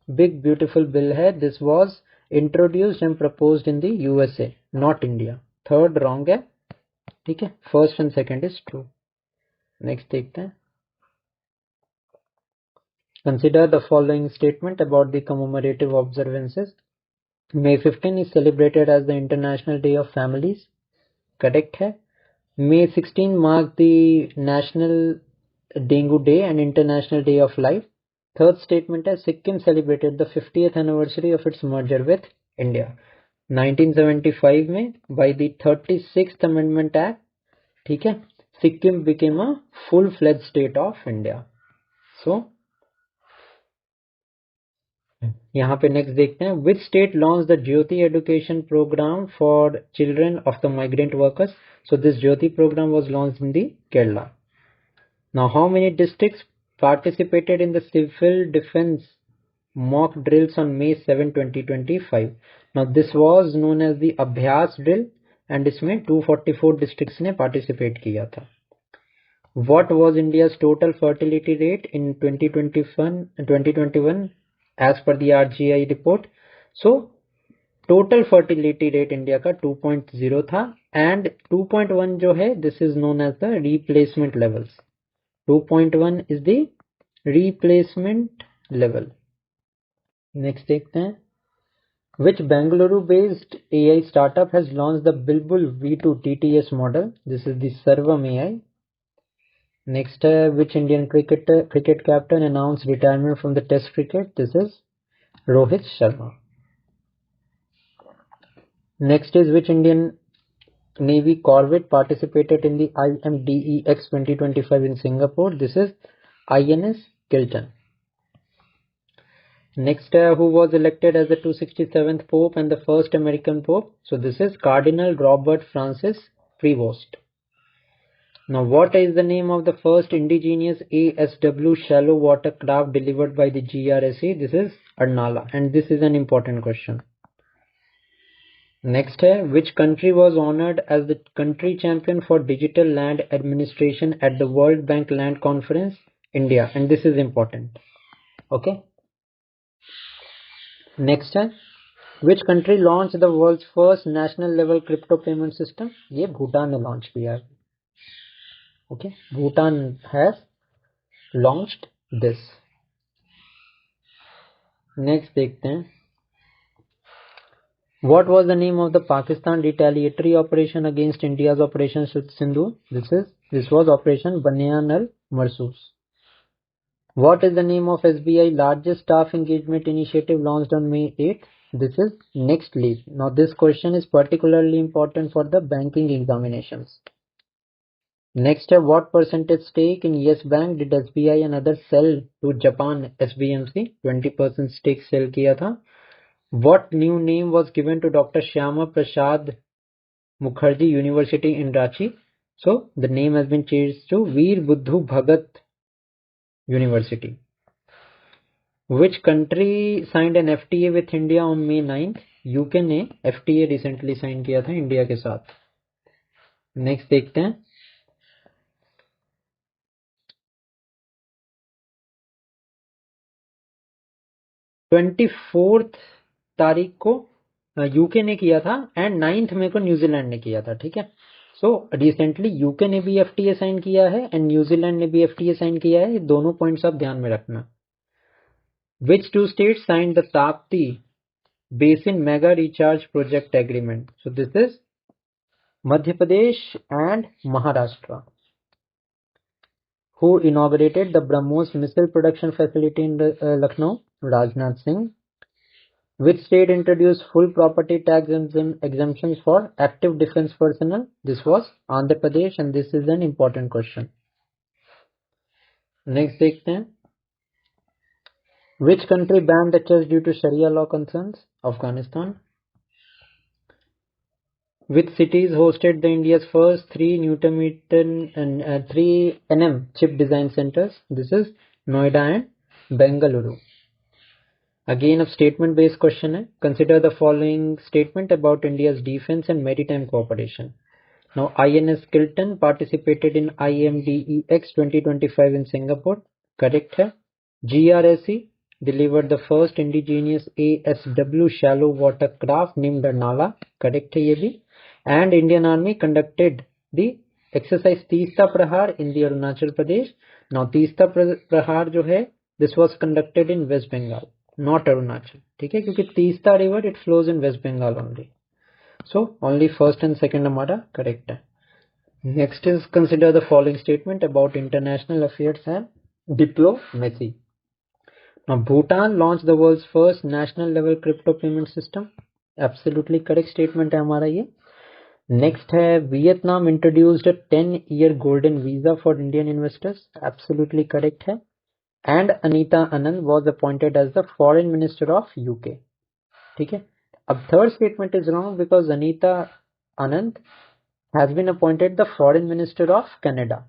big beautiful bill है, this was introduced and proposed in the USA, not India. Third wrong है, ठीक है। First and second is true. Next देखते हैं। Consider the following statement about the commemorative observances. May 15 is celebrated as the International Day of Families. Correct है। May 16 mark the National Dengue Day and International Day of Life. Third statement है Sikkim celebrated the 50th anniversary of its merger with India. 1975 में by the 36th Amendment Act, ठीक है, Sikkim became a full-fledged state of India. So यहाँ पे next देखते हैं, which state launch the Jyoti education programme for children of the migrant workers. So this Jyoti programme was launched in the Kerala. Now how many districts participated in the civil defence mock drills on May 7, 2025। Now this was known as the Abhyas drill and इसमें 244 districts ने participate किया था। What was India's total fertility rate in 2021 as per the RGI report? So total fertility rate India का 2.0 था and 2.1 जो है this is known as the replacement levels. 2.1 is the replacement level. Next देखते हैं, which Bangalore based AI startup has launched the Bilbul V2 TTS model? This is the Sarvam AI. Next, which Indian cricket captain announced retirement from the Test cricket? This is Rohit Sharma. Next is which Indian Navy corvette participated in the IMDEX 2025 in Singapore? This is INS Kilton. Next, who was elected as the 267th Pope and the first American Pope? So this is Cardinal Robert Francis Prevost. Now, what is the name of the first indigenous ASW shallow water craft delivered by the GRSA? This is Arnala, and this is an important question. Next है, which country was honored as the country champion for digital land administration at the World Bank Land Conference? India, and this is important. Okay. Next है, which country launched the world's first national level crypto payment system? ये भूटान ने launch किया है। Okay, Bhutan has launched this. Next देखते हैं, what was the name of the Pakistan retaliatory operation against India's Operation Sindhu? This was Operation Banyan al Marsus. What is the name of SBI largest staff engagement initiative launched on May 8th? This is Next Leap. Now this question is particularly important for the banking examinations. Next है, what percentage stake in Yes Bank did SBI and others sell to Japan SBMC? 20% stake sell किया था. What new name was given to Dr. Shyama Prasad Mukherjee University in Ranchi? So the name has been changed to Veer Buddhu Bhagat University. Which country signed an FTA with India on May 9th? UK ने FTA recently sign किया था India के साथ. Next देखते हैं, 24 तारीख को UK ने किया था एंड 9 मई को न्यूजीलैंड ने किया था, ठीक है। सो रिसेंटली यूके ने भी एफटीए साइन किया है एंड न्यूजीलैंड ने भी एफटीए साइन किया है, ये दोनों पॉइंट्स आप ध्यान में रखना। Which two state sign the Tapti basin mega recharge project agreement? So this is Madhya Pradesh and Maharashtra. Who inaugurated the BrahMos missile production facility in Lucknow? Rajnath Singh. Which state introduced full property tax exemptions for active defense personnel? This was Andhra Pradesh, and this is an important question. Next देखते हैं, which country banned the church due to Sharia law concerns? Afghanistan. Which cities hosted the India's first 3 nm chip design centers? This is Noida and Bengaluru. Again अब statement based question है। Consider the following statement about India's defence and maritime cooperation. Now INS Kiltan participated in IMDEX 2025 in Singapore, correct है। GRSE delivered the first indigenous ASW shallow water craft named Nala, correct है ये भी। And Indian Army conducted the exercise Teesta प्रहार in the Arunachal Pradesh. Now Teesta प्रहार जो है this was conducted in West Bengal, not Arunachal, ठीक है, क्योंकि Teesta river it flows in West Bengal only, so only first and second हमारा correct है। Next is consider the following statement about international affairs and diplomacy. Now, Bhutan launched the world's first national level crypto payment system. Absolutely correct statement है हमारा ये। Next है Vietnam introduced a 10-year golden visa for Indian investors. Absolutely correct है। And Anita Anand was appointed as the foreign minister of UK. ठीक है। अब third statement is wrong because Anita Anand has been appointed the foreign minister of Canada.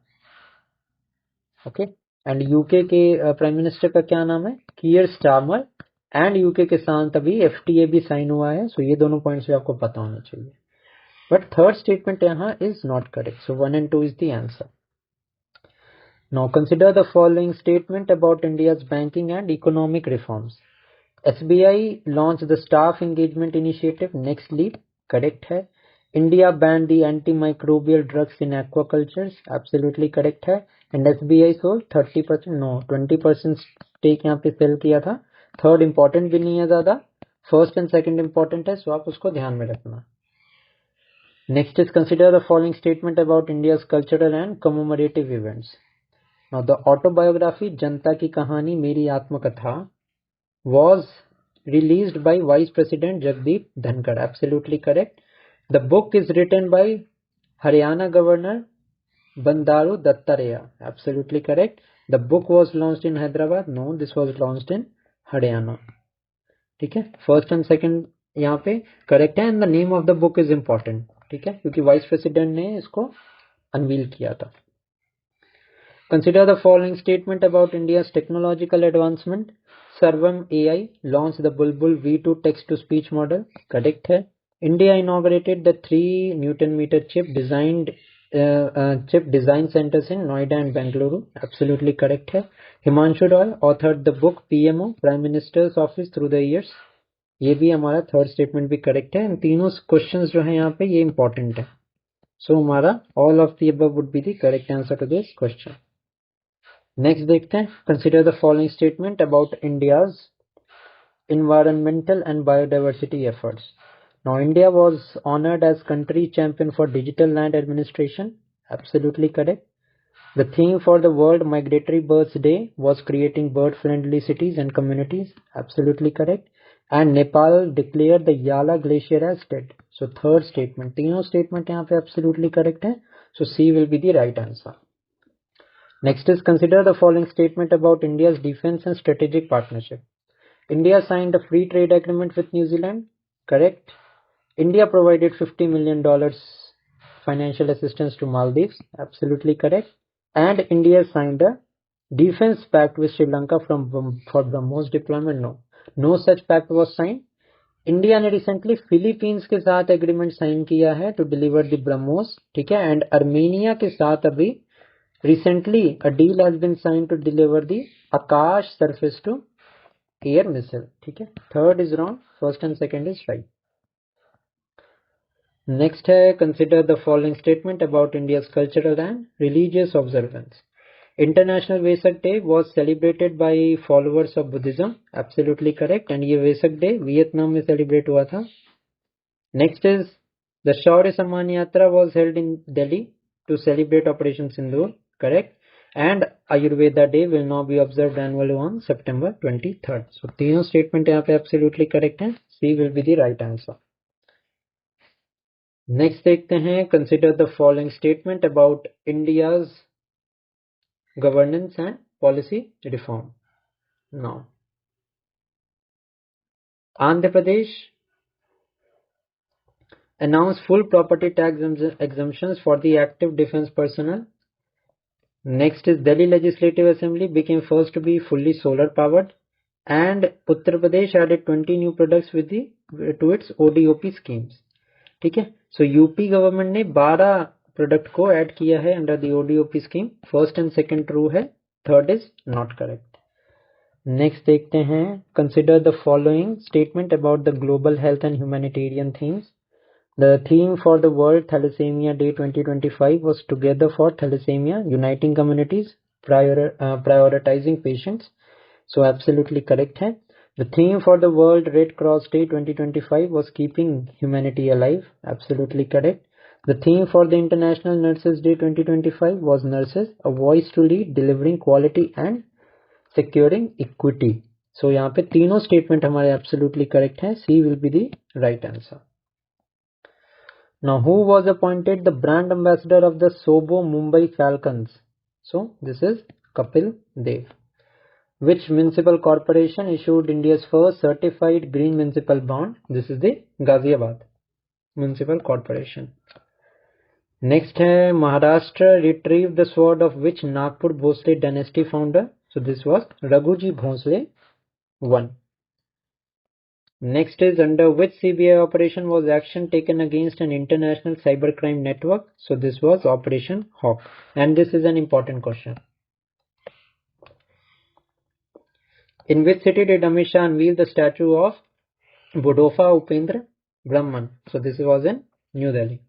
Okay. And UK के prime minister का क्या नाम है? कीयर Starmer. And UK के साथ अभी FTA भी साइन हुआ है, सो ये दोनों पॉइंट्स भी आपको पता होने चाहिए। बट थर्ड स्टेटमेंट यहाँ is not correct, so 1 and 2 is the answer. Now consider the following statement about India's banking and economic reforms. SBI launch the staff engagement initiative next leap, correct है। India ban the antimicrobial drugs in aquacultures, absolutely correct है। And SBI sold 30%, no 20% stake यहाँ पे cell किया था। Third important भी नहीं है ज्यादा, फर्स्ट एंड सेकंड इंपॉर्टेंट है, सो आप उसको ध्यान में रखना। Next is consider the following statement about India's cultural and commemorative events. Now the autobiography जनता की कहानी मेरी आत्मकथा was released by Vice President Jagdeep Dhankar, absolutely correct. The book is written by Haryana Governor Bandaru Dattareya, absolutely correct. The book was launched in Hyderabad, no, this was launched in Haryana, ठीक है। First and second यहाँ पे correct है, and the name of the book is important, ठीक है, क्योंकि vice president ने इसको अनवील किया था। Consider the following statement about India's technological advancement. Sarvam AI launched the Bulbul V2 text-to-speech model. Correct है। India inaugurated the 3 Newton meter chip design centers in Noida and Bengaluru. Absolutely correct है। Himanshu Roy authored the book PMO, Prime Minister's Office Through the Years. ये भी हमारा third statement भी correct है। तीनों questions जो है यहाँ पे ये इंपॉर्टेंट है, सो हमारा all of the above would be the correct answer to this question. Next देखते हैं। Consider the following statement about India's environmental and biodiversity efforts. Now India was honored as country champion for digital land administration. Absolutely correct. The theme for the World Migratory Birds Day was creating bird friendly cities and communities. Absolutely correct. And Nepal declared the Yala glacier as dead. So third statement, तीनों statement यहाँ पे absolutely correct है, so C will be the right answer. Next is consider the following statement about India's defense and strategic partnership. India signed a free trade agreement with New Zealand. Correct. India provided $50 million financial assistance to Maldives. Absolutely correct. And India signed a defense pact with Sri Lanka for BrahMos deployment. No. No such pact was signed. India ने recently Philippines के साथ agreement sign किया है to deliver the BrahMos, ठीक है। And Armenia के साथ अभी recently a deal has been signed to deliver the Akash surface to air missile, ठीक है। Third is wrong, first and second is right. Next है consider the following statement about India's cultural and religious observance. International Vesak day was celebrated by followers of Buddhism, absolutely correct. And ये Vesak day Vietnam में celebrate हुआ था। Next is the Shaurya Samman Yatra was held in Delhi to celebrate operation Sindoor, correct. And Ayurveda Day will now be observed annually on September 23rd. So तीनों statement यहाँ पे absolutely correct है, C will be the right answer. Next देखते हैं, consider the following statement about India's governance and policy reform. Now, Andhra Pradesh announced full property tax exemptions for the active defense personnel Next is Delhi Legislative Assembly became first to be fully solar powered, and Uttar Pradesh added 20 new products to its ODOP schemes. ठीक है, so UP government ने 12 product को add किया है under the ODOP scheme. First and second true है, third is not correct. Next देखते हैं, consider the following statement about the global health and humanitarian themes. The theme for the World Thalassemia Day 2025 was Together for Thalassemia, Uniting Communities, Prioritizing Patients. So absolutely correct है. The theme for the World Red Cross Day 2025 was Keeping Humanity Alive. Absolutely correct. The theme for the International Nurses Day 2025 was Nurses, a Voice to Lead, Delivering Quality and Securing Equity. So यहाँ पे तीनों statement हमारे absolutely correct हैं. C will be the right answer. Now, who was appointed the brand ambassador of the Sobo Mumbai Falcons? So, this is Kapil Dev. Which municipal corporation issued India's first certified green municipal bond? This is the Ghaziabad Municipal Corporation. Next है, Maharashtra retrieved the sword of which Nagpur Bhosle dynasty founder? So, this was Raghuji Bhosle I. Next is, under which CBI operation was action taken against an international cybercrime network? So this was Operation Hawk, and this is an important question. In which city did Amit Shah unveil the statue of Budhofa Upendra Brahman? So this was in New Delhi.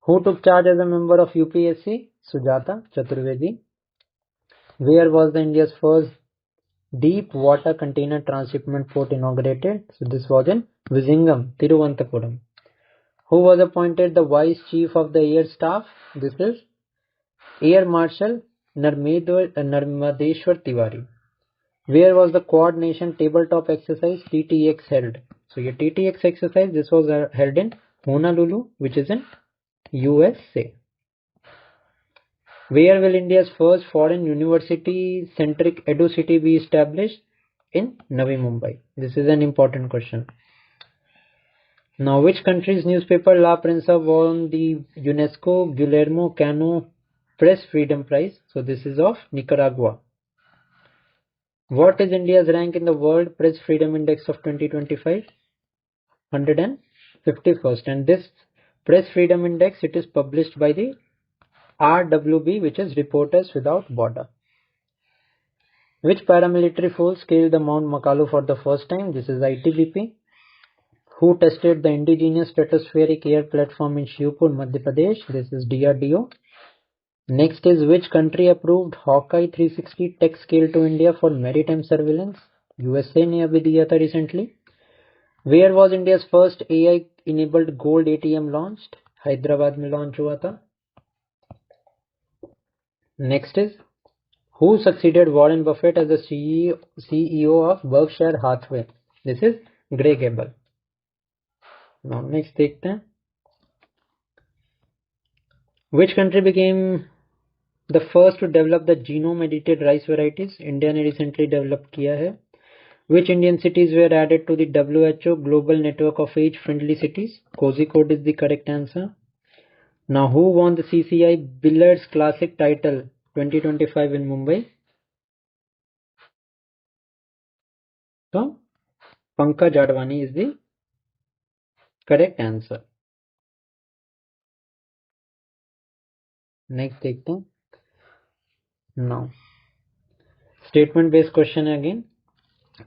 Who took charge as a member of UPSC? Sujata Chaturvedi. Where was the India's first deep water container transshipment port inaugurated? So this was in Vizhinjam, Thiruvananthapuram. Who was appointed the Vice Chief of the Air Staff? This is Air Marshal Narmadeshwar Tiwari. Where was the Coordination Tabletop Exercise TTX held? So your TTX exercise, this was held in Honolulu, which is in USA. Where will India's first foreign university-centric edu-city be established? In Navi Mumbai. This is an important question. Now, which country's newspaper La Prensa won the UNESCO Guillermo Cano Press Freedom Prize? So this is of Nicaragua. What is India's rank in the World Press Freedom Index of 2025? 151st. And this Press Freedom Index, it is published by the RWB, which is Reporters Without Border. Which paramilitary force scaled the Mount Makalu for the first time? This is ITBP. Who tested the indigenous stratospheric air platform in Shivpur, Madhya Pradesh? This is DRDO. Next is, which country approved Hawkeye 360 tech scale to India for maritime surveillance? USA ने अभी दिया था recently. Where was India's first AI enabled gold ATM launched? Hyderabad में launch हुआ था. Next is, who succeeded Warren Buffett as the CEO of Berkshire Hathaway? This is Greg Abel. Now next देखते हैं. Which country became the first to develop the genome edited rice varieties? India ने recently develop किया है. Which Indian cities were added to the WHO Global Network of Age-Friendly Cities? Kozhikode is the correct answer. Now, who won the CCI Billiards Classic title 2025 in Mumbai? So, Pankaj Advani is the correct answer. Next देखते हैं. Now, statement based question again.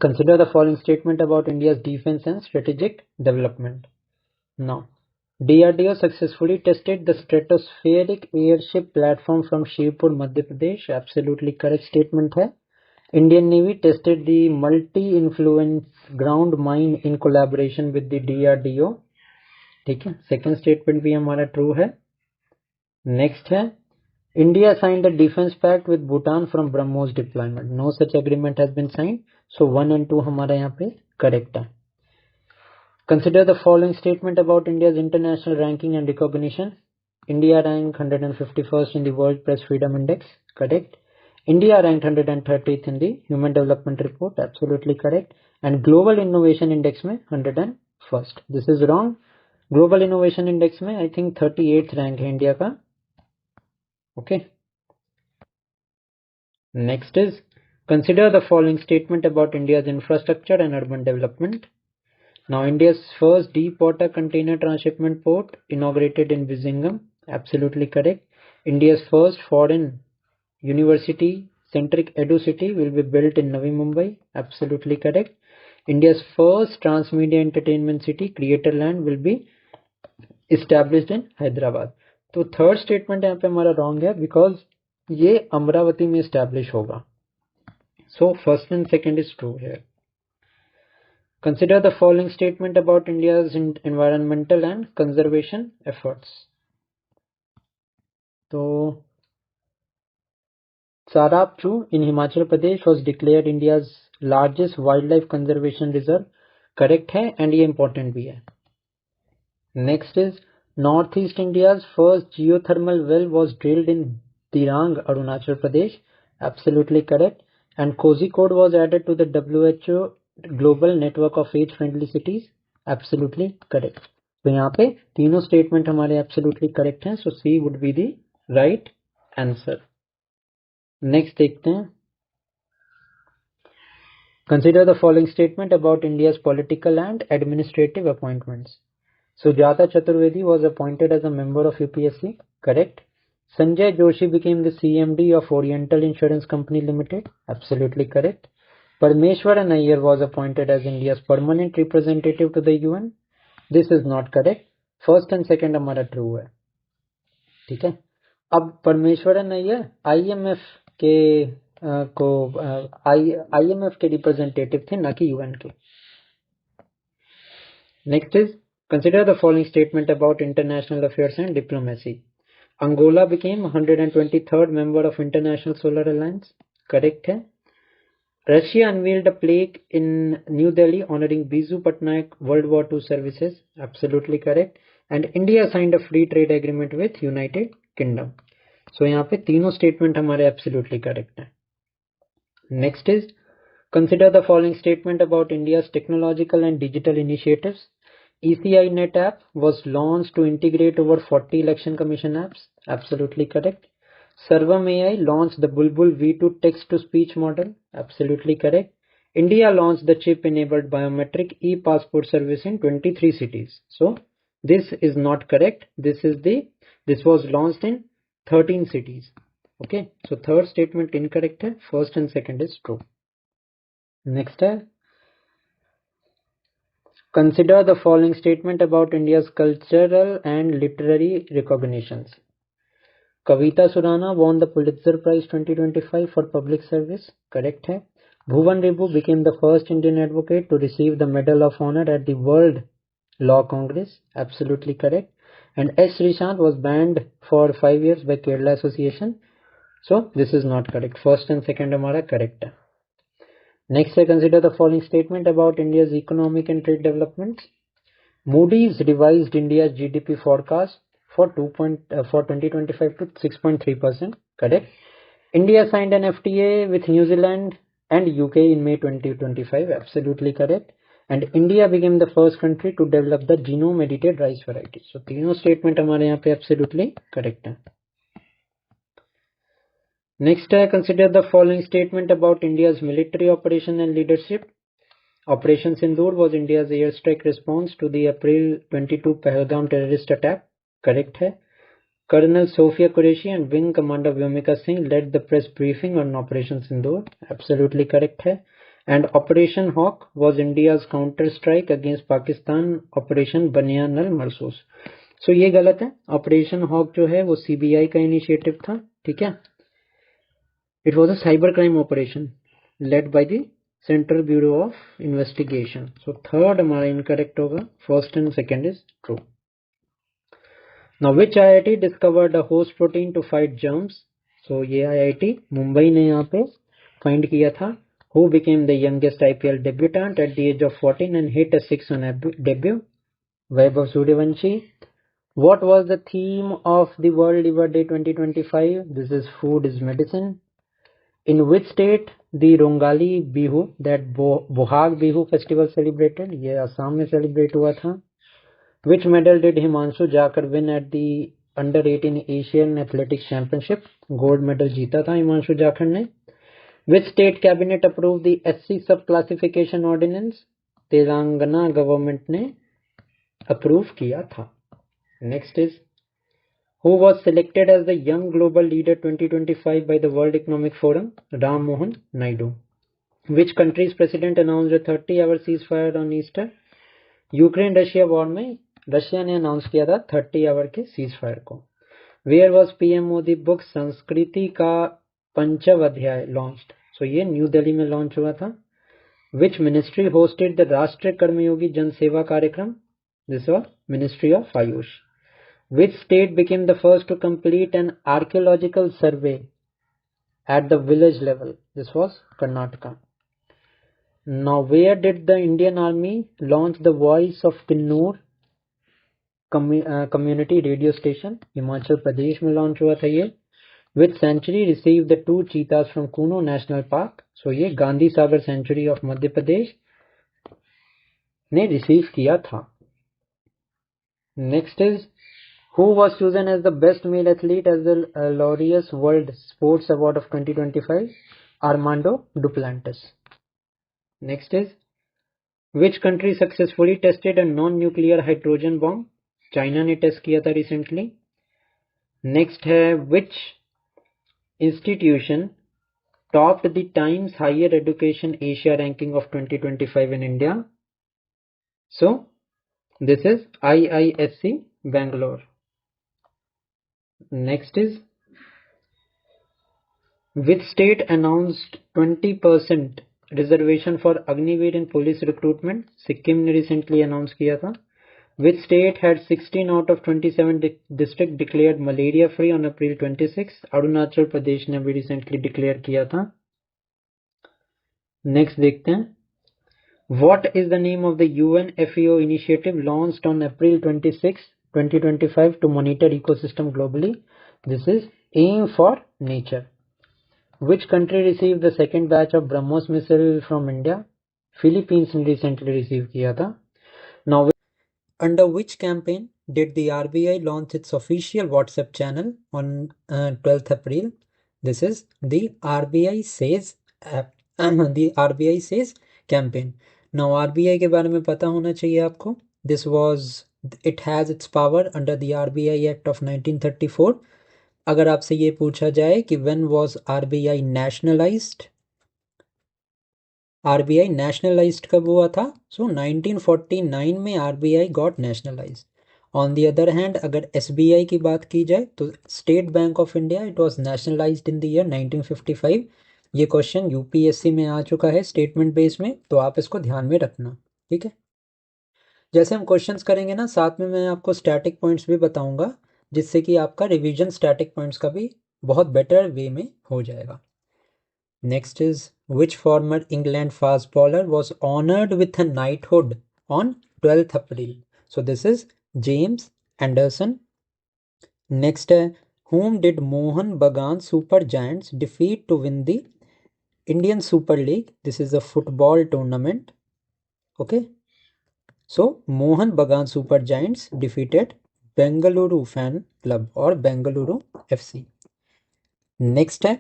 Consider the following statement about India's defense and strategic development. Now, DRDO successfully tested the stratospheric airship platform from Shivpur, Madhya Pradesh. Absolutely correct statement है. Indian Navy tested the multi-influence ground mine in collaboration with the DRDO. ठीक है. Second statement भी हमारा true है. Next है, India signed a defense pact with Bhutan from BrahMos deployment. No such agreement has been signed. So 1 and 2 हमारा यहाँ पे correct है. Consider the following statement about India's international ranking and recognition. India ranked 151st in the World Press Freedom Index. Correct. India ranked 130th in the Human Development Report. Absolutely correct. And Global Innovation Index में 101st. This is wrong. Global Innovation Index में I think 38th rank है India का. Okay. Next is, consider the following statement about India's infrastructure and urban development. Now, India's first deep water container transshipment port inaugurated in Vizhinjam. Absolutely correct. India's first foreign university-centric edu-city will be built in Navi Mumbai. Absolutely correct. India's first transmedia entertainment city, Creatorland, will be established in Hyderabad. तो third statement यहाँ पे हमारा wrong है because ये अमरावती में establish होगा. सो first and second is true here. Consider the following statement about India's environmental and conservation efforts. So, Sarab Chu in Himachal Pradesh was declared India's largest wildlife conservation reserve. Correct है and ये important भी है. Next is, Northeast India's first geothermal well was drilled in Dirang, Arunachal Pradesh. Absolutely correct. And Kozhikode was added to the WHO global network of age friendly cities. Absolutely correct. तो यहाँ पे तीनों statement हमारे absolutely correct हैं. So C would be the right answer. Next देखते हैं. Consider the following statement about India's political and administrative appointments. Sujata Chaturvedi was appointed as a member of UPSC. Correct. Sanjay Joshi became the CMD of oriental insurance company limited. Absolutely correct. Parmeshwaran Iyer was appointed as India's permanent representative to the UN. This is not correct. First and second हमारा true है. ठीक है. अब Parameswaran Iyer IMF के IMF के representative थे, ना कि UN के. Next is, consider the following statement about international affairs and diplomacy. Angola became 123rd member of International Solar Alliance. Correct है. Russia unveiled a plaque in New Delhi honoring Bizu Patnaik World War II services. Absolutely correct. And India signed a free trade agreement with United Kingdom. So यहाँ पे तीनों statement हमारे absolutely correct हैं. Next is, consider the following statement about India's technological and digital initiatives. ECI Net app was launched to integrate over 40 election commission apps. Absolutely correct. Sarvam AI launched the Bulbul V2 text-to-speech model. Absolutely correct. India launched the chip-enabled biometric e-passport service in 23 cities. So this is not correct. This was launched in 13 cities. Okay. So third statement incorrect है. First and second is true. Next है. Consider the following statement about India's cultural and literary recognitions. Kavita Surana won the Pulitzer Prize 2025 for public service. Correct है. Bhuvan Ribu became the first Indian advocate to receive the Medal of Honor at the World Law Congress. Absolutely correct. And S. Srishant was banned for 5 years by Kerala Association. So this is not correct. First and second हमारा correct है. Next I consider the following statement about India's economic and trade developments. Moody's revised India's GDP forecast for 2025 to 6.3%. Correct. India signed an FTA with New Zealand and UK in May 2025. Absolutely correct. And India became the first country to develop the genome edited rice variety. So तीनों statement हमारे यहाँ पे absolutely correct है. Next I consider the following statement about India's military operation and leadership. Operation Sindoor was India's airstrike response to the April 22 Pahalgam terrorist attack. Correct है. Colonel Sophia Qureshi and Wing Commander Vyomika Singh led the press briefing on Operation Sindoor. Absolutely correct है. And Operation Hawk was India's counter strike against Pakistan Operation Banyan al Marsus. So ये गलत है. Operation Hawk जो है वो CBI का initiative था. ठीक है. It was a cybercrime operation led by the Central Bureau of Investigation. So third हमारा incorrect होगा. First and second is true. Now which IIT discovered a host protein to fight germs? So ये IIT Mumbai ने यहाँ पे find किया था. Who became the youngest IPL debutant at the age of 14 and hit a 6 on debut? Vaibhav Suryavanshi. What was the theme of the World Liver Day 2025? This is food is medicine. In which state the Rongali Bihu, that Bohag Bihu festival celebrated? ये असम में celebrate हुआ था. Which medal did Himanshu Jakar win at the under 18 Asian athletics championship, gold medal जीता था हिमांशु जाखड़ ने। Which state cabinet approve the SC सब classification ordinance, Telangana government ने approve किया था। Next is who was selected as the Young Global Leader 2025 by the World Economic Forum, Ram Mohan Naidu. Which country's president announced a 30-hour ceasefire on Easter? Ukraine Russia war में Russia ने announce किया था 30 hour के ceasefire को। Where was PM Modi book Sanskriti का पंचव अध्याय launched, सो ये new Delhi में लॉन्च हुआ था। विच मिनिस्ट्री होस्टेड द राष्ट्रीय कर्मयोगी जन सेवा कार्यक्रम, this was ministry of Ayush. Which state became the first to complete an archaeological survey at the village level? This was Karnataka. Now, where did the Indian Army launch the Voice of Kinnoor community radio station? Himachal Pradesh में launch हुआ था ये। Which sanctuary received the 2 cheetahs from Kuno National Park? So ये Gandhi Sagar sanctuary of Madhya Pradesh ने receive किया था। Next is who was chosen as the best male athlete as the Laureus World Sports Award of 2025? Armando Duplantis. Next is which country successfully tested a non-nuclear hydrogen bomb? China ने test किया था recently. Next है which institution topped the Times Higher Education Asia ranking of 2025 in India? So this is IISc Bangalore. Next is which state announced 20% reservation for Agniveer in police recruitment? Sikkim ने recently announce किया था। Which state had 16 out of 27 district declared malaria free on April 26? Arunachal Pradesh ने भी recently declare किया था। Next देखते हैं what is the name of the UN FAO initiative launched on April 26, 2025 to monitor ecosystem globally? This is Aim for Nature. Which country received the second batch of BrahMos missile from India? Philippines ने recently receive किया था। Now, under which campaign did the RBI launch its official WhatsApp channel on 12th April? This is the RBI Says app, the RBI Says campaign. Now RBI के बारे में पता होना चाहिए आपको। This was it has its power under the RBI Act of 1934. अगर आपसे ये पूछा जाए कि when was RBI nationalized? RBI nationalized कब हुआ था? So 1949 में RBI got nationalized. On the other hand, अगर SBI की बात की जाए तो State Bank of India it was nationalized in the year 1955. ये क्वेश्चन यूपीएससी में आ चुका है स्टेटमेंट बेस में, तो आप इसको ध्यान में रखना, ठीक है। जैसे हम क्वेश्चंस करेंगे ना, साथ में मैं आपको स्टैटिक पॉइंट्स भी बताऊंगा, जिससे कि आपका रिवीजन स्टैटिक पॉइंट्स का भी बहुत बेटर वे में हो जाएगा। Next is which former England fast bowler was honoured with a knighthood on 12th April? So this is James Anderson. Next है whom did Mohan Bagan Super Giants defeat to win the Indian Super League? This is a football tournament, okay. So, Mohan Bagan Super Giants defeated Bengaluru Fan Club or Bengaluru FC. Next है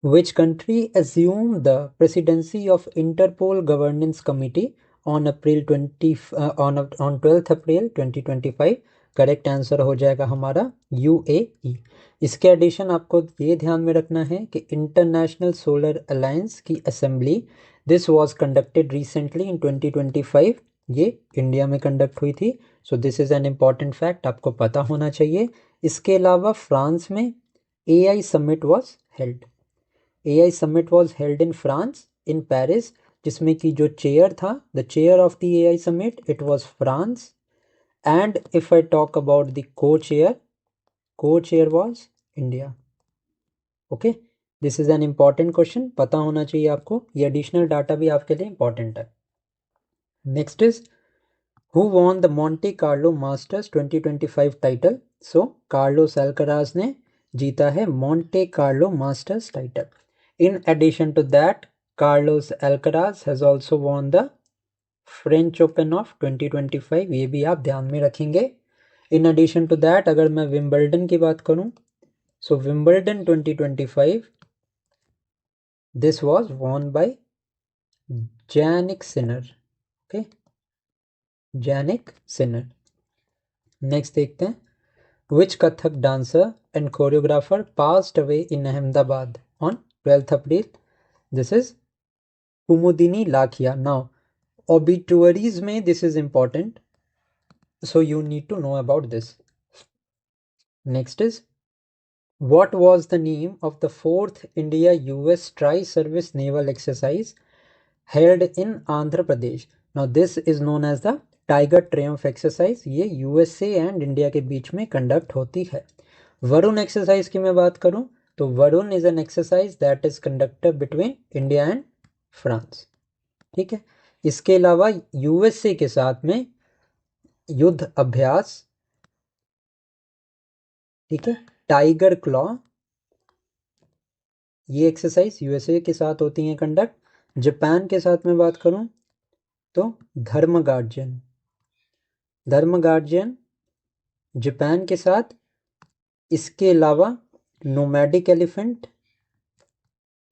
which country assumed the presidency of Interpol Governance Committee on 12th April 2025? Correct answer हो जाएगा हमारा UAE। इसके addition आपको ये ध्यान में रखना है कि इंटरनेशनल सोलर अलायंस की assembly this was conducted recently in 2025, ये इंडिया में कंडक्ट हुई थी। सो this is an important fact, आपको पता होना चाहिए। इसके अलावा फ्रांस में AI summit was held. AI summit was held in France in Paris, जिसमें कि जो चेयर था, the chair of the AI summit it was France, and if I talk about the co-chair was India, okay. This is an important question, पता होना चाहिए आपको, ये additional data भी आपके लिए इंपॉर्टेंट है। Next is who won the Monte Carlo Masters 2025 title? So Carlos Alcaraz ने जीता है Monte Carlo Masters title. In addition to that, Carlos Alcaraz has also won the French Open of 2025. ये भी आप ध्यान में रखेंगे। इन एडिशन टू दैट अगर मैं विंबलडन की बात करूं, so Wimbledon 2025 this was won by Jannik Sinner. Okay, Jannik Sinner. Next देखते हैं, which Kathak dancer and choreographer passed away in Ahmedabad on 12th April? This is Kumudini Lakhia. Now obituaries में this is important, so you need to know about this. Next is, what was the name of the fourth India-US tri-service naval exercise held in Andhra Pradesh? Now this is known as the Tiger Triumph exercise. ये USA and India के बीच में conduct होती है। Varun exercise की मैं बात करूं तो Varun is an exercise that is conducted between India and France। ठीक है, इसके अलावा यूएसए के साथ में युद्ध अभ्यास, ठीक है, टाइगर क्लॉ, ये एक्सरसाइज यूएसए के साथ होती है कंडक्ट। जापान के साथ में बात करूं तो धर्म गार्जियन, धर्म गार्जियन जापान के साथ। इसके अलावा nomadic elephant,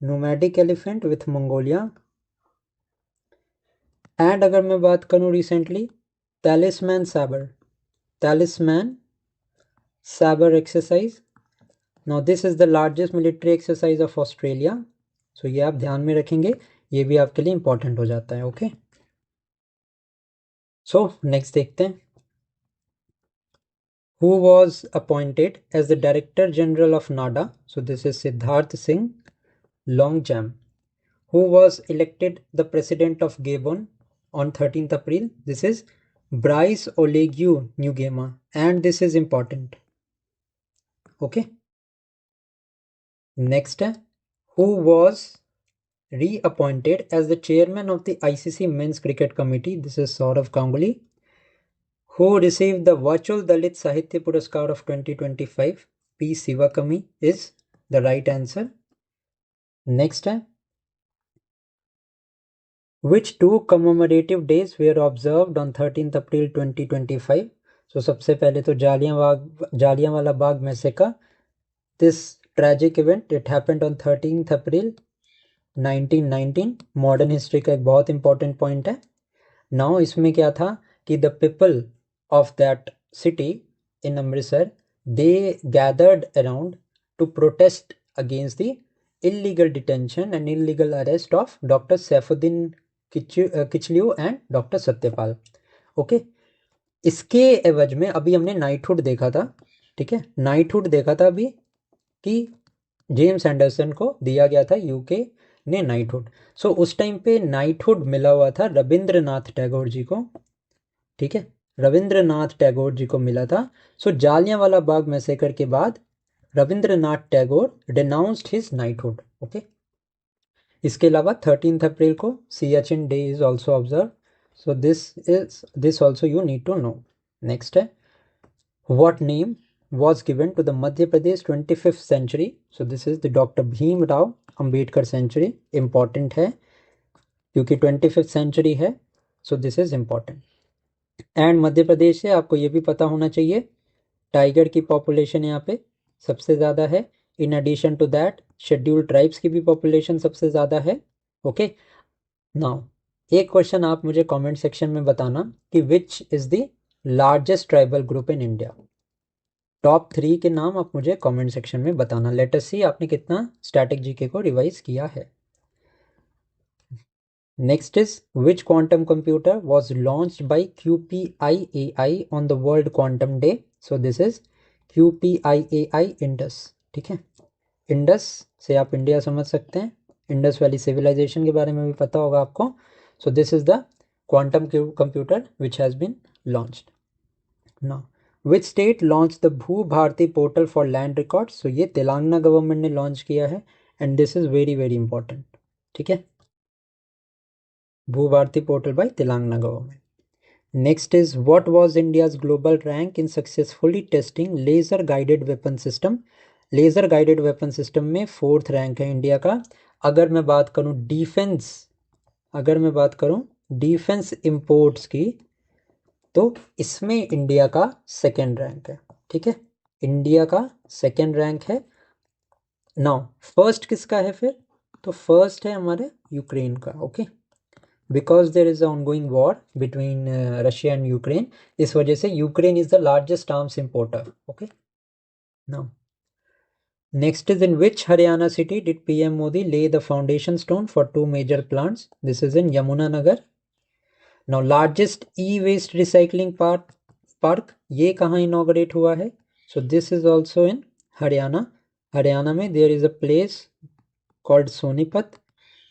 nomadic elephant with Mongolia. And अगर मैं बात करूं recently, Talisman Sabre, Talisman Sabre exercise. Now this is the largest military exercise of Australia. So ये आप ध्यान में रखेंगे, ये भी आपके लिए इंपॉर्टेंट हो जाता है। ओके, सो नेक्स्ट देखते हैं, who was appointed as the director general of NADA? So this is Siddharth Singh Longjam. Who was elected the president of Gabon on 13th April? This is Bryce Olegiu Nguema, and this is important. Okay. Next, who was reappointed as the chairman of the ICC Men's Cricket Committee? This is Saurav Ganguly. Who received the Virtual Dalit Sahitya Puraskar of 2025? P. Sivakami is the right answer. Next, which two commemorative days were observed on 13th April 2025? So सबसे पहले तो Jallianwala Bagh massacre, this tragic event it happened on 13th April 1919। Modern history का एक बहुत important point है। Now इसमें क्या था कि the people of that city in Amritsar they gathered around to protest against the illegal detention and illegal arrest of Dr. Saifuddin Kitchlew and doctor Satyapal. Okay, इसके एवज में अभी हमने नाइटहुड देखा था, ठीक है, नाइटहुड देखा था अभी कि जेम्स एंडरसन को दिया गया था यूके ने नाइटहुड। सो उस टाइम पे नाइटहुड मिला हुआ था रविंद्रनाथ टैगोर जी को, ठीक है, रविंद्रनाथ टैगोर जी को मिला था। सो जालियांवाला बाग मैसेकर के बाद Rabindranath Tagore denounced his knighthood. Okay, इसके अलावा 13th अप्रैल को Siachen day is also observe. So this also you need to know. नेक्स्ट है, what name was given to the Madhya Pradesh 25th century? So this is the doctor Bhimrao Ambedkar century. Important है क्योंकि 25th century है, so this is important. And Madhya Pradesh से आपको ये भी पता होना चाहिए, टाइगर की पॉपुलेशन यहाँ पे सबसे ज़्यादा है। In addition to that scheduled tribes की भी पॉपुलेशन सबसे ज़्यादा है। ओके, नाउ एक क्वेश्चन आप मुझे कमेंट सेक्शन में बताना कि विच is the largest tribal group in India. Top 3 के नाम आप मुझे कमेंट सेक्शन में बताना। लेट अस सी आपने कितना स्टैटिक जीके को रिवाइज किया है। Next is, which quantum computer was launched bye QPIAI on the world quantum day? So this is QPIAI Indus. ठीक है, इंडस से आप इंडिया समझ सकते हैं, इंडस वैली सिविलाइजेशन के बारे में भी पता होगा आपको। So this is the quantum computer which has been launched. Now which state launch the Bhu Bharati portal for land records? So ये तेलंगाना गवर्नमेंट ने लॉन्च किया है and this is very very important. ठीक है, Bhu Bharati portal by Telangana government. Next is, what was India's global rank in successfully testing laser guided weapon system? Laser guided weapon system में 4th rank है India का। अगर मैं बात करूं डिफेंस इंपोर्ट्स की, तो इसमें इंडिया का सेकेंड रैंक है, ठीक है, इंडिया का सेकेंड रैंक है। नाउ फर्स्ट किसका है फिर, तो फर्स्ट है हमारे यूक्रेन का, okay, because there is ongoing war between Russia and Ukraine, इस वजह से Ukraine is the largest arms importer, okay. Now next is, in which Haryana city did PM Modi lay the foundation stone for two major plants? This is in Yamunanagar. Now largest e-waste recycling park ये कहाँ inaugurate हुआ है? So this is also in Haryana. Haryana में there is a place called Sonipat.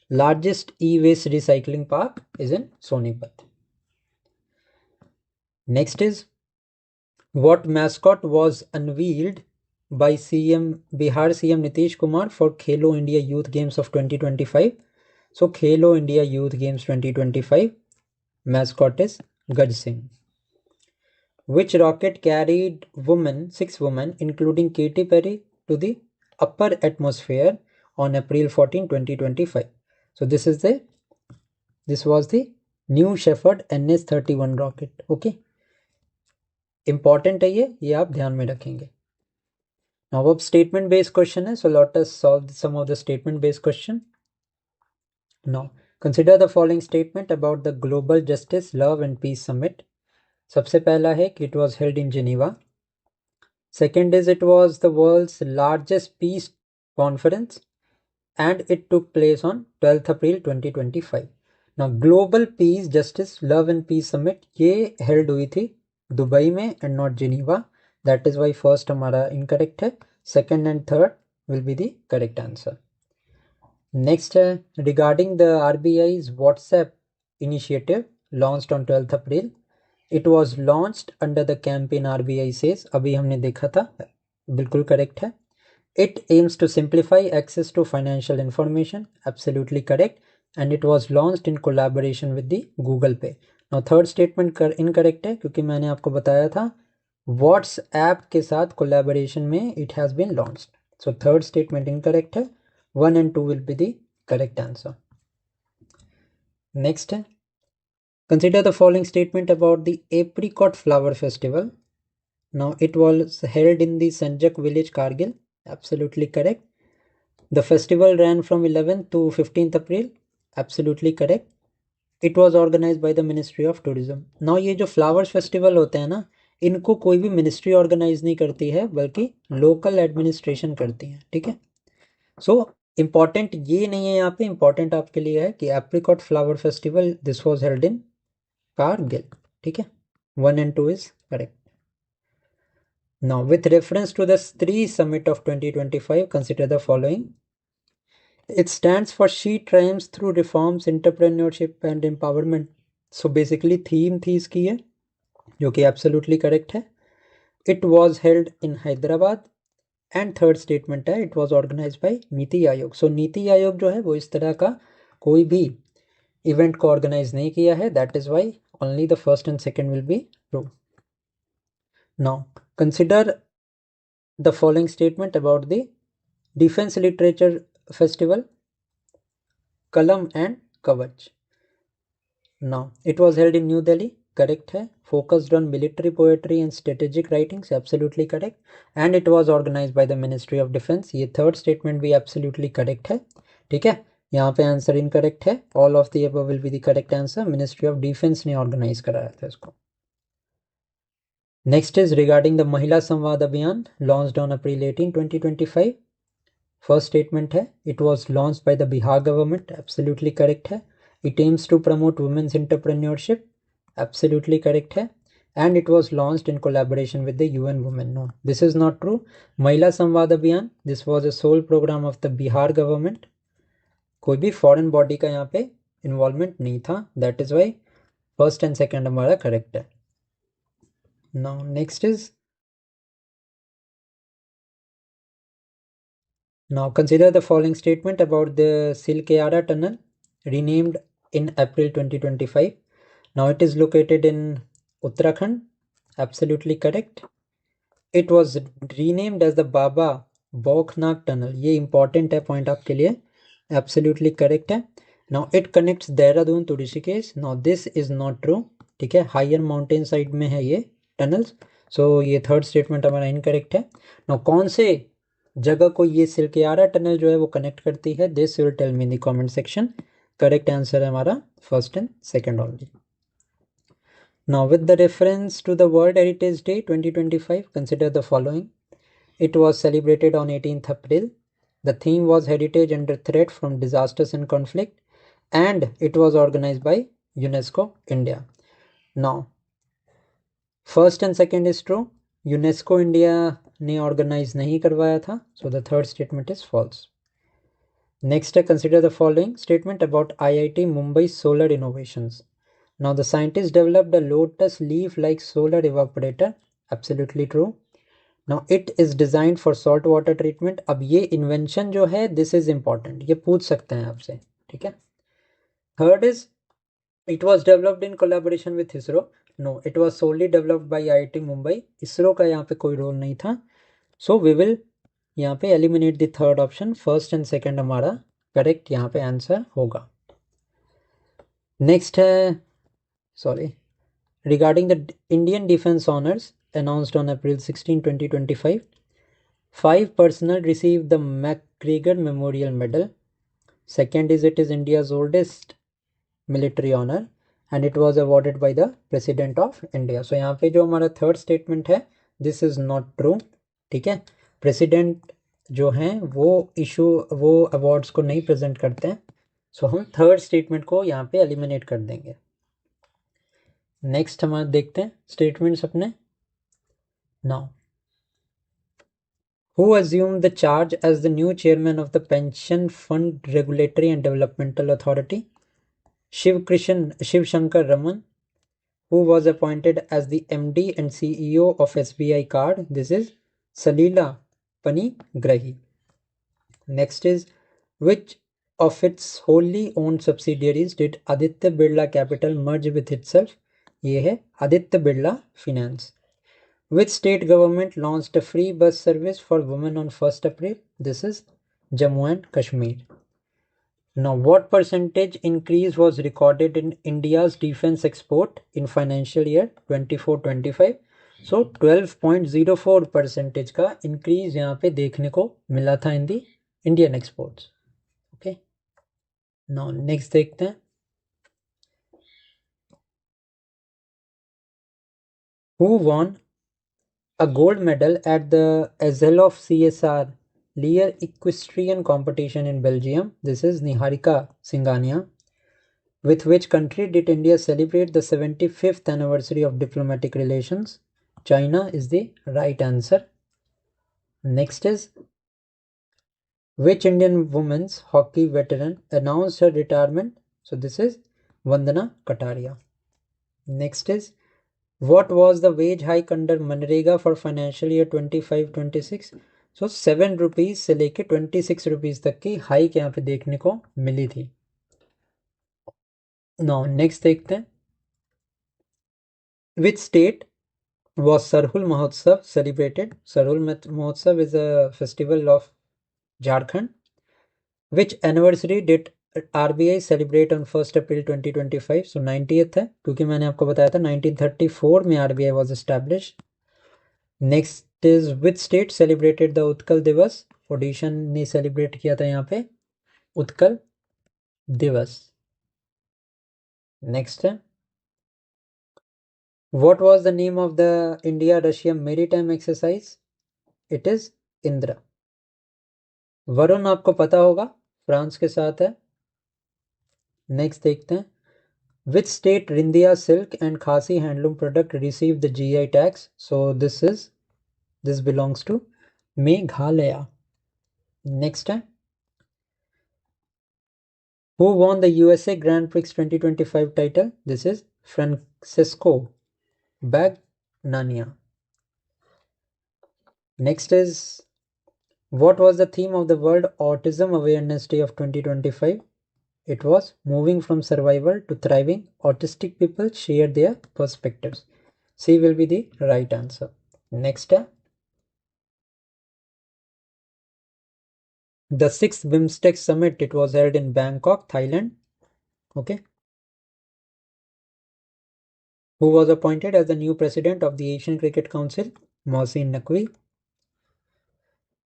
Largest e-waste recycling park is in Sonipat. Next is, what mascot was unveiled by Bihar CM Nitish Kumar for Khelo India Youth Games of 2025? So Khelo India Youth Games 2025 mascot is Gaj Singh. Which rocket carried six women including Katy Perry to the upper atmosphere on April 14, 2025? So this was the New Shepard NS-31 rocket, okay. Important है ये आप ध्यान में रखेंगे। Now अब statement based question है, so let us solve some of the statement based question. Now consider the following statement about the Global Justice, Love and Peace Summit. सबसे पहला है कि it was held in Geneva. Second is, it was the world's largest peace conference and it took place on 12th April 2025. Now Global Peace, Justice, Love and Peace Summit ये held हुई थी Dubai में and not Geneva. That is why first हमारा incorrect है, second and third will be the correct answer. Next है, regarding the RBI's WhatsApp initiative launched on 12th April. It was launched under the campaign RBI says, अभी हमने देखा था, बिल्कुल correct है. It aims to simplify access to financial information, absolutely correct, and it was launched in collaboration with the Google Pay. Now third statement incorrect है क्योंकि मैंने आपको बताया था WhatsApp के साथ collaboration में it has been launched. So third statement incorrect है, 1 and 2 will be the correct answer. Next है, consider the following statement about the Apricot Flower Festival. Now it was held in the Sanjak village, Kargil. Absolutely correct. The festival ran from 11th to 15th April. Absolutely correct. It was organized by the Ministry of Tourism. Now ये जो flowers festival होते हैं ना, इनको कोई भी ministry organise नहीं करती है बल्कि लोकल एडमिनिस्ट्रेशन करती है, ठीक है। सो इम्पॉर्टेंट ये नहीं है यहाँ पे, इम्पॉर्टेंट आपके लिए है कि apricot flower festival this was held इन कारगिल, ठीक है। 1 and 2 is correct. Now with reference to the Stree Summit of 2025, consider the following. It stands for She Triumphs Through Reforms, Entrepreneurship and Empowerment. So basically theme थी इसकी है, जो कि absolutely correct है. It was held in Hyderabad. And third statement है, it was organized by NITI Aayog. So NITI Aayog जो है वो इस तरह का कोई भी इवेंट को ऑर्गेनाइज नहीं किया है. That is why only the first and second will be true. Now consider the following statement about the Defense Literature Festival, Kalam and Kavach. Now it was held in New Delhi. Correct है. Focused on military poetry and strategic writings. Absolutely correct. And it was organized by the Ministry of Defense. ये third statement भी absolutely correct है, ठीक है। यहाँ पे answer incorrect है. All of the above will be the correct answer. Ministry of Defense ने organize कराया था इसको. Next is regarding the Mahila Samvad Abhiyan launched on April 18, 2025. First statement है, it was launched by the Bihar government. Absolutely correct है. It aims to promote women's entrepreneurship. Absolutely correct है. And it was launched in collaboration with the UN Women. No, this is not true. Mahila Samvad Abhiyan, this was a sole program of the Bihar government. कोई भी foreign body का यहाँ पे involvement नहीं था. That is why first and second हमारा correct है. Now next is, now consider the following statement about the Silkyara tunnel renamed in April 2025. Now it is located in Uttarakhand. Absolutely correct. It was renamed as the Baba Boknak tunnel. ये important है point आपके लिए. Absolutely correct है. Now it connects Dehradun to Rishikesh. Now this is not true. ठीक है, higher mountain side में है ये टनल्स। सो ये थर्ड स्टेटमेंट हमारा इनकरेक्ट है। नाउ कौन से जगह को ये सिल्कियारा टनल जो है वो कनेक्ट करती है, this will tell me in the comment section. Correct answer है हमारा first and second only. Now with the reference to the World Heritage Day 2025, consider the following. It was celebrated on 18th April. The theme was Heritage under Threat from Disasters and Conflict, and it was organized by UNESCO India. Now, first and second is true. UNESCO India ने organize नहीं करवाया था, so the third statement is false. Next, consider the following statement about IIT Mumbai's solar innovations. Now, the scientists developed a lotus leaf-like solar evaporator. Absolutely true. Now, it is designed for salt water treatment. अब ये invention जो है, this is important. ये पूछ सकते हैं आपसे, ठीक है? Third is, it was developed in collaboration with ISRO. No, it was solely developed by IIT Mumbai. ISRO का यहाँ पे कोई रोल नहीं था. So, we will यहाँ पे eliminate the third option. First and second हमारा correct यहाँ पे answer होगा. Next है, regarding the Indian Defence Honours announced on April 16, 2025, 5 personnel received the MacGregor Memorial Medal. Second is, it is India's oldest military honor and it was awarded by the President of India. So यहाँ पे जो हमारा third statement है, this is not true, ठीक है? President जो हैं वो अवार्ड्स को नहीं प्रेजेंट करते हैं, सो हम थर्ड स्टेटमेंट को यहाँ पे एलिमिनेट कर देंगे। नेक्स्ट हमारे देखते हैं स्टेटमेंट्स अपने। Now, who assumed the charge as the new chairman of the Pension Fund Regulatory and Developmental Authority? Shiv Shankar Raman. Who was appointed as the MD and CEO of SBI Card? This is Salila Panigrahi. Next is, which of its wholly owned subsidiaries did Aditya Birla Capital merge with itself? ये है Aditya Birla finance. Which state government launched a free bus service for women on 1st April? This is Jammu and Kashmir. Now, what percentage increase was recorded in India's defense export in financial year 24-25? So 12.04% का increase यहाँ पे देखने को मिला था in the Indian exports. Okay. Now next देखते हैं। Who won a gold medal at the chsl of CSR Lear Equestrian Competition in Belgium? This is Niharika Singhania. With which country did India celebrate the 75th anniversary of diplomatic relations? China is the right answer. Next is, which Indian women's hockey veteran announced her retirement? So this is Vandana Kataria. Next is, what was the wage hike under MNREGA for financial year 25-26? So 7 rupees से लेके 26 rupees तक की hike यहाँ पे देखने को मिली थी। Now next देखते हैं, which state was Sarhul Mahotsav celebrated? Sarhul Mahotsav is a festival of Jharkhand. Which anniversary did RBI celebrate on 1st April 2025? So 90th है, क्योंकि मैंने आपको बताया था 1934 में RBI was established. Next is, which state celebrated the Utkal दिवस? ओडिशा ने celebrate किया था यहाँ पे उत्कल दिवस। नेक्स्ट है, what was the name of the India-Russia maritime exercise? It is Indra. Varun आपको पता होगा, फ्रांस के साथ है। नेक्स्ट देखते हैं, which state Rindia silk and Khasi handloom product received the GI tax? So this belongs to Meghalaya. Next है, who won the USA Grand Prix 2025 title? This is Francesco Bagnaia. Next is, what was the theme of the World Autism Awareness Day of 2025? It was moving from survival to thriving. Autistic people share their perspectives. C will be the right answer. Next, the 6th BIMSTEC Summit, it was held in Bangkok, Thailand. Okay. Who was appointed as the new president of the Asian Cricket Council? Mohsin Naqvi.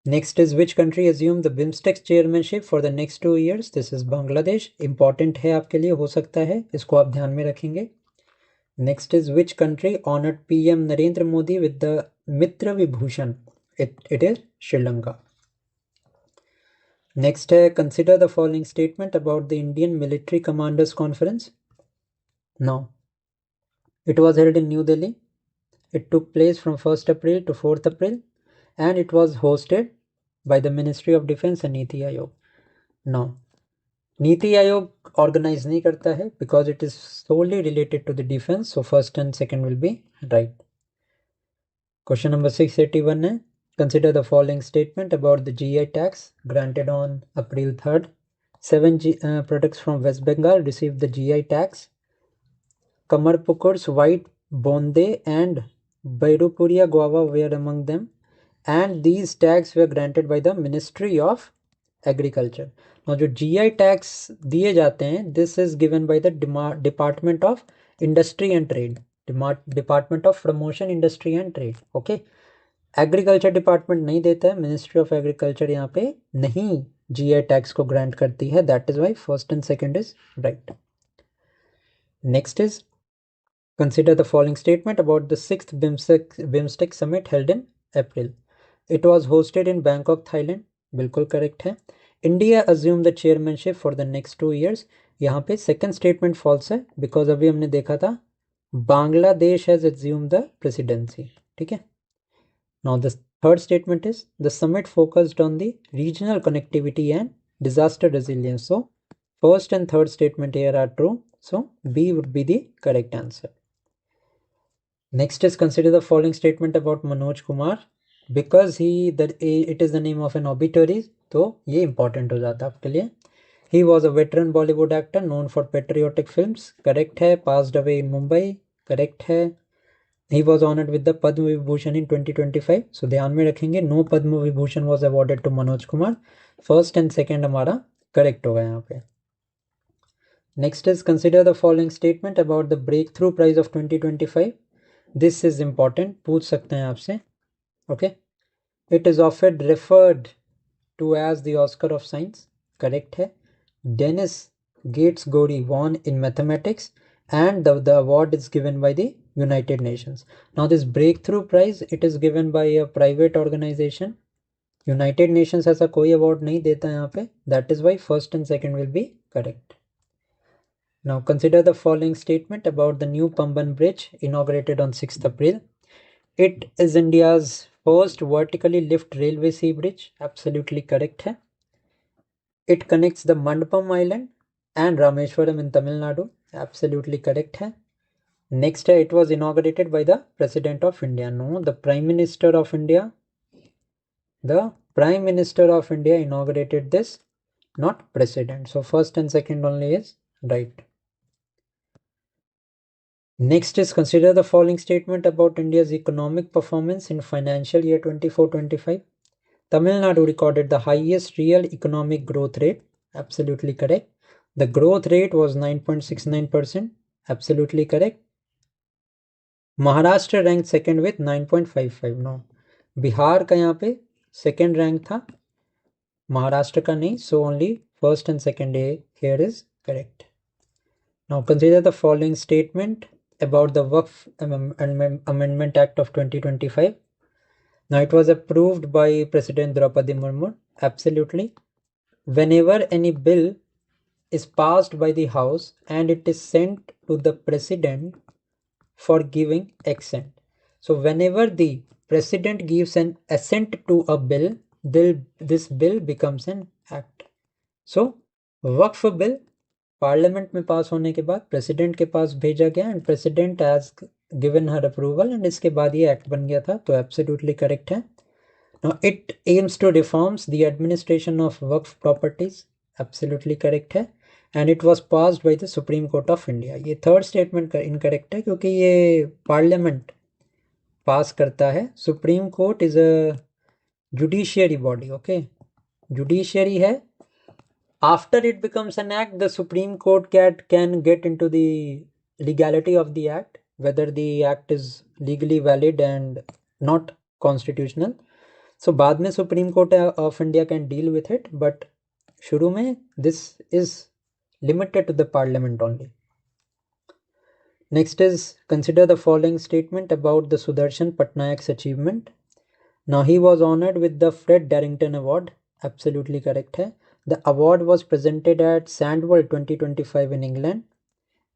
Next is which country assumed the BIMSTEC chairmanship for the next 2 years? This is Bangladesh. Important है आपके लिए, हो सकता है, इसको आप ध्यान में रखेंगे. Next is which country honored PM Narendra Modi with the Mitra Vibhushan? It is Sri Lanka. Next है consider the following statement about the Indian Military Commanders Conference. Now, it was held in New Delhi. It took place from 1st April to 4th April and it was hosted by the Ministry of Defense and Niti Aayog. Now, Niti Aayog organize नहीं करता है because it is solely related to the defense, so first and second will be right. Question number 681 है consider the following statement about the GI tax granted on April 3rd. 7 products from West Bengal received the GI tax. Kamarpukur's white bonde and Bairupuria guava were among them, and these tags were granted by the Ministry of Agriculture. Now जो GI tax दिए जाते हैं, this is given by the Department of Industry and Trade, Department of Promotion, Industry and Trade. Okay, agriculture department नहीं देता है, ministry of agriculture यहाँ पे नहीं GI टैक्स को ग्रांट करती है. That is why first and second is right. Next is consider the following statement about the 6th BIMSTEC summit held in April. It was hosted in Bangkok, Thailand. बिल्कुल correct है. India assume the chairmanship for the next 2 years. यहाँ पे second statement false है because अभी हमने देखा था Bangladesh has assume the presidency. ठीक है. Now the third statement is the summit focused on the regional connectivity and disaster resilience. So first and third statement here are true. So B would be the correct answer. Next is consider the following statement about Manoj Kumar. Because it is the name of an obituary, तो ये important हो जाता है आपके लिए. He was a veteran Bollywood actor known for patriotic films. Correct है. Passed away in Mumbai. Correct है. He was honored with the Padma Vibhushan in 2025. So ध्यान में रखेंगे, no Padma Vibhushan was awarded to Manoj Kumar. First and second हमारा correct होगा यहाँ पे. Next is consider the following statement about the breakthrough prize of 2025. This is important, पूछ सकते हैं आपसे. Okay. It is often referred to as the Oscar of Science. Correct है. Dennis Gates Gori won in mathematics and the award is given by the United Nations. Now this breakthrough prize, it is given by a private organization. United Nations ऐसा कोई award नहीं देता यहाँ पे. That is why first and second will be correct. Now consider the following statement about the new Pamban Bridge inaugurated on 6th April. It is India's first vertically lift railway sea bridge. Absolutely correct है. It connects the Mandapam Island and Rameshwaram in Tamil Nadu. Absolutely correct है. Next, it was inaugurated by the President of India. No, the Prime Minister of India. The Prime Minister of India inaugurated this, not President. So first and second only is right. Next is consider the following statement about India's economic performance in financial year 24-25. Tamil Nadu recorded the highest real economic growth rate. Absolutely correct. The growth rate was 9.69%. Absolutely correct. Maharashtra rank second with 9.55. No, Bihar का यहाँ पे second rank था, महाराष्ट्र का नहीं. So only first and second here is correct. Now consider the following statement about the Waqf Amendment Act of 2025. Now it was approved by President Draupadi Murmu. Absolutely. Whenever any bill is passed by the House and it is sent to the President for giving assent. So whenever the President gives an assent to a bill, this bill becomes an act. So Waqf bill parliament में पास होने के बाद president के पास भेजा गया and president has given her approval and इसके बाद ये एक्ट बन गया था. तो एब्सोल्युटली करेक्ट है. Now it aims to reforms the administration of Waqf properties. Absolutely correct है. And it was passed by the supreme court of India. ये थर्ड स्टेटमेंट इनकरेक्ट है क्योंकि ये पार्लियामेंट पास करता है. Supreme court is a judiciary body. Okay, judiciary है. After it becomes an act, the Supreme Court can get into the legality of the act. whether the act is legally valid and not constitutional. So बाद में Supreme Court of India can deal with it, but शुरू में this is limited to the parliament only. Next is consider the following statement about the Sudarshan Patnaik's achievement. Now he was honored with the Fred Darrington Award. Absolutely correct है. The award was presented at Sandworld 2025 in England,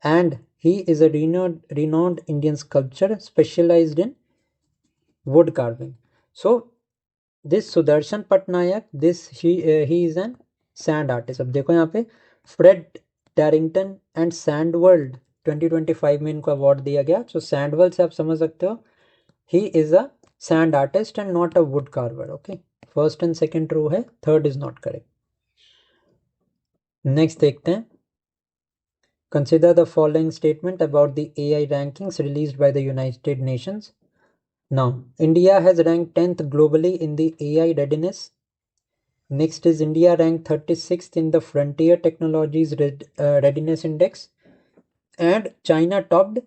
and he is a renowned Indian sculptor specialized in wood carving. So this Sudarshan Patnaik, he is an sand artist. अब देखो यहाँ पे Fred डैरिंगटन and सैंडवर्ल्ड 2025 में इनको award दिया गया. सो सैंडवर्ल्ड से आप समझ सकते हो he is a sand artist and not a wood carver. Okay, first and second true है, third is not correct. Next देखते हैं. Consider the following statement about the AI rankings released by the United Nations. Now, India has ranked 10th globally in the AI readiness. Next is India ranked 36th in the Frontier Technologies Readiness Index. And China topped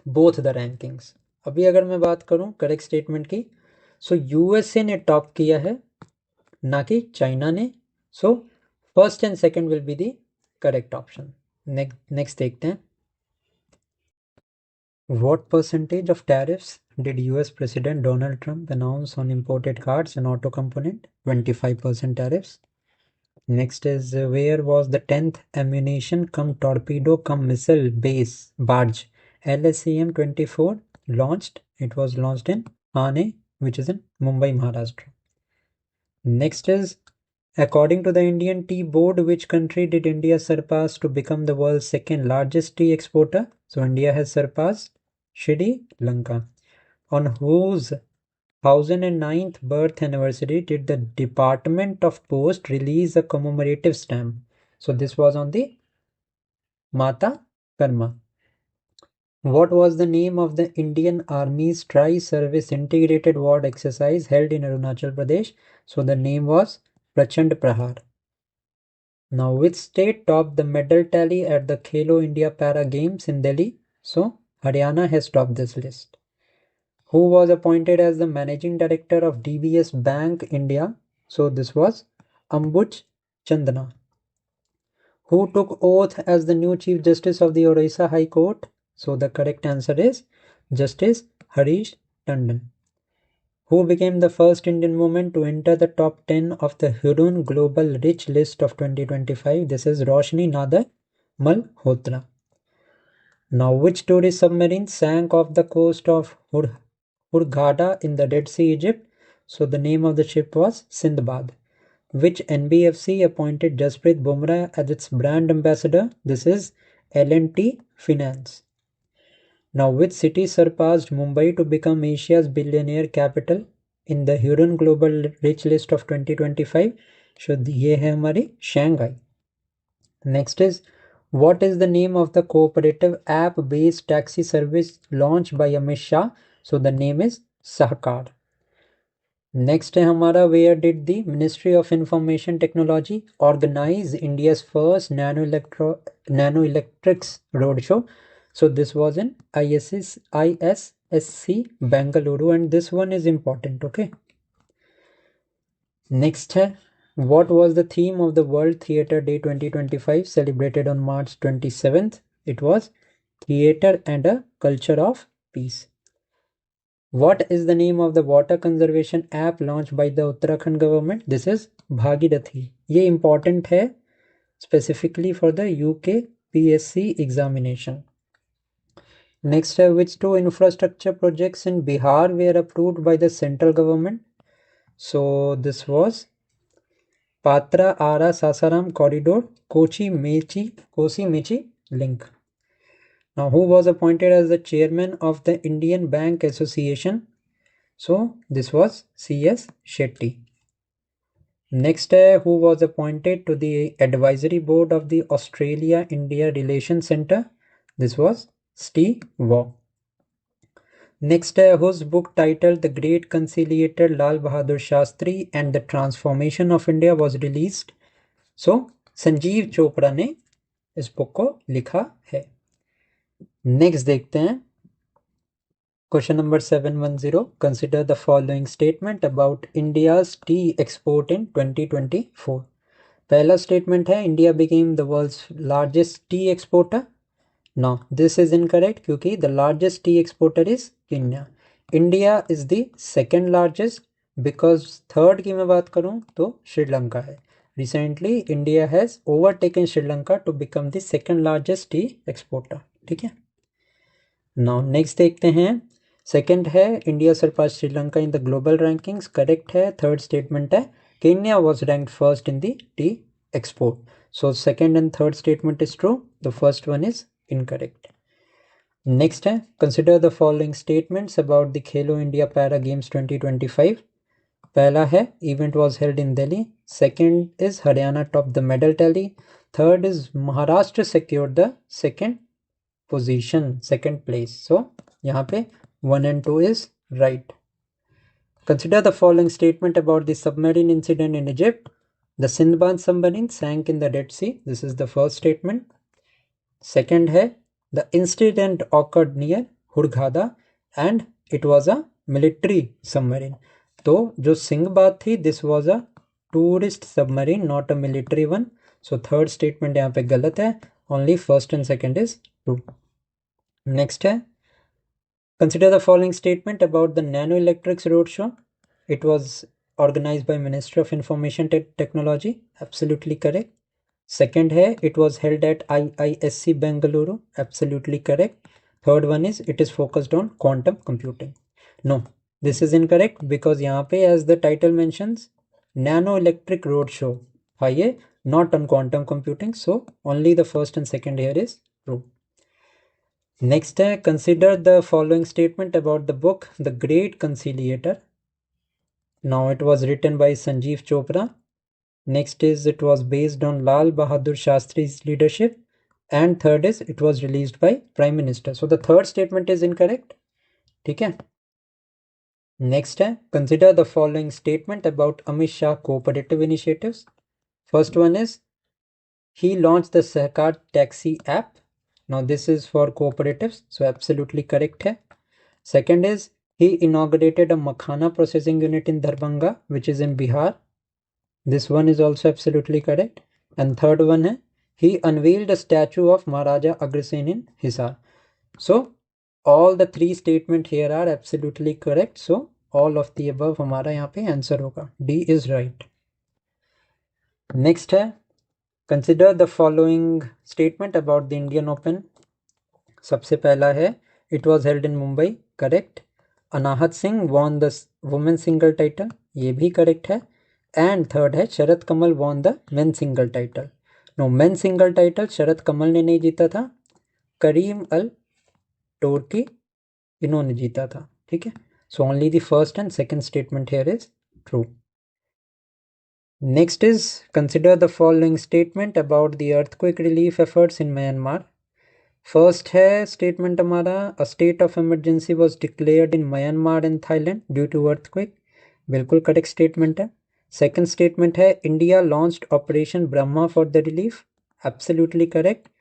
both the rankings. अभी अगर मैं बात करूं correct statement की, सो USA ने top किया है, ना कि चाइना ने. सो first and second will be the correct option. Next देखते हैं. What percentage of tariffs did US President Donald Trump announce on imported cars and auto component? 25% tariffs. Next is where was the 10th ammunition cum torpedo cum missile base barge LSAM 24 launched? It was launched in Thane, which is in Mumbai, Maharashtra. Next is, according to the Indian Tea Board, which country did India surpass to become the world's second largest tea exporter? So India has surpassed Sri Lanka. On whose 1009th birth anniversary did the Department of Post release a commemorative stamp? So this was on the Mata Karma. What was the name of the Indian Army's Tri-Service Integrated Ward Exercise held in Arunachal Pradesh? So the name was Prachand Prahar. Now, which state topped the medal tally at the Khelo India Para Games in Delhi? So Haryana has topped this list. Who was appointed as the Managing Director of DBS Bank India? So this was Ambuj Chandana. Who took oath as the new Chief Justice of the Orissa High Court? So the correct answer is Justice Harish Tandon. Who became the first Indian woman to enter the top 10 of the Hurun Global Rich List of 2025? This is Roshni Nadar Malhotra. Now, which tourist submarine sank off the coast of Hurghada in the Red Sea, Egypt? So the name of the ship was Sindbad. Which NBFC appointed Jasprit Bumrah as its brand ambassador? This is L&T Finance. Now, which city surpassed Mumbai to become Asia's billionaire capital in the Hurun Global Rich List of 2025? So ये है हमारी Shanghai. Next is, what is the name of the cooperative app-based taxi service launched by Amit Shah? So the name is Sahkar. Next है हमारा, where did the Ministry of Information Technology organize India's first nanoelectrics roadshow? So this was in ISSC Bengaluru, and this one is important. Okay. Next है, what was the theme of the World Theatre Day 2025 celebrated on March 27th? It was Theatre and a Culture of Peace. What is the name of the water conservation app launched by the Uttarakhand government? This is Bhagirathi. ये important है specifically for the UKPSC examination. Next, which two infrastructure projects in Bihar were approved by the central government? So this was Patra Ara Sasaram Corridor, Kochi Mechi link. Now, who was appointed as the chairman of the Indian Bank Association? So this was C.S. Shetty. Next, who was appointed to the advisory board of the Australia-India Relations Center? This was Steve Waugh. Next, whose book titled The Great Conciliator Lal Bahadur Shastri and the Transformation of India was released? So Sanjeev Chopra ने इस book को लिखा है. Next देखते हैं, Question number 710. Consider the following statement about India's tea export in 2024. पहला statement है India became the world's largest tea exporter. No, this is incorrect क्योंकि the largest tea exporter is Kenya. India is the second largest because third की मैं बात करूँ तो श्रीलंका है. Recently India has overtaken Sri Lanka to become the second largest tea exporter. ठीक है. Now next देखते हैं. सेकेंड है India surpass Sri Lanka in the global rankings. Correct है. थर्ड स्टेटमेंट है Kenya was ranked first in the tea export. So second and third statement is true. The first one is incorrect. Next है consider the following statements about the Khelo India para games 2025. पहला है event was held in Delhi. Second is Haryana top the medal tally. Third is Maharashtra secured the second position, second place. So यहाँ पे 1 and 2 is right. Consider the following statement about the submarine incident in Egypt. The Sindbad submarine sank in the Red Sea. This is the first statement. Second है the incident occurred near Hurghada and it was a military submarine. तो जो सिंहबाद थी this was a tourist submarine not a military one. So third statement यहाँ पे गलत है. Only first and second is true. Next है consider the following statement about the Nano Electrics Roadshow. It was organized by Ministry of Information Technology. Absolutely correct. Second है it was held at IISc Bengaluru. Absolutely correct. Third one is it is focused on quantum computing. No, this is incorrect because यहाँ पे as the title mentions Nano Electric Roadshow है not on quantum computing. So only the first and second here is true. Next है consider the following statement about the book The Great Conciliator. Now it was written by Sanjeev Chopra. Next is it was based on Lal Bahadur Shastri's leadership. And third is it was released by Prime Minister. So the third statement is incorrect. ठीक है. Next है consider the following statement about Amit Shah cooperative initiatives. First one is he launched the Sahkar Taxi app. Now this is for cooperatives, so absolutely correct hai. Second is he inaugurated a makhana processing unit in Darbhanga, which is in Bihar. This one is also absolutely correct. And third one hai he unveiled a statue of Maharaja Agrasen in Hisar. So all the three statement here are absolutely correct. So all of the above हमारा यहाँ पे answer होगा. D is right. Next है Consider the following statement about the Indian Open. सबसे पहला है it was held in Mumbai. Correct. Anahat Singh won the women's single title. ये भी correct है. And third है शरद कमल won the men's single title. No, men's single title शरद कमल ने नहीं जीता था. करीम अल टोर्की इन्होंने जीता था. ठीक है. So only the first and second statement here is true. Next is consider the following statement about the earthquake relief efforts in Myanmar. First है statement हमारा a state of emergency was declared in Myanmar and Thailand due to earthquake. बिल्कुल correct statement है. Second statement है India launched Operation Brahma for the relief. Absolutely correct.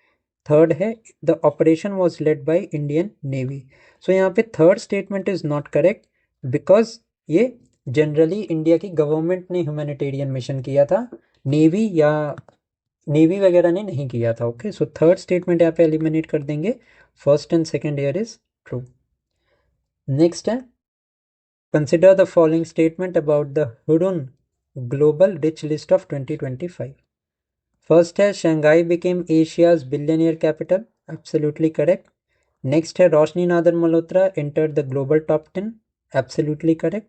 Third है the operation was led by Indian Navy. So यहाँ पे third statement is not correct because ये generally India की government ने humanitarian mission किया था. Navy वगैरह ने नहीं किया था. ओके. सो थर्ड स्टेटमेंट यहाँ पे एलिमिनेट कर देंगे. First and second year is true. Next है consider the following statement about the Hurun global rich list of 2025. First है Shanghai became Asia's billionaire capital. Absolutely correct. Next है Roshni Nadar Malhotra enter the global top 10. Absolutely correct.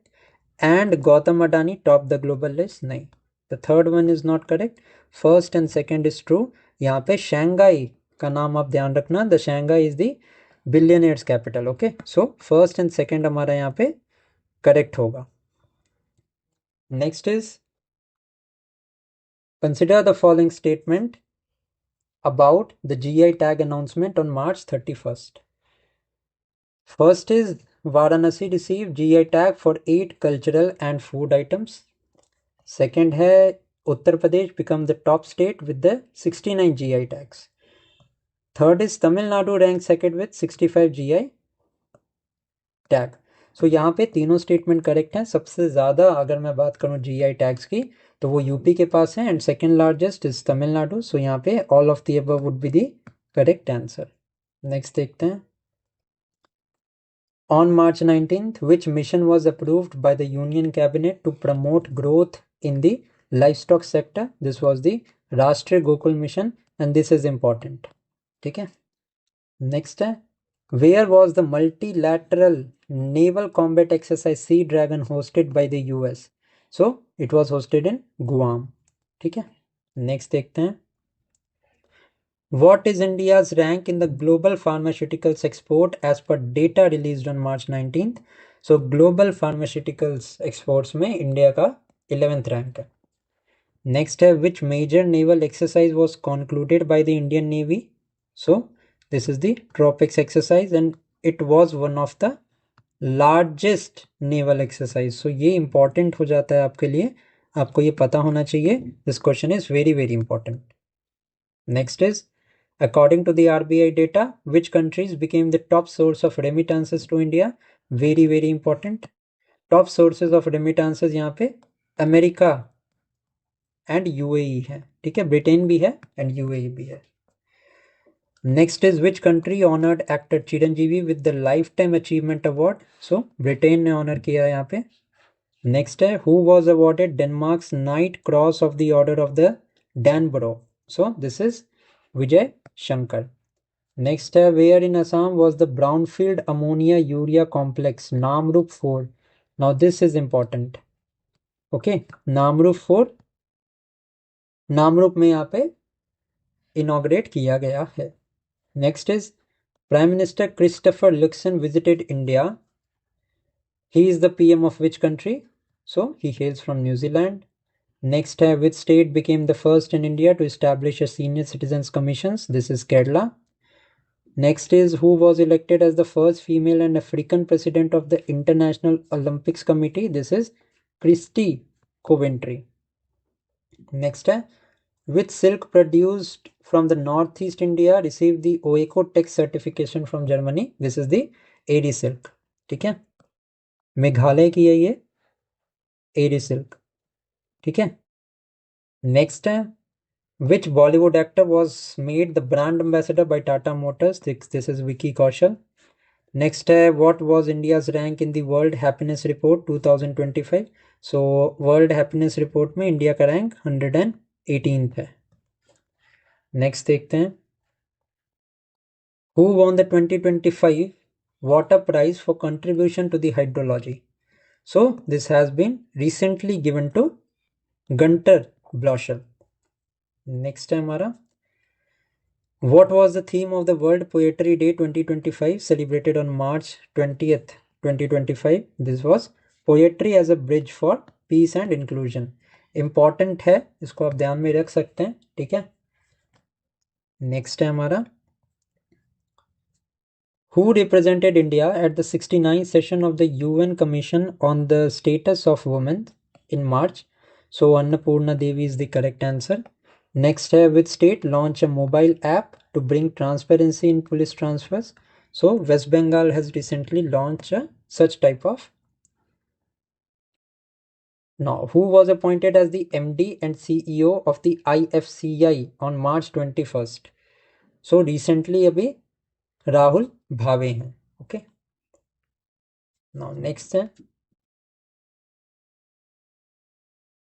And Gautam Adani top the global list. नहीं. The third one is not correct. First and second is true. यहाँ पे Shanghai का नाम आप ध्यान रखना. The Shanghai is the billionaires capital. Okay. So first and second हमारा यहाँ पे correct होगा. Next is consider the following statement about the GI tag announcement on March 31st. First is Varanasi received GI tag for 8 cultural and food items. Second है Uttar Pradesh become the top state with the 69 GI tags. Third is Tamil Nadu ranked second with 65 GI. Tag. सो यहाँ पे तीनों statement correct हैं। सबसे ज़्यादा अगर मैं बात करूँ जीआई टैग्स की तो वो यूपी के पास है and second largest is Tamil Nadu. So यहाँ पे all of the above would be the correct answer. Next देखते हैं। On March 19th, which mission was approved by the Union Cabinet to promote growth in the livestock sector? This was the Rashtriya Gokul Mission and this is important. ठीक है। Next है, where was the multilateral naval combat exercise Sea Dragon hosted by the US? So it was hosted in Guam. ठीक है। Next देखते हैं। What is India's rank in the global pharmaceuticals export as per data released on March 19th? So global pharmaceuticals exports में India का 11th rank है। Next है, which major naval exercise was concluded by the Indian Navy? So this is the tropics exercise and it was one of the largest naval exercise. So ये important हो जाता है आपके लिए, आपको ये पता होना चाहिए. This question is very very important. Next is, according to the RBI data, which countries became the top source of remittances to India? Very very important. Top sources of remittances यहाँ पे अमेरिका एंड यूएई है, ठीक है, Britain भी है and UAE भी है। Next is which country honoured actor Chiranjeevi with the life time achievement award? So Britain ने ऑनर किया यहाँ पे। नेक्स्ट है, who was awarded Denmark's knight cross of the order of the Dannebrog? So this is Vijay Shankar. Next है, where in Assam was the brownfield ammonia urea complex Namrup 4? Now this is important. Okay, Namrup 4 Namrup में यहाँ पे inaugurate किया गया है। Next is, prime minister Christopher Luxon visited India. He is the PM of which country? So he hails from New Zealand. Next है, which state became the first in India to establish a senior citizens commission? This is Kerala. Next is, who was elected as the first female and African president of the International Olympics Committee? This is Christy Coventry. Next है, which silk produced from the northeast India received the OECO-Tex certification from Germany? This is the Eri silk. ठीक है, मेघालय की है ये AD silk. ठीक है। Next है, which Bollywood actor was made the brand ambassador by Tata Motors? This is Vicky Kaushal. Next है, what was India's rank in the World Happiness Report 2025? So World Happiness Report में India का rank 118th है। Next देखते हैं, who won the 2025 water prize for contribution to the hydrology? So this has been recently given to Gunter Bloschel. Next है हमारा, what was the theme of the World Poetry Day 2025 celebrated on March 20th 2025? This was poetry as a bridge for peace and inclusion. important है, इसको आप ध्यान में रख सकते हैं, ठीक है। नेक्स्ट है हमारा, who represented India at the 69th session of the UN Commission on the Status of Women in March? So Annapurna Devi is the correct answer. Next है, which state launched a mobile app to bring transparency in police transfers? So West Bengal has recently launched such type of. Now, who was appointed as the MD and CEO of the IFCI on March 21st? So recently अभी राहुल भावे हैं। Okay. Now next है,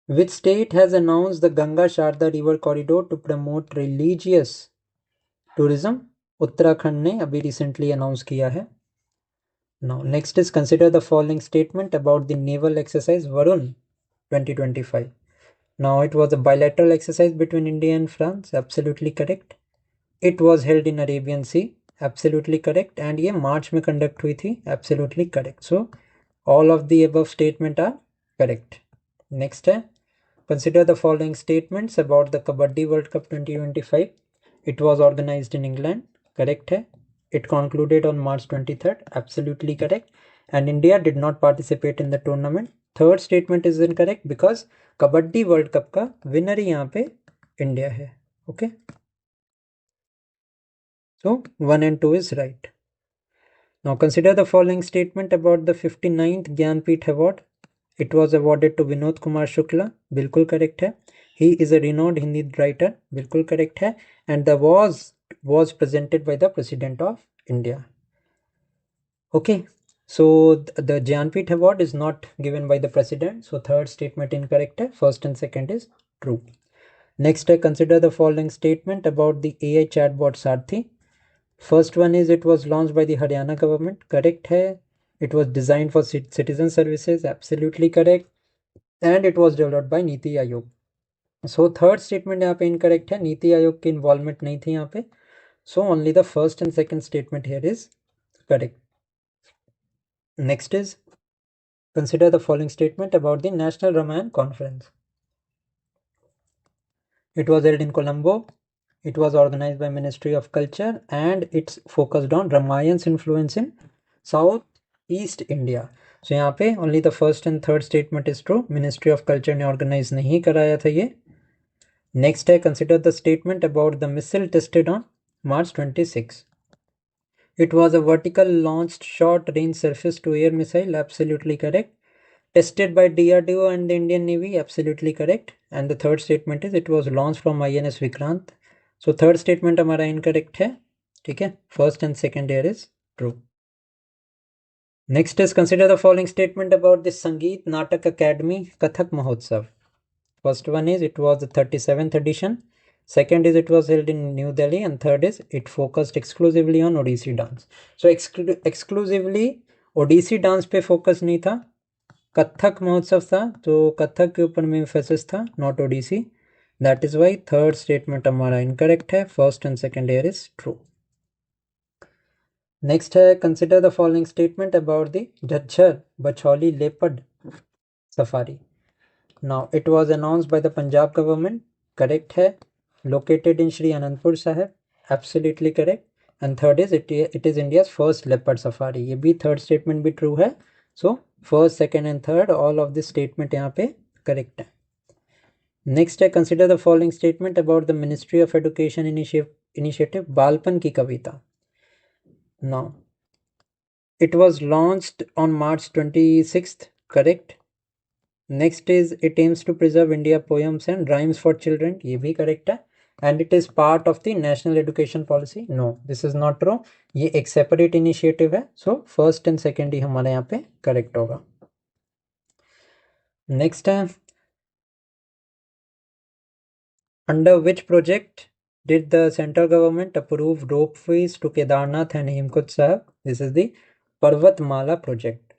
which state has announced the Ganga Sharda River Corridor to promote religious tourism? Uttarakhand ने अभी recently announce किया है। Now next is, consider the following statement about the naval exercise Varun 2025. Now it was a bilateral exercise between India and France. Absolutely correct. It was held in Arabian Sea. Absolutely correct. And ये मार्च में conduct हुई थी. Absolutely correct. So all of the above statement are correct. Next है, consider the following statements about the Kabaddi World Cup 2025. It was organized in England. Correct है. It concluded on March 23rd. Absolutely correct. And India did not participate in the tournament. Third statement is incorrect because Kabaddi World Cup का winner ही यहाँ पे India है. Okay. So 1 and 2 is right. Now consider the following statement about the 59th Gyanpith Award. It was awarded to Vinod Kumar Shukla. बिल्कुल correct है. He is a renowned Hindi writer. बिल्कुल correct है. And the was presented by the President of India. Okay. So the Jnanpith Award is not given by the President. So third statement incorrect है. First and second is true. Next, consider the following statement about the AI chatbot Sarthi. First one is it was launched by the Haryana government. Correct है. It was designed for citizen services. Absolutely correct. And it was developed by Niti Aayog. So third statement यहाँ पे incorrect है. नीति आयोग की involvement नहीं थी यहाँ पे. So only the first and second statement here is correct. Next is consider the following statement about the National Ramayana Conference. It was held in Colombo. It was organized by Ministry of Culture and it's focused on Ramayan's influence in South East India. So यहाँ पे only the first and third statement is true. Ministry of Culture ने organize नहीं कराया था ये. Next है consider the statement about the missile tested on March 26. It was a vertical launched short range surface to air missile. Absolutely correct. Tested by DRDO and the Indian Navy. Absolutely correct. And the third statement is it was launched from INS Vikrant. So third statement हमारा incorrect है. ठीक है. First and second here is true. Next is consider the following statement about the Sangeet Natak Academy Kathak Mahotsav. First one is it was the 37th edition. Second is it was held in New Delhi. And third is it focused exclusively on Odissi dance. So exclusively Odissi dance पे focus नहीं था. कथक महोत्सव था तो कथक के ऊपर में emphasis था, not Odissi. That is why third statement हमारा incorrect है. First and second here is true. Next है consider the following statement about the Jhajjar Bacholi leopard safari. Now it was announced by the Punjab government. Correct है. Located in Sri Anandpur Sahib. Absolutely correct. And third is it is India's first leopard safari. ये भी third statement भी true है. So first, second and third all of this statement यहाँ पे correct है. Next है consider the following statement about the Ministry of Education initiative बालपन की कविता. Now it was launched on March 26th. Correct. Next is it aims to preserve India poems and rhymes for children. ये भी correct है. And it is part of the national education policy. No, this is not true. ये एक separate initiative है. So first and second ही हमारे यहाँ पे correct होगा. Next है under which project did the central government approve ropeways to Kedarnath and Hemkund Sahib? This is the Parvatmala project.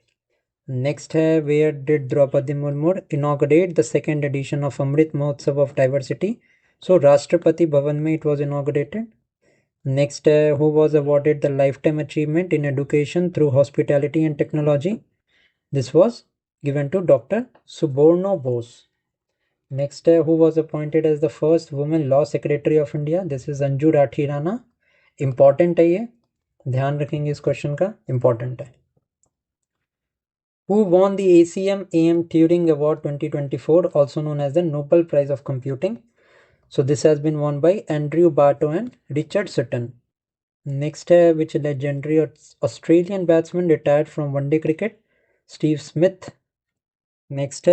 Next है where did Draupadi Murmu inaugurate the second edition of Amrit Mahotsav of Diversity? So Rashtrapati Bhavan mein it was inaugurated. Next who was awarded the lifetime achievement in education through hospitality and technology? This was given to Dr. Suborno Bose. Next who was appointed as the first woman law secretary of India? This is Anju Rathi Rana. Important है ये, ध्यान रखेंगे इस question का, important है. Who won the ACM AM Turing Award 2024, also known as the Nobel Prize of Computing? So this has been won by Andrew Barto and Richard Sutton. Next which legendary Australian batsman retired from one-day cricket? Steve Smith. Next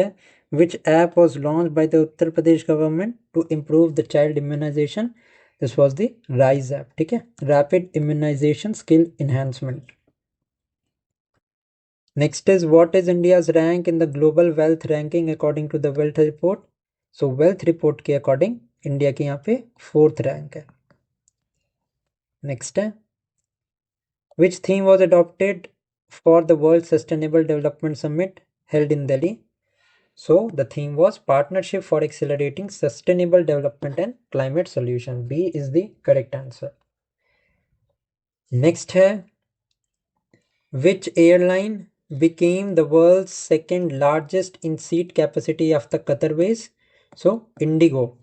which app was launched by the Uttar Pradesh government to improve the child immunization? This was the RISE app. ठीक है, Rapid Immunization Skill Enhancement. Next is what is India's rank in the global wealth ranking according to the wealth report? So wealth report के according India की यहाँ पे 4th rank है. Next है which theme was adopted for the World Sustainable Development Summit held in Delhi? So the theme was Partnership for Accelerating Sustainable Development and Climate Solution. B is the correct answer. Next है which airline became the world's second largest in seat capacity after Qatarways? So Indigo.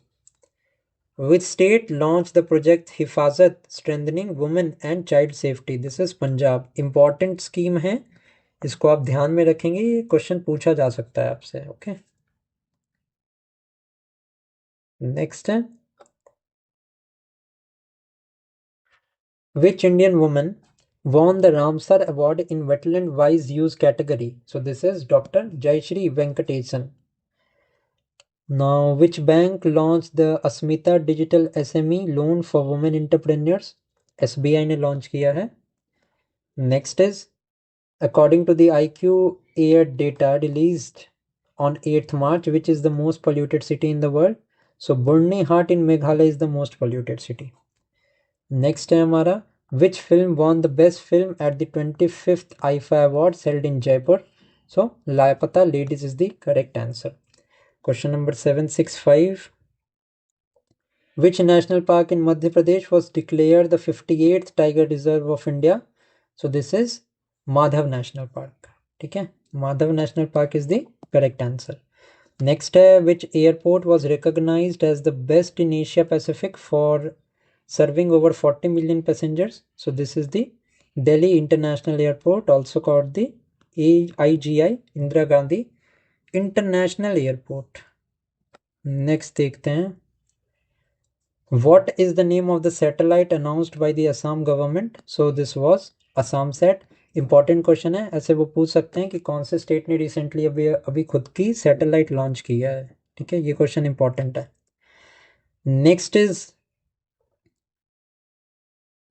Which state launched the project Hifazat, strengthening women and child safety? This is Punjab. Important scheme है, इसको आप ध्यान में रखेंगे, ये question पूछा जा सकता है आपसे. ओके. नेक्स्ट है which Indian woman won the Ramsar Award in Wetland Wise Use category? So this is Dr. Jayashree Venkatesan. Now, which bank launched the Asmita Digital SME Loan for Women Entrepreneurs? SBI ने launch किया है. Next is, according to the IQ Air data released on 8th March, which is the most polluted city in the world? So Burni-Ghat in Meghalaya is the most polluted city. Next है हमारा, which film won the best film at the 25th IFA Awards held in Jaipur? So Laapata Ladies is the correct answer. Question number 765. Which national park in Madhya Pradesh was declared the 58th Tiger Reserve of India? So this is Madhav National Park. ठीक है, Madhav National Park is the correct answer. Next है, which airport was recognized as the best in Asia Pacific for serving over 40 million passengers? So this is the Delhi International Airport, also called the IGI Indira Gandhi International Airport. Next देखते हैं, what is the name of the satellite announced by the Assam government? So this was AssamSat. Important question है, ऐसे वो पूछ सकते हैं कि कौन से स्टेट ने रिसेंटली अभी खुद की सैटेलाइट लॉन्च किया है. ठीक है, ये क्वेश्चन इंपॉर्टेंट है. Next is,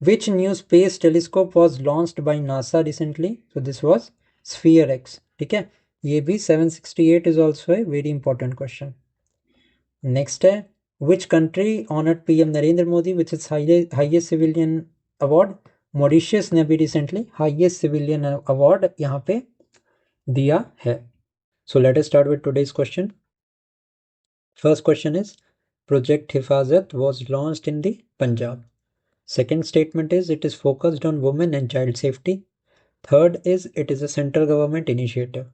which new space telescope was launched by NASA recently? So this was Sphere X. ठीक है, ये भी 768 is also a very important question. Next है, which country honored PM Narendra Modi with its highest civilian award? Mauritius ने भी recently highest civilian award यहाँ पे दिया है. So let us start with today's question. First question is, Project Hifazat was launched in the Punjab. Second statement is, it is focused on women and child safety. Third is, it is a central government initiative.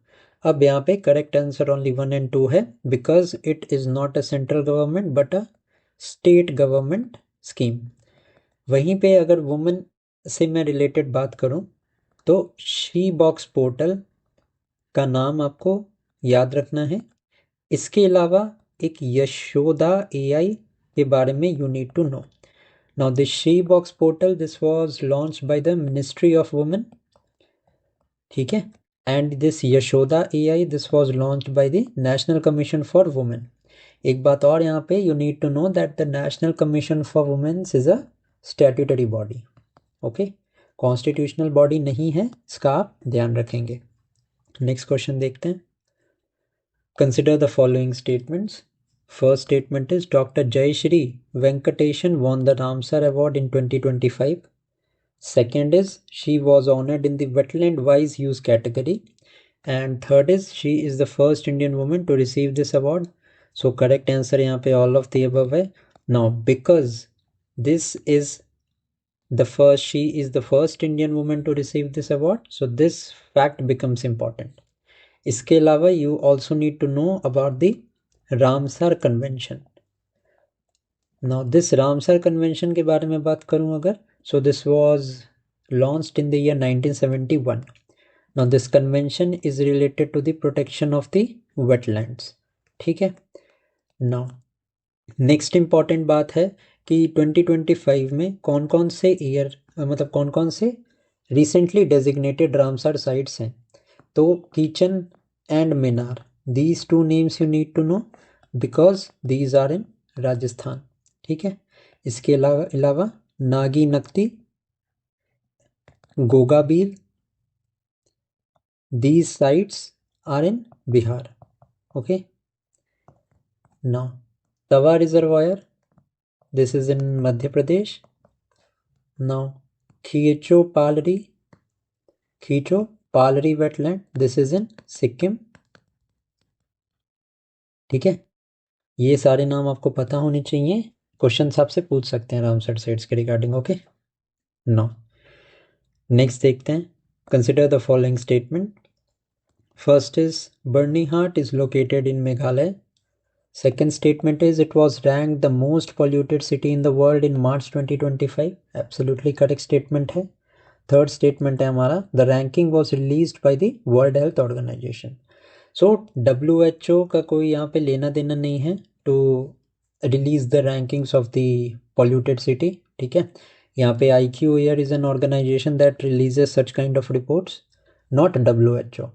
अब यहाँ पे correct answer only 1 and 2 है, because it is not a central government but a state government scheme. वहीं पे अगर women से मैं related बात करूँ तो शी बॉक्स पोर्टल का नाम आपको याद रखना है. इसके अलावा एक यशोदा AI के बारे में you need to know. Now this she box portal, this was launched by the Ministry of Women. ठीक है, and this Yashoda AI, this was launched by the National Commission for Women. एक बात और यहाँ पे, you need to know that the National Commission for Women is a statutory body. Okay, constitutional body नहीं है, इसका आप ध्यान रखेंगे. Next question देखते हैं. Consider the following statements. First statement is, Dr. Jayashree Venkatesan won the Ramsar Award in 2025. Second is, she was honored in the Wetland Wise Use category. And third is, she is the first Indian woman to receive this award. So correct answer यहाँ पे all of the above है. Now because this is the first, she is the first Indian woman to receive this award, so this fact becomes important. इसके अलावा you also need to know about the Ramsar convention. Now this Ramsar convention के बारे में बात करूं अगर, so this was launched in the year 1971. Now this convention is related to the protection of the wetlands. ठीक है. Now next important बात है कि 2025 में कौन कौन से ईयर मतलब कौन कौन से recently designated रामसर sites हैं. तो kitchen and Minar, these two names you need to know because these are in Rajasthan. ठीक है. इसके अलावा Nagi Nakti, गोगाबीर, these sites are in Bihar. Okay. Now Tawa reservoir, this is in Madhya Pradesh. Now Khicho Palri wetland, this is in Sikkim. ठीक है, ये सारे नाम आपको पता होने चाहिए. क्वेश्चन आपसे पूछ सकते हैं रामसर साइट्स के रिगार्डिंग. ओके. नो नेक्स्ट देखते हैं. Consider the following statement. First is, Byrnihat is located in Meghalaya. Second statement is, it was ranked the most polluted city in the world in March 2025. Absolutely correct statement है. Third statement है हमारा, the ranking was released by the world health organisation. So WHO का कोई यहाँ पे लेना देना नहीं है to release the rankings of the polluted city. ठीक है, यहाँ पे IQAir is an organization that releases such kind of reports, not WHO.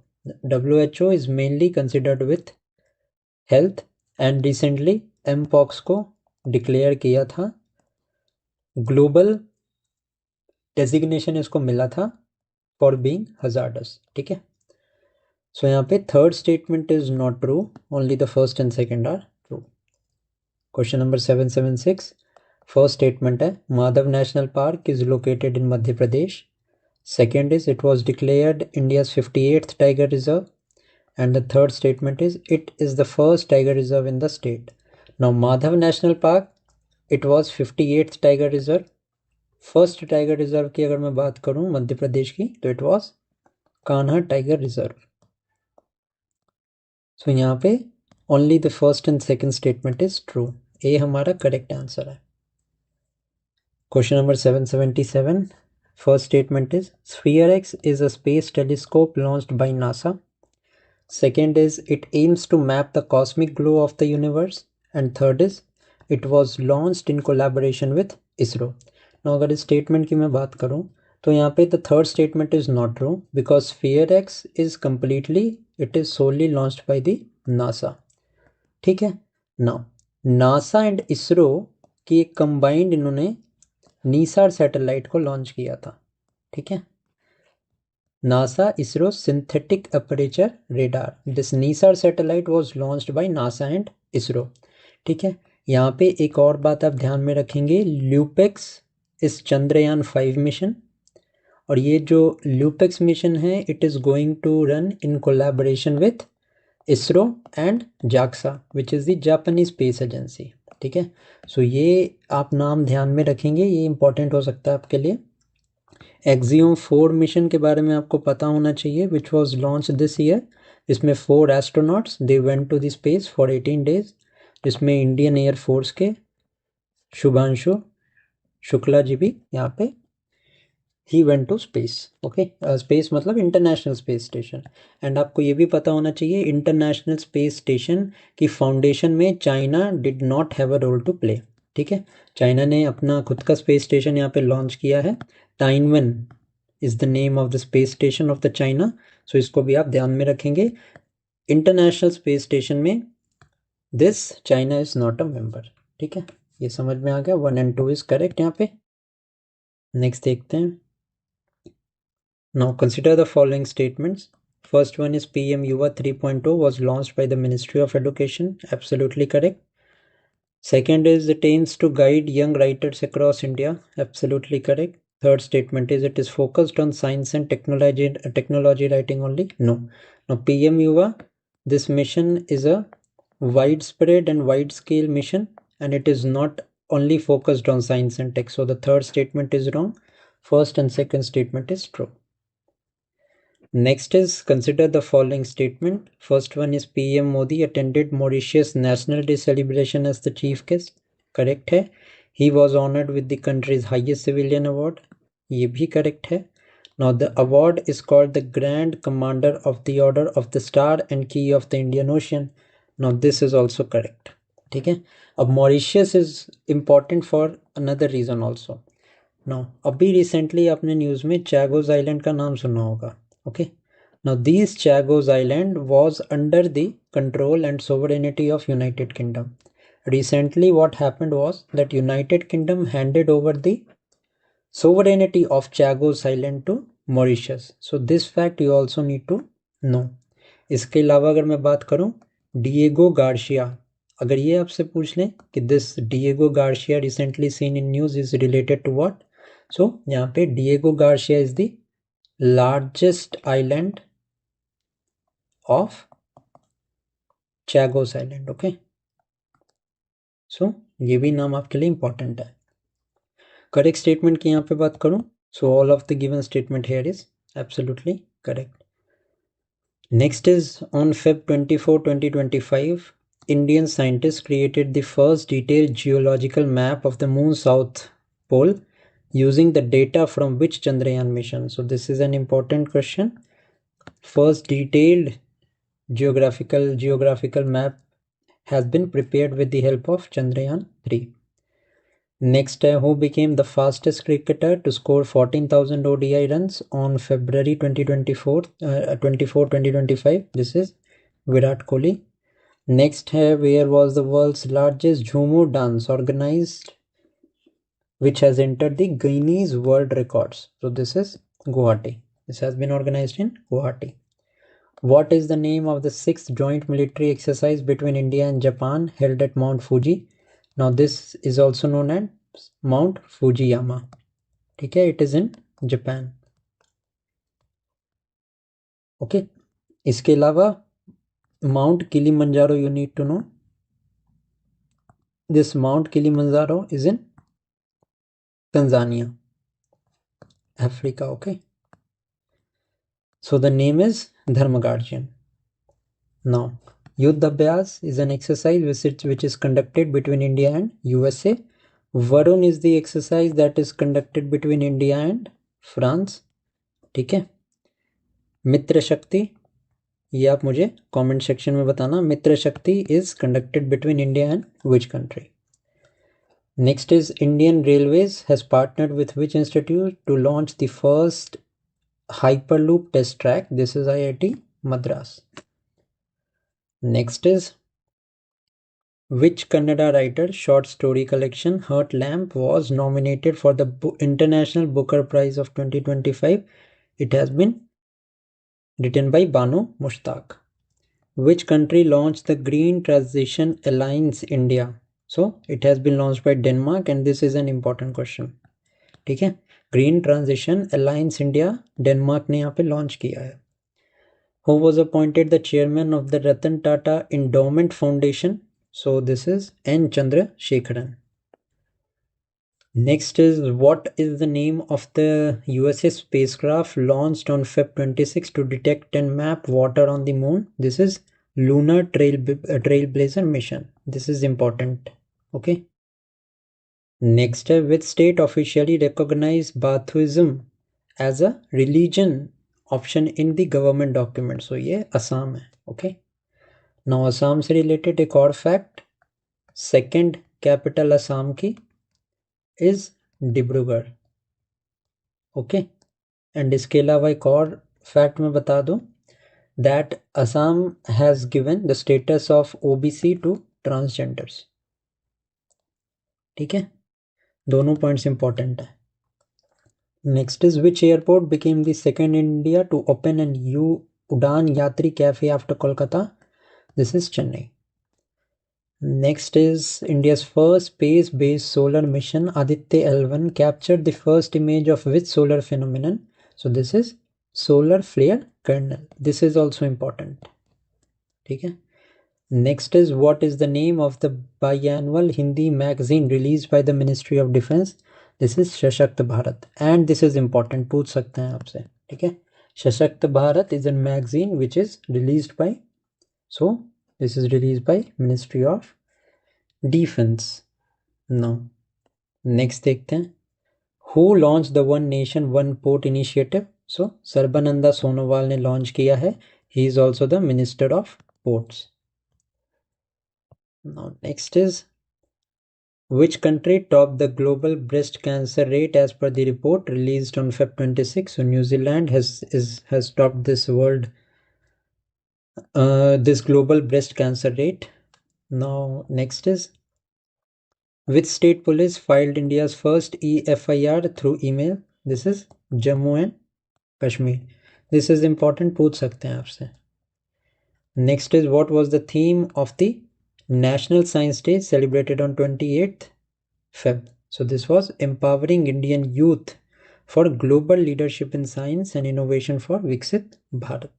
WHO is mainly considered with health and recently mpox को डिक्लेयर किया था, ग्लोबल डेजिग्नेशन इसको मिला था फॉर बीइंग हजार्डस, ठीक है। सो यहाँ पे third statement is not true, only the first and second are true. Question number 776, first statement है Madhav national park is located in Madhya Pradesh. Second is it was declared India's 58th tiger reserve, and the third statement is it is the first tiger reserve in the state. Now Madhav National Park, it was 58th tiger reserve. First tiger reserve की अगर मैं बात करूं मध्य प्रदेश की तो it was Kanha tiger reserve. So यहाँ पे only the first and second statement is true, A हमारा करेक्ट आंसर है। Question number 777, first statement is SPHEREx is a space telescope launched by NASA. Second is it aims to map the cosmic glow of the universe, and third is it was launched in collaboration with ISRO. Now अगर इस statement की मैं बात करूं तो यहाँ पे the third statement is not true because SPHEREx is completely it is solely launched by the NASA, ठीक है। नाउ नासा एंड इसरो की एक कंबाइंड इन्होंने नीसार सैटेलाइट को लॉन्च किया था, ठीक है। NASA ISRO synthetic aperture radar. This NISAR satellite was launched by NASA and ISRO. ठीक है, यहाँ पे एक और बात आप ध्यान में रखेंगे, ल्यूपेक्स इस चंद्रयान 5 मिशन, और ये जो ल्यूपेक्स मिशन है it is going to run in collaboration with ISRO and JAXA which is the Japanese space agency, ठीक है। सो ये आप नाम ध्यान में रखेंगे, ये इंपॉर्टेंट हो सकता है आपके लिए। एक्सियोम 4 मिशन के बारे में आपको पता होना चाहिए which was launch this year. इसमें 4 astronauts they went to the space for 18 days, जिसमें इंडियन एयरफोर्स के शुभांशु शुक्ला जी भी यहाँ पे ही went to space, okay. Space मतलब इंटरनेशनल स्पेस स्टेशन। एंड आपको ये भी पता होना चाहिए इंटरनेशनल स्पेस स्टेशन की फाउंडेशन में China did not have a role to play, ठीक है। चाइना ने अपना खुद का स्पेस स्टेशन यहाँ पे लॉन्च किया है, Tianwen is the name of the space station of the China. So इसको भी आप ध्यान में रखेंगे, इंटरनेशनल स्पेस स्टेशन में this China is not a member, ठीक है। ये समझ में आ गया, 1 and 2 इज करेक्ट यहाँ पे। नेक्स्ट देखते हैं। Now consider the following statements. First one is PM Yuva 3.0 was launched by the Ministry of Education. Absolutely correct. Second is it aims to guide young writers across India. Absolutely correct. Third statement is it is focused on science and technology writing only. No. Now PM Yuva, this mission is a widespread and wide scale mission and it is not only focused on science and tech. So the third statement is wrong. First and second statement is true. Next is consider the following statement. First one is PM Modi attended Mauritius National Day celebration as the chief guest. Correct है. He was honored with the country's highest civilian award. ये भी correct है. Now the award is called the Grand Commander of the Order of the Star and Key of the Indian Ocean. Now this is also correct. ठीक है. अब Mauritius is important for another reason also. Now अभी recently आपने news में चैगोस island का नाम सुना होगा. Okay, now these Chagos Island was under the control and sovereignty of United Kingdom. Recently what happened was that United Kingdom handed over the sovereignty of Chagos Island to Mauritius. So this fact you also need to know. इसके अलावा अगर मैं बात करूं Diego Garcia, अगर ये आपसे पूछ लें कि this Diego Garcia recently seen in news is related to what, so यहाँ पे Diego Garcia is the largest island of Chagos Island, okay. So ये भी नाम आपके लिए इंपॉर्टेंट है। करेक्ट स्टेटमेंट की यहाँ पे बात करूं, so all of the given statement here is absolutely correct. Next is on Feb 24, 2025, Indian scientists created the first detailed geological map of the moon's south pole using the data from which Chandrayaan mission? So this is an important question. First detailed geographical map has been prepared with the help of Chandrayaan 3. Next है who became the fastest cricketer to score 14,000 ODI runs on February 2025. This is Virat Kohli. Next है where was the world's largest Jhumur dance organized which has entered the Guinness World Records. So this is Guwahati. This has been organized in Guwahati. What is the name of the 6th joint military exercise between India and Japan held at Mount Fuji? Now this is also known as Mount Fujiyama. ठीक है, it is in Japan. Okay. इसके अलावा Mount Kilimanjaro, you need to know. This Mount Kilimanjaro is in Tanzania, Africa. Okay. So the name is Dharmagarjan. Now, Yuddha Abhyas is an exercise which is conducted between India and USA. Varun is the exercise that is conducted between India and France. ठीक है. मित्र शक्ति, ये आप मुझे comment section में बताना. मित्र शक्ति is conducted between India and which country? Next is Indian Railways has partnered with which institute to launch the first Hyperloop test track? This is IIT Madras. Next is which Kannada writer short story collection Hurt Lamp was nominated for the International Booker Prize of 2025? It has been written by Banu Mushtaq. Which country launched the Green Transition Alliance India? So it has been launched by Denmark, and this is an important question. ठीक है, Green Transition Alliance India Denmark ने यहाँ पे launch किया है. Who was appointed the chairman of the Ratan Tata Endowment Foundation? So this is N. Chandrasekharan. Next is what is the name of the USS spacecraft launched on Feb 26 to detect and map water on the moon? This is Lunar Trailblazer mission. This is important. Okay. Next, which state officially recognized Baathuism as a religion option in the government document? So ये असम है. Okay. Now Assam से related एक और fact. Second capital Assam की is Dibrugarh. Okay. And इसके अलावा एक और fact मैं बता दूं that Assam has given the status of OBC to transgenders. ठीक है, दोनों पॉइंट्स इंपॉर्टेंट है. Next is which airport became the second in India to open an Udan Yatri cafe after Kolkata? This is Chennai. Next is India's first space based solar mission Aditya L1 captured the first image of which solar phenomenon? So this is solar flare kernel. This is also important. ठीक है. Next is what is the name of the biannual Hindi magazine released by the Ministry of Defense? This is सशक्त Bharat. And this is important, पूछ सकते हैं आपसे. ठीक है, सशक्त Bharat is a magazine which is released by, so this is released by Ministry of Defense. Now next देखते हैं who launched the One Nation One Port initiative? So Sarbananda Sonowal ने लॉन्च किया है. He is also the Minister of Ports. Now next is which country topped the global breast cancer rate as per the report released on Feb 26? So New Zealand has topped this this global breast cancer rate. Now next is which state police filed India's first EFIR through email? This is Jammu and Kashmir. This is important, पूछ सकते हैं आपसे. Next is what was the theme of the National Science Day celebrated on 28th Feb? So this was empowering Indian youth for global leadership in science and innovation for Viksit Bharat.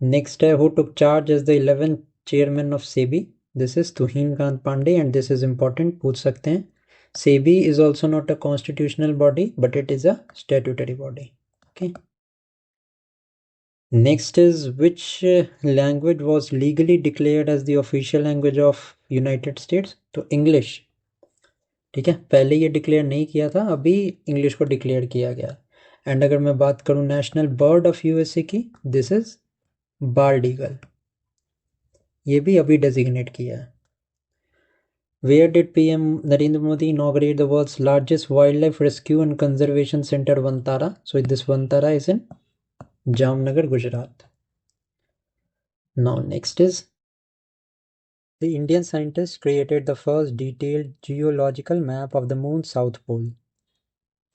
Next, who took charge as the 11th chairman of SEBI? This is Tuhin Kant Pandey, and this is important, पूछ सकते हैं. SEBI is also not a constitutional body, but it is a statutory body. Okay. Next is which language was legally declared as the official language of United States? तो English. ठीक है, पहले ये declare नहीं किया था, अभी इंग्लिश को डिक्लेयर किया गया. एंड अगर मैं बात करूं नेशनल बर्ड ऑफ यूएसए की, दिस इज बाल्ड ईगल. ये भी अभी डेजिग्नेट किया है. Where did PM Narendra Modi inaugurate the world's largest wildlife rescue and conservation center, Vantara? So this Vantara is in Jamnagar, Gujarat. Now next is, the Indian scientists created the first detailed geological map of the moon's south pole.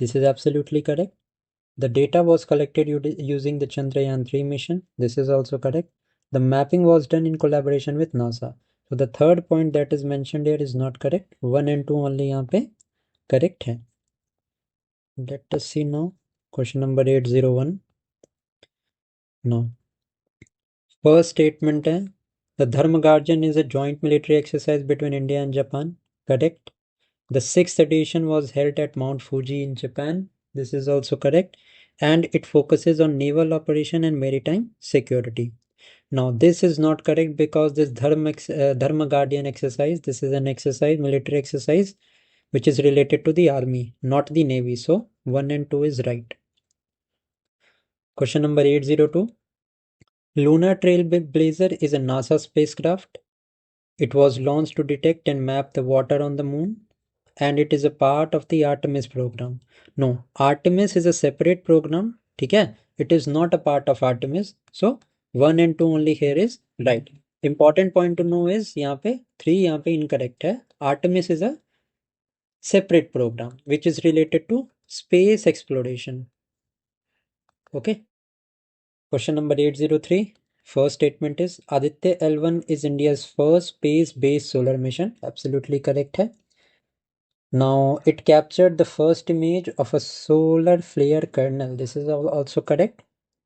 This is absolutely correct. The data was collected using the Chandrayaan-3 mission. This is also correct. The mapping was done in collaboration with NASA. So the third point that is mentioned here is not correct. 1 and 2 only यहाँ पे correct है. Let us see now. Question number 801. Now, first statement है, the Dharma Guardian is a joint military exercise between India and Japan. Correct. The 6th edition was held at Mount Fuji in Japan. This is also correct. And it focuses on naval operation and maritime security. Now this is not correct because this Dharma Guardian exercise, this is an exercise, military exercise, which is related to the army, not the navy. So 1 and 2 is right. Question number 802. Lunar Trailblazer is a NASA spacecraft. It was launched to detect and map the water on the moon, and it is a part of the Artemis program. No, Artemis is a separate program. ठीक है? It is not a part of Artemis. So 1 and 2 only here is right. Important point to know is यहाँ पे 3 यहाँ पे incorrect है. Artemis is a separate program which is related to space exploration. Okay. Question number 803. First statement is Aditya L1 is India's first space-based solar mission. Absolutely correct है. Now it captured the first image of a solar flare kernel. This is also correct.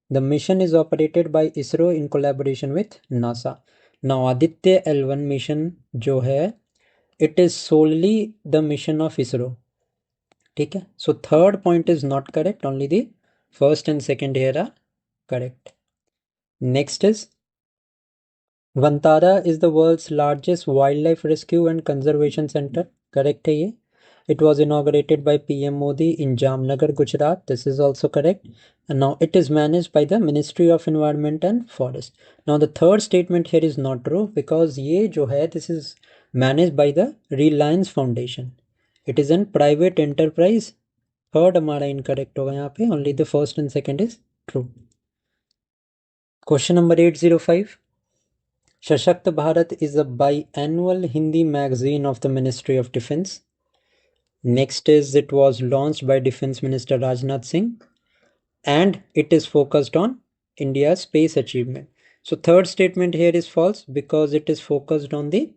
The mission is operated by ISRO in collaboration with NASA. Now Aditya L1 mission जो है, it is solely the mission of ISRO. ठीक है? So third point is not correct. Only the first and second here are correct. Next is, Vantara is the world's largest wildlife rescue and conservation center. Correct है ये. It was inaugurated by PM Modi in Jamnagar, Gujarat. This is also correct. And now it is managed by the Ministry of Environment and Forest. Now the third statement here is not true because ये जो है, this is managed by the Reliance Foundation. It is a private enterprise. Third हमारा incorrect होगा यहाँ पे. Only the first and second is true. Question number 805. Shashakt Bharat is a biannual Hindi magazine of the Ministry of Defense. Next is, it was launched by Defense Minister Rajnath Singh, and it is focused on India's space achievement. So third statement here is false because it is focused on the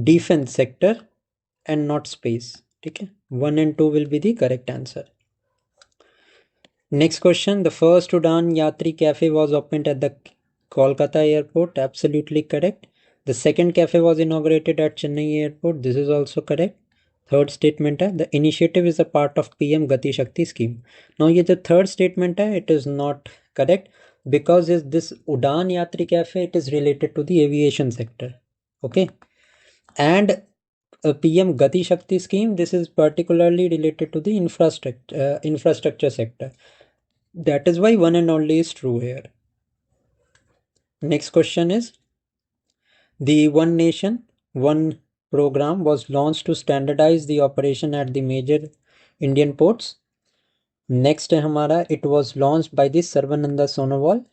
defense sector and not space. Okay? 1 and 2 will be the correct answer. Next question. The first Udan Yatri Cafe was opened at the Kolkata airport. Absolutely correct. The second cafe was inaugurated at Chennai airport. This is also correct. Third statement है, the initiative is a part of PM Gati Shakti scheme. Now ये जो third statement है, it is not correct because this Udan Yatri Cafe, it is related to the aviation sector. Okay. And PM Gati Shakti scheme, this is particularly related to the infrastructure sector. That is why 1 and only is true here. Next question is, the One Nation, One program was launched to standardize the operation at the major Indian ports. Next है हमारा, it was launched by the Sarvananda Sonowal.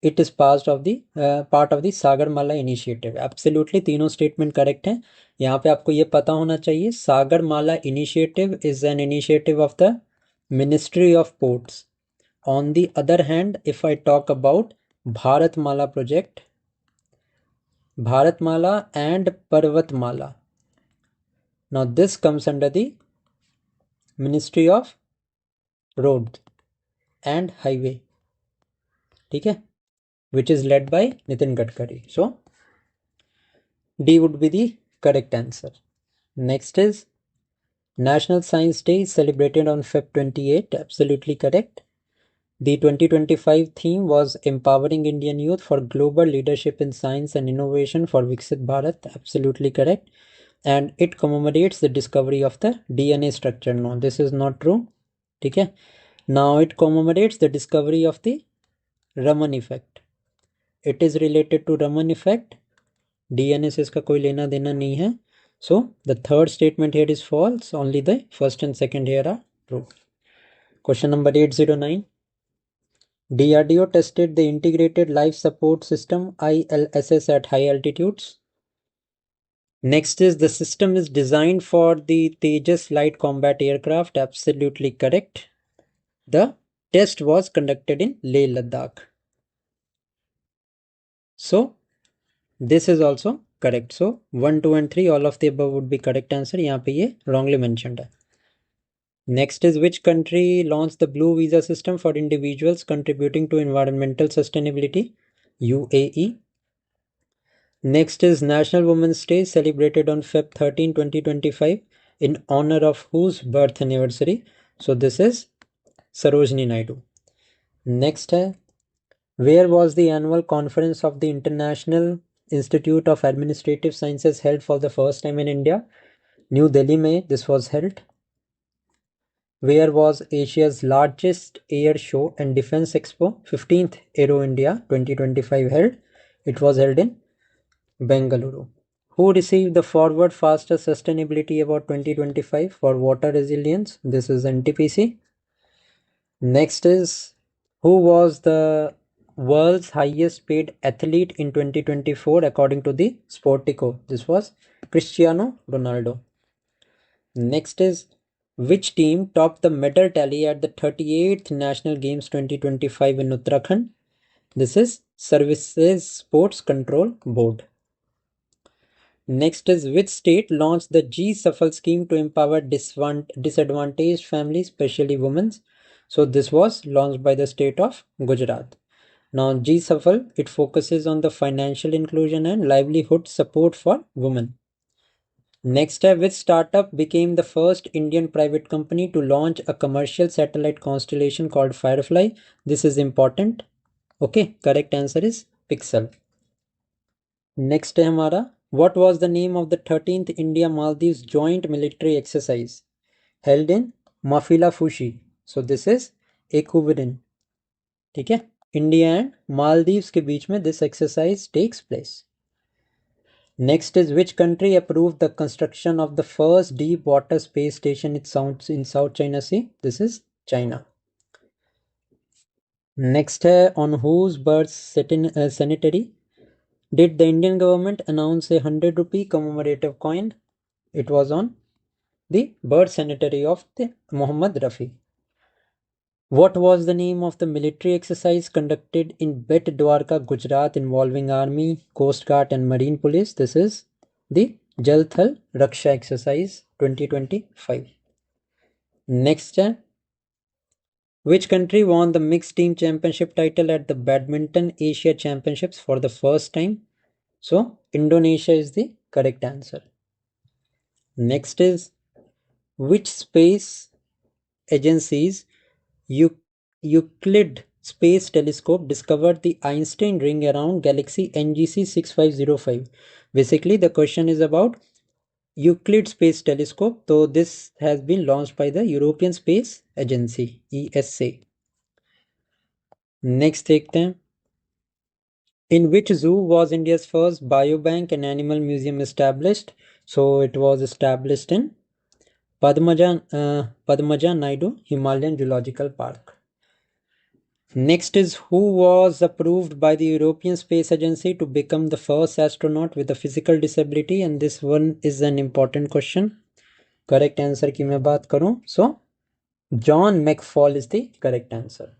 It is part of the Sagarmala initiative. Absolutely तीनों statement correct हैं. यहाँ पे आपको ये पता होना चाहिए, Sagarmala initiative is an initiative of the Ministry of Ports. On the other hand, if I talk about Bharatmala project, Bharatmala and Parvatmala, now this comes under the Ministry of Road and Highway, ठीक है, which is led by Nitin Gadkari. So D would be the correct answer. Next is, National Science Day is celebrated on Feb 28. Absolutely correct. The 2025 theme was Empowering Indian Youth for Global Leadership in Science and Innovation for Viksit Bharat. Absolutely correct. And it commemorates the discovery of the DNA structure. No, this is not true. Okay. Now it commemorates the discovery of the Raman effect. It is related to Raman effect DNA से इसका कोई लेना देना नहीं है. So the third statement here is false. Only the first and second here are true. Question number 809. DRDO tested the Integrated Life Support System ILSS at high altitudes. Next is the system is designed for the Tejas light combat aircraft. Absolutely correct. The test was conducted in Leh Ladakh. So this is also correct. So 1, 2 and 3 all of the above would be correct answer. यहाँ पे ये wrongly mentioned है. Next is which country launched the blue visa system for individuals contributing to environmental sustainability? UAE. Next is National Women's Day celebrated on Feb 13, 2025 in honor of whose birth anniversary? So this is Sarojini Naidu. Next है where was the annual conference of the International Institute of Administrative Sciences held for the first time in India? New Delhi में this was held. Where was Asia's largest air show and defense expo 15th Aero India 2025 held? It was held in Bengaluru. Who received the Forward Faster Sustainability Award 2025 for water resilience? This is ntpc. Next is who was the world's highest paid athlete in 2024 according to the Sportico? This was Cristiano Ronaldo. Next is which team topped the medal tally at the 38th National Games 2025 in Uttarakhand? This is Services Sports Control Board. Next is which state launched the chsl scheme to empower disadvantaged families, especially women? So this was launched by the state of Gujarat. Now chsl, it focuses on the financial inclusion and livelihood support for women. Next, which startup became the first Indian private company to launch a commercial satellite constellation called Firefly? This is important. Okay, correct answer is Pixel. Next है हमारा what was the name of the 13th India Maldives joint military exercise held in Mafila Fushi? So this is Ekuvirin. ठीक है, India and Maldives के बीच में this exercise takes place. Next is which country approved the construction of the first deep water space station in South China Sea? This is China. Next है on whose birth centenary did the Indian government announce a 100 rupee commemorative coin? It was on the birth centenary of the Muhammad Rafi. What was the name of the military exercise conducted in Bet Dwarka, Gujarat involving army, coast guard and marine police? This is the Jal Thal Raksha exercise 2025. Next, which country won the mixed team championship title at the Badminton Asia Championships for the first time? So Indonesia is the correct answer. Next is which space agency's Euclid Space Telescope discovered the Einstein ring around galaxy NGC 6505. Basically the question is about Euclid Space Telescope. So this has been launched by the European Space Agency ESA. Next देखते हैं in which zoo was India's first biobank and animal museum established? So it was established in Padmaja Naidu Himalayan Zoological Park. Next is who was approved by the European Space Agency to become the first astronaut with a physical disability, and this one is an important question. Correct answer की मैं बात करूं, so John McFall is the correct answer.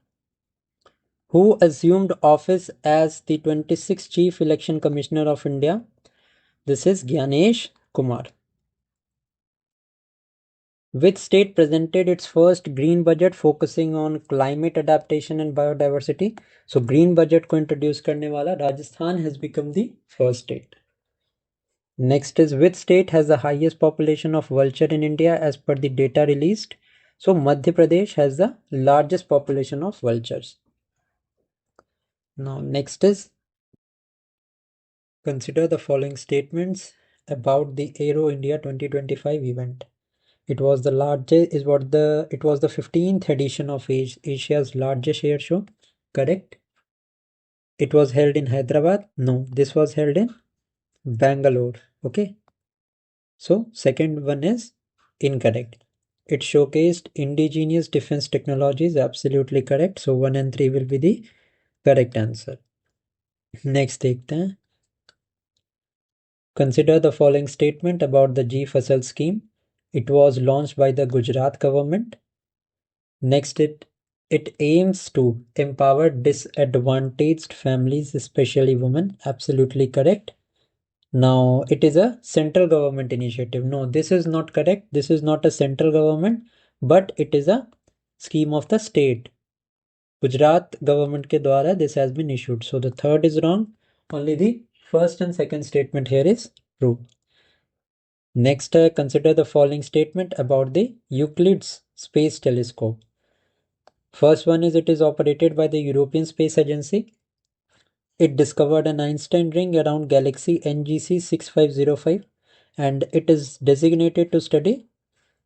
Who assumed office as the 26th Chief Election Commissioner of India? This is Gyanesh Kumar. Which state presented its first green budget focusing on climate adaptation and biodiversity? So green budget को introduce करने वाला Rajasthan has become the first state. Next is which state has the highest population of vulture in India as per the data released? So Madhya Pradesh has the largest population of vultures. Now next is consider the following statements about the Aero India 2025 event. It was the 15th edition of Asia's largest air show. Correct. It was held in Hyderabad. No, this was held in Bangalore. Okay. So second one is incorrect. It showcased indigenous defense technologies. Absolutely correct. So 1 and 3 will be the correct answer. Next देखते हैं. Consider the following statement about the chsl scheme. It was launched by the Gujarat government. Next, it aims to empower disadvantaged families, especially women. Absolutely correct. Now, it is a central government initiative. No, this is not correct. This is not a central government, but it is a scheme of the state. Gujarat government ke dwara this has been issued. So the third is wrong. Only the first and second statement here is true. Next, consider the following statement about the Euclid's Space Telescope. First one is it is operated by the European Space Agency. It discovered an Einstein ring around galaxy NGC 6505 and it is designated to study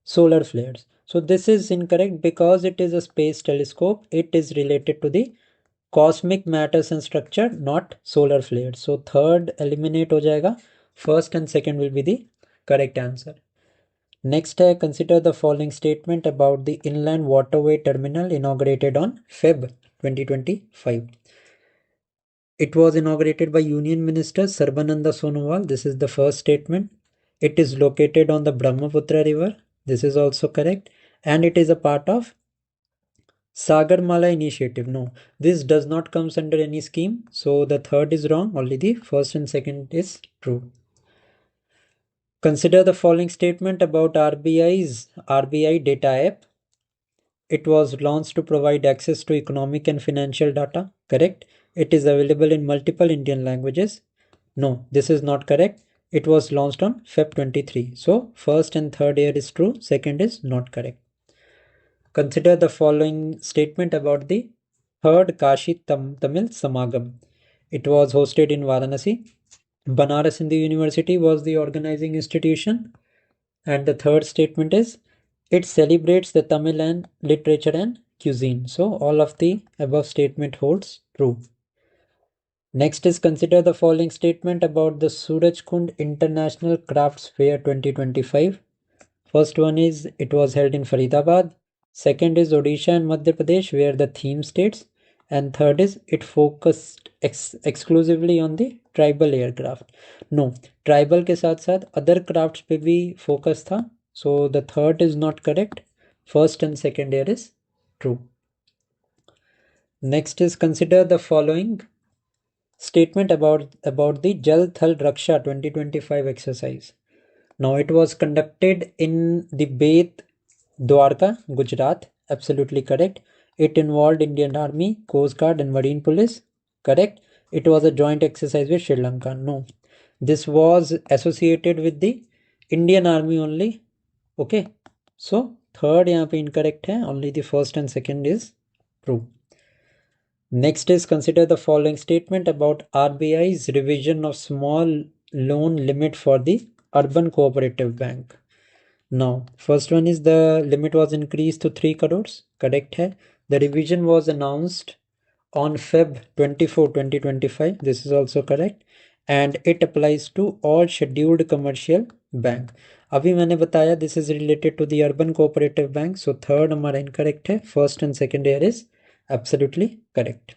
solar flares. So this is incorrect because it is a space telescope. It is related to the cosmic matters and structure, not solar flares. So third eliminate ho jayega. First and second will be the correct answer. Next, consider the following statement about the inland waterway terminal inaugurated on Feb 2025. It was inaugurated by Union Minister Sarbananda Sonowal. This is the first statement. It is located on the Brahmaputra River. This is also correct. And it is a part of Sagarmala initiative. No, this does not comes under any scheme. So the third is wrong. Only the first and second is true. Consider the following statement about RBI's RBI data app. It was launched to provide access to economic and financial data. Correct. It is available in multiple Indian languages. No, this is not correct. It was launched on Feb 23. So first and third here is true. Second is not correct. Consider the following statement about the third Kashi Tamil Samagam. It was hosted in Varanasi. Banaras Hindu University was the organizing institution. And the third statement is it celebrates the Tamil and literature and cuisine. So all of the above statement holds true. Next is consider the following statement about the Surajkund International Crafts Fair 2025. First one is it was held in Faridabad. Second is Odisha and Madhya Pradesh were the theme states. And third is it focused exclusively on the tribal aircraft. No, tribal के साथ साथ other crafts पे भी focus था. So the third is not correct. First and second here is true. Next is consider the following statement about the Jal Thal Raksha 2025 exercise. Now it was conducted in the Bet Dwarka, Gujarat. Absolutely correct. It involved Indian Army, Coast Guard and Marine Police. Correct. It was a joint exercise with Sri Lanka. No. This was associated with the Indian Army only. Okay. So third यहाँ पे incorrect है. Only the first and second is true. Next is consider the following statement about RBI's revision of small loan limit for the Urban Cooperative Bank. Now, first one is the limit was increased to 3 crores. Correct hai. The revision was announced on Feb 24, 2025. This is also correct. And it applies to all scheduled commercial bank. अभी मैंने बताया this is related to the Urban Cooperative Bank. So third हमारा incorrect है. First and second here is absolutely correct.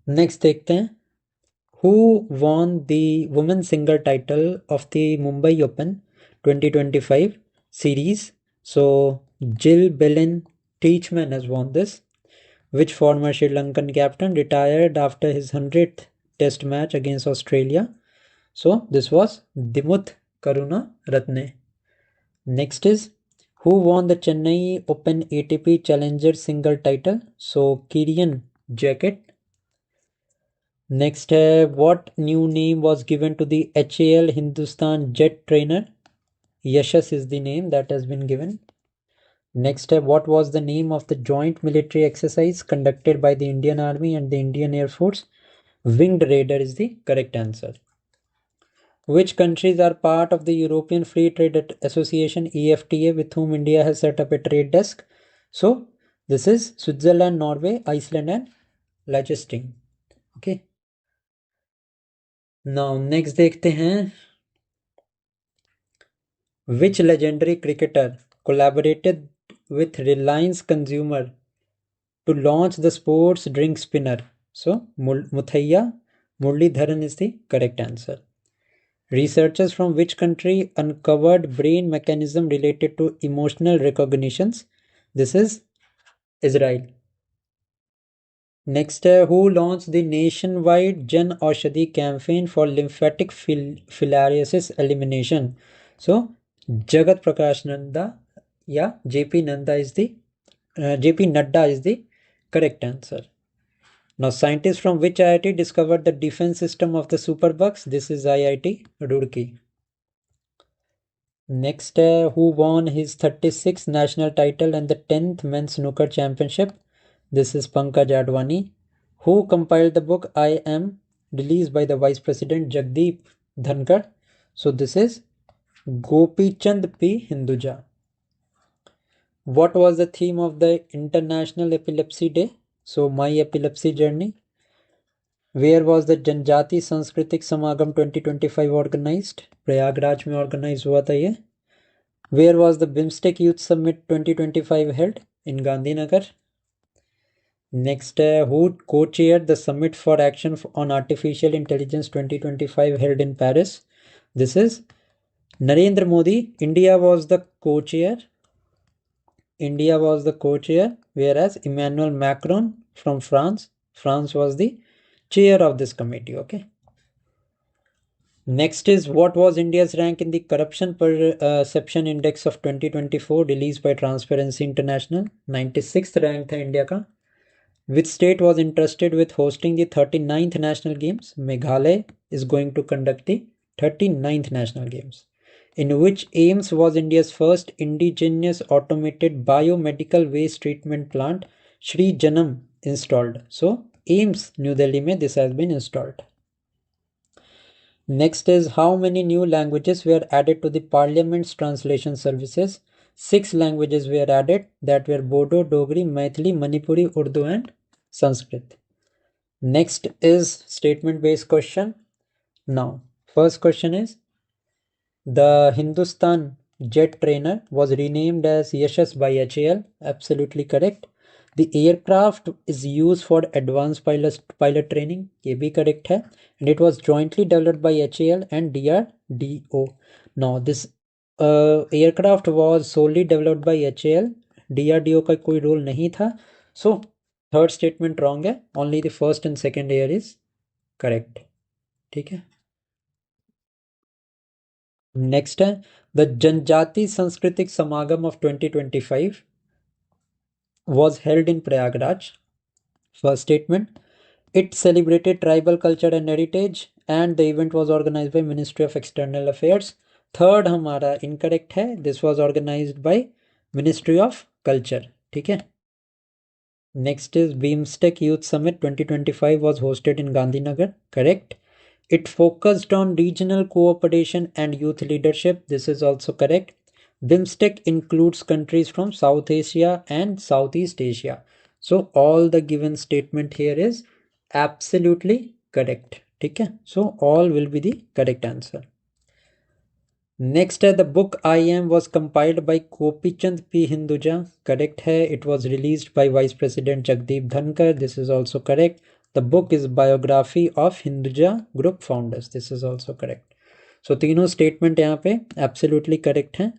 Next देखते हैं. Who won the women's single title of the Mumbai Open 2025 series? So Jill Belen Teachman has won this. Which former Sri Lankan captain retired after his 100th test match against Australia? So this was Dimuth Karunaratne. Next is who won the Chennai Open ATP Challenger single title? So Kirian Jacket. Next, what new name was given to the HAL Hindustan jet trainer? Yashas is the name that has been given. Next, what was the name of the joint military exercise conducted by the Indian Army and the Indian Air Force? Winged Raider is the correct answer. Which countries are part of the European Free Trade Association EFTA with whom India has set up a trade desk? So, this is Switzerland, Norway, Iceland and Liechtenstein. Okay. Now next देखते हैं, which legendary cricketer collaborated with Reliance Consumer to launch the sports drink spinner? So, Muthaiya Muralidharan is the correct answer. Researchers from which country uncovered brain mechanism related to emotional recognitions? This is Israel. Next, who launched the nationwide Jan Aushadhi campaign for lymphatic filariasis elimination? So, Jagat Prakash Nanda, yeah, JP Nanda is the JP Nadda is the correct answer. Now, scientists from which IIT discovered the defense system of the superbugs? This is IIT Roorkee. Next, who won his 36th national title and the 10th men's snooker championship? This is Pankaj Advani. Who compiled the book I Am, released by the Vice President Jagdeep Dhankar? So this is Gopi Chand P. Hinduja. What was the theme of the International Epilepsy Day? So My Epilepsy Journey. Where was the जनजाति सांस्कृतिक समागम 2025 organized? Prayagraj में organize हुआ था ये. Where was the BIMSTEC Youth Summit 2025 held? In Gandhinagar. Next, who co-chaired the Summit for Action on Artificial Intelligence 2025 held in Paris? This is Narendra Modi. India was the co-chair. Whereas Emmanuel Macron from France was the chair of this committee. Okay. Next is, what was India's rank in the Corruption Perception Index of 2024 released by Transparency International? 96th rank था India का. Which state was entrusted with hosting the 39th National Games? Meghalaya is going to conduct the 39th National Games. In which AIIMS was India's first indigenous automated biomedical waste treatment plant, Shri Janam, installed? So, AIIMS, New Delhi mein this has been installed. Next is, how many new languages were added to the Parliament's translation services? 6 languages were added, that were Bodo, Dogri, Maithili, Manipuri, Urdu and Sanskrit. Next is statement based question. Now, first question is, the Hindustan jet trainer was renamed as Yashas by HAL. Absolutely correct. The aircraft is used for advanced pilot training. ये भी correct है. And it was jointly developed by HAL and DRDO. Now this aircraft was solely developed by HAL. DRDO का कोई role नहीं था. So third statement wrong है. Only the first and second here is correct. ठीक है. Next है, the Janjati Sanskritik Samagam of 2025 was held in Prayagraj. First statement, it celebrated tribal culture and heritage, and the event was organized by Ministry of External Affairs. Third हमारा incorrect है, this was organized by Ministry of Culture. ठीक है. Next is, BIMSTEC Youth Summit 2025 was hosted in Gandhinagar. Correct. It focused on regional cooperation and youth leadership. This is also correct. BIMSTEC includes countries from South Asia and Southeast Asia. So all the given statement here is absolutely correct. Okay? So all will be the correct answer. Next, the book I Am was compiled by Kopichand P. Hinduja. Correct hai. It was released by Vice President Jagdeep Dhankar. This is also correct. The book is biography of Hinduja Group founders. This is also correct. So तीनों statement यहाँ पे absolutely correct हैं.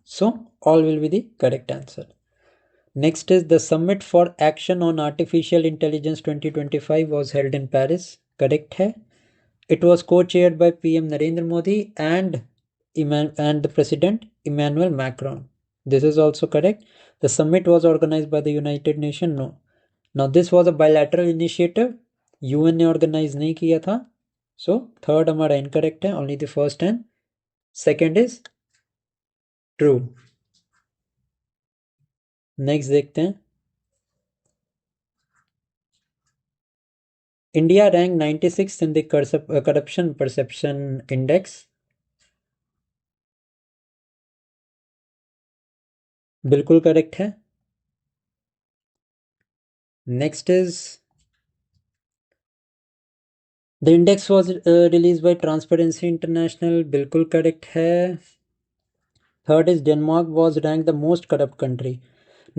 So all will be the correct answer. Next is, the Summit for Action on Artificial Intelligence 2025 was held in Paris. Correct है. It was co-chaired by PM Narendra Modi and the President Emmanuel Macron. This is also correct. The summit was organized by the United Nations. No. Now this was a bilateral initiative. UN ने organize नहीं किया था. So third हमारा incorrect है. Only the first and second is true. Next देखते हैं. India ranked 96th in the corruption perception index. बिल्कुल correct है. Next is, the index was release by transparency international, बिल्कुल करेक्ट है। Third is Denmark was rank the most corrupt country.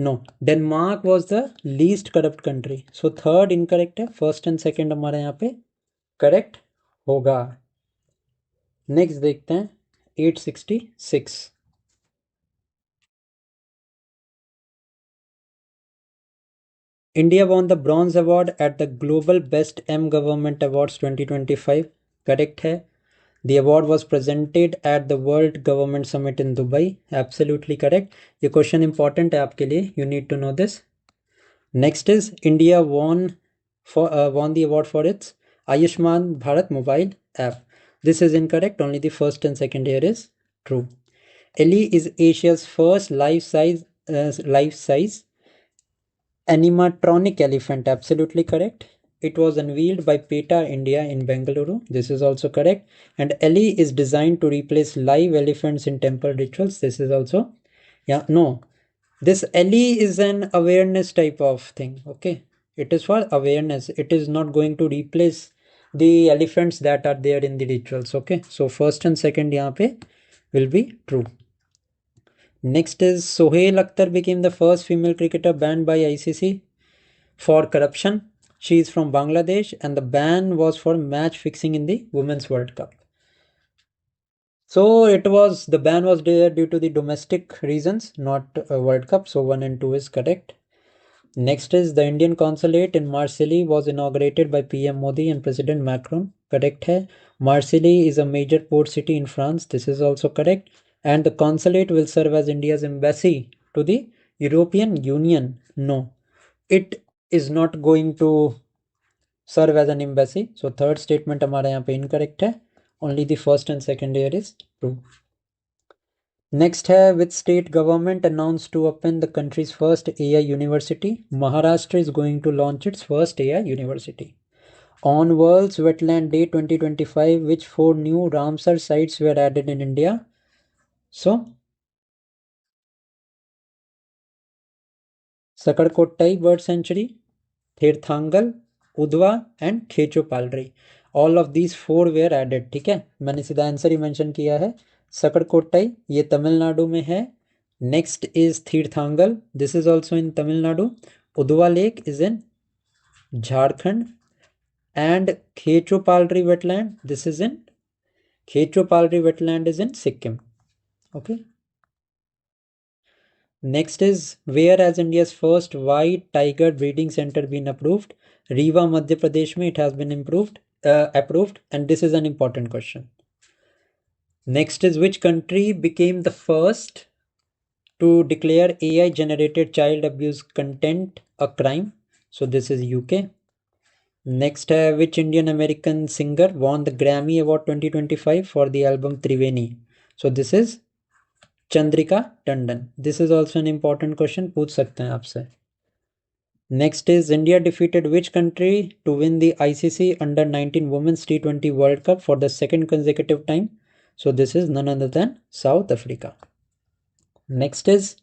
No, Denmark was the least corrupt country, so third incorrect है, first and second हमारे यहाँ पे correct होगा। Next देखते हैं 866। India won the Bronze Award at the Global Best M Government Awards 2025. Correct है. The award was presented at the World Government Summit in Dubai. Absolutely correct. ये question important है आपके लिए. You need to know this. Next is India won the award for its Ayushman Bharat mobile app. This is incorrect. Only the first and second here is true. Ellie is Asia's first life-size animatronic elephant. Absolutely correct. It was unveiled by PETA India in Bengaluru. This is also correct. And Ellie is designed to replace live elephants in temple rituals. This is also, yeah, no. This Ellie is an awareness type of thing. Okay. It is for awareness. It is not going to replace the elephants that are there in the rituals. Okay. So first and second यहाँ पे will be true. Next is Sohail Akhtar became the first female cricketer banned by ICC for corruption. She is from Bangladesh and the ban was for match fixing in the Women's World Cup. So the ban was there due to the domestic reasons, not World Cup. So 1 and 2 is correct. Next is the Indian consulate in Marseille was inaugurated by PM Modi and President Macron. Correct hai. Marseille is a major port city in France. This is also correct. And the consulate will serve as India's embassy to the European Union. No, it is not going to serve as an embassy. So third statement हमारा यहाँ पे incorrect है. Only the first and second here is true. Next है, which state government announced to open the country's first AI university? Maharashtra is going to launch its first AI university. On World's Wetland Day 2025, which 4 new Ramsar sites were added in India? So, Sakarkottai Bird Sanctuary, Tirthangal, Udva and Khechopalri. All of these 4 were added. ठीक है, मैंने सीधा answer ही mention किया है. सकरकोट्टाई ये तमिलनाडु में है. Next is Tirthangal. This is also in Tamil Nadu. Udva Lake is in Jharkhand. And Khechopalri wetland. This is in Khechopalri wetland is in Sikkim. Okay. Next is, where has India's first white tiger breeding center been approved? Rewa, Madhya Pradesh mein it has been approved, and this is an important question. Next is, which country became the first to declare AI generated child abuse content a crime? So this is UK. Next, which Indian American singer won the Grammy Award 2025 for the album Triveni? So this is Chandrika Tandon. This is also an important question, पूछ सकते हैं आपसे. Next is, India defeated which country to win the ICC Under-19 Women's T20 World Cup for the second consecutive time? So this is none other than South Africa. Next is,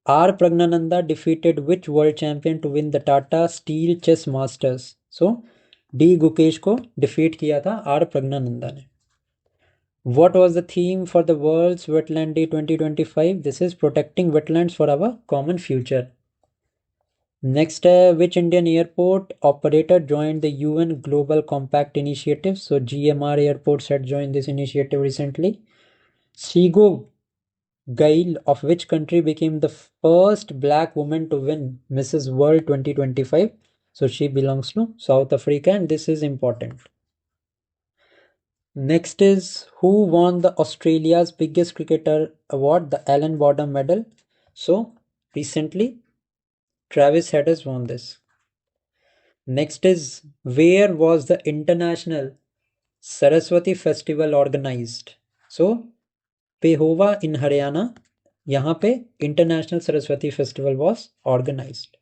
R. Pragnananda defeated which world champion to win the Tata Steel Chess Masters? So D. Gukesh को defeat किया था R. Pragnananda ने. What was the theme for the World's Wetland Day 2025? This is protecting wetlands for our common future. Next, which Indian airport operator joined the UN Global Compact Initiative? So GMR airports had joined this initiative recently. Shigo Gail of which country became the first black woman to win Mrs. World 2025? So she belongs to South Africa, and this is important. Next is, who won the Australia's biggest cricketer award, the Allan Border Medal? So recently Travis Head has won this. Next is, where was the International Saraswati Festival organized? So Pehova in Haryana, यहाँ पे International Saraswati Festival was organized.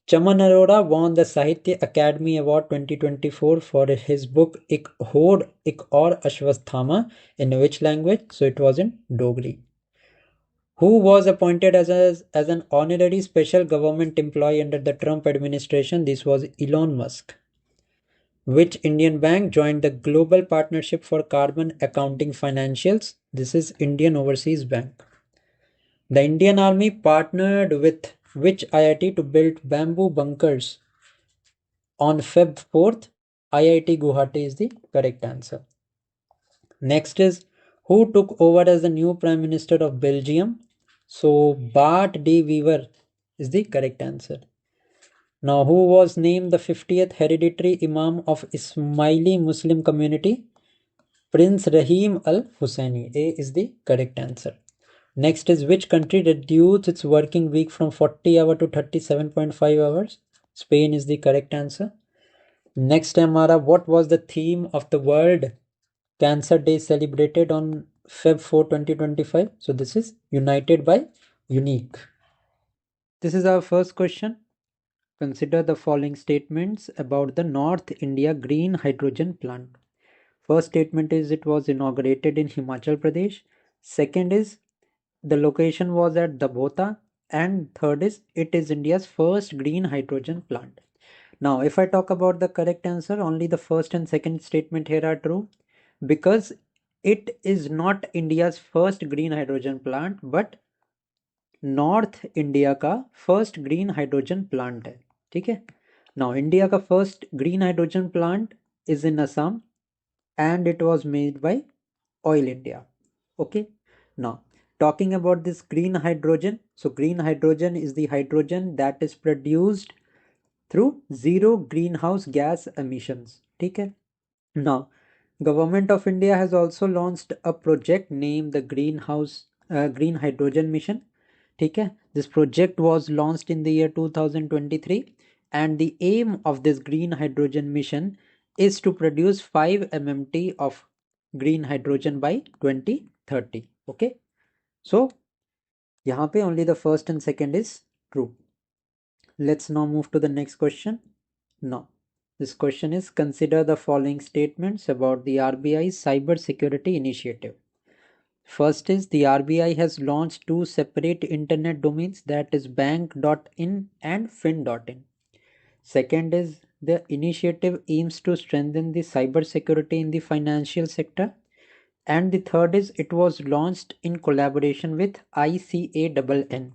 Chaman Arora won the Sahitya Academy Award 2024 for his book Ik Hod Ik Aur Ashwasthama. In which language? So it was in Dogri. Who was appointed as an honorary special government employee under the Trump administration? This was Elon Musk. Which Indian bank joined the Global Partnership for Carbon Accounting Financials? This is Indian Overseas Bank. The Indian Army partnered with which IIT to build bamboo bunkers on Feb 4th? IIT Guwahati is the correct answer. Next is, who took over as the new Prime Minister of Belgium? So Bart de Wever is the correct answer. Now, who was named the 50th hereditary Imam of Ismaili Muslim community? Prince Rahim Al Husseini. A is the correct answer. Next is, which country reduced its working week from 40 hours to 37.5 hours? Spain is the correct answer. Next है हमारा, what was the theme of the World Cancer Day celebrated on Feb 4, 2025? So this is United by Unique. This is our first question. Consider the following statements about the North India Green Hydrogen Plant. First statement is it was inaugurated in Himachal Pradesh. Second is the location was at Dabhota. And third is it is India's first green hydrogen plant. Now, if I talk about the correct answer, only the first and second statement here are true, because it is not India's first green hydrogen plant, but north India का first green hydrogen plant है. ठीक है. Now India का first green hydrogen plant is in Assam and it was made by Oil India. Okay. Now, talking about this green hydrogen. So, green hydrogen is the hydrogen that is produced through zero greenhouse gas emissions. ठीक है. Now, Government of India has also launched a project named the Green Hydrogen Mission. ठीक है. This project was launched in the year 2023, and the aim of this green hydrogen mission is to produce 5 MMT of green hydrogen by 2030. Okay. So यहाँ पे only the first and second is true. Let's now move to the next question. Now, this question is, consider the following statements about the RBI's cyber security initiative. First is, the RBI has launched two separate internet domains, that is bank.in and fin.in. Second is, the initiative aims to strengthen the cyber security in the financial sector. And the third is, it was launched in collaboration with ICANN.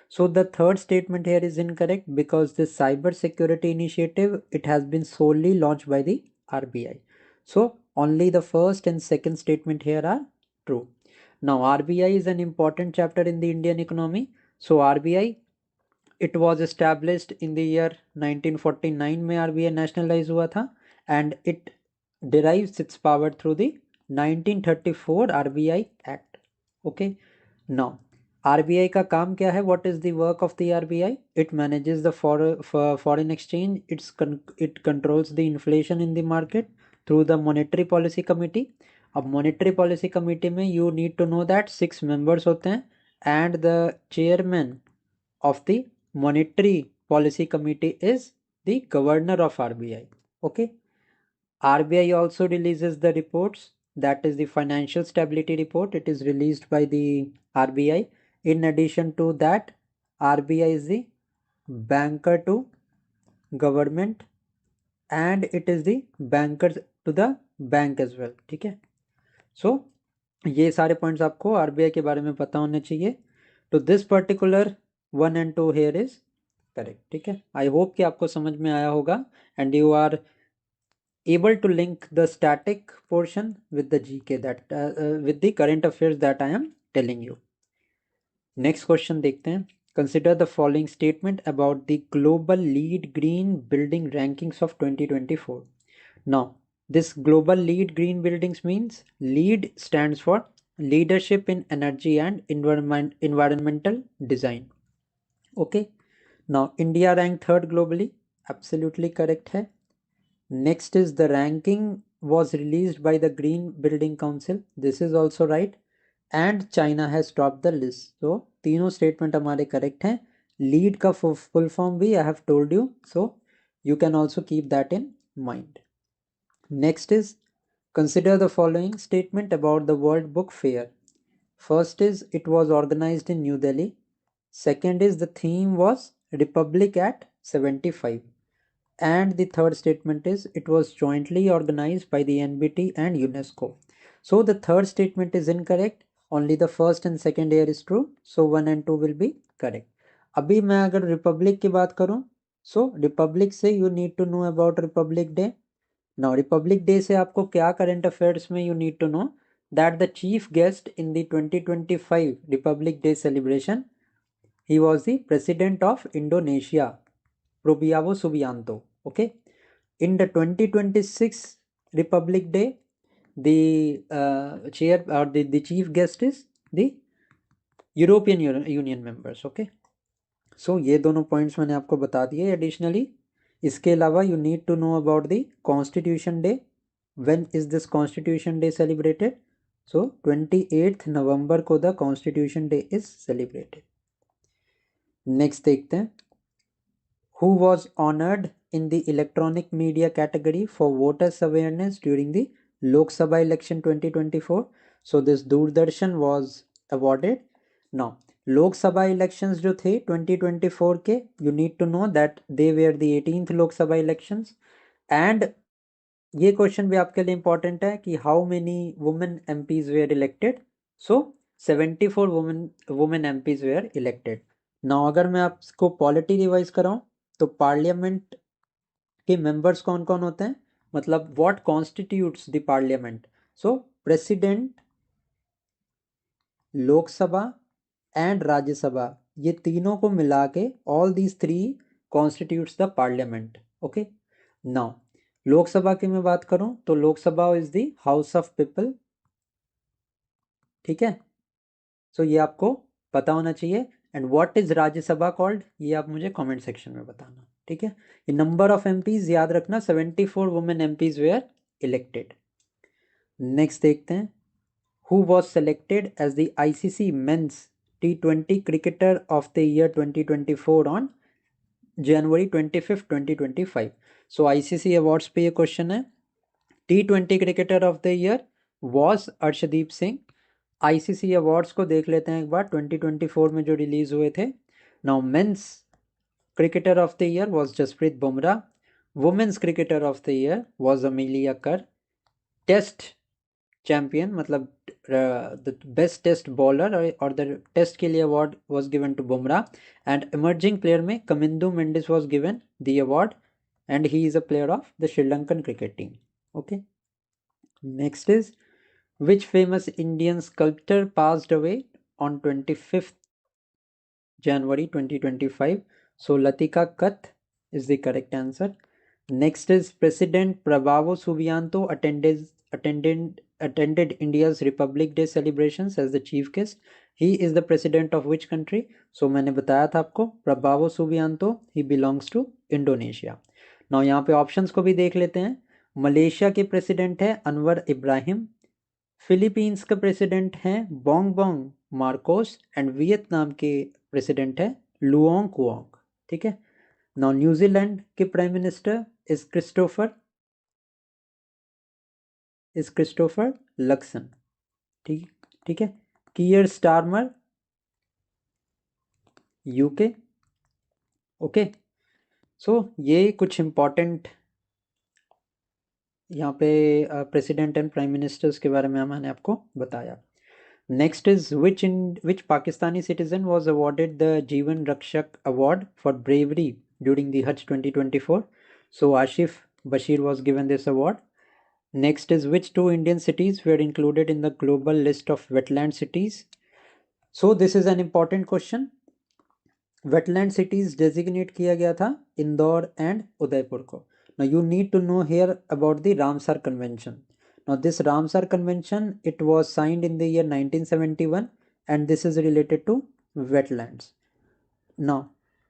So the third statement here is incorrect, because this cyber security initiative, it has been solely launched by the RBI. So only the first and second statement here are true. Now, RBI is an important chapter in the Indian economy. So RBI, it was established in the year 1949 में RBI nationalize हुआ था, and it derives its power through the 1934 RBI Act. Okay. Now, RBI का काम क्या है? What is the work of the RBI? It manages the foreign exchange. It controls the inflation in the market through the monetary policy committee. अब monetary policy committee में you need to know that 6 members होते हैं, and the chairman of the monetary policy committee is the governor of RBI. Okay. RBI also releases the reports, that is the financial stability report. It is released by the RBI. In addition to that, RBI is the banker to government, and it is the banker to the bank as well. ठीक है. So ये सारे points आपको RBI के बारे में पता होने चाहिए. तो this particular 1 and 2 here is correct. ठीक है. आई होप कि आपको समझ में आया होगा, and you are able to link the static portion with the GK with the current affairs that I am telling you. Next question देखते हैं. Consider the following statement about the global lead green building rankings of 2024. Now, this global lead green buildings means LEED stands for leadership in energy and environmental design. Okay. Now, India ranked 3rd globally. Absolutely correct है. Next is, the ranking was released by the Green Building Council. This is also right. And China has topped the list. So तीनों statement हमारे correct हैं. LEED का full form भी I have told you. So you can also keep that in mind. Next is, consider the following statement about the World Book Fair. First is, it was organized in New Delhi. Second is, the theme was Republic at 75. and the third statement is it was jointly organized by the NBT and UNESCO. So the third statement is incorrect. Only the first and second here is true. So 1 and 2 will be correct. अभी मैं अगर Republic की बात करूं, so Republic से you need to know about Republic Day. Now Republic Day से आपको क्या current affairs में you need to know that the chief guest in the 2025 Republic Day celebration, he was the President of Indonesia, Prabowo Subianto. Okay. In the 2026 Republic Day, the chair or the chief guest is the European Union members. Okay. So ये दोनों points मैंने आपको बता दिए additionally. इसके अलावा you need to know about the Constitution Day. When is this Constitution Day celebrated? So 28th November को the Constitution Day is celebrated. Next देखते हैं. Who was honored in the electronic media category for voters awareness during the Lok Sabha election 2024? So this Doordarshan was awarded. Now Lok Sabha elections जो थे 2024 के, you need to know that they were the 18th Lok Sabha elections. And ये question भी आपके लिए important है कि how many women MPs were elected. So 74 women MPs were elected. Now अगर मैं आपको पॉलिटी रिवाइज कराऊं तो पार्लियामेंट के मेंबर्स कौन कौन होते हैं, मतलब what constitutes the parliament. So president, Lok Sabha and Rajya Sabha, ये तीनों को मिला के all these three constitutes the parliament. Okay. Now Lok Sabha की मैं बात करूं तो Lok Sabha is the house of people. ठीक है. सो ये आपको पता होना चाहिए. And what is Rajya Sabha called, ये आप मुझे कमेंट सेक्शन में बताना. ठीक है. ये नंबर ऑफ एमपीज याद रखना, 74 women MPs were elected. Next देखते हैं. Who was selected as the ICC men's T20 cricketer of the year 2024 on January 25, 2025. So ICC awards पे ये क्वेश्चन है. T20 cricketer of the year was Arshdeep Singh. ICC awards को देख लेते हैं एक बार 2024 में जो रिलीज हुए थे. Now men's cricketer of the year was Jasprit Bumrah. Women's cricketer of the year was Amelia Kerr. Test champion मतलब द बेस्ट टेस्ट बॉलर और द टेस्ट के लिए award was given to Bumrah. And emerging player में Kamindu Mendis was given the award and he is a player of the Sri Lankan cricket team. Okay. Next is, which famous Indian sculptor passed away on 25th January 2025? So Latika Kath is the correct answer. Next is, President Prabowo Subianto attended India's Republic Day celebrations as the chief guest. He is the president of which country? So मैंने बताया था आपको, Prabowo Subianto, he belongs to Indonesia. Now यहाँ पे options को भी देख लेते हैं. मलेशिया के प्रेसिडेंट है अनवर इब्राहिम. फिलीपींस के प्रेसिडेंट हैं Bong Bong Marcos. And Vietnam के प्रेसिडेंट है लुओंग कुओंग. ठीक है. नाउ न्यूजीलैंड के prime minister is Christopher Luxon. ठीक है. कियर स्टारमर यूके. ओके. सो ये कुछ इंपॉर्टेंट यहाँ पे प्रेसिडेंट एंड प्राइम मिनिस्टर्स के बारे में मैंने आपको बताया. Next is, which Pakistani citizen was awarded the Jeevan Rakshak award for bravery during the Hajj 2024? So Asif Bashir was given this award. Next is, which two Indian cities were included in the global list of wetland cities? So this is an important question. Wetland cities designate किया गया था Indore and Udaipur को. Now you need to know here about the Ramsar convention. Now this Ramsar convention, it was signed in the year 1971 and this is related to wetlands. Now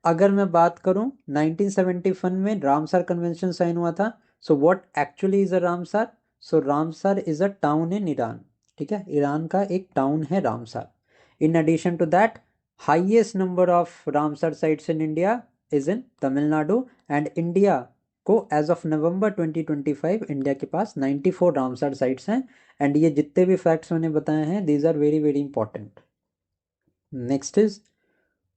अगर मैं बात करूं 1971 में Ramsar convention sign हुआ था. So what actually is a Ramsar? So Ramsar is a town in Iran. ठीक है. Iran का एक टाउन है Ramsar. In addition to that, highest number of Ramsar sites in India is in Tamil Nadu. And India को as of November 2025 India के पास 94 Ramsar sites हैं. And ये जितने भी फैक्ट्स मैंने बताए हैं, these are very very important. Next is,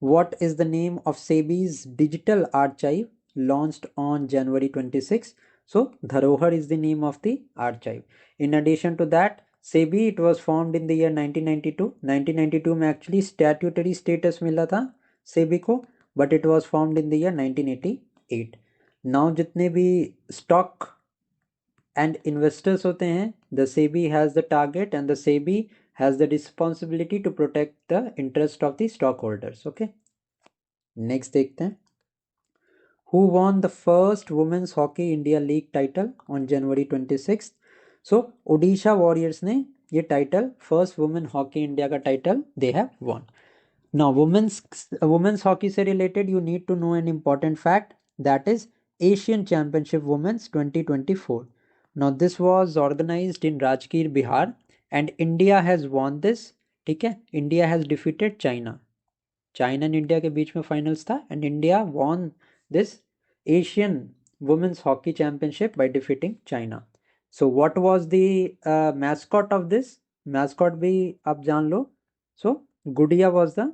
what is the name of SEBI's digital archive launched on January 26. So Dharohar is the name of the archive. In addition to that, SEBI, it was formed in the year 1992. 1992 में actually statutory status मिला था SEBI को, but it was formed in the year 1988. Now जितने भी stock and investors होते हैं, the SEBI has the target and the SEBI has the responsibility to protect the interest of the stockholders. Okay, next देखते हैं. Who won the first women's hockey India League title on January 26th? So Odisha Warriors ने ये title, first women hockey India का title they have won. Now women's hockey से related you need to know an important fact, that is Asian Championship Women's 2024. Now this was organized in Rajgir, Bihar, and India has won this. ठीक है, India has defeated China. China and India के बीच में finals था and India won this Asian women's hockey championship by defeating China. So what was the mascot of this? Mascot भी आप जान लो. So Gudiya was the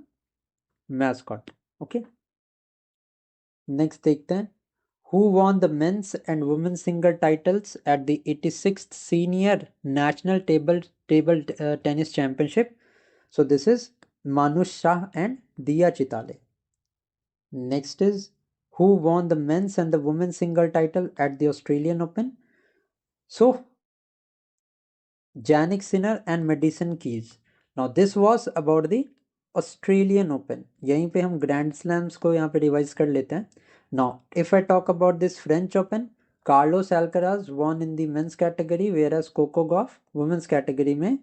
mascot. Okay, next देखते हैं. Who won the men's and women's single titles at the 86th Senior National Table Tennis Championship? So this is Manush Shah and Diya Chitale. Next is, who won the men's and the women's single title at the Australian Open? So Jannik Sinner and Madison Keys. Now this was about the Australian Open. यहीं पे हम Grand Slams को यहाँ पे revise कर लेते हैं. Now if I talk about this French Open, Carlos Alcaraz won in the men's category, whereas Coco Gauff women's category में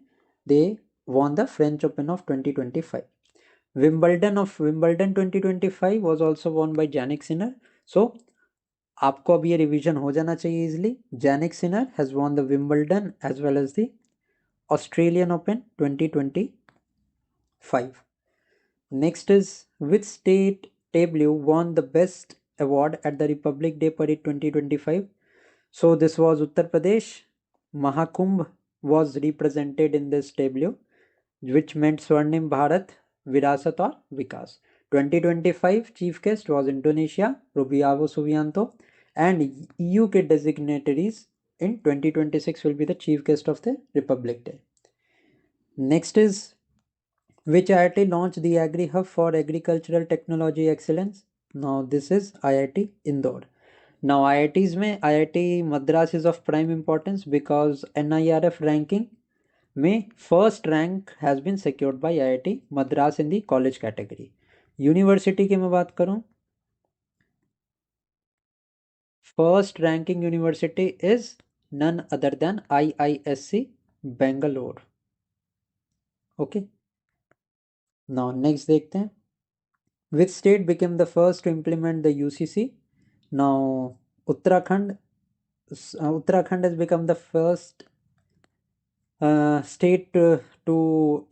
they won the French Open of 2025. Wimbledon 2025 was also won by Jannik Sinner. So आपको अब ये revision हो जाना चाहिए easily. Jannik Sinner has won the Wimbledon as well as the Australian Open 2025. Next is, which state tableau won the best award at the Republic Day Parade 2025? So this was Uttar Pradesh. Mahakumbh was represented in this tableau, which meant Swarnim Bharat, Virasat और विकास. 2025 chief guest was Indonesia, Rubiavo Subianto, and EU के designatories in 2026 will be the chief guest of the Republic Day. Next is, which IIT launched the Agri Hub for Agricultural Technology Excellence? Now this is IIT Indore. Now IITs में IIT Madras is of prime importance because NIRF ranking में first rank has been secured by IIT Madras in the college category. University की मैं बात करूं, first ranking university is none other than IISc Bangalore. Okay, now next देखते हैं. Which state became the first to implement the UCC? Now Uttarakhand has become the first state to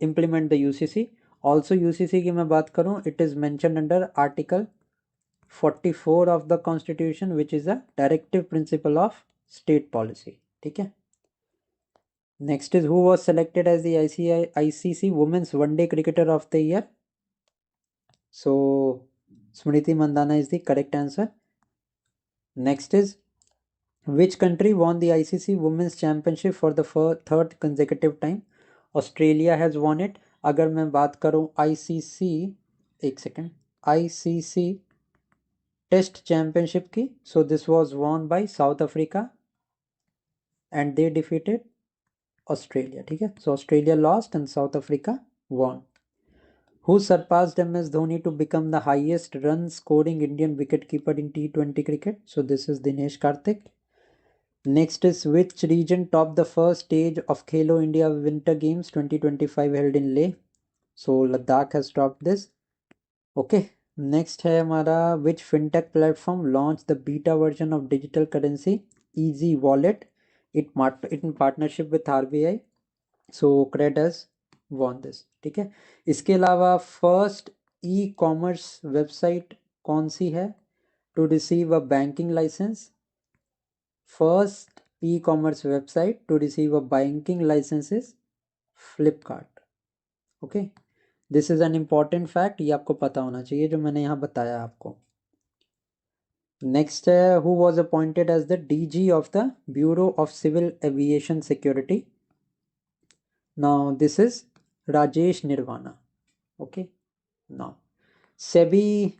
implement the UCC. Also UCC की मैं बात करूं, it is mentioned under Article 44 of the Constitution, which is a directive principle of state policy. ठीक है. Next is, who was selected as the ICC Women's One Day Cricketer of the Year? So Smriti Mandhana is the correct answer. Next is, which country won the ICC Women's Championship for the third consecutive time? Australia has won it. अगर मैं बात करूं ICC, एक second, ICC test championship की, so this was won by South Africa and they defeated Australia. ठीक है, so Australia lost and South Africa won. Who surpassed MS Dhoni to become the highest run scoring Indian wicketkeeper in T20 cricket? So this is Dinesh Karthik. Next is, which region topped the first stage of Khelo India Winter Games 2025 held in Leh? So Ladakh has topped this. Okay, next है हमारा, which fintech platform launched the beta version of digital currency Easy Wallet in partnership with RBI? So Cred has won this. ठीक है, इसके अलावा first e-commerce website कौन सी है to receive a banking licence? First e-commerce website to receive a banking license is Flipkart. Okay, this is an important fact, ये आपको पता होना चाहिए जो मैंने यहाँ बताया आपको. Next, who was appointed as the DG of the Bureau of Civil Aviation Security? Now this is Rajesh Nirvana. Okay. Now SEBI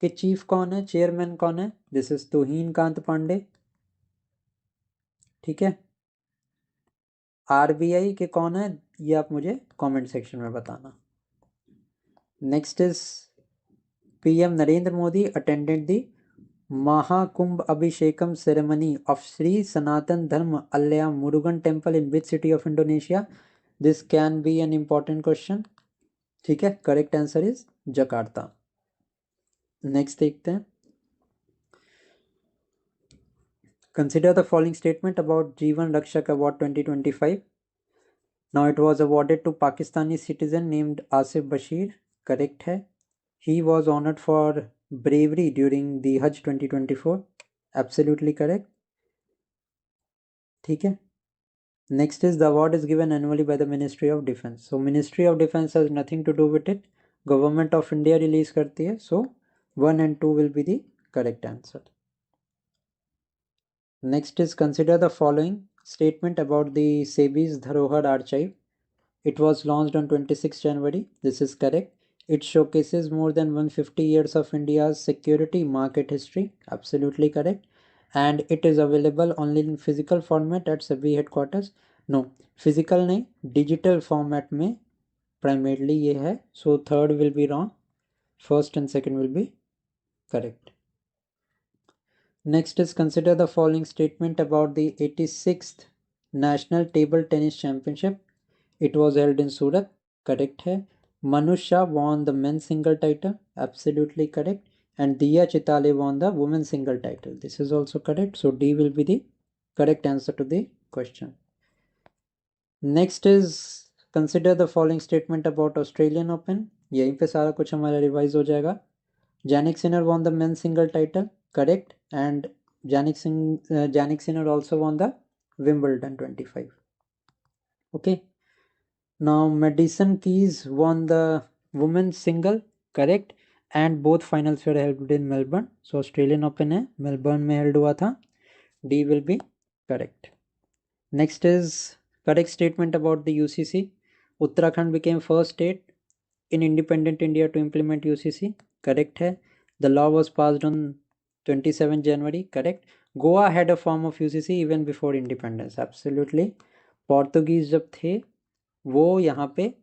के चीफ कौन है, चेयरमैन कौन है? This is Tuhin Kanta Pandey. ठीक है. आरबीआई के कौन है, ये आप मुझे कमेंट सेक्शन में बताना. Next is PM Narendra Modi attended the Mahakumbh Abhishekam ceremony of Shri Sanatan Dharma Alaya Murugan temple in which city of Indonesia? This can be an important question. ठीक है. Correct answer is Jakarta. Next देखते हैं. Consider the following statement about Jeevan Rakshak Award 2025. Now it was awarded to Pakistani citizen named Asif Bashir. Correct है. He was honored for bravery during the Hajj 2024. Absolutely correct. ठीक है. Next is the award is given annually by the Ministry of Defense. So Ministry of Defense has nothing to do with it. Government of India release करती है. So 1 and 2 will be the correct answer. Next is consider the following statement about the SEBI's Dharohar archive. It was launched on 26 January. This is correct. It showcases more than 150 years of India's security market history. Absolutely correct. And it is available only in physical format at SEBI headquarters. No, physical नहीं, digital format में primarily ये है. So third will be wrong. First and second will be correct. Next is consider the following statement about the 86th National Table Tennis Championship. It was held in Surat. Correct है. Manusha won the men's single title. Absolutely correct. And Diya Chitale won the women's single title. This is also correct. So D will be the correct answer to the question. Next is consider the following statement about Australian Open. यहीं पे सारा कुछ हमारा revise हो जाएगा. Jannik Sinner won the men's single title. Correct. And Jannik Sinner also won the Wimbledon 25. Okay. Now Madison Keys won the women's single. Correct. And both finals were held in Melbourne. So Australian Open है, Melbourne में held हुआ था. D will be correct. Next is correct statement about the UCC. Uttarakhand became first state in independent India to implement UCC. Correct है. The law was passed on 27 January. Correct. Goa had a form of UCC even before independence. Absolutely. Portuguese जब थे वो यहाँ पे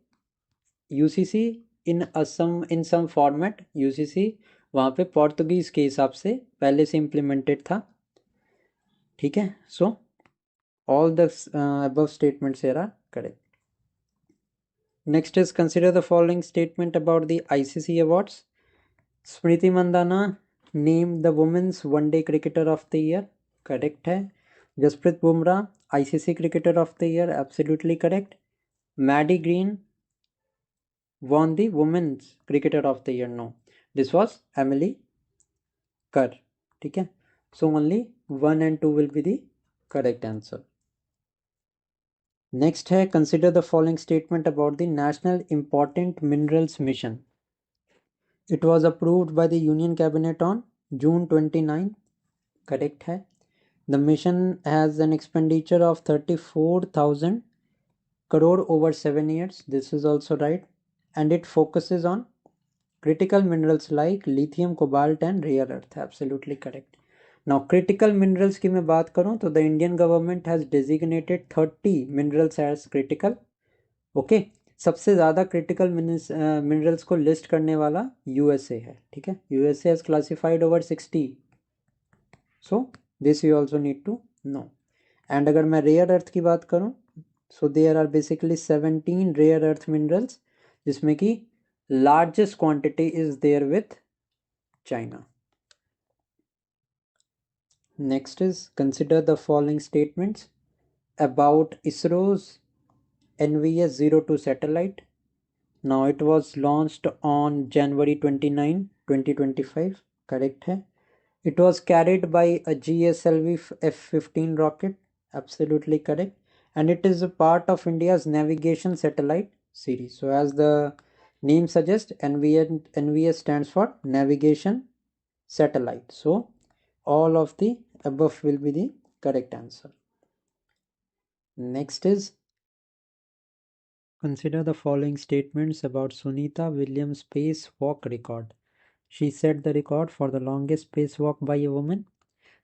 UCC in some format UCC वहाँ पे Portuguese के हिसाब से पहले से implemented था. ठीक है. So all the above statements here are correct. Next is consider the following statement about the ICC awards. Smriti Mandhana named the Women's One Day Cricketer of the Year. Correct है. Jasprit Bumrah ICC Cricketer of the Year. Absolutely correct. Maddie Green won the Women's Cricketer of the Year. No, this was Emily Kerr. ठीक है. So only 1 and 2 will be the correct answer. Next है consider the following statement about the National Important Minerals Mission. It was approved by the Union Cabinet on June 29. Correct है. The mission has an expenditure of 34,000 crore over 7 years. This is also right. And it focuses on critical minerals like lithium, cobalt and rare earth. Absolutely correct. Now critical minerals की मैं बात करूं तो the Indian government has designated 30 minerals as critical. Okay. सबसे ज़्यादा critical minerals को list करने वाला USA है. ठीक है. USA has classified over 60. So this you also need to know. And अगर मैं rare earth की बात करूं so there are basically 17 rare earth minerals जिसमें कि largest quantity is there with China. Next is consider the following statements about ISRO's NVS-02 satellite. Now it was launched on January 29, 2025. Correct है. It was carried by a GSLV F-15 rocket. Absolutely correct. And it is a part of India's navigation satellite series. So as the name suggests, NVS stands for navigation satellite. So all of the above will be the correct answer. Next is, consider the following statements about Sunita Williams' spacewalk record. She set the record for the longest spacewalk by a woman.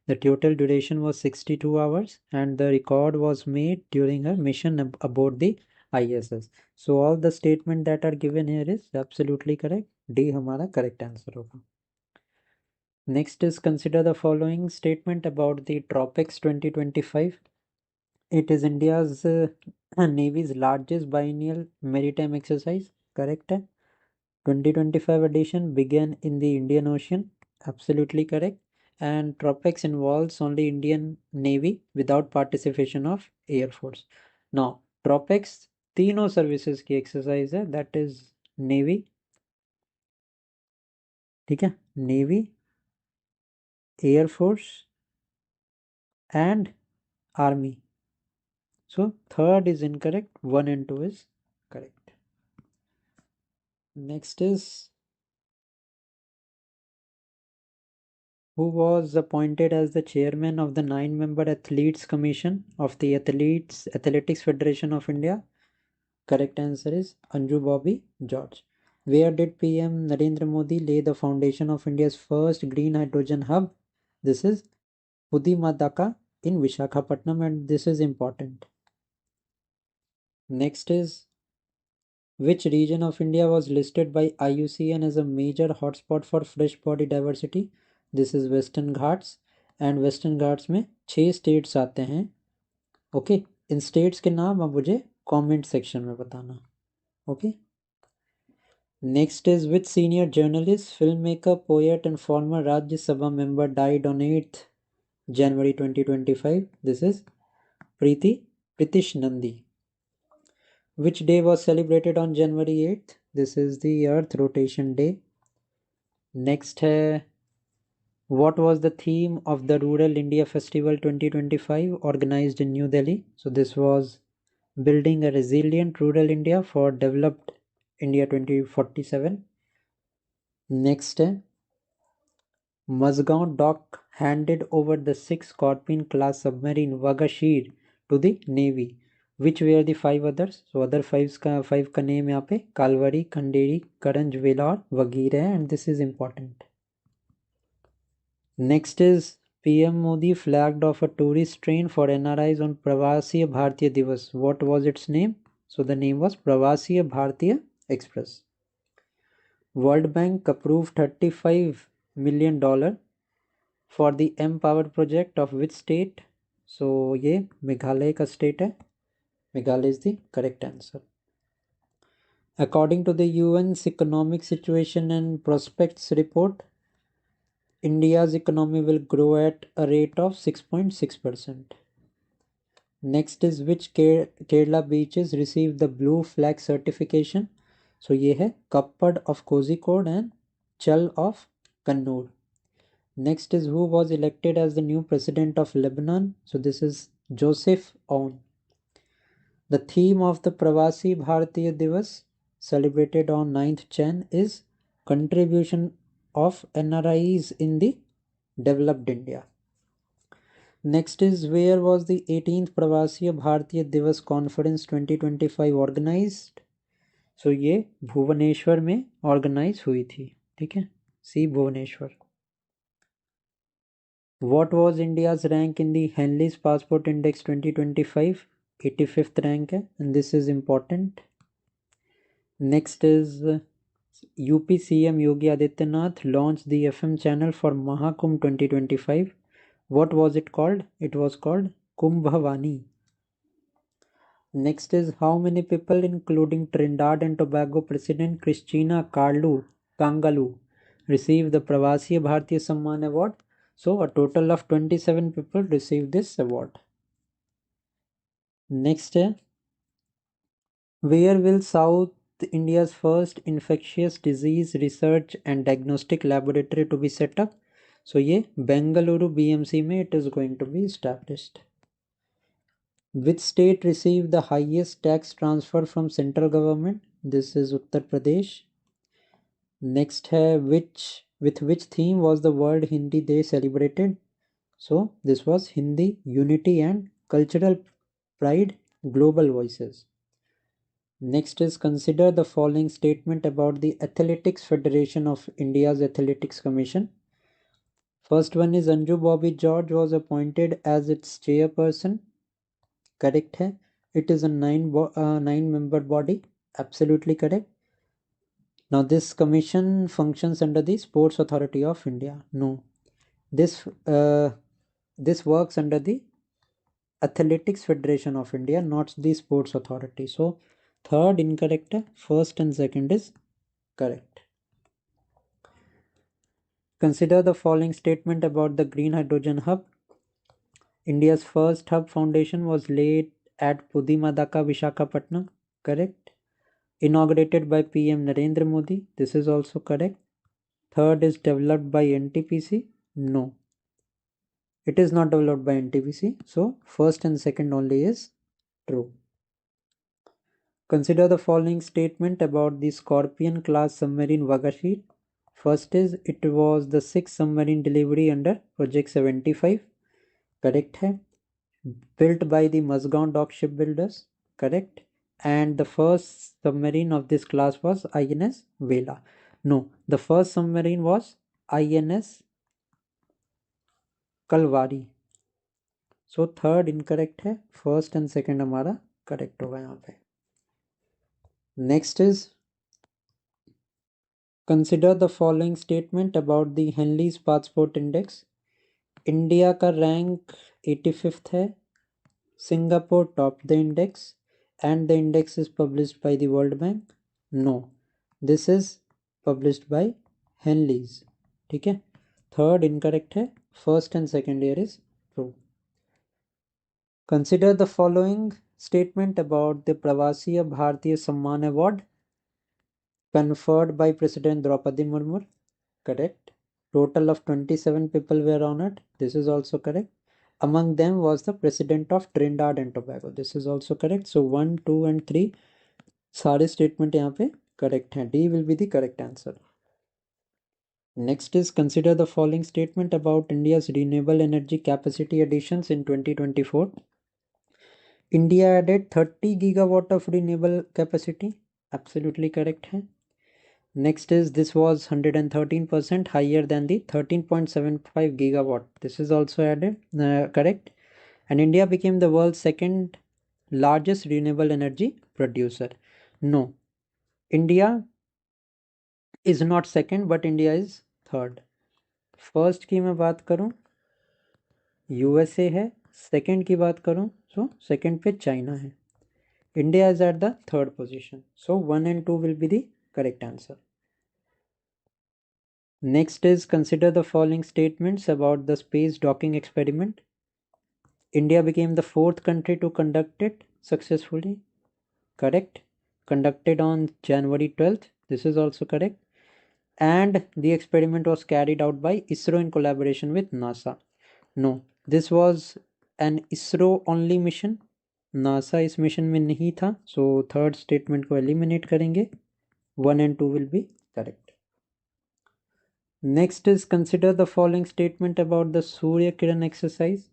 The total duration was 62 hours and the record was made during her mission aboard the ISS. So all the statement that are given here is absolutely correct. D हमारा correct answer होगा. Next is, consider the following statement about the Tropics 2025. It is India's Navy's largest biennial maritime exercise. Correct. 2025 edition began in the Indian Ocean. Absolutely correct. And Tropics involves only Indian Navy without participation of Air Force. Now, Tropics तीनों services की exercise है, that is Navy, ठीक है, Navy, Air Force and Army. So third is incorrect, 1 and 2 is correct. Next is, who was appointed as the chairman of the 9-member Athletes Commission of the Athletics Federation of India? Correct answer is Anju Bobby George. Where did PM Narendra Modi lay the foundation of India's first green hydrogen hub? This is Udimadaka in Vishakhapatnam, and this is important. Next is, which region of India was listed by IUCN as a major hotspot for fresh body diversity? This is Western Ghats, and Western Ghats में 6 states आते हैं. Okay, इन states के नाम अब मुझे comment section में बताना. Okay. Next is, which senior journalist, filmmaker, poet and former Rajya Sabha member died on 8th January 2025? This is Pritish Nandi. Which day was celebrated on January 8th? This is the Earth Rotation Day. Next है, what was the theme of the Rural India Festival 2025 organized in New Delhi? So this was building a resilient rural India for developed India 2047. Next है, Mazgaon dock handed over the 6 Scorpion class submarine Vagashir to the Navy. Which were the 5 others? So other 5 का name यहाँ पे कालवरी, खंडेरी, करंज, वेला और वगीर है, and this is important. Next is, PM Modi flagged off a tourist train for NRIs on Pravasiya Bharatiya Divas. What was its name? So the name was Pravasiya Bharatiya Express. World Bank approved $35 million for the M-Power project of which state? So ये मेघालय का state है. Meghalaya is the correct answer. According to the UN's Economic Situation and Prospects report, India's economy will grow at a rate of 6.6%. Next is, which Kerala beaches received the blue flag certification? So ये है Kappad of Kozhikode and Chal of Kannur. Next is, who was elected as the new president of Lebanon? So this is Joseph Aoun. The theme of the Pravasi Bharatiya Divas celebrated on 9th Jan is contribution of NRIs in the developed India. Next is, where was the 18th Pravasiya Bharatiya Divas Conference 2025 organized? So ये भुवनेश्वर में organize हुई थी, ठीक है, सी Bhubaneswar. What was India's rank in the Henley's Passport Index 2025? 85th rank है, and this is important. Next is, UP CM Yogi Adityanath launched the FM channel for Mahakumbh 2025. What was it called? It was called Kumbhavani. Next is, how many people including Trinidad and Tobago President Christina Kangalu received the Pravasiya Bharatiya Samman Award? So a total of 27 people received this award. Next है, where will South India's first infectious disease research and diagnostic laboratory to be set up? So ये Bengaluru BMC में it is going to be established. Which state received the highest tax transfer from central government? This is Uttar Pradesh. Next है, which with which theme was the World Hindi Day celebrated? So this was Hindi Unity and Cultural Pride Global Voices. Next is consider the following statement about the Athletics Federation of India's Athletics Commission. First one is Anju Bobby George was appointed as its chairperson. Correct है. It is a nine member body. Absolutely correct. Now this commission functions under the Sports Authority of India. No. This works under the Athletics Federation of India, not the Sports Authority. So third incorrect. First and second is correct. Consider the following statement about the Green Hydrogen Hub. India's first hub foundation was laid at Pudimadaka, Visakhapatnam. Correct. Inaugurated by PM Narendra Modi. This is also correct. Third is developed by NTPC. No. It is not developed by NTPC. So first and second only is true. Consider the following statement about the Scorpion class submarine Vagasheet. First is it was the sixth submarine delivery under Project 75. Correct hai. Built by the Mazgaon Dock shipbuilders. Correct. And the first submarine of this class was INS Vela. No, the first submarine was INS Kalvari. So third incorrect है. First and second हमारा correct होगा यहाँ पे. Next is consider the following statement about the Henley's Passport Index. India का rank 85th है. Singapore topped the index and the index is published by the World Bank. No, this is published by Henley's. ठीक है. Third incorrect है. First and second here is true. Consider the following statement about the Pravasiya Bharatiya Samman Award conferred by President Draupadi Murmu. Correct. Total of 27 people were honored. This is also correct. Among them was the President of Trinidad and Tobago. This is also correct. So 1, 2 and 3 सारे statement यहाँ पे correct हैं. D will be the correct answer. Next is consider the following statement about India's renewable energy capacity additions in 2024. India added 30 gigawatt of renewable capacity. Absolutely correct hai. Next is this was 113% higher than the 13.75 gigawatt. This is also added correct. And India became the world's second largest renewable energy producer. No, India is not second but India is third. First की मैं बात करूं USA है. Second की बात करूं so second पे China है. India is at the third position. So 1 and 2 will be the correct answer. Next is consider the following statements about the space docking experiment. India became the fourth country to conduct it successfully. Correct. Conducted on January 12th. This is also correct. And the experiment was carried out by ISRO in collaboration with NASA. No, this was an ISRO only mission. NASA इस mission में नहीं था. So third statement को eliminate करेंगे. 1 and 2 will be correct. Next is consider the following statement about the Surya Kiran exercise.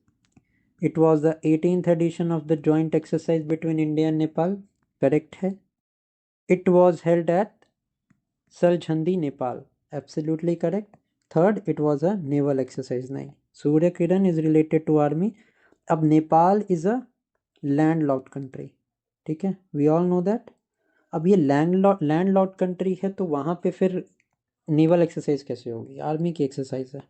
It was the 18th edition of the joint exercise between India and Nepal. Correct है. It was held at Saljhandi, Nepal. Absolutely correct. Third, it was a naval exercise. नहीं. Surya Kiran is related to army. अब Nepal is a landlocked country. ठीक है. We all know that. अब ये landlocked country है तो वहाँ पे फिर naval exercise कैसे होगी? Army की exercise है.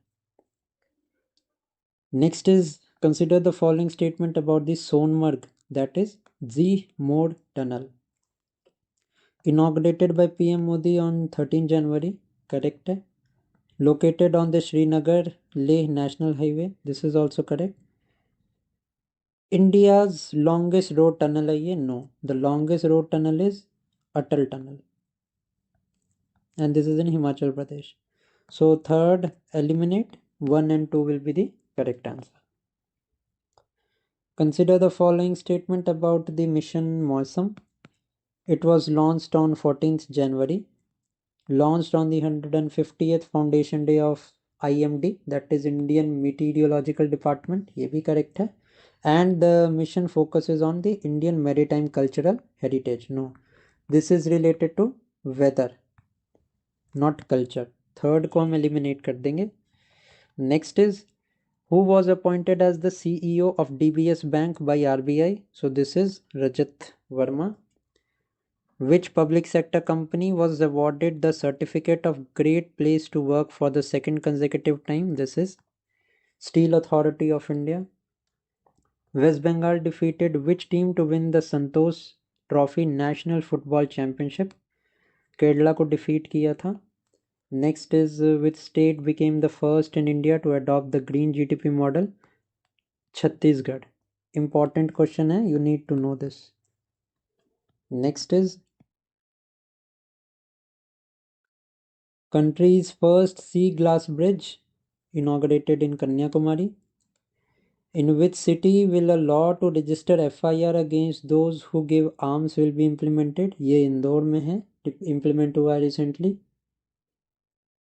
Next is consider the following statement about the Sonmarg, that is Z Mode Tunnel. Inaugurated by PM Modi on 13 January. Correct है. Located on the Srinagar Leh National Highway. This is also correct. India's longest road tunnel है ये? No. The longest road tunnel is Atal Tunnel. And this is in Himachal Pradesh. So third eliminate. 1 and 2 will be the correct answer. Consider the following statement about the mission Moisam. It was launched on 14th January. launched on the 150th foundation day of IMD, that is Indian Meteorological Department, ये भी correct है. And the mission focuses on the Indian maritime cultural heritage. No, this is related to weather, not culture. Third को हम eliminate कर देंगे. Next is, who was appointed as the CEO of DBS Bank by RBI? So this is Rajat Verma. Which public sector company was awarded the certificate of Great Place to Work for the second consecutive time? This is Steel Authority of India. West Bengal defeated which team to win the Santosh Trophy National Football Championship? Kerala को defeat किया था. Next is, which state became the first in India to adopt the green GDP model? Chhattisgarh. Important question है, you need to know this. Next is, country's first sea glass bridge inaugurated in Kanyakumari. In which city will a law to register FIR against those who give arms will be implemented? ये इंदौर में है, implement हुआ recently.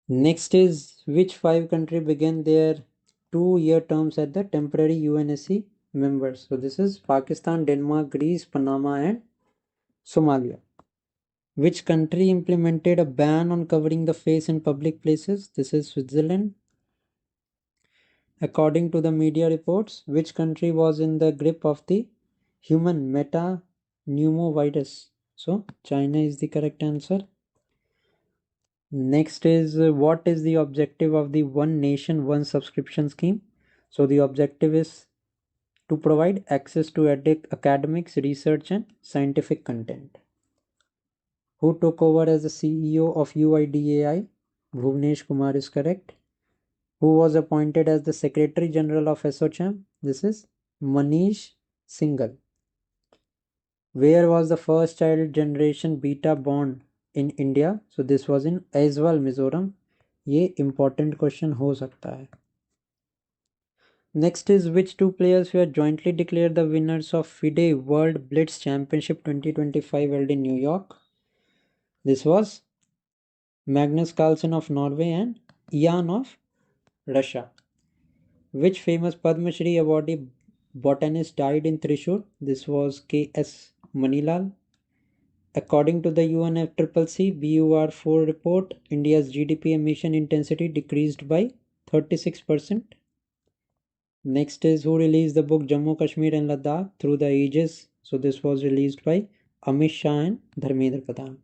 Next is, which 5 country began their 2-year terms at the temporary UNSC members? So this is Pakistan, Denmark, Greece, Panama and Somalia. Which country implemented a ban on covering the face in public places? This is Switzerland. According to the media reports, which country was in the grip of the human metapneumovirus? So China is the correct answer. Next is, what is the objective of the One Nation One Subscription scheme? So the objective is to provide access to academics, research and scientific content. Who took over as the CEO of UIDAI? Bhuvnesh Kumar is correct. Who was appointed as the Secretary General of ASSOCHAM? This is Manish Singhal. Where was the first child generation beta born in India? So this was in Aizawl, Mizoram. ये important question हो सकता है. Next is, which 2 players were jointly declared the winners of FIDE World Blitz Championship 2025 held in New York? This was Magnus Carlsen of Norway and Ian of Russia. Which famous Padma Shri awardee botanist died in Thrissur? This was K.S. Manilal. According to the UNFCCC BUR4 report, India's GDP emission intensity decreased by 36%. Next is, who released the book Jammu, Kashmir and Ladakh Through the Ages? So this was released by Amit Shah and Dharmendra Pradhan.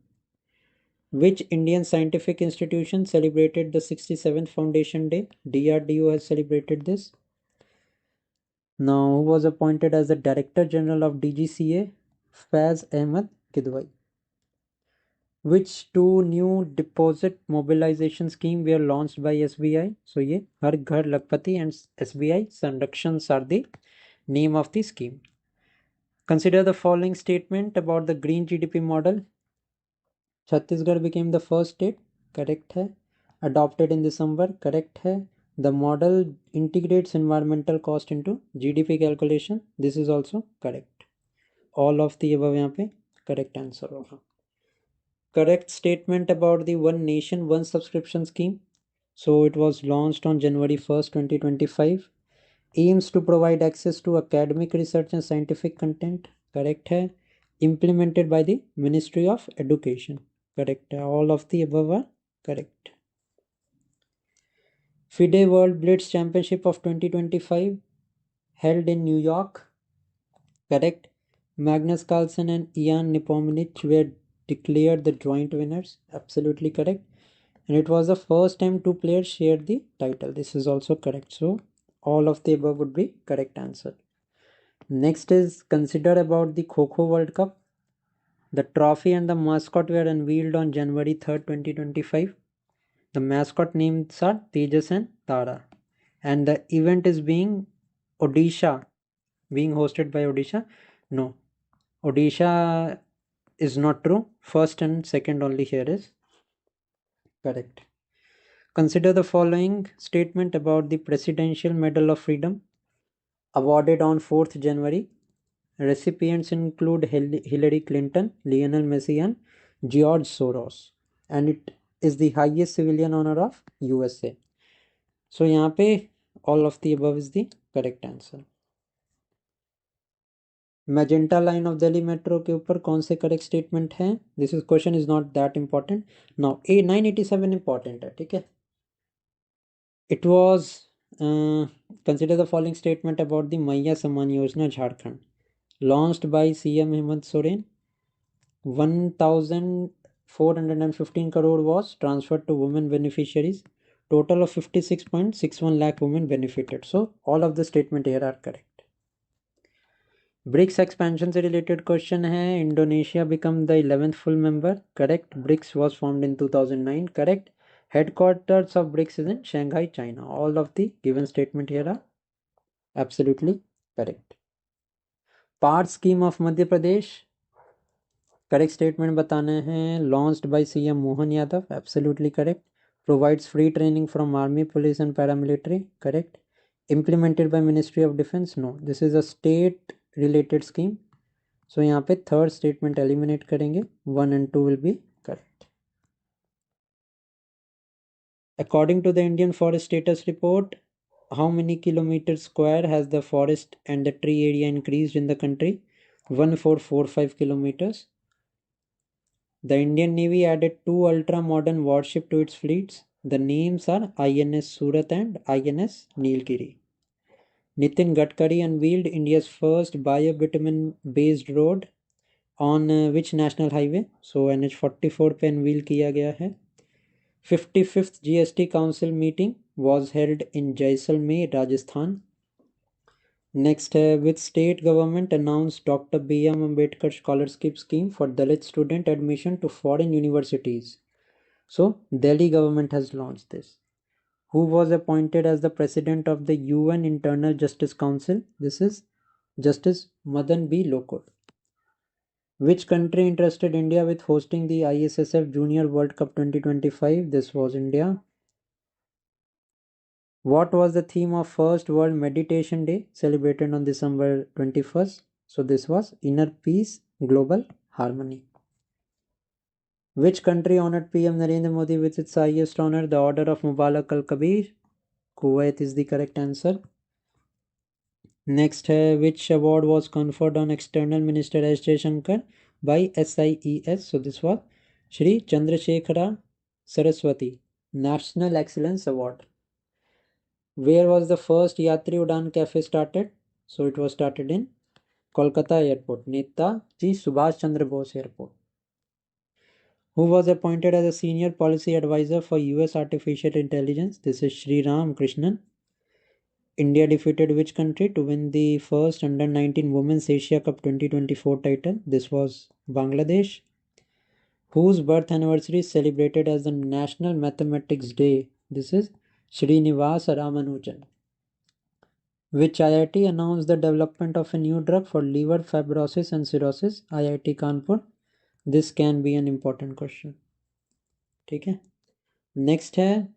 Which Indian scientific institution celebrated the 67th Foundation Day? DRDO has celebrated this. Now, who was appointed as the Director General of DGCA? Faiz Ahmed Kidwai. Which 2 new deposit mobilization scheme were launched by SBI? So ये हर घर लखपति and SBI Sanrakshans are the name of the scheme. Consider the following statement about the green GDP model. Chhattisgarh became the first state, correct है. Adopted in December, correct है. The model integrates environmental cost into GDP calculation. This is also correct. All of the above यहाँ पे correct answer होगा. Correct statement about the One Nation One Subscription scheme. So it was launched on January 1st, 2025. Aims to provide access to academic research and scientific content. Correct है. Implemented by the Ministry of Education. Correct है. All of the above are correct. FIDE World Blitz Championship of 2025 held in New York. Correct. Magnus Carlsen and Ian Nepomniachtchi were declared the joint winners. Absolutely correct. And it was the first time 2 players shared the title. This is also correct. So all of the above would be correct answer. Next is, consider about the Kho World Cup. The trophy and the mascot were unveiled on January 3rd, 2025. The mascot names are Tejas and Tara. And the event is being hosted by Odisha. No, Odisha is not true. First and second only here is correct. Consider the following statement about the Presidential Medal of Freedom awarded on 4th January. Recipients include Hillary Clinton, Lionel Messi and George Soros. And it is the highest civilian honor of USA. So यहाँ पे all of the above is the correct answer. Magenta line of Delhi metro के ऊपर कौन से correct statement हैं? This is question is not that important. Now A 987 important है, ठीक है. It was consider the following statement about the मैया Samman Yojana Jharkhand launched by CM Hemant Soren. 1415 crore was transferred to women beneficiaries. Total of 56.61 lakh women benefited. So all of the statement here are correct. BRICS expansion से related question है. Indonesia become the 11th full member. Correct. BRICS was formed in 2009. Correct. Headquarters of BRICS is in Shanghai, China. All of the given statement here are absolutely correct. Part scheme of Madhya Pradesh, correct statement बताने हैं. Launched by CM Mohan Yadav, absolutely correct. Provides free training from army, police and paramilitary, correct. implemented by Ministry of Defense, no, this is a state related scheme. So यहाँ पे third statement eliminate करेंगे. 1 and 2 will be correct. According to the Indian Forest Status Report, how many kilometers square has the forest and the tree area increased in the country? 1445 kilometers. The Indian Navy added 2 ultra modern warships to its fleets. The names are INS Surat and INS Nilgiri. Nitin Gadkari unveiled India's first biobitumen-based road on which national highway? So NH44 पे unveil किया गया है. 55th GST Council meeting was held in Jaisalmer, Rajasthan. Next, which state government announced Dr. B.M. Ambedkar scholarship scheme for Dalit student admission to foreign universities? So Delhi government has launched this. Who was appointed as the president of the UN Internal Justice Council? This is Justice Madan B. Lokul. Which country interested India with hosting the ISSF Junior World Cup 2025? This was India. What was the theme of first World Meditation Day celebrated on December 21st? So this was Inner Peace, Global Harmony. Which country honored PM Narendra Modi with its highest honor, the Order of Mubarak al-Kabir? Kuwait is the correct answer. Next, which award was conferred on External Minister S. Jaishankar by SIES? So this was Shri Chandrasekhara Saraswati National Excellence Award. Where was the first Yatri Udan Cafe started? So it was started in Kolkata Airport, Netaji Subhash Chandra Bose Airport. Who was appointed as a senior policy advisor for US Artificial Intelligence? This is Sri Ram Krishnan. India defeated which country to win the first under-19 Women's Asia Cup 2024 title? This was Bangladesh. Whose birth anniversary is celebrated as the National Mathematics Day? This is Srinivasa Ramanujan. Which IIT announced the development of a new drug for liver fibrosis and cirrhosis? IIT Kanpur. This can be an important question. ठीक है. Next है,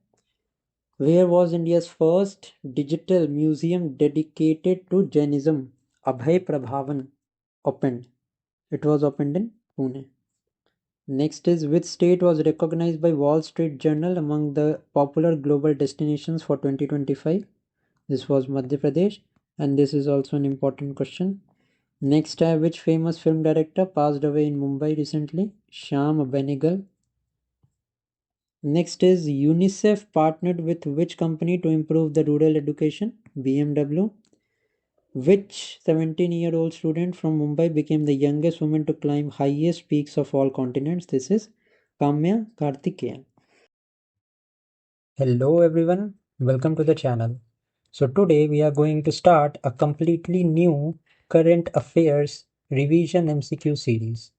where was India's first digital museum dedicated to Jainism, Abhay Prabhavan, opened? It was opened in Pune. Next is, which state was recognized by Wall Street Journal among the popular global destinations for 2025? This was Madhya Pradesh, and this is also an important question. Next, which famous film director passed away in Mumbai recently? Shyam Benegal. Next is, UNICEF partnered with which company to improve the rural education? BMW. Which 17-year-old student from Mumbai became the youngest woman to climb highest peaks of all continents? This is Kamya Karthikeyan. Hello everyone, welcome to the channel. So today we are going to start a completely new current affairs revision MCQ series.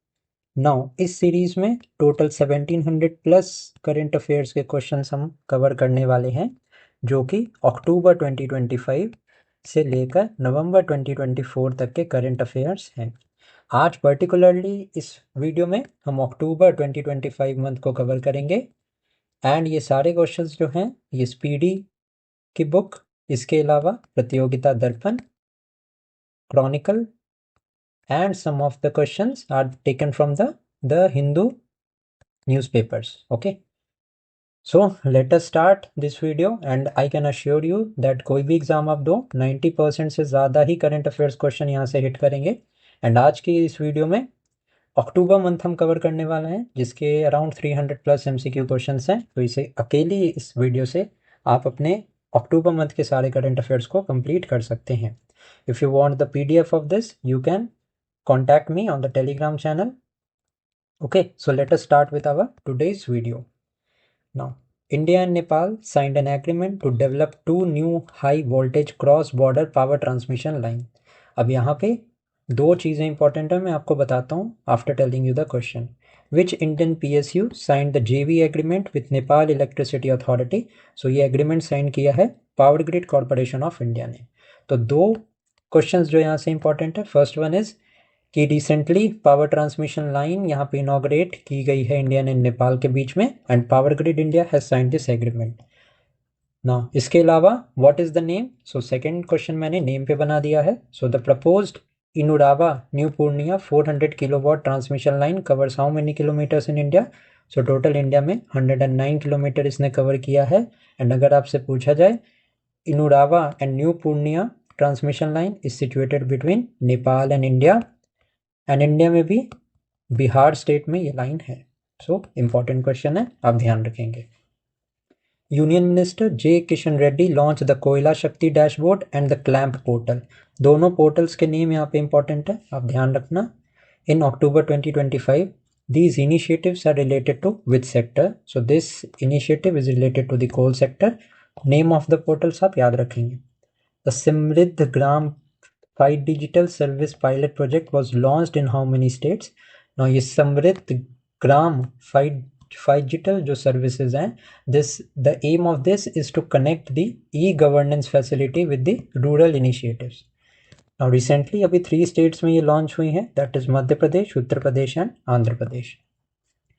Now इस series में total 1700 plus current affairs के questions हम cover करने वाले हैं, जो कि अक्टूबर 2025 से लेकर नवंबर 2024 तक के करंट अफेयर्स हैं. आज पर्टिकुलरली इस वीडियो में हम अक्टूबर 2025 मंथ को कवर करेंगे. एंड ये सारे क्वेश्चंस जो हैं ये स्पीडी की बुक, इसके अलावा प्रतियोगिता दर्पण, Chronicle and some of the questions are taken from the Hindu newspapers. Okay, So let us start this video and I can assure you that कोई भी एग्जाम आप दो 90% से ज़्यादा ही करंट अफेयर्स क्वेश्चन यहाँ से हिट करेंगे। एंड आज की इस वीडियो में अक्टूबर मंथ हम कवर करने वाले हैं जिसके अराउंड 300 प्लस MCQ क्वेश्चंस हैं। तो इसे अकेली इस वीडियो से आप अपने अक्टूबर मंथ के सारे करंट अफेयर्स को कंप्लीट कर सकते हैं। If you want the PDF of this you can contact me on the Telegram channel. Okay, so let us start with our today's video. Now, India and Nepal signed an agreement to develop 2 new high voltage cross-border power transmission line. अब यहाँ पे दो चीज़ें important है, मैं आपको बताता हूँ after telling you the question. Which Indian PSU signed the JV agreement with Nepal Electricity Authority? So ये एग्रीमेंट साइन किया है power grid corporation of India ने. तो दो क्वेश्चंस जो यहाँ से इंपॉर्टेंट है. फर्स्ट वन इज कि रिसेंटली पावर ट्रांसमिशन लाइन यहाँ पे इनॉग्रेट की गई है इंडिया एंड नेपाल के बीच में and power grid India has signed this agreement. Now इसके अलावा what is the name? So second question मैंने नेम पे बना दिया है. So the proposed Inaruwa new Purnea 400 kilowatt transmission line covers how many kilometres in India? So total India में 109 kilometre इसने cover किया है. एंड अगर आपसे पूछा जाए Inaruwa and new Purnea transmission line is situated between Nepal and India and India में भी बिहार स्टेट में ये लाइन है. सो इम्पॉर्टेंट क्वेश्चन है, आप ध्यान रखेंगे. Union minister J Kishan Reddy launch the कोयला शक्ति dashboard and the clamp portal. दोनों पोर्टल्स के नेम यहाँ पे इंपॉर्टेंट है, आप ध्यान रखना. इन October 2025 these initiatives are related to which sector? So this initiative is related to the coal sector. Name of the portals आप याद रखेंगे. The समृद्ध ग्राम 5 digital service pilot project was launched in how many states? Now ये समृद्ध ग्राम 5 digital जो services हैं, the aim of this is to connect the e-governance facility with the rural initiatives. Now recently अभी 3 states में ये launch हुई हैं, that is Madhya Pradesh, Uttar Pradesh and Andhra Pradesh.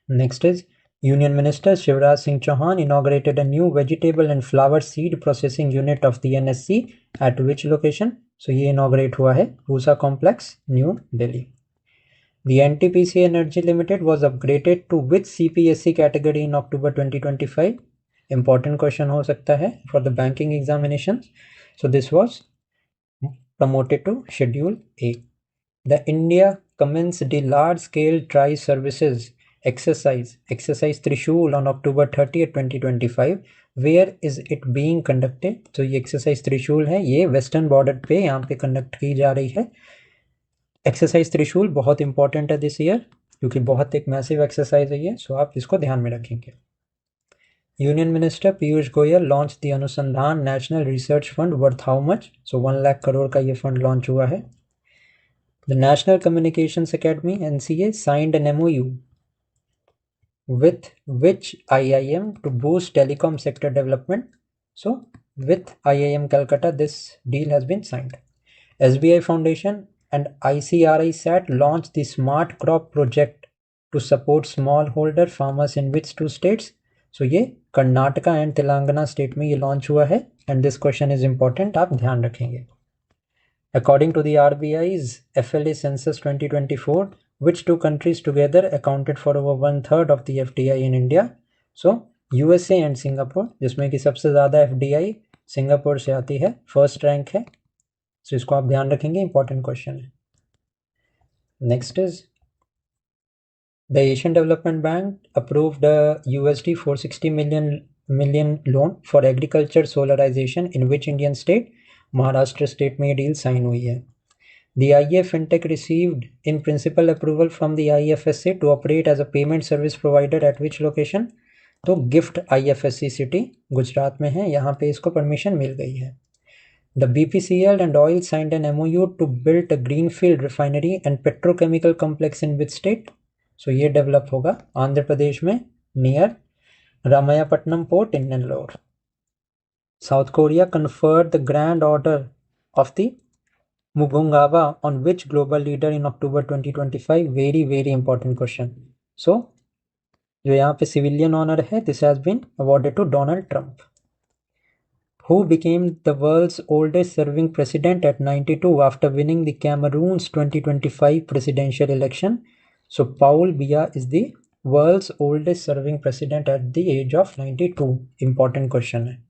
Next is Union Minister Shivraj Singh Chauhan inaugurated a new vegetable and flower seed processing unit of the NSC at which location? So ये inaugurate हुआ है Pusa complex new Delhi. The NTPC Energy Limited was upgraded to which CPSC category in October 2025? Important question हो सकता है for the banking examinations. So this was promoted to Schedule A. The India commenced the large-scale tri-services exercise Trishul on October 30th 2025. Where is it being conducted? तो ये exercise त्रिशूल है, ये western border पे यहाँ पे कंडक्ट की जा रही है. एक्सरसाइज त्रिशूल बहुत इंपॉर्टेंट है दिस ईयर क्योंकि बहुत एक मैसिव एक्सरसाइज है ये, सो आप इसको ध्यान में रखेंगे. Union minister Piyush Goyal launch the Anusandhan national research fund worth how much? So 1 lakh crore का ये फंड लॉन्च हुआ है. The national communications academy NCA signed an MOU with which IIM to boost telecom sector development? So with IIM Calcutta this deal has been signed. SBI Foundation and ICRI SAT launched the Smart Crop Project to support smallholder farmers in which 2 states? So ये Karnataka and Telangana state में ये launch हुआ है and this question is important, आप ध्यान रखेंगे. According to the RBI's FLA census 2024, which 2 countries together accounted for over 1/3 of the FDI in India? So USA and Singapore, जिसमें कि सबसे ज़्यादा FDI सिंगापुर से आती है, फर्स्ट रैंक है. सो इसको आप ध्यान रखेंगे, इंपॉर्टेंट क्वेश्चन है. Next is the Asian development bank approved USD 460 million loan for agriculture solarisation in which Indian state? Maharashtra state में ये डील साइन हुई है. The IEF FinTech received in principle approval from the IFSC to operate as a payment service provider at which location? तो gift IFSC city Gujarat में है, यहाँ पे इसको परमिशन मिल गई है. The BPCL and oil signed an MOU to build a greenfield refinery and petrochemical complex in which state? So ये develop होगा आंध्र प्रदेश में near Ramayapatnam port in Nellore. South Korea conferred the Grand Order of the Mugungawa on which global leader in October 2025? Very important question. So जो यहाँ पे civilian honour है, this has been awarded to Donald Trump. Who became the world's oldest serving president at 92 after winning the Cameroon's 2025 presidential election? So Paul Biya is the world's oldest serving president at the age of 92? Important question है.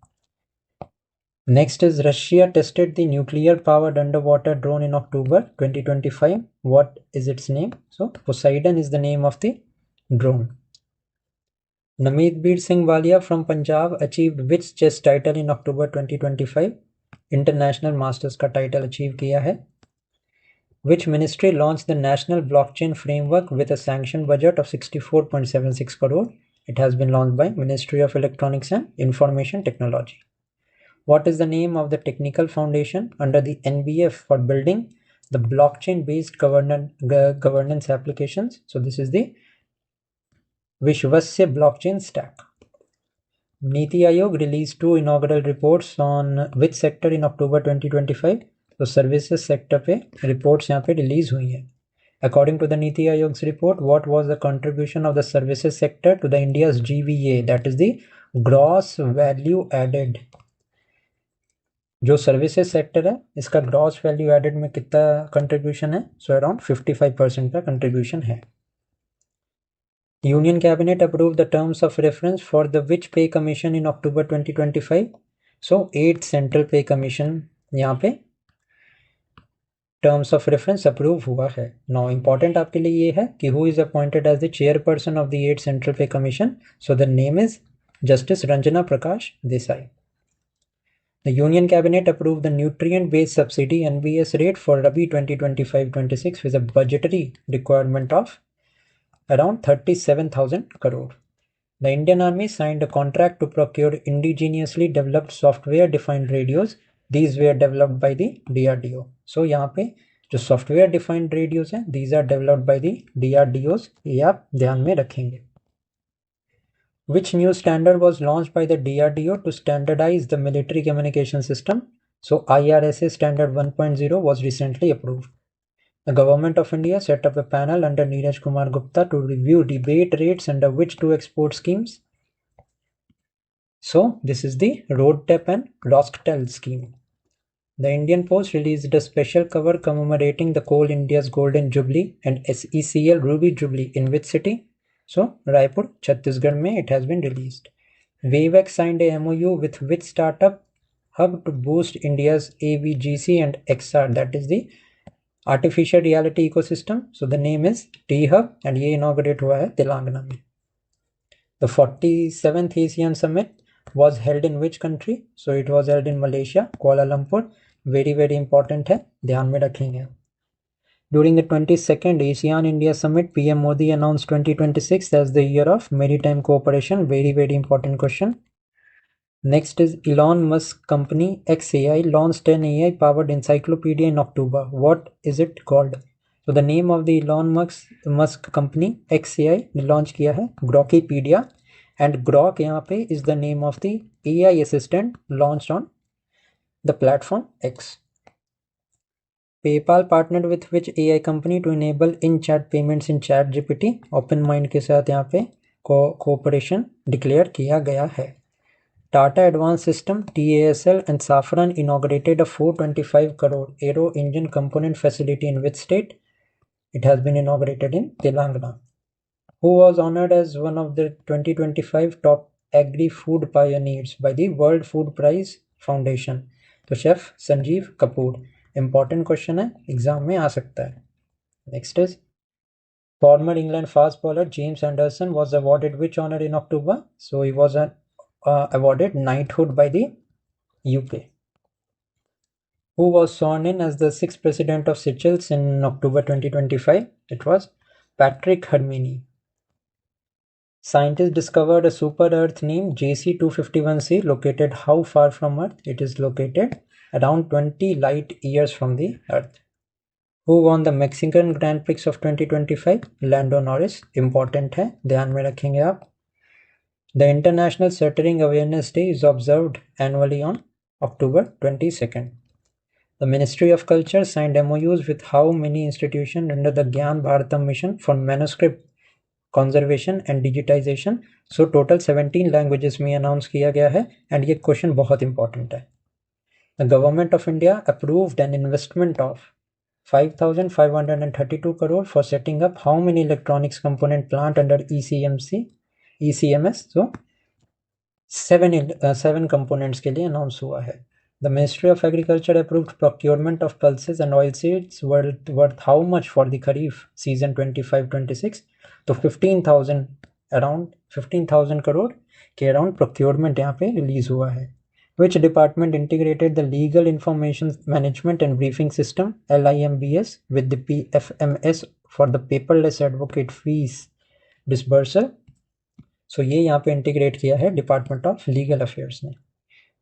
Next is Russia tested the nuclear-powered underwater drone in October 2025. What is its name? So Poseidon is the name of the drone. Nameetbir Singh Walia from Punjab achieved which chess title in October 2025? International Masters का title achieve किया है. Which ministry launched the National Blockchain Framework with a sanctioned budget of 64.76 crore? It has been launched by Ministry of Electronics and Information Technology. What is the name of the technical foundation under the NBF for building the blockchain-based governance applications? So this is the Vishwasya blockchain stack. Niti Aayog released 2 inaugural reports on which sector in October 2025? तो services sector पे reports यहाँ पे release हुई हैं. According to the Niti Aayog's report, what was the contribution of the services sector to the India's GVA? That is the gross value added. जो services sector है इसका gross value added में कितना contribution है? So around 55% का contribution है. Union cabinet approve the terms of reference for the which pay commission in October 2025? So 8th central pay commission यहाँ पे टर्म्स ऑफ रेफरेंस अप्रूव हुआ है. नाउ इंपॉर्टेंट आपके लिए ये है कि who is appointed as the chairperson of the 8th central pay commission. So the name is justice Ranjana Prakash Desai. The Union Cabinet approved the nutrient-based subsidy (NBS) rate for Rabi 2025-26 with a budgetary requirement of around 37,000 crore. The Indian Army signed a contract to procure indigenously developed software-defined radios. These were developed by the DRDO. So यहाँ पे जो software-defined radios हैं, these are developed by the DRDOs. ये आप ध्यान में रखेंगे. Which new standard was launched by the DRDO to standardize the military communication system? So IRSA standard 1.0 was recently approved. The government of India set up a panel under Neeraj Kumar Gupta to review rebate rates under which two export schemes? So this is the RoadTep and Rostel scheme. The Indian Post released a special cover commemorating the Coal India's Golden Jubilee and SECL Ruby Jubilee in which city? So, Raipur, Chhattisgarh में it has been released. Wavec signed a MOU with which startup hub to boost India's AVGC and XR, that is the artificial reality ecosystem. So the name is T-Hub and ये inaugurate हुआ है तेलंगाना में. The 47th ASEAN Summit was held in which country? So it was held in Malaysia, Kuala Lumpur. Very very important है, ध्यान में रखेंगे. During the 22nd ASEAN India Summit, PM Modi announced 2026 as the year of maritime cooperation. Very very important question. Next is Elon Musk company XAI launched an AI powered encyclopedia in October. What is it called? So the name of the Elon Musk company XAI ने launch किया है Grokipedia, and Grok यहाँ पे is the name of the AI assistant launched on the platform X. PayPal partnered with which AI company to enable in-chat payments in ChatGPT? OpenMind के साथ यहाँ पे cooperation declare किया गया है. Tata Advanced System (TASL) and Safran inaugurated a 425 crore aero engine component facility in which state? It has been inaugurated in Telangana. Who was honored as one of the 2025 top agri-food pioneers by the World Food Prize Foundation? तो chef Sanjeev Kapoor. Important question है, exam में आ सकता है. Next is former England fast bowler James Anderson was awarded which honour in October? So he was awarded knighthood by the UK. Who was sworn in as the 6th president of Seychelles in October 2025? It was Patrick Hermini. Scientists discovered a super Earth named JC251c located how far from Earth? It is located around 20 light years from the Earth. Who won the Mexican Grand Prix of 2025? Lando Norris. Important है, ध्यान में रखेंगे आप. The International Stuttering Awareness Day is observed annually on October 22nd. The Ministry of Culture signed MOUs with how many institutions under the Gyan Bharatam mission for manuscript conservation and digitization? So total 17 languages में announce किया गया है, and ये question बहुत important है. The Government of India approved an investment of 5,532 crore for setting up how many electronics component plant under ECMS? So 7 components के लिए announce हुआ है. The Ministry of Agriculture approved procurement of pulses and oilseeds worth how much for the Kharif season 25-26? तो 15,000 crore के around procurement यहाँ पे release हुआ है. Which department integrated the Legal Information Management and Briefing System LIMBS with the PFMS for the paperless advocate fees disbursal? So ये यहाँ पे integrate किया है डिपार्टमेंट ऑफ लीगल अफेयर्स ने.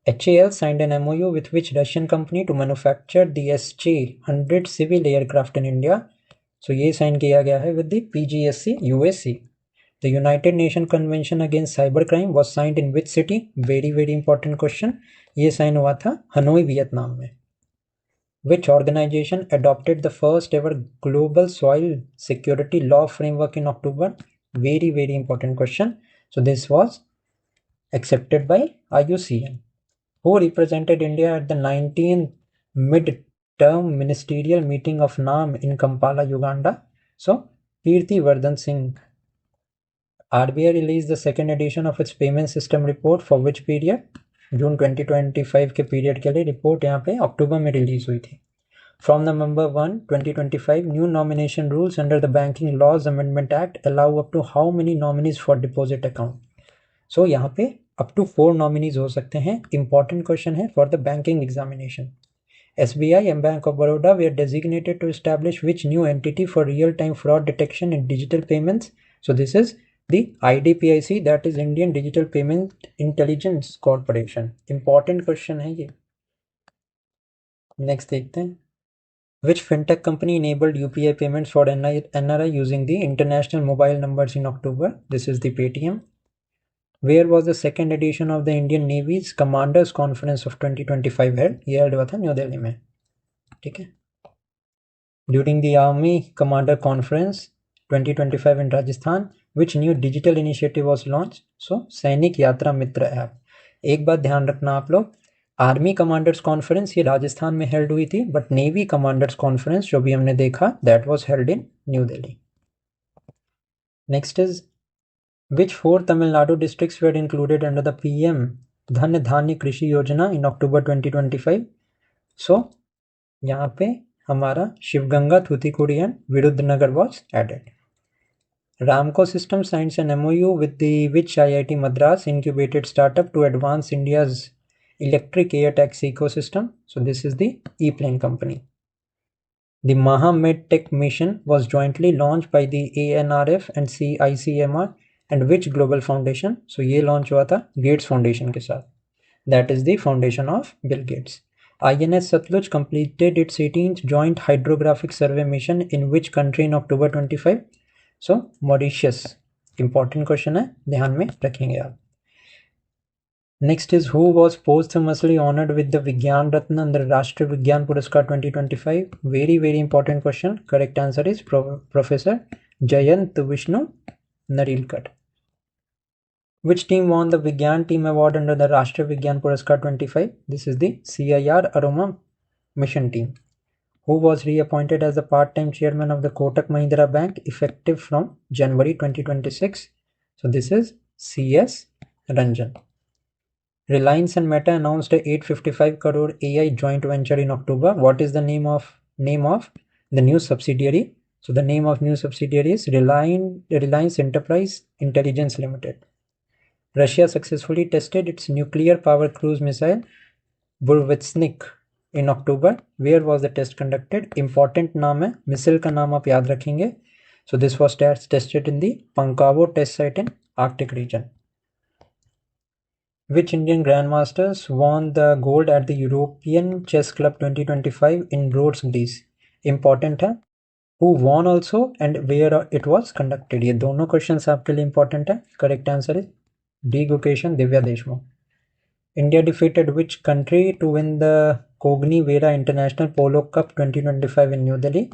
HAL signed an MOU with which Russian company to manufacture the SJ-100 civil aircraft in India? So ये sign किया गया है with the PGSC USC. The United Nations Convention Against Cybercrime was signed in which city? Very very important question. ये sign हुआ था Hanoi Vietnam में. Which organization adopted the first ever global soil security law framework in October? Very very important question. So this was accepted by IUCN. Who represented India at the 19th mid-term ministerial meeting of NAM in Kampala, Uganda? So Kirti Vardhan Singh. RBI released the second edition of its payment system report for which period? जून 2025 के period के लिए report यहाँ पे अक्टूबर में release हुई थी. From November 1, 2025, new nomination rules under the Banking Laws Amendment Act allow up to how many nominees for deposit account? So यहाँ पे up to 4 nominees हो सकते हैं. Important question है for the banking examination. SBI and Bank of Baroda were designated to establish which new entity for real-time fraud detection in digital payments? So this is the IDPIC, that is Indian Digital Payment Intelligence Corporation. Important question है ये. Next देखते हैं. Which fintech company enabled UPI payments for NRI using the international mobile numbers in October? This is the Paytm. Where was the second edition of the Indian Navy's Commanders Conference of 2025 held? ये held हुआ था new Delhi में. ठीक है. During the Army Commander Conference 2025 in Rajasthan, which new digital initiative was launched? So सैनिक यात्रा मित्र app. एक बात ध्यान रखना आप लोग, आर्मी कमांडर्स कॉन्फ्रेंस ये राजस्थान में हेल्ड हुई थी, बट नेवी कमांडर्स कॉन्फ्रेंस जो भी हमने देखा that was held in new Delhi. Next is which 4 Tamil Nadu districts were included under the PM धन धान्य कृषि योजना in October 2025? So यहाँ पे हमारा Sivaganga, Thoothukudi and Virudhunagar was added. Ramco Systems signs an MOU with the which IIT Madras incubated startup to advance India's electric air taxi ecosystem? So this is the E-Plane company. The Maha-Medtech mission was jointly launched by the ANRF and CICMR and which global foundation? So ये launch हुआ था Gates Foundation के साथ. That is the foundation of Bill Gates. INS Satluj completed its 18th joint hydrographic survey mission in which country in October 25? So Mauritius. Important question है, ध्यान में रखेंगे आप. Next is who was posthumously honored with the Vigyan Ratna under Rashtriya Vigyan Puraskar 2025? Very very important question. Correct answer is Professor Jayant Vishnu Narilkar. Which team won the Vigyan Team Award under the Rashtriya Vigyan Puraskar 25? This is the CIR Aroma Mission Team. Who was reappointed as the part-time chairman of the Kotak Mahindra Bank effective from January 2026? So this is CS Ranjan. Reliance and Meta announced a 855 crore AI joint venture in October. What is the name of the new subsidiary? So the name of new subsidiary is Reliance Enterprise Intelligence Limited. Russia successfully tested its nuclear power cruise missile Burevestnik in October. Where was the test conducted? Important नाम है, missile का नाम आप याद रखेंगे. So this was tested in the Pankavo test site in Arctic region. Which Indian grandmasters won the gold at the European Chess Club 2025 in Rhodes, Greece? Important है. Who won also and where it was conducted? ये दोनों questions आपके लिए important है. Correct answer is D. Gukesh and Divya Deshmukh. India defeated which country to win the Kogni Vera International Polo Cup 2025 in New Delhi?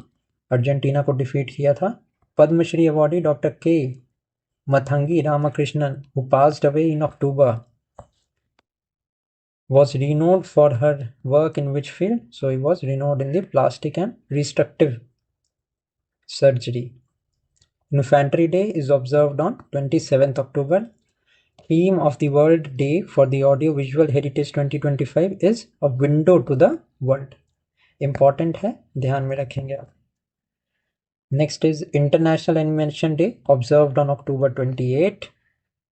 Argentina को defeat किया था. Padmashri awardee doctor के Mathangi Ramakrishnan who passed away in October. was renowned for her work in which field? So he was renowned in the plastic and reconstructive surgery. Infantry Day is observed on 27th October. Theme of the World Day for the Audio-Visual Heritage 2025 is A Window to the World. Important है, ध्यान में रखेंगे आप. Next is International Animation Day, observed on October 28.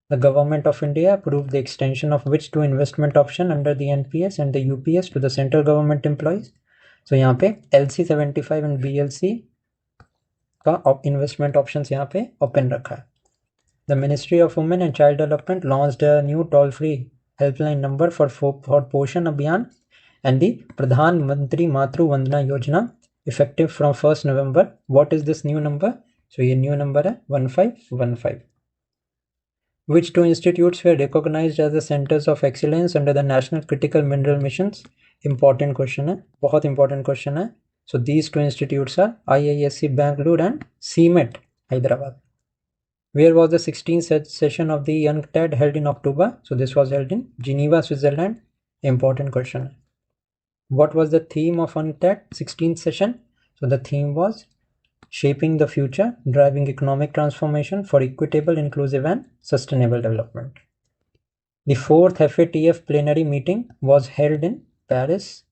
The Government of India approved the extension of which two investment option under the NPS and the UPS to the central government employees. So यहाँ पे LC75 and BLC का investment options यहाँ पे open रखा है. The Ministry of Women and Child Development launched a new toll-free helpline number for Poshan Abhiyan and the Pradhan Mantri Matru Vandana Yojana effective from 1st November. What is this new number? So ये new number है 1515. Which two institutes were recognized as the centers of excellence under the National Critical Mineral Missions? Important question है, बहुत important question है. So these two institutes are IISc Bangalore and sept Hyderabad. Where was the 16th session of the UNCTAD held in October? So this was held in Geneva, Switzerland. Important question. What was the theme of UNCTAD 16th session? So the theme was Shaping the Future, Driving Economic Transformation for Equitable, Inclusive and Sustainable Development. The 4th FATF plenary meeting was held in Paris.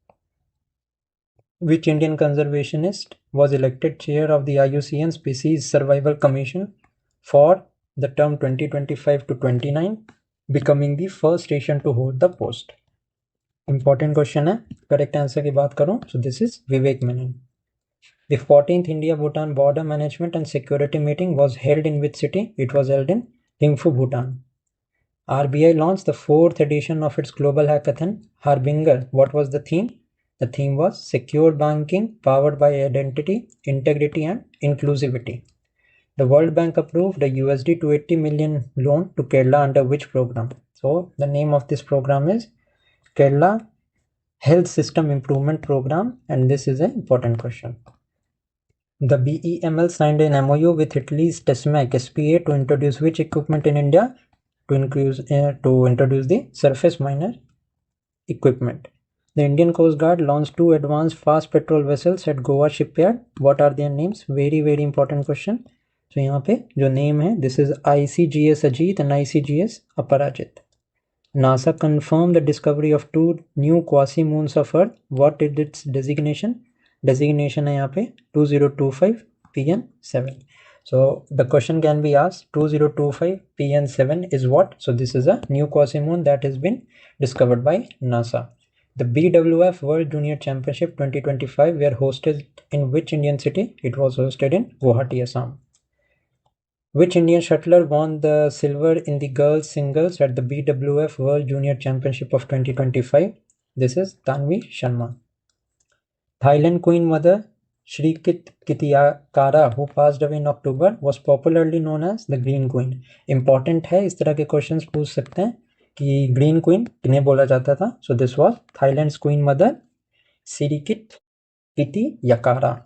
Which Indian conservationist was elected chair of the IUCN Species Survival Commission for the term 2025 to 29, becoming the first Asian to hold the post? Important question है, correct answer की बात करूं, so this is Vivek Menon. The 14th India-Bhutan Border Management and Security Meeting was held in which city? It was held in Thimphu, Bhutan. RBI launched the 4th edition of its Global Hackathon, Harbinger. What was the theme? The theme was Secure Banking Powered by Identity, Integrity and Inclusivity. The World Bank approved a USD 280 million loan to Kerala under which program? So the name of this program is Kerala Health System Improvement Program, and this is an important question. The BEML signed an MOU with Italy's TESMAC SPA to introduce which equipment in India? To introduce the surface miner equipment. The Indian Coast Guard launched two advanced fast patrol vessels at Goa shipyard. What are their names? Very important question. So यहाँ पे जो name है, this is ICGS Ajit and ICGS Aparajit. NASA confirmed the discovery of two new quasi-moons of Earth. What is its designation? Designation है यहाँ पे 2025 PN7. So the question can be asked, 2025 PN7 is what? So this is a new quasi-moon that has been discovered by NASA. The BWF World Junior Championship 2025 were hosted in which Indian city? It was hosted in Guwahati, Assam. Which Indian shuttler won the silver in the girls singles at the BWF World Junior Championship of 2025? This is Tanvi Sharma. Thailand Queen Mother Shri Kitiyakara, who passed away in October, was popularly known as the Green Queen. Important है, इस तरह के questions पूछ सकते हैं कि Green Queen किन्हें बोला जाता था? So this was Thailand's Queen Mother Shri Kitiyakara.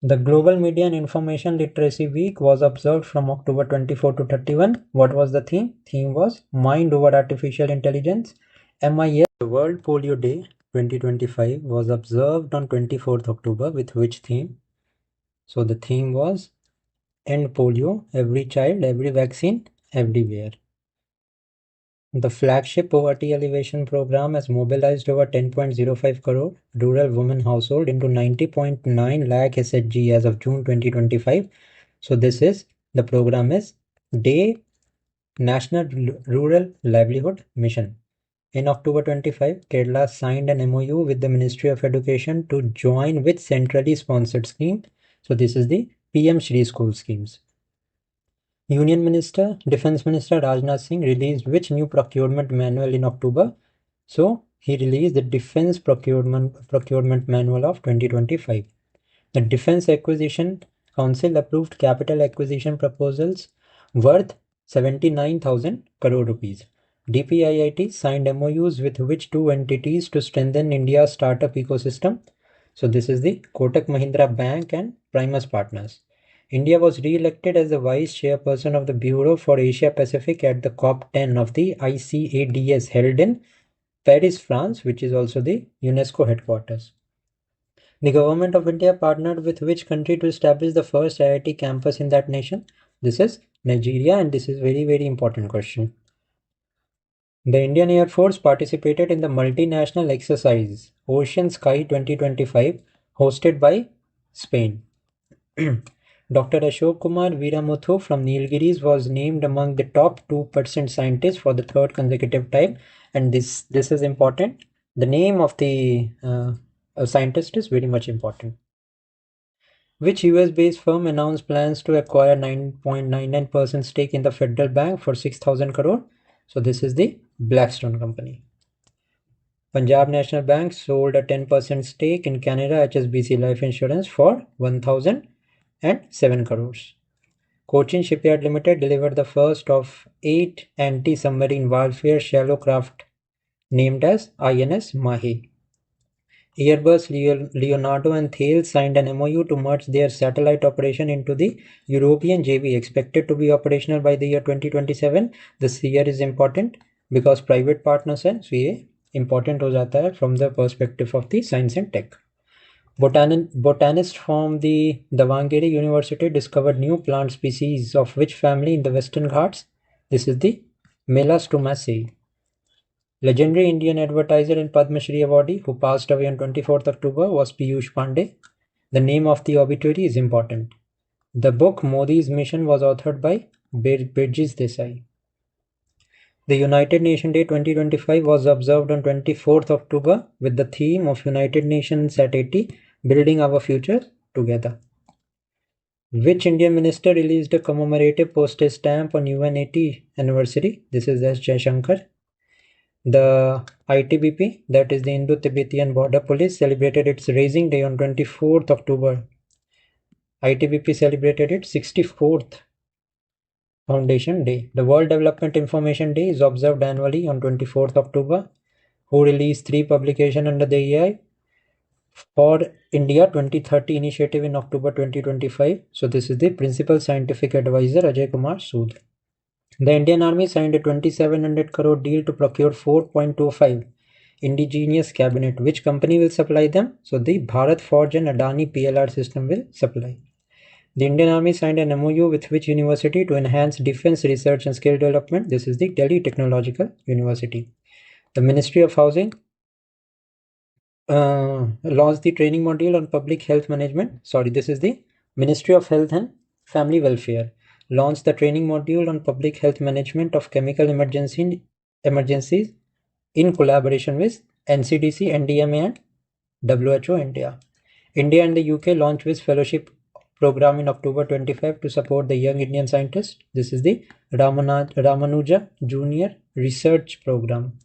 The Global Media and Information Literacy Week was observed from October 24 to 31. What was the theme? Theme was Mind over Artificial Intelligence, MIS. The World Polio Day 2025 was observed on 24th October with which theme? So the theme was End Polio, Every Child, Every Vaccine, Everywhere. The flagship poverty alleviation program has mobilized over 10.05 crore rural women household into 90.9 lakh SHG as of June 2025. So this is, the program is Day National Rural Livelihood Mission. In October 25, Kerala signed an MOU with the Ministry of Education to join with centrally sponsored scheme. So this is the PM Shri School schemes. Union Minister, Defense Minister Rajnath Singh released which new procurement manual in October? So he released the Defense Procurement Manual of 2025. The Defense Acquisition Council approved capital acquisition proposals worth 79,000 crore rupees. DPIIT signed MOUs with which two entities to strengthen India's startup ecosystem? So this is the Kotak Mahindra Bank and Primus Partners. India was re-elected as the Vice Chairperson of the Bureau for Asia Pacific at the COP10 of the ICADS held in Paris, France, which is also the UNESCO headquarters. The government of India partnered with which country to establish the first IIT campus in that nation? This is Nigeria, and this is very, very important question. The Indian Air Force participated in the multinational exercise Ocean Sky 2025 hosted by Spain. Dr. Ashok Kumar Veeramuthu from Nilgiris was named among the top 2% scientists for the third consecutive time, and this is important. The name of the scientist is very much important. Which US-based firm announced plans to acquire 9.99% stake in the Federal Bank for 6,000 crore? So this is the Blackstone company. Punjab National Bank sold a 10% stake in Canada HSBC Life Insurance for 1,007 crores. Cochin Shipyard Limited delivered the first of 8 anti-submarine warfare shallow craft named as INS Mahi. Airbus, Leonardo and Thales signed an MOU to merge their satellite operation into the European JV, expected to be operational by the year 2027. This year is important because private partners हैं, so ये important हो जाता है from the perspective of the science and tech. Botanists from the Davangere University discovered new plant species of which family in the Western Ghats? This is the Melastomaceae. Legendary Indian advertiser and Padma Shri awardee who passed away on 24th October was Piyush Pandey. The name of the obituary is important. The book Modi's Mission was authored by Birjis Desai. The United Nations Day 2025 was observed on 24th October with the theme of United Nations at 80, Building Our Future Together. Which Indian minister released a commemorative postage stamp on UN 80 anniversary? This is S. Jaishankar. The ITBP, that is the Indo-Tibetan Border Police, celebrated its Raising Day on 24th October. ITBP celebrated its 64th Foundation Day. The World Development Information Day is observed annually on 24th October. Who released 3 publications under the AI for India 2030 initiative in October 2025. So this is the Principal Scientific Advisor Ajay Kumar Sood. The Indian Army signed a 2,700 crore deal to procure 4.25 indigenous cabinet. Which company will supply them? So the Bharat Forge and Adani PLR system will supply. The Indian Army signed an MOU with which university to enhance defense research and skill development? This is the Delhi Technological University. The Ministry of Housing launched the training module on public health management. This is the Ministry of Health and Family Welfare. Launched the training module on public health management of chemical emergencies in collaboration with NCDC, NDMA and WHO India. India and the UK launched this fellowship program in October 25 to support the young Indian scientists. This is the Ramanuja Junior Research Program.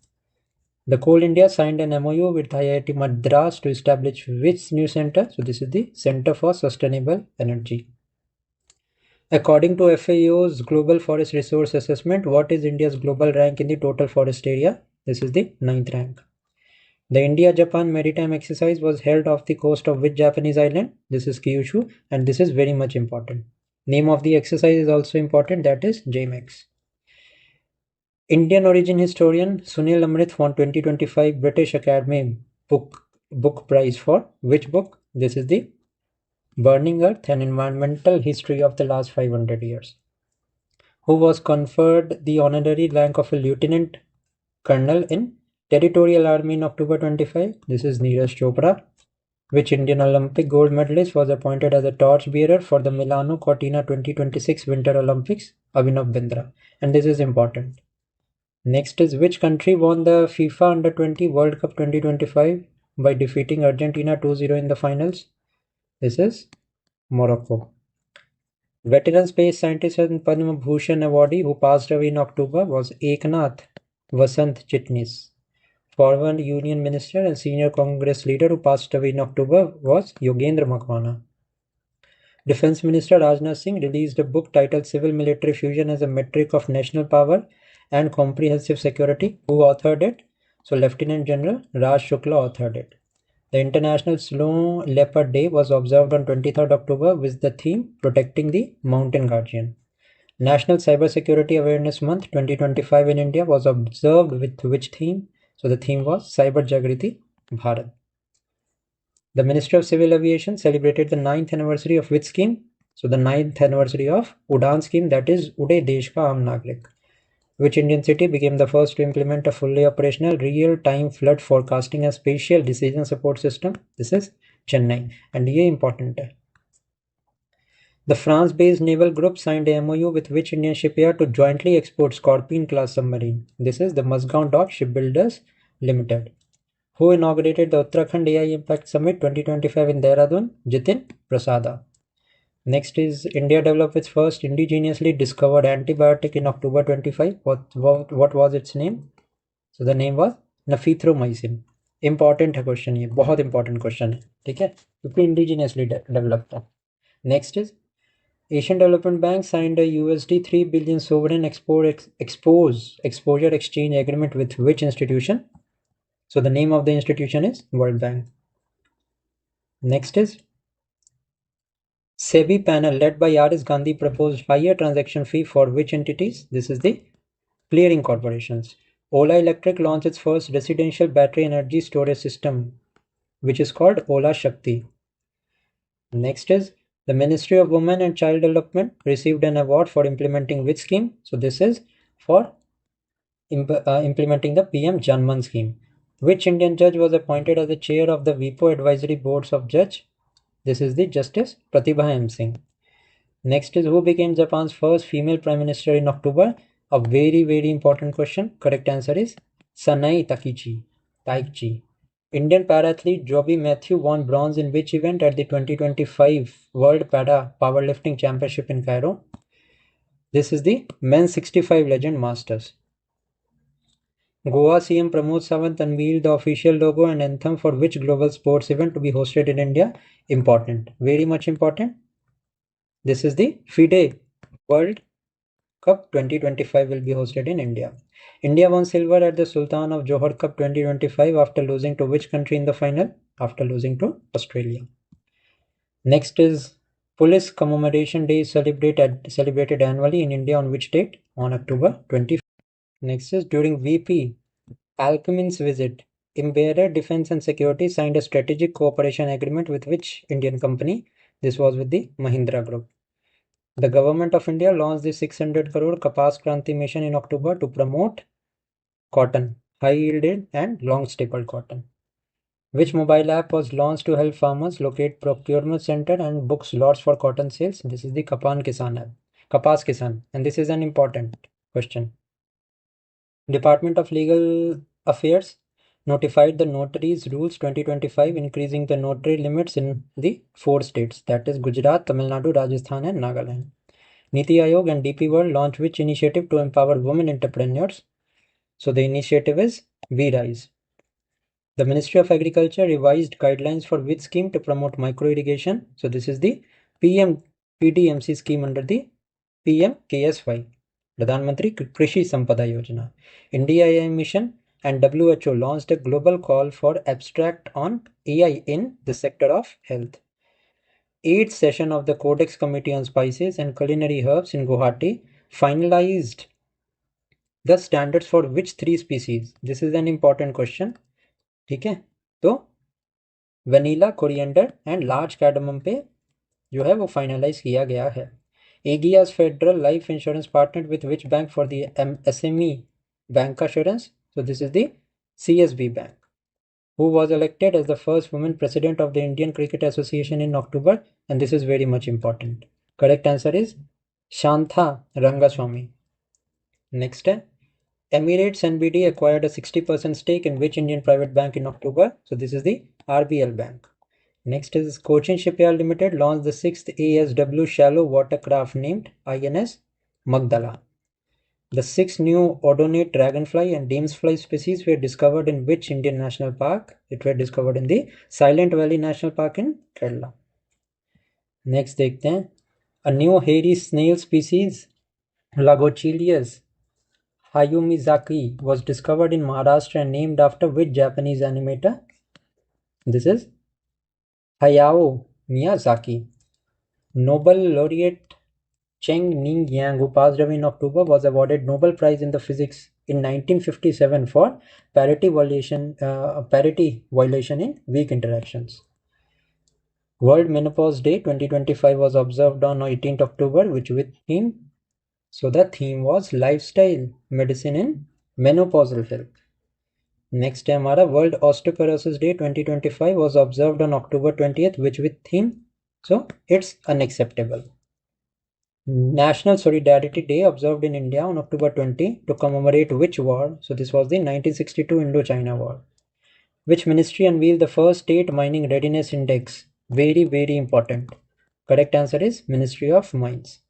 The Coal India signed an MOU with IIT Madras to establish which new center? So this is the Center for Sustainable Energy. According to FAO's Global Forest Resource Assessment, what is India's global rank in the total forest area? This is the 9th rank. The India-Japan maritime exercise was held off the coast of which Japanese island? This is Kyushu, and this is very much important. Name of the exercise is also important, that is JMEX. Indian origin historian Sunil Amrit won 2025 British Academy Book Prize for which book? This is the Burning Earth, an environmental history of the last 500 years. Who was conferred the honorary rank of a lieutenant colonel in Territorial Army in October 25? This is Neeraj Chopra. Which Indian Olympic gold medalist was appointed as a torchbearer for the Milano Cortina 2026 Winter Olympics? Abhinav Bindra. And this is important. Next is which country won the FIFA Under-20 World Cup 2025 by defeating Argentina 2-0 in the finals? This is Morocco. Veteran space scientist and Padma Bhushan awardee who passed away in October was Eknath Vasant Chitnis. Former Union Minister and senior Congress leader who passed away in October was Yogendra Makwana. Defense Minister Rajnath Singh released a book titled Civil Military Fusion as a Metric of National Power and Comprehensive Security. Who authored it? So Lieutenant General Raj Shukla authored it. The International Snow Leopard Day was observed on 23rd October with the theme Protecting the Mountain Guardian. National Cybersecurity Awareness Month 2025 in India was observed with which theme? So So the theme was Cyber Jagriti Bharat. The Ministry of Civil Aviation celebrated the 9th anniversary of which scheme? So the 9th anniversary of Udan scheme, that is Ude Desh Ka Aam Nagrik. Which Indian city became the first to implement a fully operational real-time flood forecasting and spatial decision support system? This is Chennai. And ये important है. The France-based naval group signed a MOU with which Indian shipyard to jointly export Scorpion-class submarine? This is the Musgaon Dock Shipbuilders Limited. Who inaugurated the Uttarakhand AI Impact Summit 2025 in Dehradun? Jitin Prasada. Next is India developed its first indigenously discovered antibiotic in October 25. What was its name? So the name was Nafithromycin. Important है question ये, बहुत important question है, ठीक है, क्योंकि indigenously developed है. Next is Asian Development Bank signed a USD 3 billion sovereign exposure exchange agreement with which institution? So the name of the institution is World Bank. Next is SEBI panel led by R.S. Gandhi proposed higher transaction fee for which entities? This is the clearing corporations. Ola Electric launched its first residential battery energy storage system, which is called Ola Shakti. Next is the Ministry of Women and Child Development received an award for implementing which scheme? So this is for implementing the PM Janman scheme. Which Indian judge was appointed as the chair of the WIPO advisory boards of judge? This is the Justice Pratibha M. Singh. Next is who became Japan's first female prime minister in October? A very important question. Correct answer is Sanai Taichi. Indian parathlete Joby Matthew won bronze in which event at the 2025 World Para Powerlifting Championship in Cairo? This is the men's 65 legend masters. Goa CM Pramod Sawant unveiled the official logo and anthem for which global sports event to be hosted in India? Important, very much important. This is the FIDE World Cup 2025 will be hosted in India. India won silver at the Sultan of Johor Cup 2025 after losing to which country in the final? After losing to Australia. Next is Police Commemoration Day is celebrated annually in India on which date? On October 25th. Next is during VP Alcuin's visit, Imperial Defense and Security signed a strategic cooperation agreement with which Indian company? This was with the Mahindra Group. The Government of India launched the 600 crore Kapas Kranti mission in October to promote cotton, high-yielded and long-stapled cotton. Which mobile app was launched to help farmers locate procurement center and book slots for cotton sales? This is the Kapan Kisan app. Kapas Kisan. And this is an important question. Department of Legal Affairs notified the Notaries Rules 2025 increasing the notary limits in the 4 states, that is Gujarat, Tamil Nadu, Rajasthan and Nagaland. Niti Aayog and DP World launched which initiative to empower women entrepreneurs? So the initiative is V-Rise. The Ministry of Agriculture revised guidelines for which scheme to promote micro irrigation? So this is the PM PDMC scheme under the PM KSY, Pradhan Mantri Krishi Sampada Yojana. India AI Mission and WHO launched a global call for abstract on AI in the sector of health. 8th session of the Codex Committee on Spices and Culinary Herbs in Guwahati finalized the standards for which 3 species? This is an important question. ठीक है, तो vanilla, coriander and large cardamom पे जो है वो finalise किया गया है. Aegeas Federal Life Insurance partnered with which bank for the SME bank assurance? So this is the CSB Bank. Who was elected as the first woman president of the Indian Cricket Association in October? And this is very much important. Correct answer is Shantha Rangaswamy. Next, Emirates NBD acquired a 60% stake in which Indian private bank in October? So this is the RBL Bank. Next is Cochin Shipyard Limited launched the 6th ASW shallow watercraft named INS Magdala. The 6 new ordonate dragonfly and damselfly species were discovered in which Indian national park? It were discovered in the Silent Valley National Park in Kerala. Next देखते हैं, a new hairy snail species Lagochilius Hayumizaki was discovered in Maharashtra and named after which Japanese animator? This is Hayao Miyazaki. Nobel laureate Cheng Ning Yang, who passed away in October, was awarded Nobel Prize in the Physics in 1957 for parity violation in weak interactions. World Menopause Day 2025 was observed on 18th October, which with theme. So the theme was lifestyle medicine in menopausal health. Next है हमारा World Osteoporosis Day 2025 was observed on October 20th, which with theme. So it's unacceptable. National Solidarity Day observed in India on October 20 to commemorate which war? So this was the 1962 Indo-China War. Which ministry unveiled the first state mining readiness index? Very, very important. Correct answer is Ministry of Mines.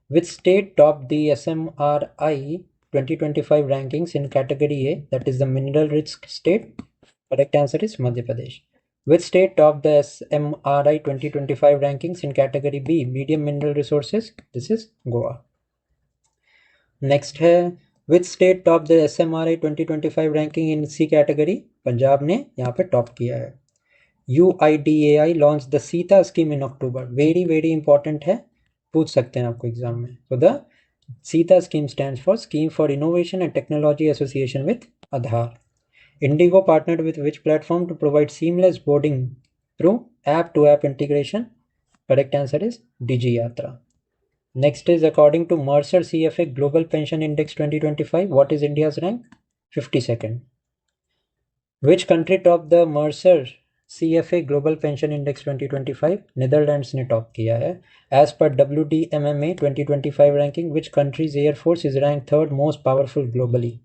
Which state topped the SMRI 2025 rankings in category A, that is the mineral rich state? Correct answer is Madhya Pradesh. Which state topped the SMRI 2025 rankings in category B, medium mineral resources? This is Goa. Next है which state topped the SMRI 2025 ranking in C category? Punjab ने यहाँ पे top किया है. UIDAI launched the Sita scheme in October. Very very important है, पूछ सकते हैं आपको एग्जाम में. So the Sita scheme stands for Scheme for Innovation and Technology Association with Aadhaar. Indigo partnered with which platform to provide seamless boarding through app-to-app integration? Correct answer is DigiYatra. Next is according to Mercer CFA Global Pension Index 2025, what is India's rank? 52nd. Which country topped the Mercer CFA Global Pension Index 2025? Netherlands ने top किया है. As per WDMMA 2025 ranking, which country's Air Force is ranked third most powerful globally?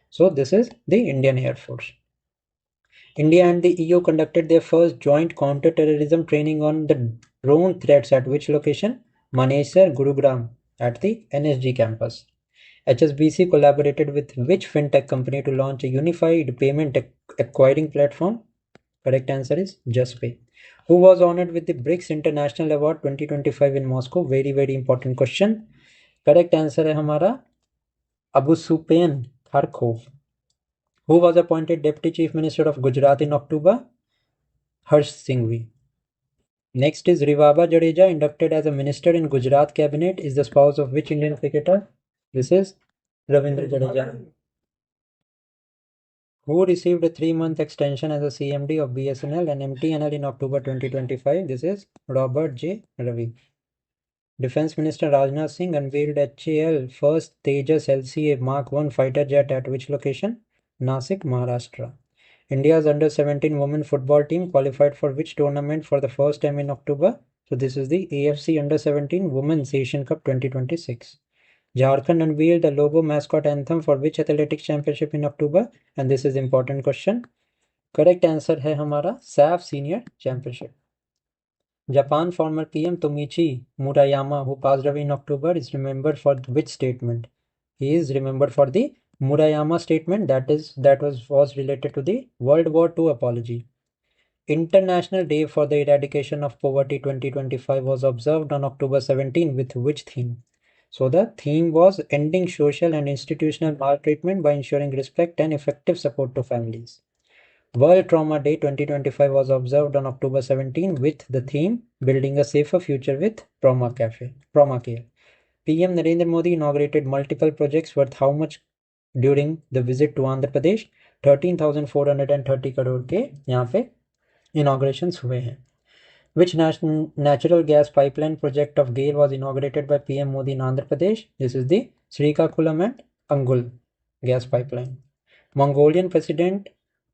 So this is the Indian Air Force. India and the EU conducted their first joint counter-terrorism training on the drone threats at which location? Manesar, Gurugram, at the NSG campus. HSBC collaborated with which fintech company to launch a unified payment acquiring platform? Correct answer is JustPay. Who was honored with the BRICS International Award 2025 in Moscow? Very very important question. Correct answer है हमारा Abu Sufyan Kharkov. Who was appointed Deputy Chief Minister of Gujarat in October? Harsh Singhvi. Next is Rivaba Jadeja, inducted as a minister in Gujarat cabinet, is the spouse of which Indian cricketer? This is Ravindra Jadeja. Who received a 3-month extension as a CMD of BSNL and MTNL in October 2025? This is Robert J. Ravi. Defense Minister Rajnath Singh unveiled HAL first Tejas LCA Mark 1 fighter jet at which location? Nasik, Maharashtra. India's under-17 women football team qualified for which tournament for the first time in October? So this is the AFC Under-17 Women's Asian Cup 2026. Jharkhand unveiled the logo mascot anthem for which athletics championship in October? And this is important question. Correct answer है हमारा SAF Senior Championship. Japan former PM Tomichi Murayama, who passed away in October, is remembered for which statement? He is remembered for the Murayama statement that was related to the World War II apology. International Day for the Eradication of Poverty 2025 was observed on October 17 with which theme? So the theme was ending social and institutional maltreatment by ensuring respect and effective support to families. World Trauma Day 2025 was observed on October 17 with the theme Building a Safer Future with Trauma Care. PM Narendra Modi inaugurated multiple projects worth how much during the visit to Andhra Pradesh? 13,430 crore के यहाँ पे inaugurations हुए हैं. Which natural gas pipeline project of GAIL was inaugurated by PM Modi in Andhra Pradesh? This is the Srikakulam and Angul gas pipeline. Mongolian President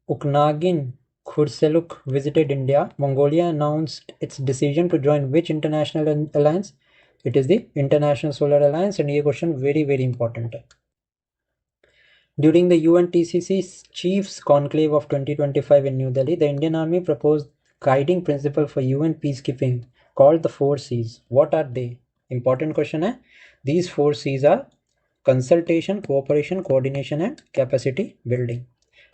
Uknagin Khurseluk visited India. Mongolia announced its decision to join which international alliance? It is the International Solar Alliance, and ये question very very important है. During the UNTCC Chiefs Conclave of 2025 in New Delhi, the Indian Army proposed guiding principle for UN peacekeeping called the 4 C's. What are they? Important question hai. These 4 C's are consultation, cooperation, coordination and capacity building.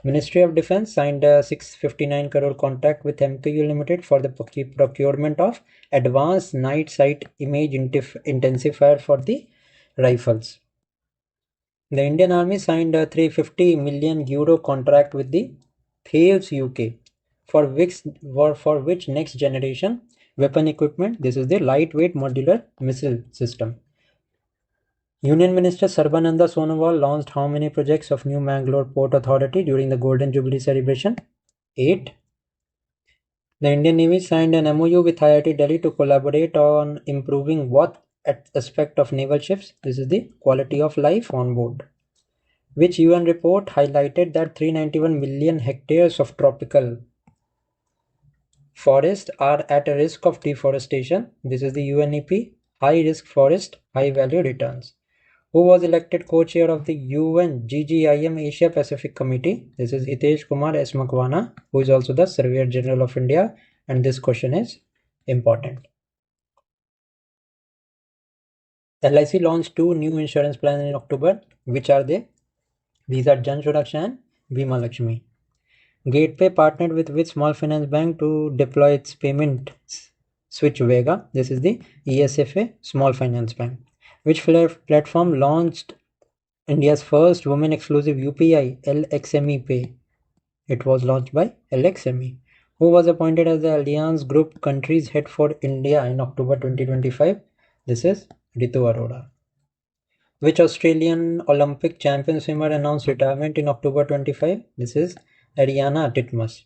Ministry of Defense signed a 659 crore contract with MKU Limited for the procurement of advanced night sight image intensifier for the rifles. The Indian Army signed a 350 million euro contract with the Thales UK for which next generation weapon equipment? This is the lightweight modular missile system. Union Minister Sarbananda Sonowal launched how many projects of New Mangalore Port Authority during the Golden Jubilee celebration? 8. The Indian Navy signed an MOU with IIT Delhi to collaborate on improving what aspect of naval ships? This is the quality of life on board. Which UN report highlighted that 391 million hectares of tropical forests are at a risk of deforestation? This is the UNEP. High risk forest, high value returns. Who was elected co-chair of the UN GGIM Asia Pacific Committee? This is Hitesh Kumar S. Makwana, who is also the Surveyor General of India, and this question is important. LIC launched 2 new insurance plans in October. Which are they? These are Jan Suraksha and Bima Lakshmi. Gateway partnered with which small finance bank to deploy its payment switch Vega? This is the ESFA Small Finance Bank. Which platform launched India's first women-exclusive UPI, LXME Pay? It was launched by LXME. Who was appointed as the Alliance Group country's head for India in October 2025? This is Ritu Arora. Which Australian Olympic champion swimmer announced retirement in October 25? This is Ariana Titmus.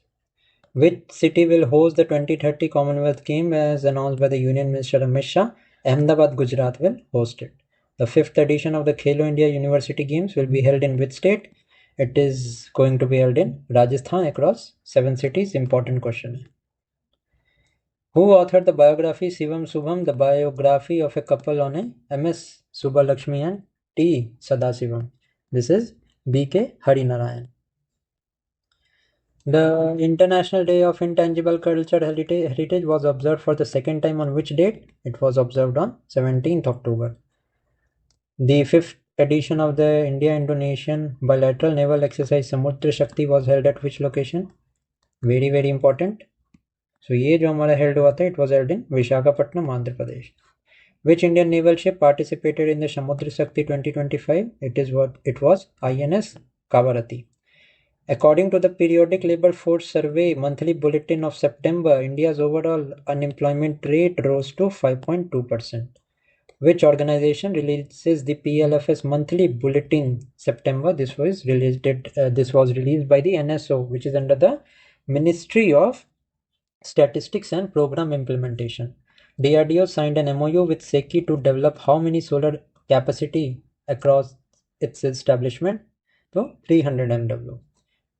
Which city will host the 2030 Commonwealth Games as announced by the Union Minister Amit Shah? Ahmedabad, Gujarat will host it. The 5th edition of the Khelo India University Games will be held in which state? It is going to be held in Rajasthan across 7 cities. Important question. Who authored the biography Shivam Subham, the biography of a couple on a MS Subbalakshmi and T Sadasivam? This is B.K. Harinarayan. The International Day of Intangible Cultural Heritage was observed for the second time on which date? It was observed on 17th October. The 5th edition of the India-Indonesian bilateral naval exercise Samudra Shakti was held at which location? Very very important. So ये जो हमारा held हुआ था, it was held in Visakhapatnam, Andhra Pradesh. Which Indian naval ship participated in the Samudra Shakti 2025? It was INS Kavarati. According to the Periodic Labour Force Survey monthly bulletin of September, India's overall unemployment rate rose to 5.2%. Which organization releases the PLFS monthly bulletin September? This was released by the NSO, which is under the Ministry of Statistics and Program Implementation. DRDO signed an MOU with SECI to develop how many solar capacity across its establishment? So 300 MW.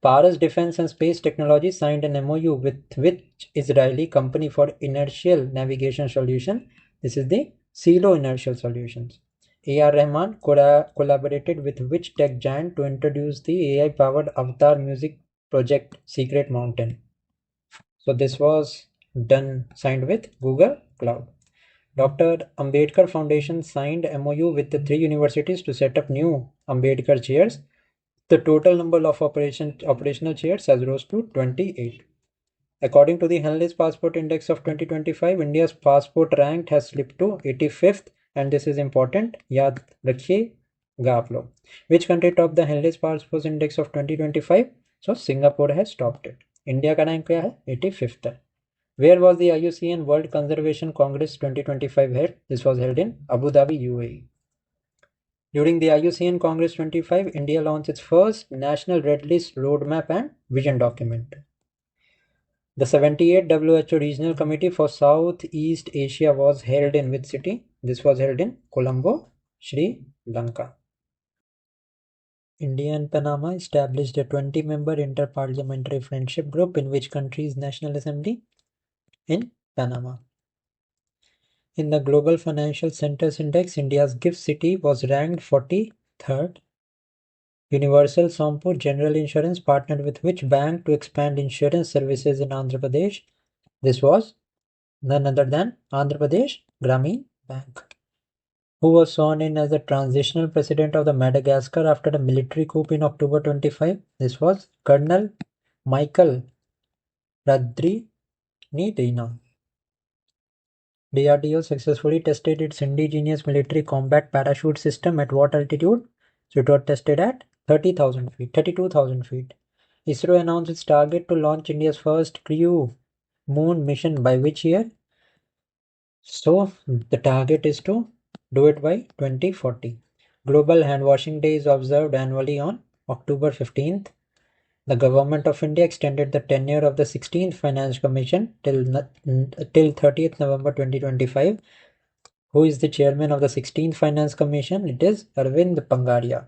Paras Defense and Space Technology signed an MOU with which Israeli company for inertial navigation solution? This is the CELO Inertial Solutions. A.R. Rahman collaborated with which tech giant to introduce the AI-powered avatar music project Secret Mountain? So this was signed with Google Cloud. Dr. Ambedkar Foundation signed MOU with the 3 universities to set up new Ambedkar chairs. The total number of operational chairs has rose to 28. According to the Henley's Passport Index of 2025, India's passport rank has slipped to 85th, and this is important. याद रखिएगा आप लोग. Which country topped the Henley's Passport Index of 2025? So Singapore has topped it. India का rank क्या है? 85th है. Where was the IUCN World Conservation Congress 2025 held? This was held in Abu Dhabi, UAE. During the IUCN Congress 25, India launched its first National Red List Roadmap and Vision Document. The 78th WHO Regional Committee for Southeast Asia was held in which city? This was held in Colombo, Sri Lanka. India and Panama established a 20-member inter-parliamentary friendship group in which country's National Assembly? In Panama. In the Global Financial Centers Index, India's GIFT City was ranked 43rd. Universal Sompur General Insurance partnered with which bank to expand insurance services in Andhra Pradesh? This was none other than Andhra Pradesh Grameen Bank. Who was sworn in as the transitional president of the Madagascar after a military coup in October 25? This was Colonel Michael Radrineedina. DRDO successfully tested its indigenous military combat parachute system at what altitude? So it was tested at 32,000 feet. ISRO announced its target to launch India's first crew moon mission by which year? So the target is to do it by 2040. Global Hand Washing Day is observed annually on October 15th. The Government of India extended the tenure of the 16th Finance Commission till 30th November 2025. Who is the chairman of the 16th Finance Commission? It is Arvind Pangaria.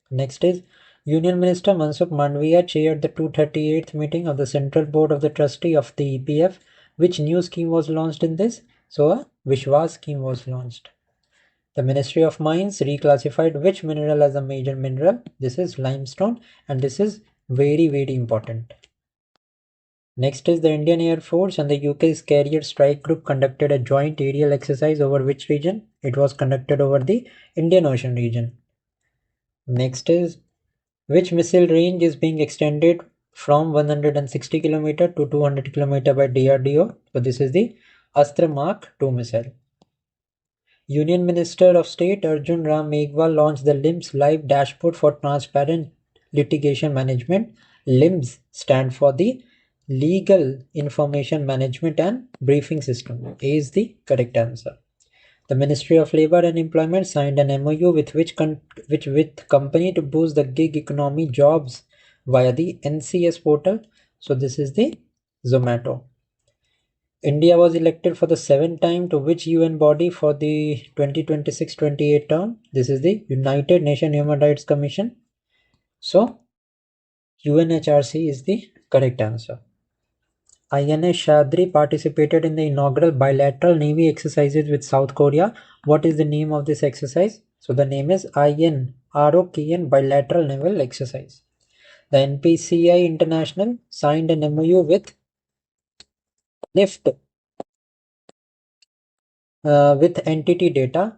Next is Union Minister Mansukh Mandviya chaired the 238th meeting of the Central Board of the Trustee of the EPF. Which new scheme was launched in this? So a Vishwas scheme was launched. The Ministry of Mines reclassified which mineral as a major mineral? This is limestone, and this is very, very important. Next is the Indian Air Force and the UK's Carrier Strike Group conducted a joint aerial exercise over which region? It was conducted over the Indian Ocean region. Next is which missile range is being extended from 160 km to 200 km by DRDO? So this is the Astra Mark II missile. Union Minister of State Arjun Ram Meghwal launched the LIMS Live Dashboard for Transparent Litigation Management. LIMS stand for the Legal Information Management and Briefing System. A is the correct answer. The Ministry of Labour and Employment signed an MOU with which company to boost the gig economy jobs via the NCS portal. So this is the Zomato. India was elected for the 7th time to which UN body for the 2026-28 term? This is the United Nations Human Rights Commission. So UNHRC is the correct answer. INS Shadri participated in the inaugural bilateral Navy exercises with South Korea. What is the name of this exercise? So the name is ROKN Bilateral Naval Exercise. The NPCI International signed an MOU with NIFT with entity data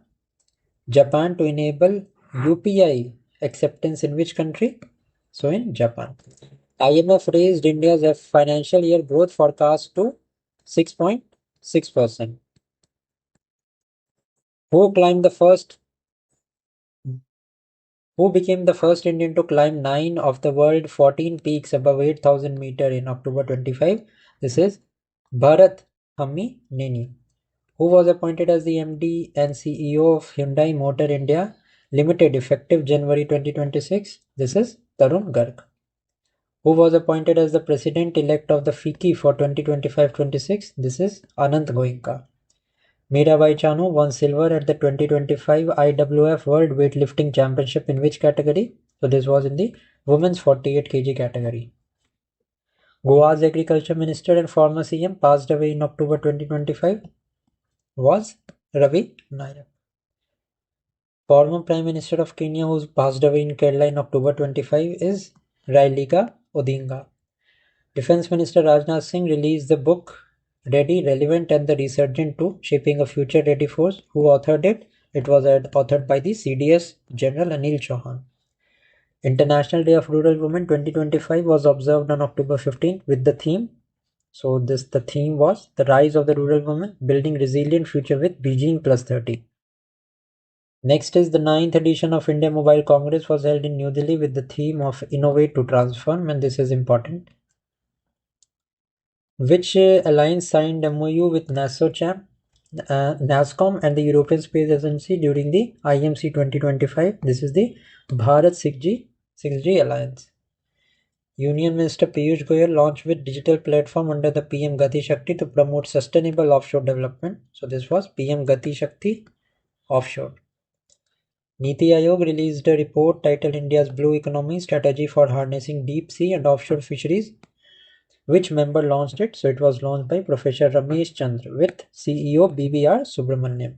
Japan to enable UPI acceptance in which country? So in Japan. IMF raised India's financial year growth forecast to 6.6%. Who became the first Indian to climb 9 of the world 14 peaks above 8,000 meter in October 25? This is Bharat Hammi Neni. Who was appointed as the MD and CEO of Hyundai Motor India Limited effective January 2026? This is Tarun Garg. Who was appointed as the President-elect of the FICCI for 2025-26? This is Anant Goenka. Mirabai Chanu won silver at the 2025 IWF World Weightlifting Championship in which category? So this was in the Women's 48 kg category. Goa's Agriculture Minister and former CM passed away in October 2025 was Ravi Nayak. Former Prime Minister of Kenya who passed away in Kerala in October 25 is Raila Odinga. Defense Minister Rajnath Singh released the book Ready, Relevant and the Resurgent to Shaping a Future Ready Force. Who authored it? It was authored by the CDS General Anil Chauhan. International Day of Rural Women 2025 was observed on October 15 with the theme. So the theme was the rise of the rural woman, building resilient future with Beijing Plus 30. Next is the 9th edition of India Mobile Congress was held in New Delhi with the theme of Innovate to Transform, and this is important. Which alliance signed MOU with NASCOM and the European Space Agency during the IMC 2025? This is the Bharat 6G alliance. Union Minister Piyush Goyal launched with digital platform under the PM Gati Shakti to promote sustainable offshore development. So this was PM Gati Shakti offshore. Niti Aayog released a report titled India's Blue Economy Strategy for Harnessing Deep Sea and Offshore Fisheries. Which member launched it? So it was launched by Professor Ramesh Chandra with CEO BBR Subramaniam.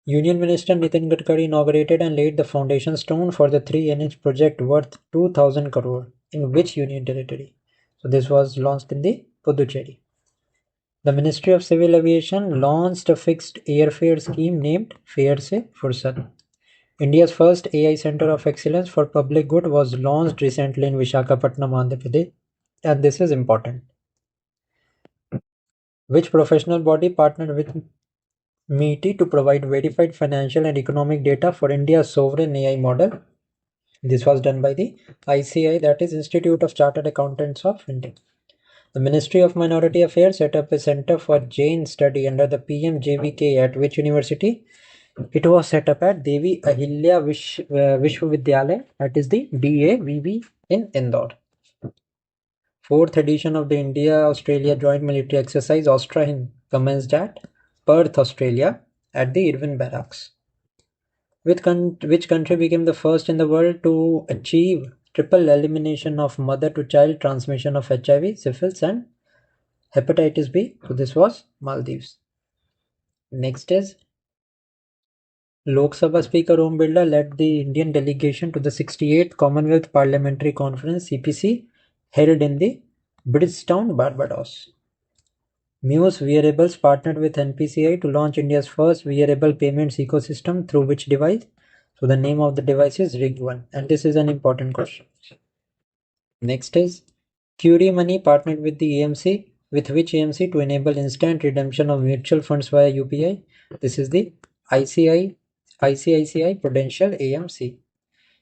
Union Minister Nitin Gadkari inaugurated and laid the foundation stone for the 3 NH project worth 2,000 crore. In which union territory? So this was launched in the Puducherry. The Ministry of Civil Aviation launched a fixed airfare scheme named Fare Se Fursat. India's first AI Center of Excellence for Public Good was launched recently in Visakhapatnam, Andhra Pradesh, and this is important. Which professional body partnered with MITI to provide verified financial and economic data for India's sovereign AI model? This was done by the ICI, that is Institute of Chartered Accountants of India. The Ministry of Minority Affairs set up a Center for Jain Study under the PMJVK at which university? It was set up at Devi Ahilya Vishwavidyalaya, that is the DAVV in Indore. Fourth edition of the India-Australia Joint Military Exercise Austra commenced at Perth, Australia at the Irwin Barracks. Which country became the first in the world to achieve triple elimination of mother-to-child transmission of HIV, syphilis and hepatitis B? So this was Maldives. Next is Lok Sabha Speaker Om Birla led the Indian delegation to the 68th Commonwealth Parliamentary Conference (CPC) held in the Bridgetown, Barbados. Muse Wearables partnered with NPCI to launch India's first wearable payments ecosystem through which device? So the name of the device is Rig1, and this is an important question. Next is Curie Money partnered with the AMC, with which AMC to enable instant redemption of mutual funds via UPI. This is the ICICI Prudential AMC.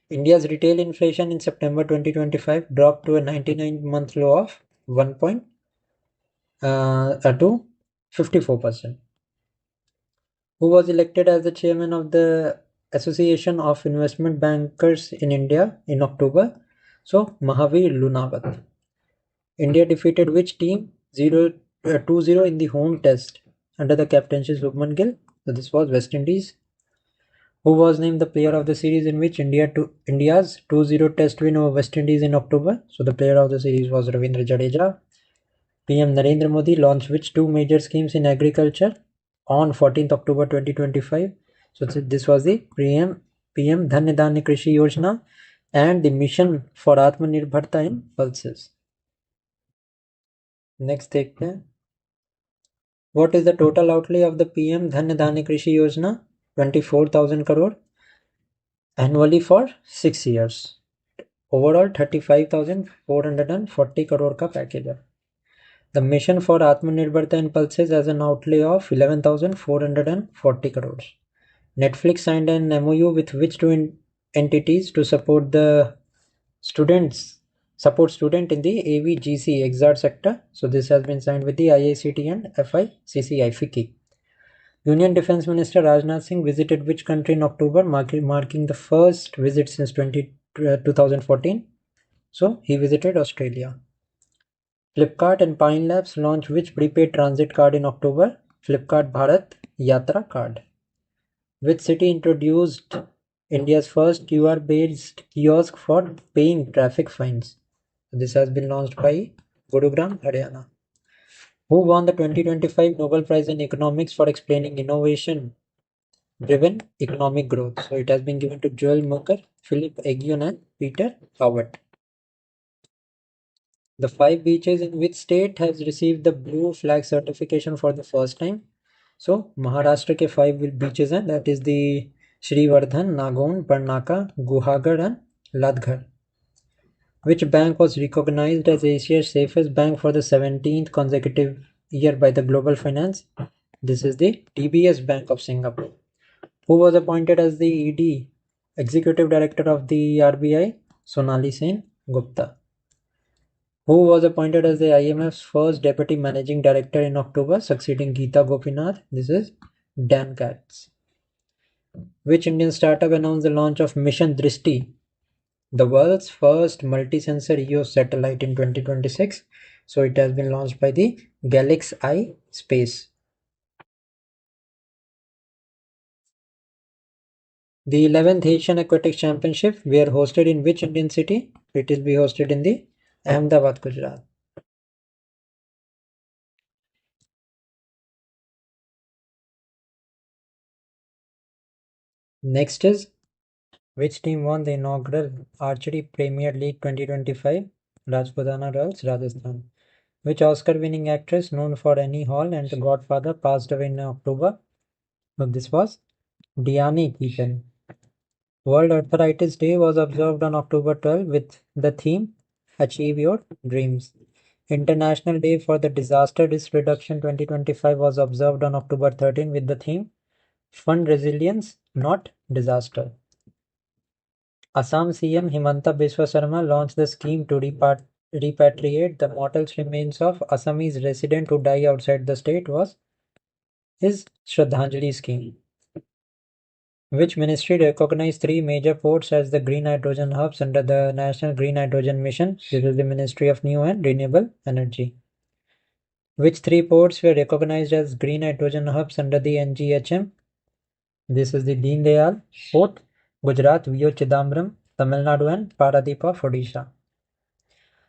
India's retail inflation in September 2025 dropped to a 99-month low of 54%. Who was elected as the chairman of the Association of Investment Bankers in India in October? So Mahavir Lunawat. India defeated which team 2-0 in the home test under the captaincy of Shubman Gill? So this was West Indies. Who was named the player of the series in which India's 2-0 test win over West Indies in October? So the player of the series was Ravindra Jadeja. PM Narendra Modi launched which two major schemes in agriculture on 14th October 2025? So this was the PM Dhanya Dhanya Krishi Yojana and the mission for Atmanirbharta in pulses. Next देखते हैं. What is the total outlay of the PM Dhanya Dhanya Krishi Yojana? 24,000 crore annually for 6 years. Overall 35,440 crore का package है. The mission for Atmanirbharta in pulses has an outlay of 11,440 crores. Netflix signed an MOU with which two entities to support the student in the AVGC exart sector. So this has been signed with the IICT and FICCI. Union Defence Minister Rajnath Singh visited which country in October, marking the first visit since 2014. So he visited Australia. Flipkart and Pine Labs launched which prepaid transit card in October? Flipkart Bharat Yatra card. Which city introduced India's first QR-based kiosk for paying traffic fines? This has been launched by Gurugram, Haryana. Who won the 2025 Nobel Prize in Economics for explaining innovation-driven economic growth? So it has been given to Joel Moker, Philip Aghion and Peter Howard. The 5 beaches in which state has received the blue flag certification for the first time? So Maharashtra के 5 beaches हैं, that is the Shrivardhan, Nagaon, Parnaka, Guhagarh and Ladghar. Which bank was recognized as Asia's safest bank for the 17th consecutive year by the Global Finance? This is the DBS Bank of Singapore. Who was appointed as the ED, Executive Director of the RBI? Sonali Sen Gupta. Who was appointed as the IMF's first Deputy Managing Director in October, succeeding Geeta Gopinath? This is Dan Katz. Which Indian startup announced the launch of Mission Drishti, the world's first multi-sensor EO satellite in 2026? So it has been launched by the Galax I Space. The 11th Asian Aquatics Championship were hosted in which Indian city? It will be hosted in the Ahmedabad, Gujarat. Next is which team won the inaugural Archery Premier League 2025? Rajputana Royals, Rajasthan. Which Oscar-winning actress known for Annie Hall and The Godfather passed away in October? So this was Diane Keaton. World Arthritis Day was observed on October 12 with the theme Achieve Your Dreams. International Day for the Disaster Risk Reduction 2025 was observed on October 13 with the theme Fund Resilience, Not Disaster. Assam CM Himanta Biswa Sarma launched the scheme to repatriate the mortal remains of Assamese resident who died outside the state was his Shraddhanjali scheme. Which ministry recognized 3 major ports as the green hydrogen hubs under the National Green Hydrogen Mission? This is the Ministry of New and Renewable Energy. Which 3 ports were recognized as green hydrogen hubs under the NGHM? This is the Deen Dayal Port, Gujarat, VO Chidambaram, Tamil Nadu and Paradip of Odisha.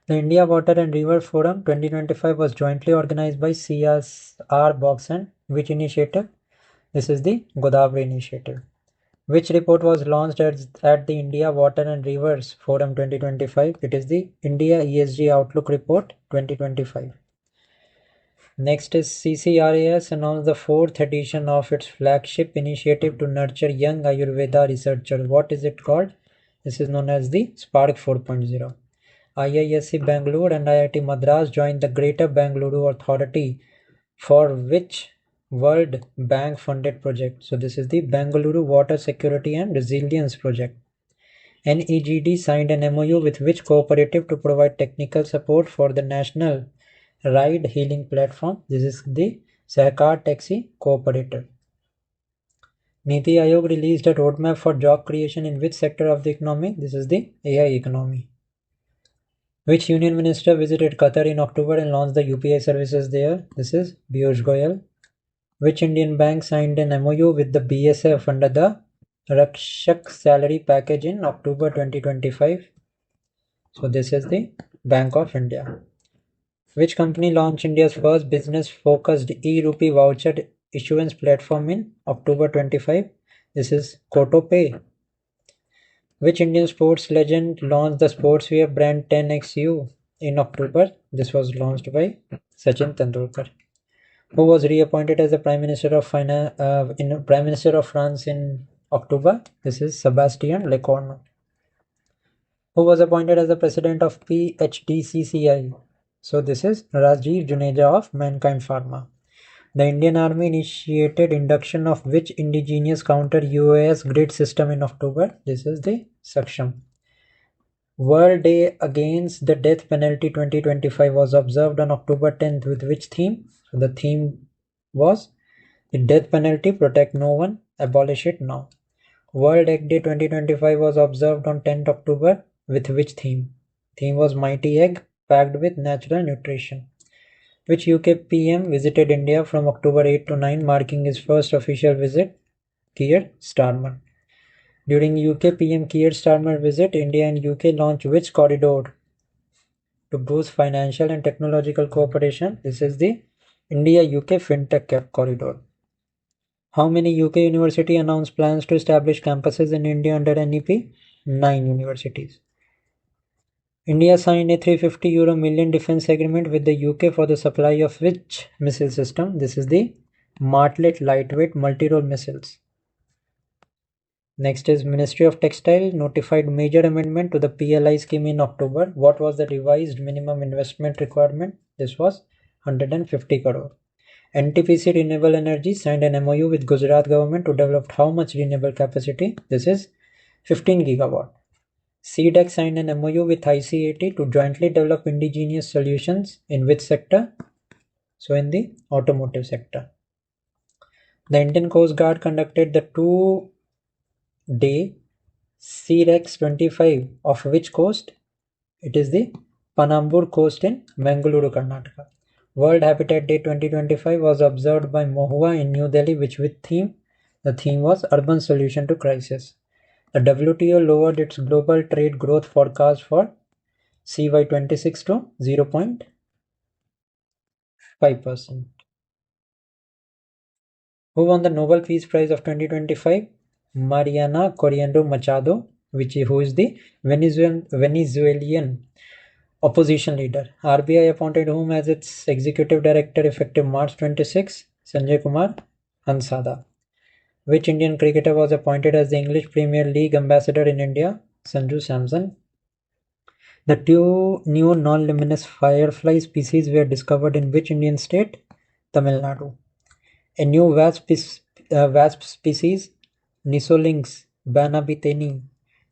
The India Water and River Forum 2025 was jointly organized by CSR Box and which initiative? This is the Godavari initiative. Which report was launched at the India Water and Rivers Forum 2025? It is the India ESG Outlook Report 2025. Next is CCRAS announced the 4th edition of its flagship initiative to nurture young Ayurveda researchers. What is it called? This is known as the Spark 4.0. IISc Bangalore and IIT Madras joined the Greater Bangalore Authority for which World Bank funded project. So this is the Bangalore Water Security and Resilience Project. NEGD signed an MOU with which cooperative to provide technical support for the National Ride Hailing Platform. This is the Sahkar Taxi Cooperative. Niti Aayog released a roadmap for job creation in which sector of the economy? This is the AI economy. Which union minister visited Qatar in October and launched the UPI services there? This is Piyush Goyal. Which Indian bank signed an MOU with the BSF under the Rakshak salary package in October 2025? So this is the Bank of India. Which company launched India's first business-focused e-rupee voucher issuance platform in October 25? This is KotoPay. Which Indian sports legend launched the sportswear brand 10XU in October? This was launched by Sachin Tendulkar. Who was reappointed as the Prime Minister of France in October? This is Sebastian Lecornu. Who was appointed as the President of PHDCCI? So this is Rajiv Juneja of Mankind Pharma. The Indian Army initiated induction of which indigenous counter-UAS grid system in October? This is the Saksham. World Day Against the Death Penalty 2025 was observed on October 10th with which theme? So the theme was the death penalty, protect no one, abolish it now. World Egg Day 2025 was observed on 10th October with which theme? Theme was Mighty Egg packed with natural nutrition. Which UK PM visited India from October 8 to 9, marking his first official visit? Keir Starmer. During UK PM Keir Starmer visit, India and UK launched which corridor to boost financial and technological cooperation? This is the India-UK FinTech Corridor. How many UK universities announced plans to establish campuses in India under NEP? 9 universities. India signed a €350 million defense agreement with the UK for the supply of which missile system? This is the Martlet lightweight multi-role missiles. Next is Ministry of Textile notified major amendment to the PLI scheme in October. What was the revised minimum investment requirement? This was 150 crore. NTPC Renewable Energy signed an MOU with Gujarat government to develop how much renewable capacity? This is 15 gigawatt. CDEC signed an MOU with ICAT to jointly develop indigenous solutions in which sector? So in the automotive sector. The Indian Coast Guard conducted the 2-day CREX 25 of which coast? It is the Panambur coast in Mangaluru, Karnataka. World Habitat Day 2025 was observed by Mohua in New Delhi, which with theme? The theme was Urban Solution to Crisis. The WTO lowered its global trade growth forecast for CY26 to 0.5%. Who won the Nobel Peace Prize of 2025? Mariana Coriendo Machado, who is the Venezuelan opposition leader. RBI appointed whom as its executive director effective March 26? Sanjay Kumar Hansada. Which Indian cricketer was appointed as the English Premier League ambassador in India? Sanju Samson. The 2 new non-luminous firefly species were discovered in which Indian state? Tamil Nadu. A new wasp species, Nisolinx banabiteni,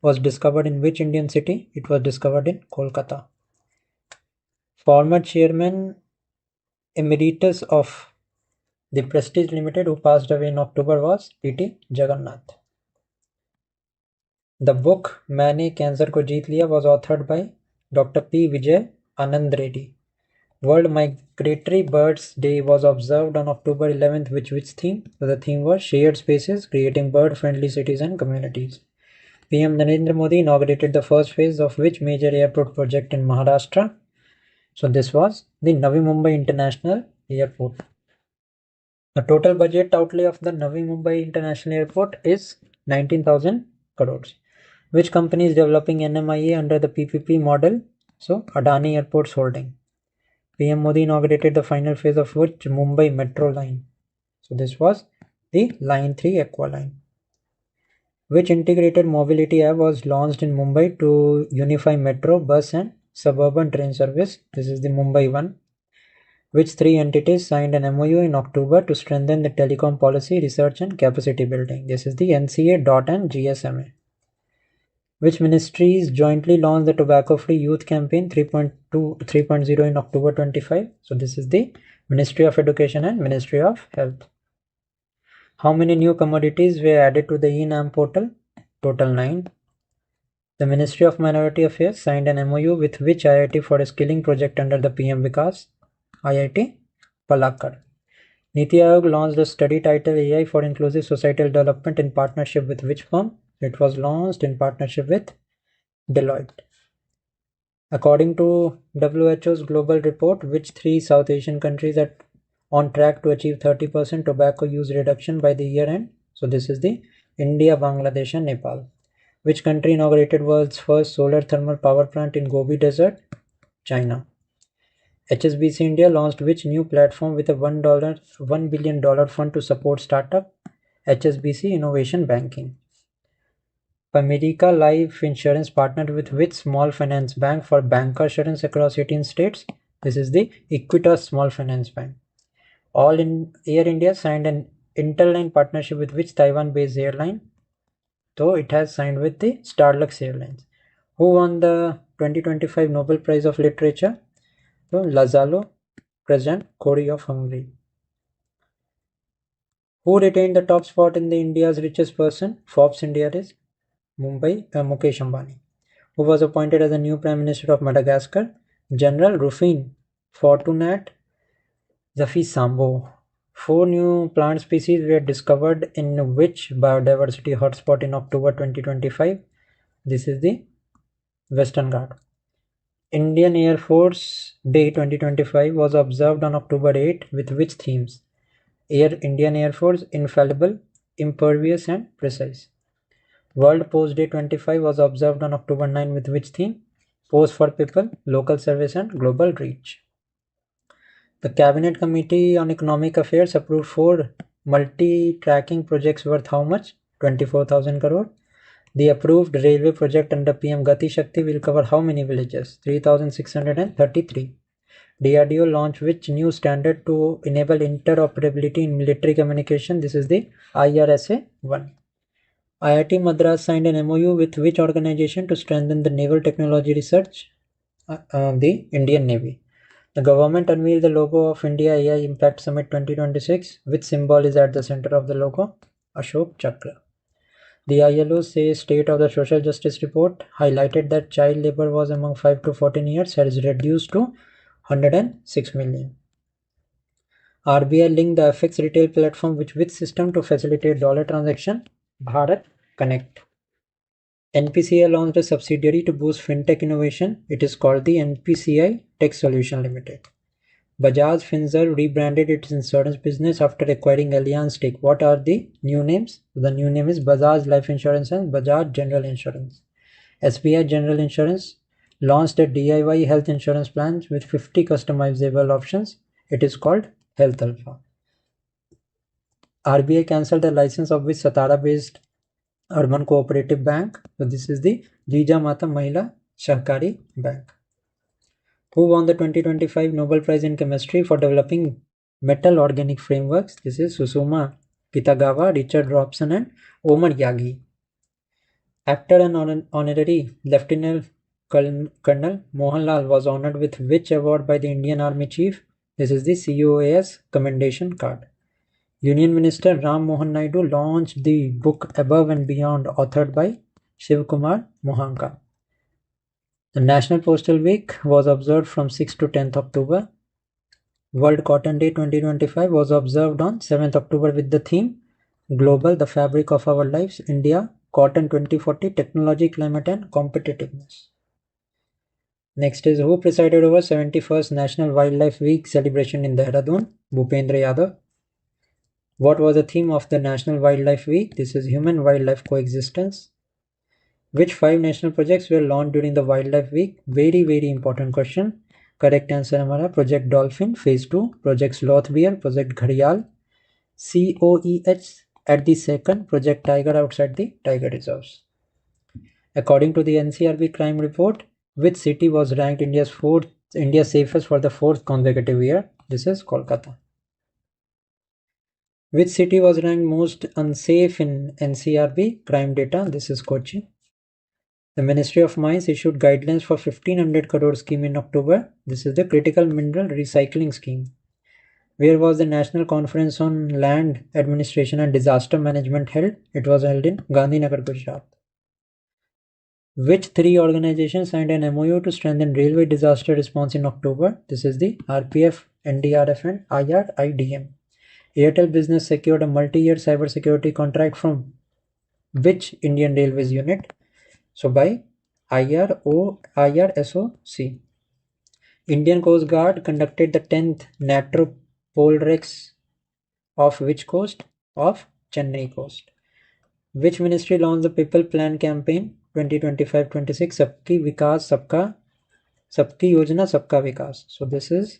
was discovered in which Indian city? It was discovered in Kolkata. Former chairman emeritus of the Prestige Limited who passed away in October was P.T. Jagannath. The book मैंने cancer को जीत लिया was authored by Dr. P. Vijay Anand Reddy. World Migratory Birds Day was observed on October 11th, which theme? So the theme was shared spaces, creating bird-friendly cities and communities. PM Narendra Modi inaugurated the first phase of which major airport project in Maharashtra? So this was the Navi Mumbai International Airport. The total budget outlay of the Navi Mumbai International Airport is 19,000 crores. Which company is developing NMIA under the PPP model? So Adani Airports Holding. PM Modi inaugurated the final phase of which Mumbai Metro line? So this was the Line 3 Aqua line. Which integrated mobility app was launched in Mumbai to unify metro, bus and suburban train service? This is the Mumbai one. Which three entities signed an MOU in October to strengthen the telecom policy, research and capacity building? This is the NCA, DOT and GSMA. Which ministries jointly launched the Tobacco-Free Youth Campaign 3.0 in October 25? So this is the Ministry of Education and Ministry of Health. How many new commodities were added to the eNAM portal? Total 9. The Ministry of Minority Affairs signed an MOU with which IIT for a skilling project under the PM Vikas? IIT Palakkad. Niti Aayog launched a study titled AI for Inclusive Societal Development in partnership with which firm? It was launched in partnership with Deloitte. According to WHO's global report, which three South Asian countries are on track to achieve 30% tobacco use reduction by the year end? So this is the India, Bangladesh and Nepal. Which country inaugurated world's first solar thermal power plant in Gobi Desert? China. HSBC India launched which new platform with a $1 billion fund to support startup? HSBC Innovation Banking. America Life Insurance partnered with which small finance bank for bancassurance across 18 states? This is the Equitas Small Finance Bank. All in Air India signed an interline partnership with which Taiwan-based airline? So it has signed with the Starlux Airlines. Who won the 2025 Nobel Prize of Literature? So Laszlo President Kori of Hungary. Who retained the top spot in the India's richest person? Forbes India is Mukesh Ambani. Who was appointed as the new Prime Minister of Madagascar? General Rufin Fortunat Zafi-Sambo. 4 new plant species were discovered in which biodiversity hotspot in October 2025? This is the Western Ghat. Indian Air Force Day 2025 was observed on October 8 with which themes? Indian Air Force, Infallible, Impervious and Precise. World Post Day 25 was observed on October 9 with which theme? Post for People, Local Service and Global Reach. The Cabinet Committee on Economic Affairs approved 4 multi-tracking projects worth how much? 24,000 crore. The approved railway project under PM Gati Shakti will cover how many villages? 3,633. DRDO launched which new standard to enable interoperability in military communication? This is the IRSA 1. IIT Madras signed an MOU with which organization to strengthen the naval technology research? The Indian Navy. The government unveiled the logo of India AI Impact Summit 2026. Which symbol is at the center of the logo? Ashok Chakra. The ILO says State of the Social Justice Report highlighted that child labor was among 5 to 14 years has reduced to 106 million. RBI linked the FX retail platform with which system to facilitate dollar transaction? Bharat Connect. NPCI launched a subsidiary to boost fintech innovation. It is called the NPCI Tech Solution Limited. Bajaj Finserv rebranded its insurance business after acquiring Allianz stake. What are the new names? The new name is Bajaj Life Insurance and Bajaj General Insurance. SBI General Insurance launched a DIY health insurance plan with 50 customizable options. It is called Health Alpha. RBI cancelled the license of which Satara-based urban cooperative bank? So this is the Jijamata Mahila Sahkari Bank. Who won the 2025 Nobel Prize in Chemistry for developing metal organic frameworks? This is Susuma Kitagawa, Richard Robson and Omar Yagi. Actor and honorary Lieutenant Colonel Mohanlal was honored with which award by the Indian Army Chief? This is the COAS Commendation Card. Union Minister Ram Mohan Naidu launched the book Above and Beyond, authored by Shiv Kumar Mohanka. The National Postal Week was observed from 6th to 10th October. World Cotton Day 2025 was observed on 7th October with the theme Global, the Fabric of Our Lives, India, Cotton 2040, Technology, Climate and Competitiveness. Next is who presided over 71st National Wildlife Week celebration in Dehradun? Bhupendra Yadav. What was the theme of the National Wildlife Week? This is human-wildlife coexistence. Which 5 national projects were launched during the Wildlife Week? Very important question. Correct answer हमारा Project Dolphin Phase 2, Project Sloth Bear, Project Gharial, COEH at the second, Project Tiger outside the tiger reserves. According to the NCRB crime report, which city was ranked India's safest for the 4th consecutive year? This is Kolkata. Which city was ranked most unsafe in NCRB crime data? This is Kochi. The Ministry of Mines issued guidelines for 1500 crore scheme in October. This is the critical mineral recycling scheme. Where was the National Conference on Land Administration and Disaster Management held? It was held in Gandhinagar, Gujarat. Which 3 organizations signed an MOU to strengthen railway disaster response in October? This is the RPF, NDRF and IRIDM. Airtel Business secured a multi-year cybersecurity contract from which Indian Railways unit? So by IRSOC. Indian Coast Guard conducted the 10th NATO Polrex of which coast? Of Chennai coast. Which ministry launched the People Plan campaign 2025-26? Sabki Vikas Sabki Yojana Sabka Vikas. So this is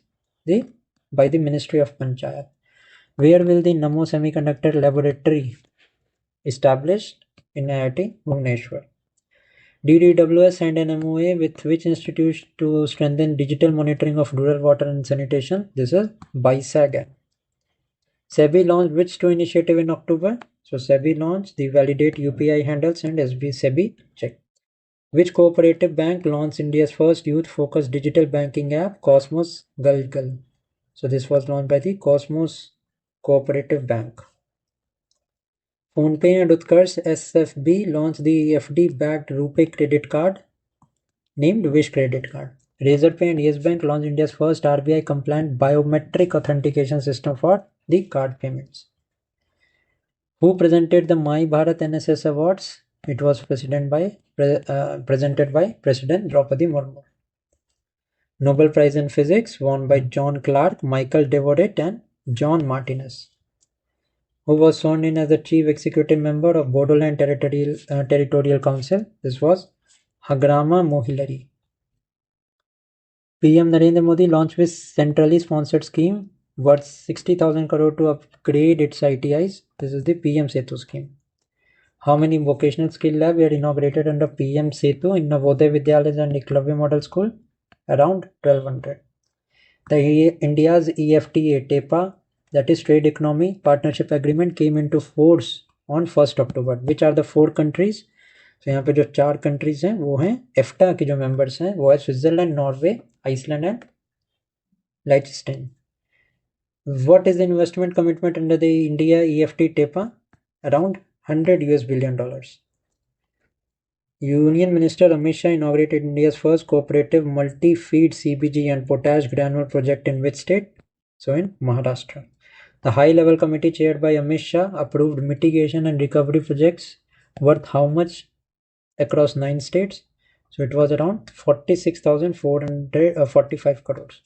by the Ministry of Panchayat. Where will the Namo Semiconductor Laboratory established? In IIT Bhubaneswar. DDWS signed an MOA with which institute to strengthen digital monitoring of rural water and sanitation? This is BISAG. SEBI launched which 2 initiative in October? So SEBI launched the Validate UPI handles and SEBI Check. Which cooperative bank launched India's first youth-focused digital banking app, Cosmos Galgal? So this was launched by the Cosmos Cooperative Bank. PhonePe and Utkarsh SFB launched the FD-backed RuPay credit card named Wish Credit Card. Razorpay and Yes Bank launched India's first RBI-compliant biometric authentication system for the card payments. Who presented the My Bharat NSS Awards? It was presented by President Draupadi Murmu. Nobel Prize in Physics won by John Clark, Michael Devoret and John Martinez. Who was sworn in as the chief executive member of Bodoland Territorial Council? This was Hagrama Mohilari. PM Narendra Modi launched with centrally sponsored scheme worth 60,000 crore to upgrade its ITIs. This is the PM Setu scheme. How many vocational skill labs were inaugurated under PM Setu in Navodaya Vidyalayas and Eklavya Model School? Around 1200. India's EFTA TEPA, that is Trade Economy Partnership Agreement, came into force on 1st October. Which are the 4 countries? तो यहाँ पे जो 4 countries हैं वो हैं EFTA के जो members हैं वो है Switzerland, Norway, Iceland and Liechtenstein. What is the investment commitment under the India EFTA TEPA? Around $100 billion. Union Minister Amit Shah inaugurated India's first cooperative multi-feed CBG and potash granule project in which state? So in Maharashtra. The high-level committee chaired by Amit Shah approved mitigation and recovery projects worth how much across 9 states? So it was around 46,445 crores.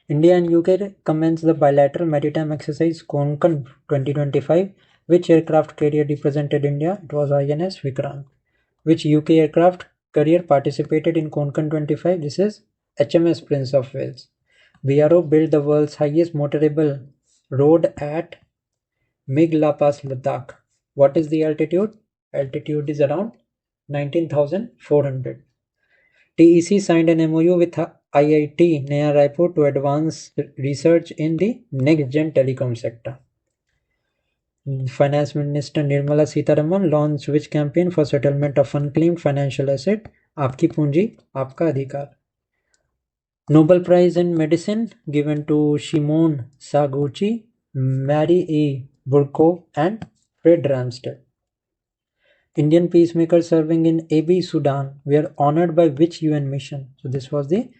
India and UK commenced the bilateral maritime exercise Konkan 2025. Which aircraft carrier represented India? It was INS Vikrant. Which UK aircraft carrier participated in Konkan 25? This is HMS Prince of Wales. BRO built the world's highest motorable road at Mig La Pass, Ladakh. What is the altitude? Altitude is around 19,400. TEC signed an MOU with IIT Naya Raipur to advance research in the next-gen telecom sector. Finance Minister Nirmala Sitharaman launched which campaign for settlement of unclaimed financial asset? Aapki Punji, Aapka Adhikar. Nobel Prize in Medicine given to Shimon Saguchi, Mary E. Burkow and Fred Ramstead. Indian peacemakers serving in AB Sudan were honored by which UN mission? So this was the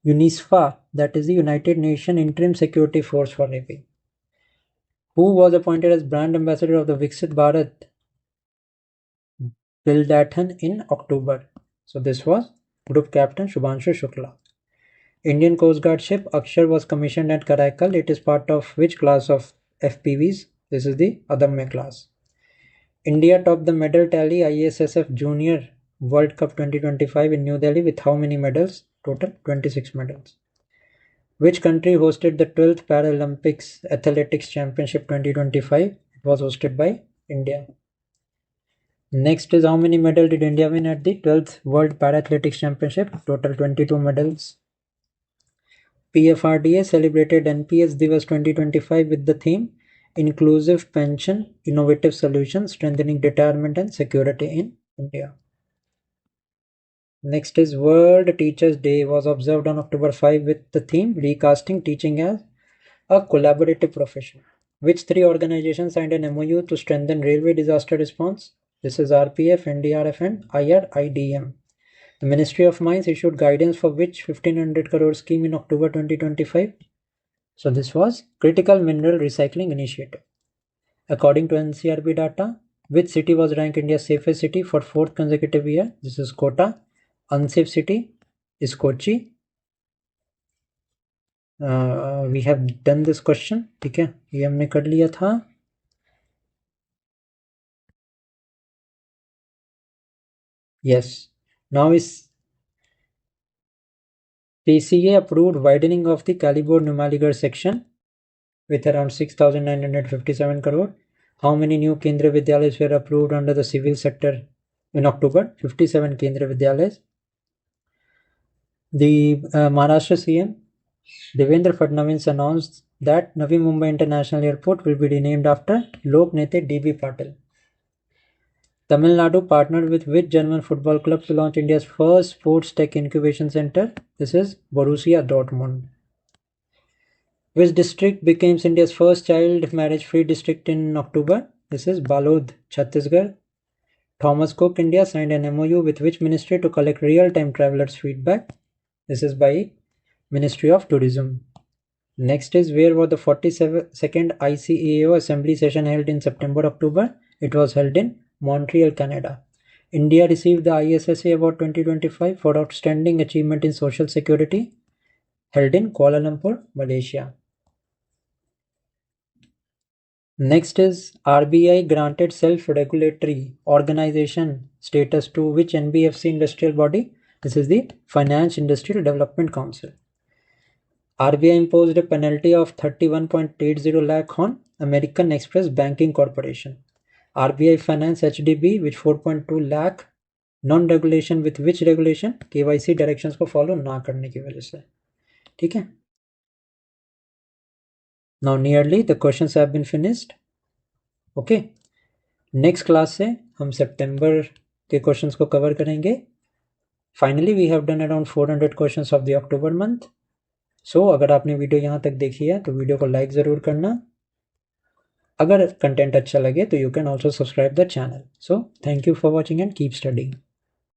UNISFA, that is the United Nations Interim Security Force for AB. Who was appointed as brand ambassador of the Viksit Bharat Bildathon in October? So this was Group Captain Shubhanshu Shukla. Indian Coast Guard ship Akshar was commissioned at Karaikal. It is part of which class of FPVs? This is the Adamya class. India topped the medal tally ISSF Junior World Cup 2025 in New Delhi with how many medals? Total 26 medals. Which country hosted the 12th Paralympics Athletics Championship 2025? It was hosted by India. Next is how many medals did India win at the 12th World Parathletics Championship? Total 22 medals. PFRDA celebrated NPS Divas 2025 with the theme Inclusive Pension, Innovative Solutions, Strengthening Retirement and Security in India. Next is World Teachers Day was observed on October 5 with the theme Recasting Teaching as a Collaborative Profession. Which three organizations signed an MOU to strengthen railway disaster response? This is RPF, NDRF and IRIDM. The Ministry of Mines issued guidance for which 1500 crore scheme in October 2025? So this was Critical Mineral Recycling Initiative. According to NCRB data, which city was ranked India's safest city for 4th consecutive year? This is Kota. Unsafe city is Kochi. We have done this question. ठीक है, ये हमने कर लिया था. Yes. Now is PCA approved widening of the Kalibor-Numaligarh section with around 6,957 crore. How many new Kendriya Vidyalayas were approved under the civil sector in October? 57 Kendriya Vidyalayas. The Maharashtra CM Devendra Fadnavis announced that Navi Mumbai International Airport will be renamed after Lok Nete D.B. Patil. Tamil Nadu partnered with which German football club to launch India's first sports tech incubation center? This is Borussia Dortmund. Which district became India's first child marriage-free district in October? This is Balod, Chhattisgarh. Thomas Cook India signed an MOU with which ministry to collect real-time travelers' feedback? This is by Ministry of Tourism. Next is where was the 42nd ICAO assembly session held in September-October? It was held in Montreal, Canada. India received the ISSA Award 2025 for outstanding achievement in social security, held in Kuala Lumpur, Malaysia. Next is RBI granted self-regulatory organization status to which NBFC industrial body? This is the Finance Industrial Development Council. RBI imposed a penalty of 31.80 lakh on American Express Banking Corporation. RBI Finance HDB with 4.2 lakh non-regulation with which regulation? KYC directions को follow ना करने की वजह से. ठीक है? Now nearly the questions have been finished. Okay. Next class से हम September के questions को cover करेंगे. Finally we have done around 400 questions of the October month. So अगर आपने वीडियो यहाँ तक देखी है तो वीडियो को लाइक ज़रूर करना. अगर कंटेंट अच्छा लगे तो you can also subscribe the channel. So thank you for watching and keep studying.